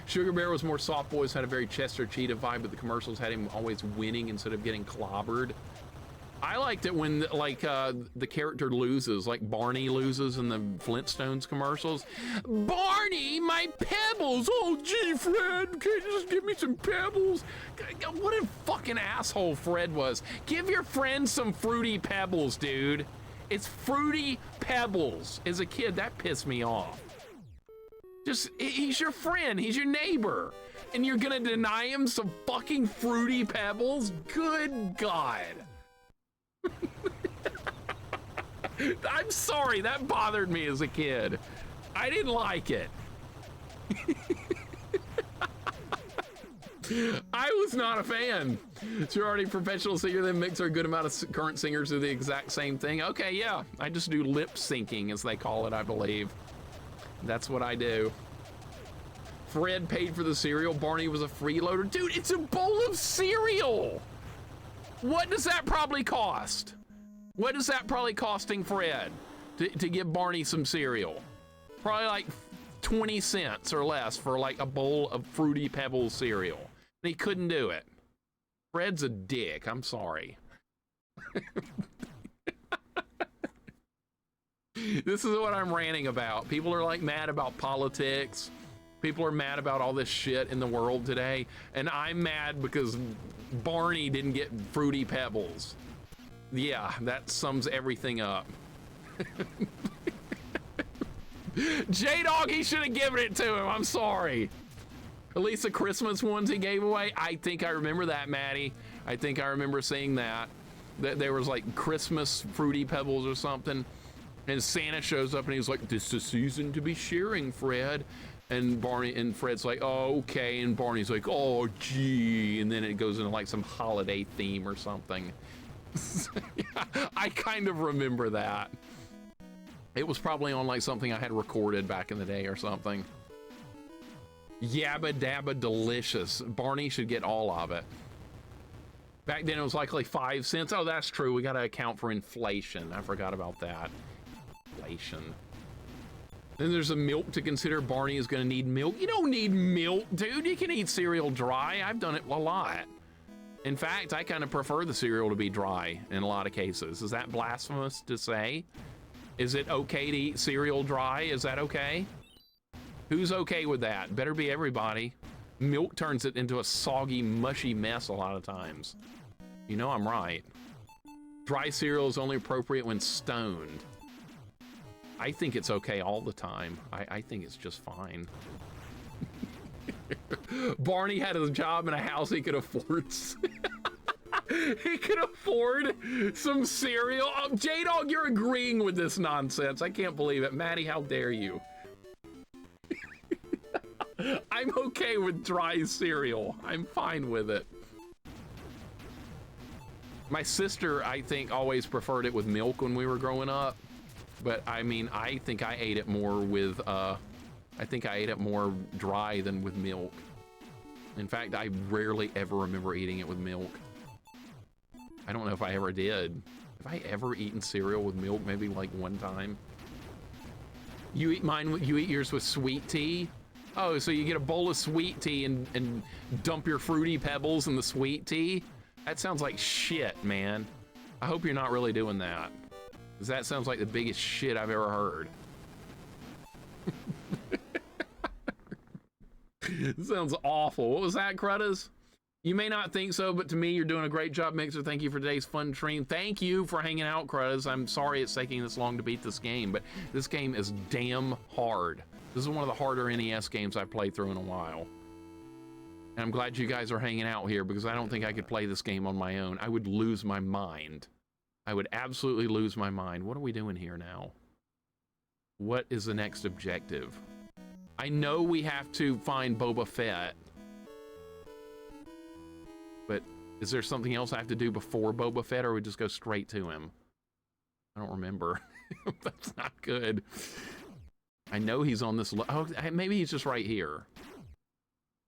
Sugar Bear was more soft boys, had a very Chester Cheetah vibe, but the commercials had him always winning instead of getting clobbered. I liked it when like the character loses, like Barney loses in the Flintstones commercials. Barney, my pebbles! Oh gee, Fred, can you just give me some pebbles? What a fucking asshole Fred was. Give your friend some fruity pebbles, dude. It's fruity pebbles. As a kid, that pissed me off. Just, he's your friend, he's your neighbor, and you're gonna deny him some fucking fruity pebbles? Good God. I'm sorry, that bothered me as a kid. I didn't like it. I was not a fan. So you're already a professional singer, then mixer a good amount of current singers do the exact same thing. Okay, yeah, I just do lip syncing, as they call it, I believe. That's what I do. Fred paid for the cereal. Barney was a freeloader. Dude, it's a bowl of cereal. What does that probably cost? What is that probably costing Fred to give Barney some cereal? Probably like 20 cents or less for like a bowl of Fruity Pebbles cereal. And he couldn't do it. Fred's a dick. I'm sorry. This is what I'm ranting about. People are like mad about politics. People are mad about all this shit in the world today. And I'm mad because Barney didn't get Fruity Pebbles. Yeah, that sums everything up. J-Dog, he should have given it to him. I'm sorry. At least the Christmas ones he gave away. I think I remember that, Maddie. I think I remember seeing that. That there was like Christmas Fruity Pebbles or something. And Santa shows up and he's like, "This is the season to be sharing, Fred." And Barney and Fred's like, "Oh, okay." And Barney's like, "Oh, gee." And then it goes into like some holiday theme or something. Yeah, I kind of remember that. It was probably on like something I had recorded back in the day or something. Yabba dabba delicious. Barney should get all of it. Back then it was like 5 cents. Oh, that's true. We got to account for inflation. I forgot about that. Inflation. Then there's a milk to consider. Barney is going to need milk. You don't need milk, dude. You can eat cereal dry. I've done it a lot. In fact, I kind of prefer the cereal to be dry in a lot of cases. Is that blasphemous to say? Is it okay to eat cereal dry? Is that okay? Who's okay with that? Better be everybody. Milk turns it into a soggy, mushy mess a lot of times. You know I'm right. Dry cereal is only appropriate when stoned. I think it's okay all the time. I think it's just fine. Barney had a job in a house he could afford. He could afford some cereal. Oh, J-Dog, you're agreeing with this nonsense. I can't believe it. Maddie, how dare you? I'm okay with dry cereal. I'm fine with it. My sister, I think, always preferred it with milk when we were growing up. But I mean, I think I ate it more with, I think I ate it more dry than with milk. In fact, I rarely ever remember eating it with milk. I don't know if I ever did. Have I ever eaten cereal with milk? Maybe like one time. You eat mine, you eat yours with sweet tea? Oh, so you get a bowl of sweet tea and dump your Fruity Pebbles in the sweet tea? That sounds like shit, man. I hope you're not really doing that. Because that sounds like the biggest shit I've ever heard. It sounds awful. What was that, Cruddas? You may not think so, but to me, you're doing a great job, Mixer. Thank you for today's fun stream. Thank you for hanging out, Cruddas. I'm sorry it's taking this long to beat this game, but this game is damn hard. This is one of the harder NES games I've played through in a while. And I'm glad you guys are hanging out here because I don't think I could play this game on my own. I would lose my mind. I would absolutely lose my mind. What are we doing here now? What is the next objective? I know we have to find Boba Fett. But Is there something else I have to do before Boba Fett, or we just go straight to him? I don't remember. That's not good. I know he's on this. Oh, maybe he's just right here.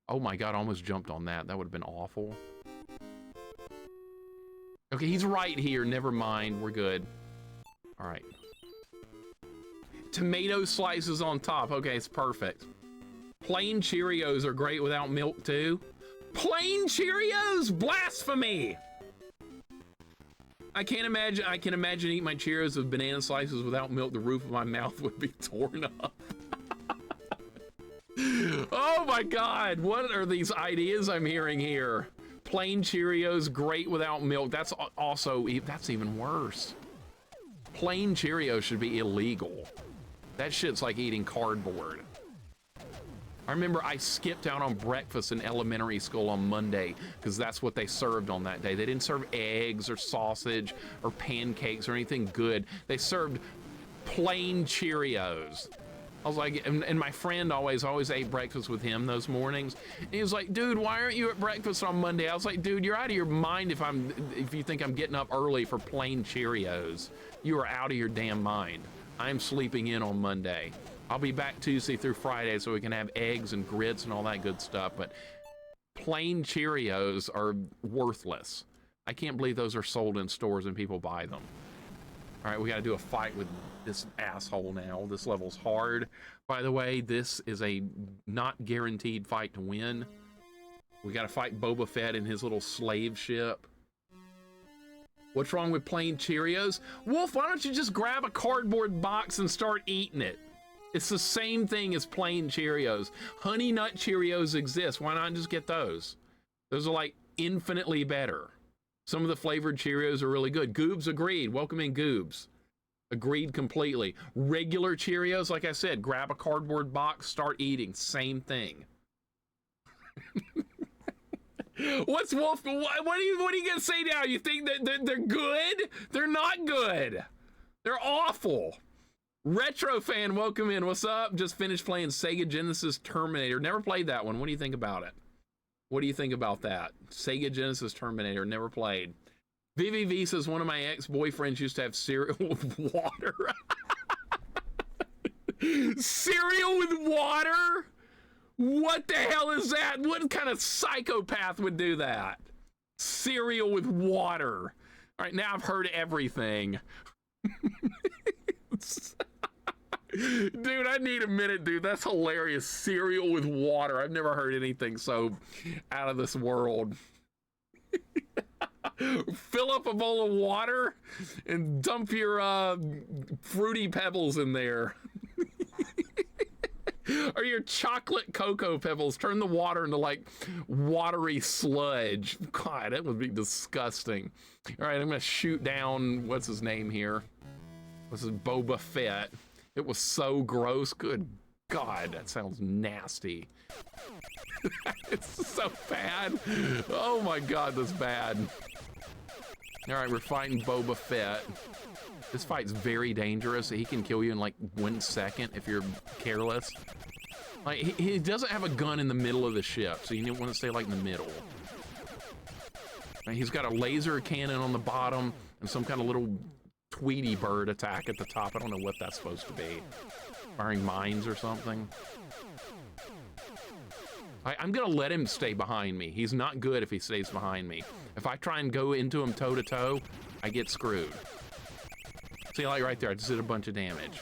Oh my God, I almost jumped on that. That would have been awful. Okay, he's right here. Never mind. We're good. All right. Tomato slices on top. Okay, it's perfect. Plain Cheerios are great without milk too. Plain Cheerios? Blasphemy! I can imagine eating my Cheerios with banana slices without milk. The roof of my mouth would be torn up. Oh my God, what are these ideas I'm hearing here? Plain Cheerios, great without milk. That's even worse. Plain Cheerios should be illegal. That shit's like eating cardboard. I remember I skipped out on breakfast in elementary school on Monday because that's what they served on that day. They didn't serve eggs or sausage or pancakes or anything good. They served plain Cheerios. I was like, and my friend always ate breakfast with him those mornings. And he was like, dude, why aren't you at breakfast on Monday? I was like, dude, you're out of your mind if you think I'm getting up early for plain Cheerios. You are out of your damn mind. I'm sleeping in on Monday. I'll be back Tuesday through Friday so we can have eggs and grits and all that good stuff, but plain Cheerios are worthless. I can't believe those are sold in stores and people buy them. All right, we gotta do a fight with this asshole now. This level's hard. By the way, this is a not guaranteed fight to win. We gotta fight Boba Fett in his little slave ship. What's wrong with plain Cheerios? Wolf, why don't you just grab a cardboard box and start eating it? It's the same thing as plain Cheerios. Honey Nut Cheerios exist. Why not just get those? Those are like infinitely better. Some of the flavored Cheerios are really good. Goobs agreed. Welcome in, Goobs. Agreed completely. Regular Cheerios, like I said, grab a cardboard box, start eating. Same thing. What's Wolf? What are you gonna say now? You think that they're good? They're not good. They're awful. Retro fan, welcome in. What's up? Just finished playing Sega Genesis Terminator. Never played that one. What do you think about it? What do you think about that? Sega Genesis Terminator. Never played. VVV says one of my ex-boyfriends used to have cereal with water. Cereal with water? What the hell is that? What kind of psychopath would do that? Cereal with water. All right, now I've heard everything. Dude, I need a minute, dude. That's hilarious. Cereal with water. I've never heard anything so out of this world. Fill up a bowl of water and dump your fruity pebbles in there. Or your chocolate cocoa pebbles. Turn the water into like watery sludge. God, that would be disgusting. All right, I'm gonna shoot down, what's his name here? This is Boba Fett. It was so gross. Good God, that sounds nasty. It's so bad. Oh my God, that's bad. All right, we're fighting Boba Fett. This fight's very dangerous. He can kill you in like 1 second if you're careless. Like he doesn't have a gun in the middle of the ship, so you want to stay like in the middle. And he's got a laser cannon on the bottom and some kind of little Tweety bird attack at the top. I don't know what that's supposed to be. Firing mines or something. I'm gonna let him stay behind me. He's not good if he stays behind me. If I try and go into him toe to toe, I get screwed. See, like right there, I just did a bunch of damage.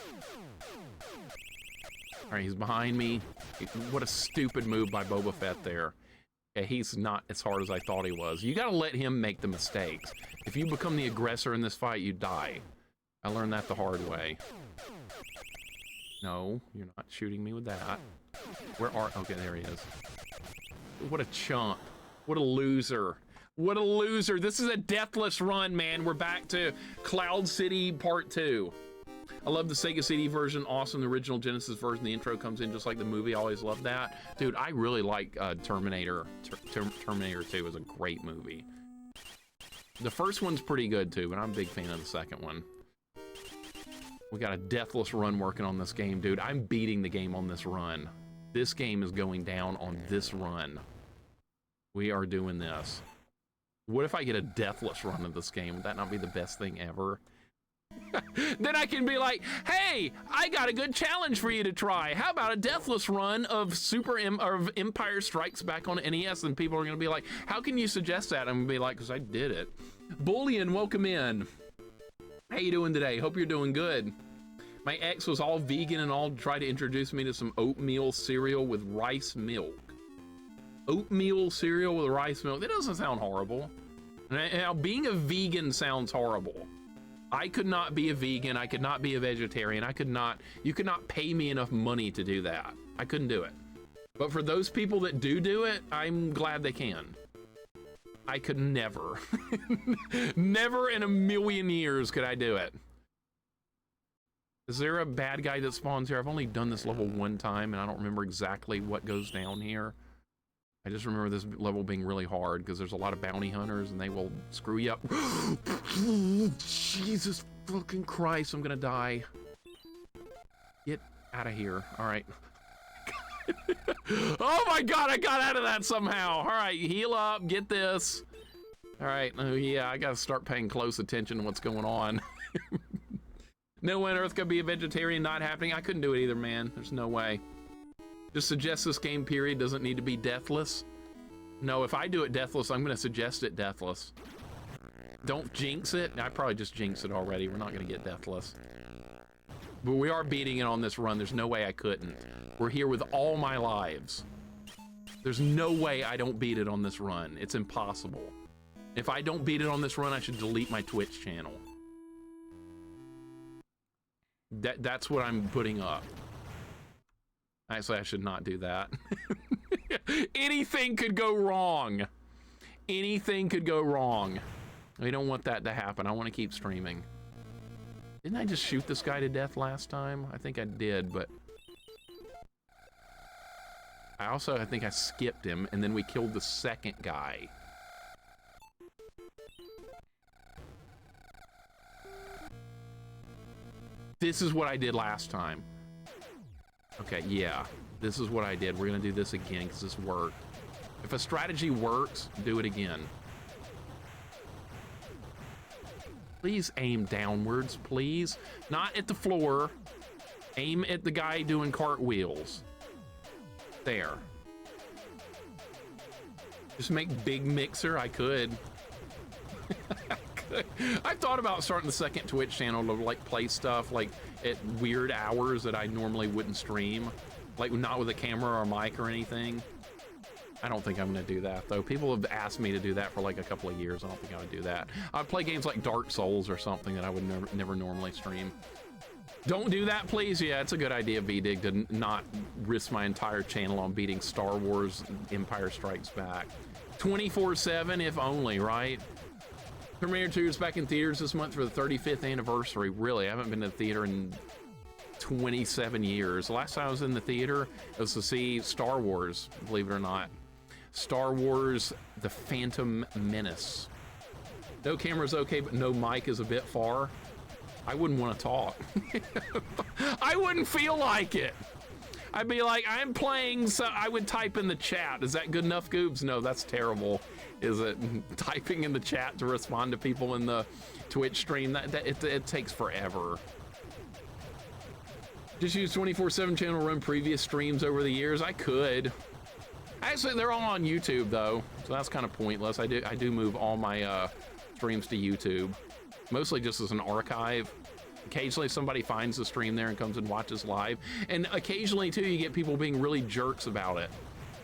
All right, he's behind me. What a stupid move by Boba Fett there. Yeah, he's not as hard as I thought he was. You gotta let him make the mistakes. If you become the aggressor in this fight, you die. I learned that the hard way. No, you're not shooting me with that. Okay, there he is. What a chump. What a loser. What a loser. This is a deathless run, man. We're back to Cloud City Part 2. I love the Sega CD version. Awesome. The original Genesis version. The intro comes in just like the movie. I always loved that. Dude, I really like Terminator. Terminator 2 is a great movie. The first one's pretty good too, but I'm a big fan of the second one. We got a deathless run working on this game, dude. I'm beating the game on this run. This game is going down on this run. We are doing this. What if I get a deathless run of this game? Would that not be the best thing ever? Then I can be like, hey, I got a good challenge for you to try. How about a deathless run of Empire Strikes Back on NES? And people are going to be like, how can you suggest that? I'm going to be like, because I did it. Bullion, welcome in. How you doing today? Hope you're doing good. My ex was all vegan and all tried to introduce me to some oatmeal cereal with rice milk. Oatmeal cereal with rice milk. That doesn't sound horrible. Now, being a vegan sounds horrible. I could not be a vegan. I could not be a vegetarian. You could not pay me enough money to do that. I couldn't do it. But for those people that do it, I'm glad they can. I could never. Never in a million years could I do it. Is there a bad guy that spawns here? I've only done this level one time and I don't remember exactly what goes down here. I just remember this level being really hard because there's a lot of bounty hunters and they will screw you up. Jesus fucking Christ, I'm gonna die. Get out of here. All right. Oh my God, I got out of that somehow. All right, heal up, get this. All right, oh yeah, I gotta start paying close attention to what's going on. No way on earth could be a vegetarian, not happening. I couldn't do it either, man. There's no way. Just suggest this game period doesn't need to be deathless. No, if I do it deathless, I'm gonna suggest it deathless. Don't jinx it. I probably just jinxed it already. We're not gonna get deathless. But we are beating it on this run. There's no way I couldn't. We're here with all my lives. There's no way I don't beat it on this run. It's impossible. If I don't beat it on this run, I should delete my Twitch channel. That's what I'm putting up. Actually, I should not do that. Anything could go wrong. Anything could go wrong. We don't want that to happen. I want to keep streaming. Didn't I just shoot this guy to death last time? I think I did, but... I think I skipped him, and then we killed the second guy. This is what I did last time. Okay, yeah, this is what I did. We're gonna do this again because this worked. If a strategy works, do it again. Please aim downwards, please. Not at the floor. Aim at the guy doing cartwheels. There. Just make big mixer. I could. I thought about starting the second Twitch channel to like play stuff like at weird hours that I normally wouldn't stream, like not with a camera or mic or anything. I don't think I'm gonna do that though. People have asked me to do that for like a couple of years. I don't think I would do that. I'd play games like Dark Souls or something that I would never normally stream. Don't do that, please. Yeah, it's a good idea, VDig, to not risk my entire channel on beating Star Wars Empire Strikes Back. 24/7, if only, right? Terminator 2 is back in theaters this month for the 35th anniversary. Really, I haven't been to the theater in 27 years. The last time I was in the theater was to see Star Wars, believe it or not. Star Wars, The Phantom Menace. No camera's okay, but no mic is a bit far. I wouldn't want to talk. I wouldn't feel like it. I'd be like, I'm playing, so I would type in the chat. Is that good enough, Goobs? No, that's terrible. Is it typing in the chat to respond to people in the Twitch stream? It takes forever. Just use 24/7 channel to run previous streams over the years. I could. Actually, they're all on YouTube though, so that's kind of pointless. I do move all my streams to YouTube, mostly just as an archive. Occasionally somebody finds the stream there and comes and watches live, and occasionally too you get people being really jerks about it.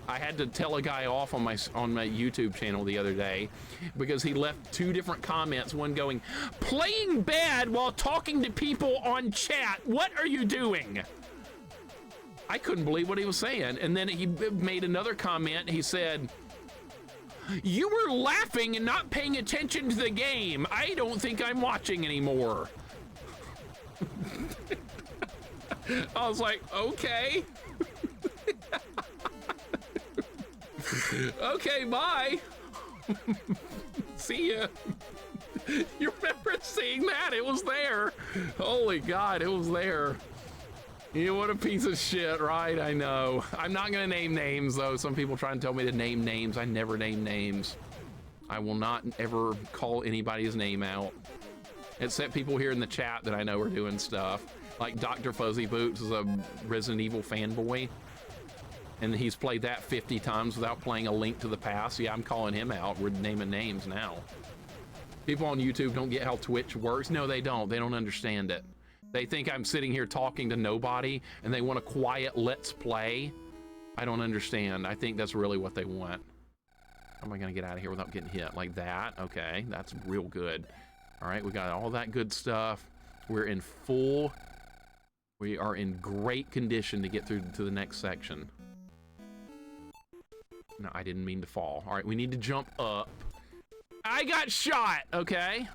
I had to tell a guy off on my YouTube channel the other day because he left 2 different comments, one going, "Playing bad while talking to people on chat, what are you doing?" I couldn't believe what he was saying. And then he made another comment. He said, "You were laughing and not paying attention to the game. I don't think I'm watching anymore." I was like, okay. Okay, bye. See ya. You remember seeing that? It was there. Holy God, it was there. You know, what a piece of shit, right? I know. I'm not gonna name names though. Some people try and tell me to name names. I never name names. I will not ever call anybody's name out, except people here in the chat that I know are doing stuff. Like Dr. Fuzzy Boots is a Resident Evil fanboy, and he's played that 50 times without playing A Link to the Past. Yeah, I'm calling him out. We're naming names now. People on YouTube don't get how Twitch works. No, they don't. They don't understand it. They think I'm sitting here talking to nobody, and they want a quiet let's play. I don't understand. I think that's really what they want. How am I gonna get out of here without getting hit? Like that? Okay, that's real good. All right, we got all that good stuff. We're in full... We are in great condition to get through to the next section. No, I didn't mean to fall. All right, we need to jump up. I got shot, okay?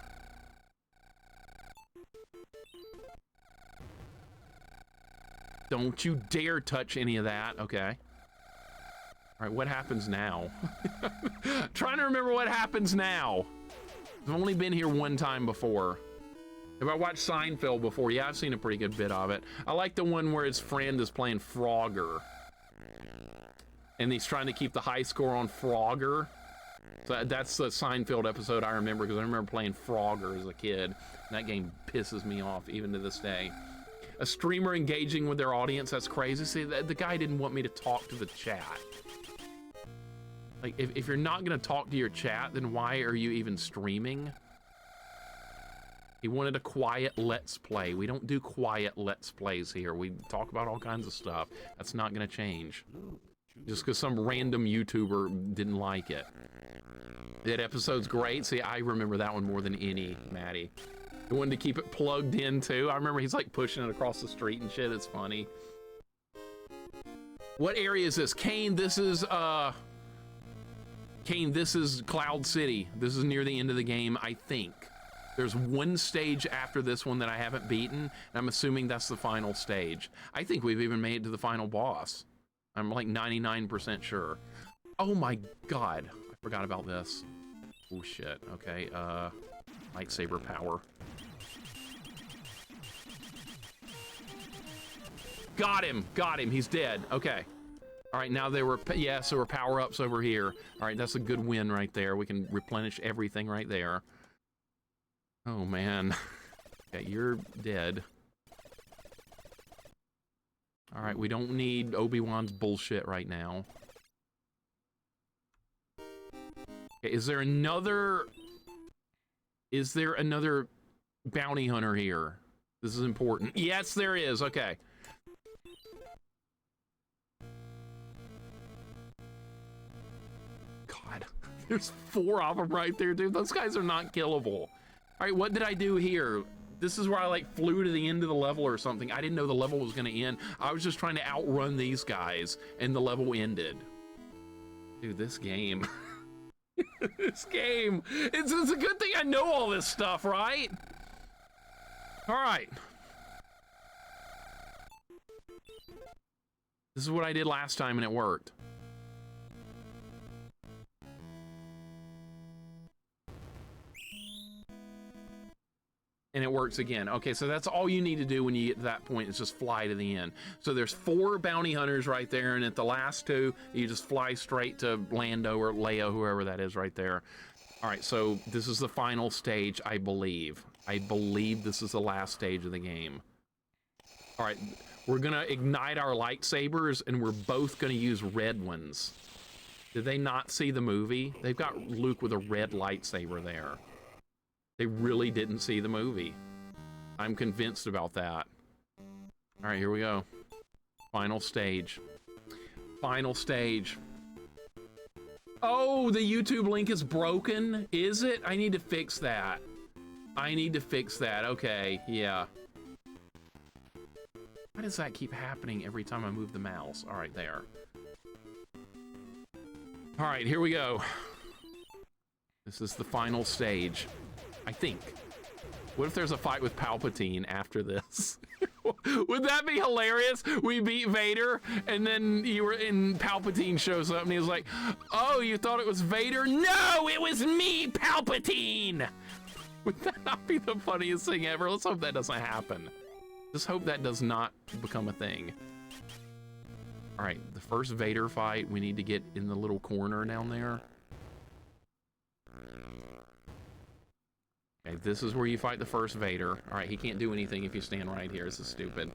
Don't you dare touch any of that, okay? All right, what happens now? Trying to remember what happens now. I've only been here one time before. Have I watched Seinfeld before? Yeah, I've seen a pretty good bit of it. I like the one where his friend is playing Frogger. And he's trying to keep the high score on Frogger. So that's the Seinfeld episode I remember, because I remember playing Frogger as a kid. And that game pisses me off even to this day. A streamer engaging with their audience, that's crazy. See, the guy didn't want me to talk to the chat. Like, if you're not gonna talk to your chat, then why are you even streaming? He wanted a quiet let's play. We don't do quiet let's plays here. We talk about all kinds of stuff. That's not gonna change. Just because some random YouTuber didn't like it. That episode's great. See, I remember that one more than any, Maddie. The one to keep it plugged in too. I remember he's like pushing it across the street and shit. It's funny. What area is this? Kane, this is Cloud City. This is near the end of the game, I think. There's one stage after this one that I haven't beaten, and I'm assuming that's the final stage. I think we've even made it to the final boss. I'm like 99% sure. Oh my god, I forgot about this. Oh shit, okay, lightsaber power. Got him, he's dead, okay. All right, now they were, yeah, so we're power-ups over here. All right, that's a good win right there. We can replenish everything right there. Oh, man. Okay, you're dead. All right, we don't need Obi-Wan's bullshit right now. Okay, is there another bounty hunter here? This is important. Yes, there is, okay. God, there's 4 of them right there, dude. Those guys are not killable. All right, what did I do here? This is where I like flew to the end of the level or something. I didn't know the level was gonna end. I was just trying to outrun these guys and the level ended. Dude, this game. This game. It's a good thing I know all this stuff, right? All right. This is what I did last time and it worked. And it works again. Okay, so that's all you need to do when you get to that point is just fly to the end. So there's 4 bounty hunters right there, and at the last 2, you just fly straight to Lando or Leia, whoever that is right there. All right, so this is the final stage, I believe. I believe this is the last stage of the game. All right, we're gonna ignite our lightsabers, and we're both gonna use red ones. Did they not see the movie? They've got Luke with a red lightsaber there. They really didn't see the movie. I'm convinced about that. All right, here we go. Final stage. Final stage. Oh, the YouTube link is broken? Is it? I need to fix that. I need to fix that. Okay, yeah. Why does that keep happening every time I move the mouse? All right, there. All right, here we go. This is the final stage. I think. What if there's a fight with Palpatine after this? Would that be hilarious? We beat Vader, and then Palpatine shows up, and he was like, "Oh, you thought it was Vader? No, it was me, Palpatine!" Would that not be the funniest thing ever? Let's hope that doesn't happen. Just hope that does not become a thing. All right, the first Vader fight, we need to get in the little corner down there. Okay, this is where you fight the first Vader. All right, he can't do anything if you stand right here. This is stupid.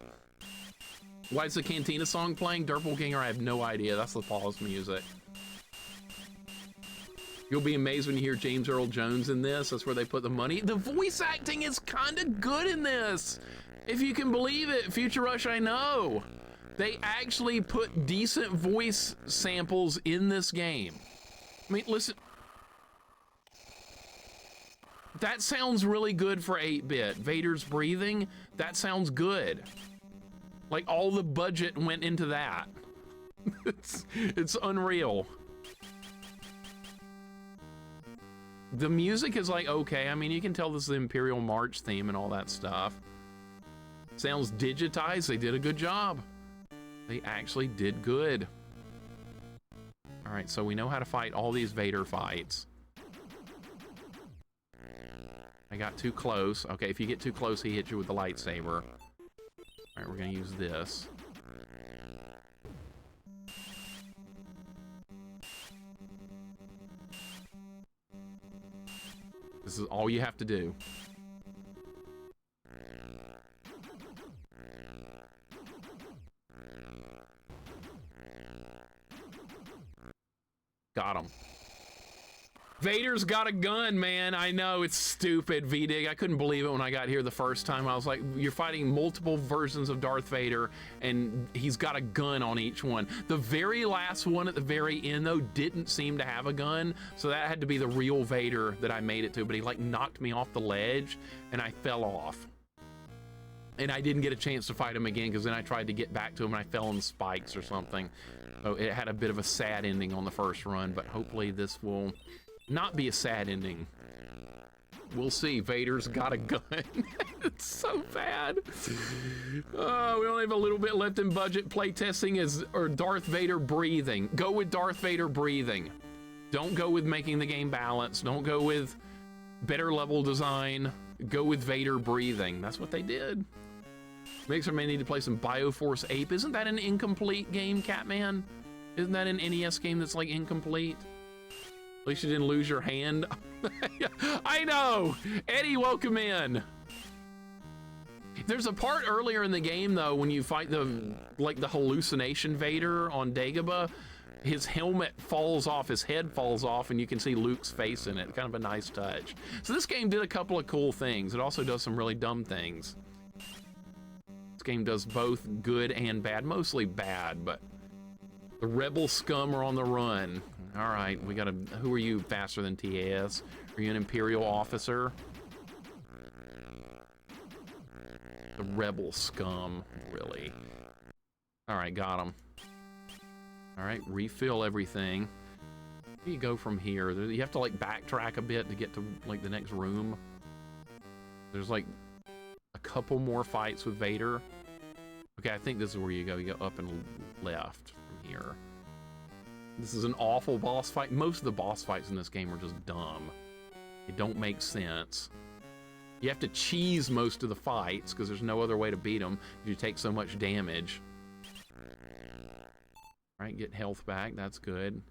Why is the Cantina song playing? Doppelganger, I have no idea. That's the pause music. You'll be amazed when you hear James Earl Jones in this. That's where they put the money. The voice acting is kind of good in this. If you can believe it, Future Rush, I know. They actually put decent voice samples in this game. I mean, listen. That sounds really good for 8-bit. Vader's breathing, that sounds good. Like, all the budget went into that. It's unreal. The music is like, okay. I mean, you can tell this is the Imperial March theme and all that stuff. Sounds digitized. They did a good job. They actually did good. All right, so we know how to fight all these Vader fights. I got too close. Okay, if you get too close, he hits you with the lightsaber. All right, we're gonna use this. This is all you have to do. Got him. Vader's got a gun, man. I know, it's stupid, VDig. I couldn't believe it when I got here the first time. I was like, you're fighting multiple versions of Darth Vader, and he's got a gun on each one. The very last one at the very end, though, didn't seem to have a gun, so that had to be the real Vader that I made it to, but he, like, knocked me off the ledge, and I fell off. And I didn't get a chance to fight him again, because then I tried to get back to him, and I fell in spikes or something. So it had a bit of a sad ending on the first run, but hopefully this will not be a sad ending. We'll see. Vader's got a gun. It's so bad. Oh, we only have a little bit left in budget. Playtesting is or Darth Vader breathing. Go with Darth Vader breathing. Don't go with making the game balanced. Don't go with better level design. Go with Vader breathing. That's what they did. Mixer may need to play some Bioforce Ape. Isn't that an incomplete game, Catman? Isn't that an NES game that's like incomplete? At least you didn't lose your hand. I know! Eddie, welcome in. There's a part earlier in the game, though, when you fight the hallucination Vader on Dagobah, his helmet falls off, his head falls off, and you can see Luke's face in it. Kind of a nice touch. So this game did a couple of cool things. It also does some really dumb things. This game does both good and bad, mostly bad, but the rebel scum are on the run. All right, we gotta, who are you faster than TAS? Are you an Imperial officer? The rebel scum, really. All right, got him. All right, refill everything. Where do you go from here? You have to like backtrack a bit to get to like the next room. There's like a couple more fights with Vader. Okay, I think this is where you go. You go up and left from here. This is an awful boss fight. Most of the boss fights in this game are just dumb. They don't make sense. You have to cheese most of the fights because there's no other way to beat them. You take so much damage. All right, get health back. That's good.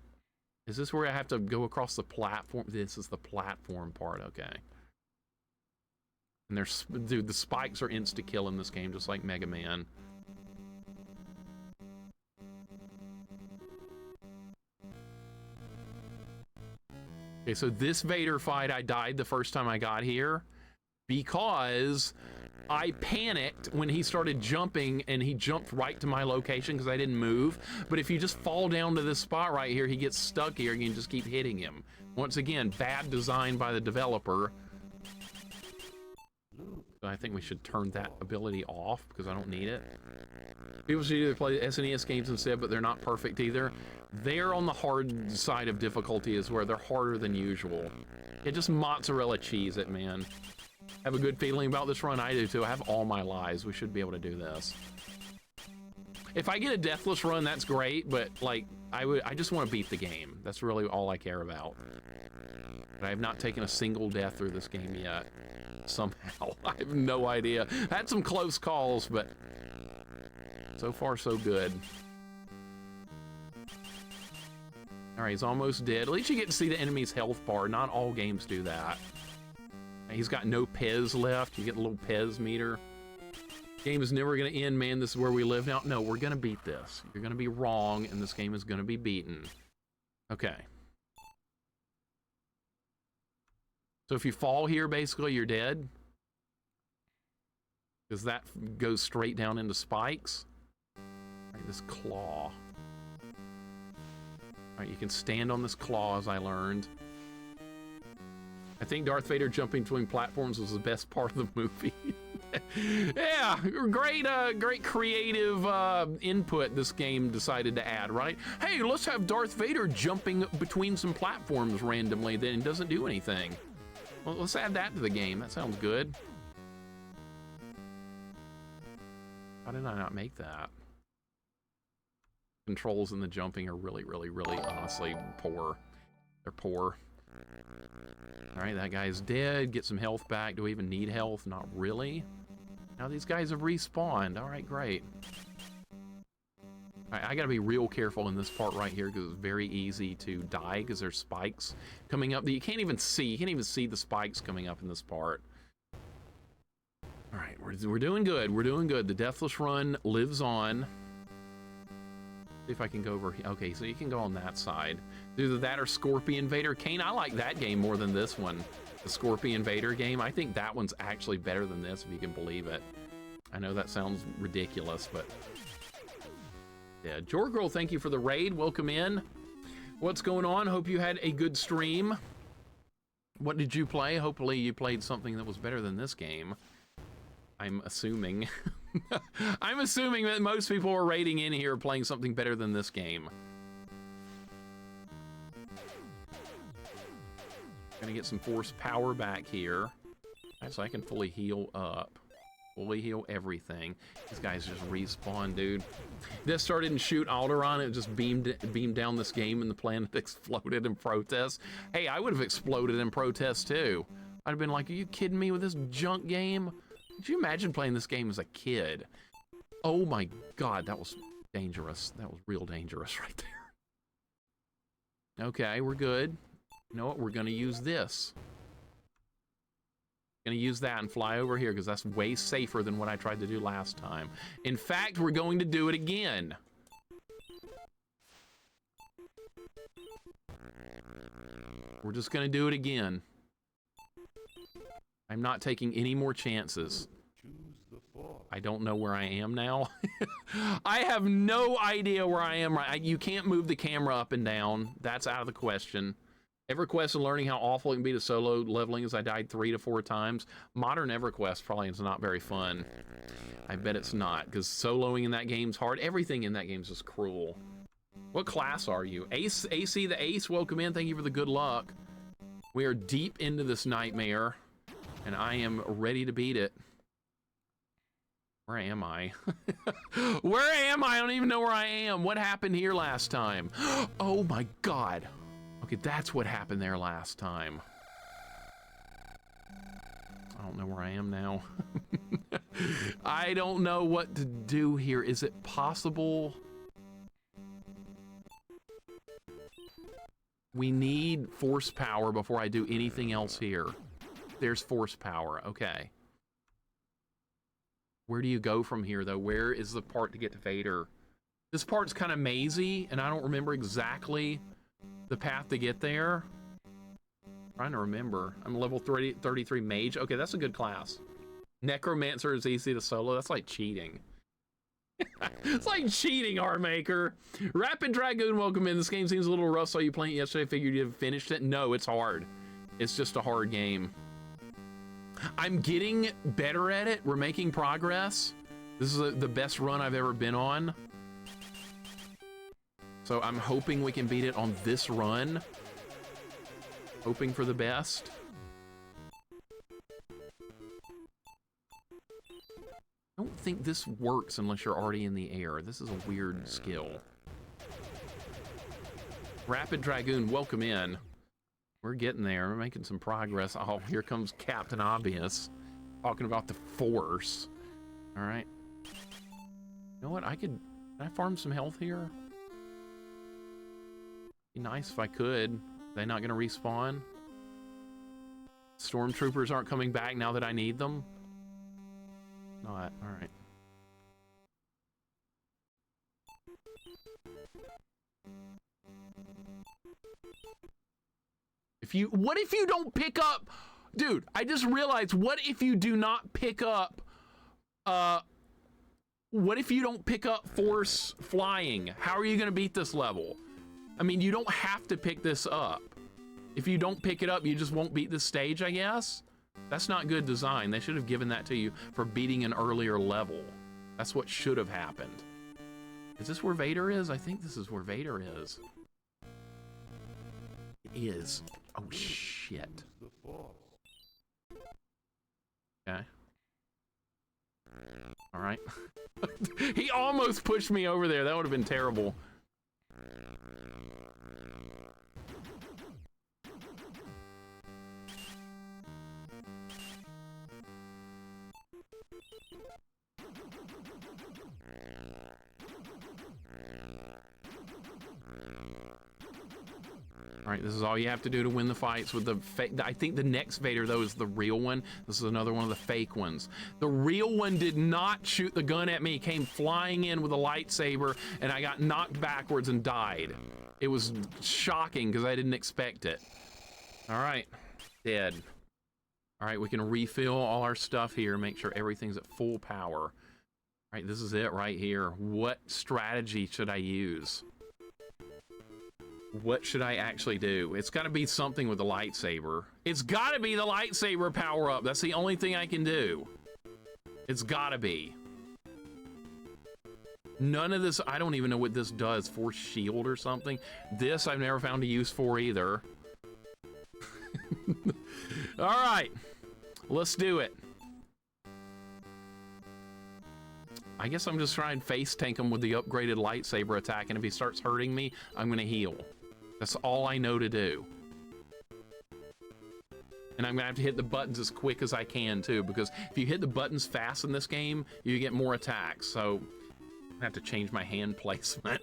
Is this where I have to go across the platform? This is the platform part. Okay. And there's, dude, the spikes are insta-kill in this game, just like Mega Man. Okay, so this Vader fight, I died the first time I got here because I panicked when he started jumping and he jumped right to my location because I didn't move. But if you just fall down to this spot right here, he gets stuck here and you can just keep hitting him. Once again, bad design by the developer. So I think we should turn that ability off because I don't need it. People should either play SNES games instead, but they're not perfect either. They're on the hard side of difficulty is where they're harder than usual. Yeah, just mozzarella cheese it, man. Have a good feeling about this run? I do too. I have all my lives. We should be able to do this. If I get a deathless run, that's great, but like I just want to beat the game. That's really all I care about. But I have not taken a single death through this game yet. Somehow. I have no idea. I had some close calls, but so far so good. All right, he's almost dead. At least you get to see the enemy's health bar. Not all games do that. He's got no Pez left. You get the little Pez meter. Game is never going to end, man. This is where we live now. No, we're going to beat this. You're going to be wrong, and this game is going to be beaten. Okay. So if you fall here, basically, you're dead. Because that goes straight down into spikes. All right, this claw. All right, you can stand on this claw, as I learned. I think Darth Vader jumping between platforms was the best part of the movie. Yeah, great creative input this game decided to add, right? Hey, let's have Darth Vader jumping between some platforms randomly, then it doesn't do anything. Well, let's add that to the game. That sounds good. How did I not make that? Controls and the jumping are really, honestly, poor. They're poor. All right, that guy's dead. Get some health back. Do we even need health? Not really. Now these guys have respawned. All right, great. All right, I gotta be real careful in this part right here because it's very easy to die because there's spikes coming up that you can't even see. You can't even see the spikes coming up in this part. All right, we're doing good. We're doing good. The Deathless Run lives on. See if I can go over here. Okay, so you can go on that side. Either that or Scorpion Vader. Kane, I like that game more than this one. The Scorpion Vader game. I think that one's actually better than this, if you can believe it. I know that sounds ridiculous, but... yeah, Jorgirl, thank you for the raid. Welcome in. What's going on? Hope you had a good stream. What did you play? Hopefully you played something that was better than this game. I'm assuming. I'm assuming that most people are raiding in here playing something better than this game. Gonna get some force power back here. So I can fully heal up. Fully heal everything. These guys just respawn, dude. This started and shoot Alderaan. It just beamed down this game and the planet exploded in protest. Hey, I would have exploded in protest too. I'd have been like, are you kidding me with this junk game? Could you imagine playing this game as a kid? Oh my God, that was dangerous. That was real dangerous right there. Okay, we're good. You know what? We're gonna use this. Gonna use that and fly over here because that's way safer than what I tried to do last time. In fact, we're going to do it again. We're just gonna do it again. I'm not taking any more chances. I don't know where I am now. I have no idea where I am. You can't move the camera up and down. That's out of the question. EverQuest and learning how awful it can be to solo leveling as I died 3 to 4 times. Modern EverQuest probably is not very fun. I bet it's not, because soloing in that game's hard. Everything in that game's just cruel. What class are you? Ace, AC the Ace, welcome in. Thank you for the good luck. We are deep into this nightmare, and I am ready to beat it. Where am I? Where am I? I don't even know where I am. What happened here last time? Oh my God. Okay, that's what happened there last time. I don't know where I am now. I don't know what to do here. Is it possible? We need force power before I do anything else here. There's force power. Okay. Where do you go from here, though? Where is the part to get to Vader? This part's kind of mazy, and I don't remember exactly the path to get there. I'm trying to remember. I'm level 33 mage. Okay, that's a good class. Necromancer is easy to solo. That's like cheating. It's like cheating, R-Maker. Rapid Dragoon, welcome in. This game seems a little rough. Saw you playing it yesterday. Figured you'd have finished it. No, it's hard. It's just a hard game. I'm getting better at it. We're making progress. This is the best run I've ever been on. So I'm hoping we can beat it on this run. Hoping for the best. I don't think this works unless you're already in the air. This is a weird skill. Rapid Dragoon, welcome in. We're getting there. We're making some progress. Oh, here comes Captain Obvious talking about the Force. All right. You know what? Can I farm some health here? Be nice if I could. Are they not going to respawn? Stormtroopers aren't coming back now that I need them? Not, all right. What if you don't pick up, dude, I just realized, what if you do not pick up, what if you don't pick up force flying? How are you gonna beat this level? I mean, you don't have to pick this up. If you don't pick it up, you just won't beat this stage, I guess? That's not good design. They should have given that to you for beating an earlier level. That's what should have happened. Is this where Vader is? I think this is where Vader is. It is. Oh, shit. Okay. All right. He almost pushed me over there. That would have been terrible. All right, this is all you have to do to win the fights with the I think the next Vader, though, is the real one. This is another one of the fake ones. The real one did not shoot the gun at me. He came flying in with a lightsaber, and I got knocked backwards and died. It was shocking because I didn't expect it. All right, dead. All right, we can refill all our stuff here, make sure everything's at full power. All right, this is it right here. What strategy should I use? What should I actually do? It's got to be something with the lightsaber. It's got to be the lightsaber power up. That's the only thing I can do. It's got to be. None of this, I don't even know what this does. Force shield or something. This I've never found a use for either. All right, let's do it. I guess I'm just trying to face tank him with the upgraded lightsaber attack, and if he starts hurting me, I'm gonna heal. That's all I know to do. And I'm gonna have to hit the buttons as quick as I can too, because if you hit the buttons fast in this game, you get more attacks. So I have to change my hand placement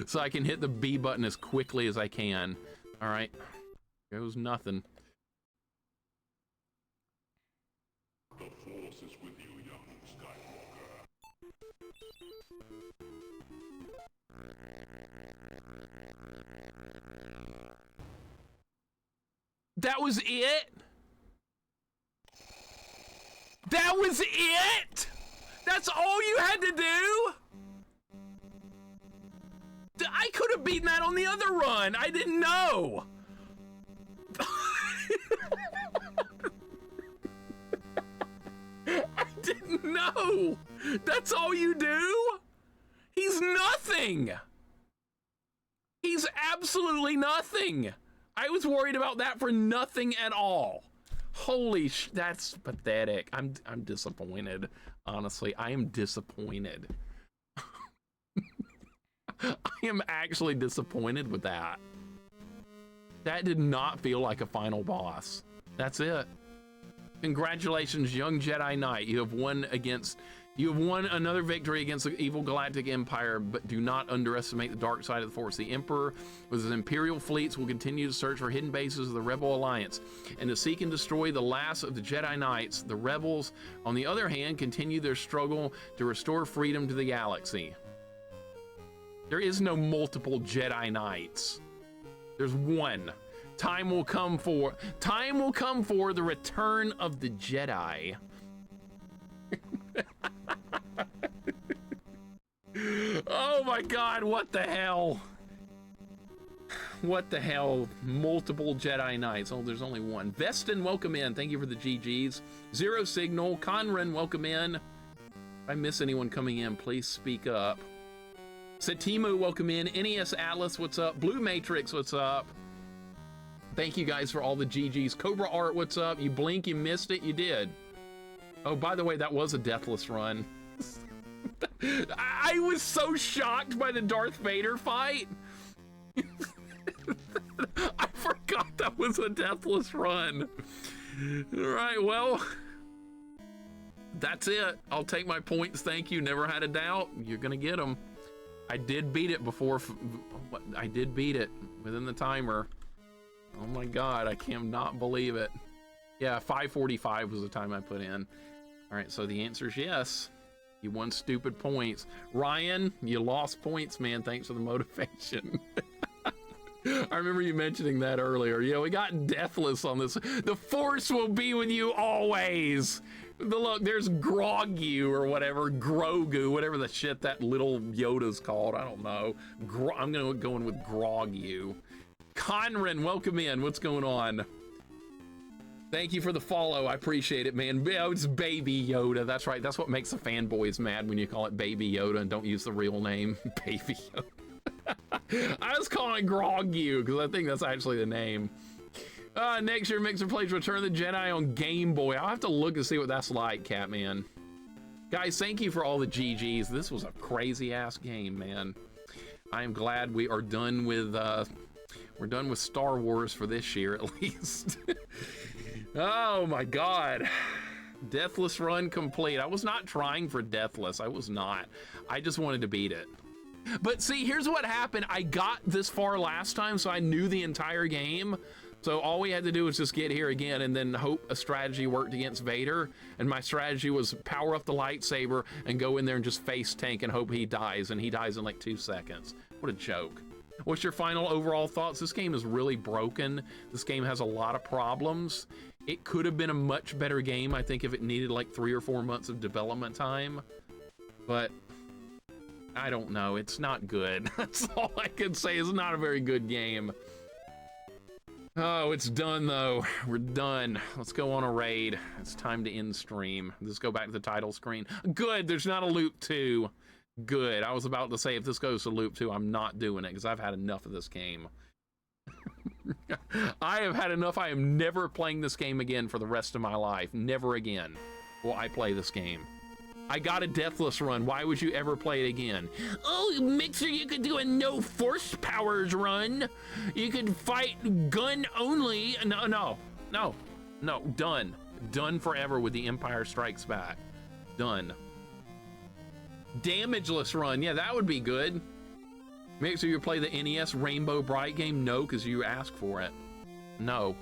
so I can hit the B button as quickly as I can. All right, goes nothing. The Force is with you, young Skywalker. That was it? That was it? That's all you had to do? I could have beaten that on the other run. I didn't know. I didn't know. That's all you do? He's nothing. He's absolutely nothing. I was worried about that for nothing at all. Holy that's pathetic. I'm disappointed. Honestly, I am disappointed. I am actually disappointed with that. That did not feel like a final boss. That's it. Congratulations, young Jedi Knight. You have won another victory against the evil Galactic Empire, but do not underestimate the dark side of the Force. The Emperor with his Imperial fleets will continue to search for hidden bases of the Rebel Alliance and to seek and destroy the last of the Jedi Knights. The Rebels, on the other hand, continue their struggle to restore freedom to the galaxy. There is no multiple Jedi Knights. There's one. Time will come for the return of the Jedi. Oh my God, what the hell? What the hell? Multiple Jedi Knights. Oh, there's only one. Vestin, welcome in. Thank you for the GGs. Zero Signal. Conran, welcome in. If I miss anyone coming in, please speak up. Satimu, welcome in. NES Atlas, what's up? Blue Matrix, what's up? Thank you guys for all the GGs. Cobra Art, what's up? You blink, you missed it, you did. Oh, by the way, that was a deathless run. I was so shocked by the Darth Vader fight. I forgot that was a deathless run. All right, well, that's it. I'll take my points. Thank you. Never had a doubt. You're gonna get them. I did beat it before. I did beat it within the timer. Oh my God, I cannot believe it. Yeah, 5:45 was the time I put in. All right, so the answer is yes. You won stupid points. Ryan, you lost points, man. Thanks for the motivation. I remember you mentioning that earlier. Yeah, we got Deathless on this. The Force will be with you always. Look, there's Grogu or whatever, Grogu, whatever the shit that little Yoda's called. I don't know. I'm going to go in with Grogu. Conran, welcome in. What's going on? Thank you for the follow. I appreciate it, man. Yeah, it's Baby Yoda. That's right. That's what makes the fanboys mad when you call it Baby Yoda and don't use the real name, Baby Yoda. I was calling it Grogu because I think that's actually the name. Next year, Mixer plays Return of the Jedi on Game Boy. I'll have to look and see what that's like, Catman. Guys, thank you for all the GGs. This was a crazy-ass game, man. I am glad we are done with, we're done with Star Wars for this year, at least. Oh my God. Deathless run complete. I was not trying for Deathless. I was not. I just wanted to beat it. But see, here's what happened. I got this far last time, so I knew the entire game. So all we had to do was just get here again and then hope a strategy worked against Vader. And my strategy was power up the lightsaber and go in there and just face tank and hope he dies. And he dies in like 2 seconds. What a joke. What's your final overall thoughts? This game is really broken. This game has a lot of problems. It could have been a much better game, I think, if it needed like 3 or 4 months of development time. But I don't know. It's not good. That's all I can say. It's not a very good game. Oh, it's done though. We're done. Let's go on a raid. It's time to end stream. Let's go back to the title screen. Good. There's not a loop 2. Good. I was about to say if this goes to loop 2, I'm not doing it because I've had enough of this game. I have had enough. I am never playing this game again for the rest of my life. Never again will I play this game. I got a Deathless run. Why would you ever play it again? Oh, Mixer, you could do a no force powers run. You could fight gun only. No. Done. Done forever with the Empire Strikes Back. Done. Damageless run. Yeah, that would be good. Mixer, you play the NES Rainbow Bright game? No, because you asked for it. No.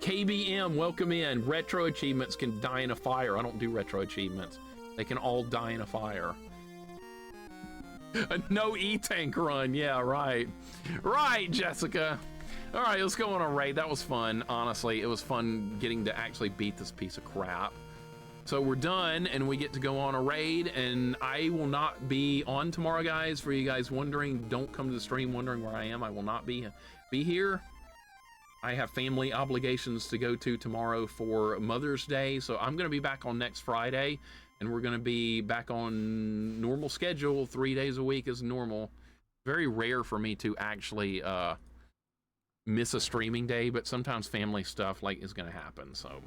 KBM, welcome in. Retro achievements can die in a fire. I don't do retro achievements. They can all die in a fire. A no E-Tank run. Yeah, right. Right, Jessica. All right, let's go on a raid. That was fun. Honestly, it was fun getting to actually beat this piece of crap. So we're done, and we get to go on a raid, and I will not be on tomorrow, guys. For you guys wondering, don't come to the stream wondering where I am. I will not be here. I have family obligations to go to tomorrow for Mother's Day, so I'm going to be back on next Friday, and we're going to be back on normal schedule, 3 days a week is normal. Very rare for me to actually miss a streaming day, but sometimes family stuff like is going to happen, so...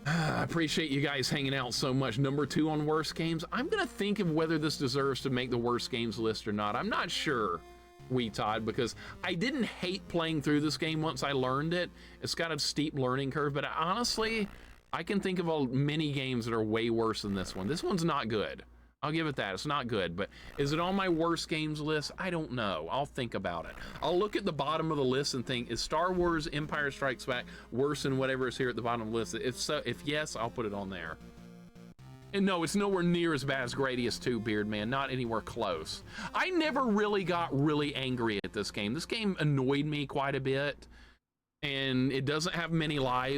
I appreciate you guys hanging out so much. Number 2 on worst games. I'm gonna think of whether this deserves to make the worst games list or not. I'm not sure, Todd, because I didn't hate playing through this game once I learned it. It's got a steep learning curve, but honestly, I can think of many games that are way worse than this one. This one's not good. I'll give it that. It's not good, but is it on my worst games list? I don't know. I'll think about it. I'll look at the bottom of the list and think, is Star Wars Empire Strikes Back worse than whatever is here at the bottom of the list? If so, if yes, I'll put it on there. And no, it's nowhere near as bad as Gradius 2, Beardman. Not anywhere close. I never really got really angry at this game. This game annoyed me quite a bit, and it doesn't have many lives.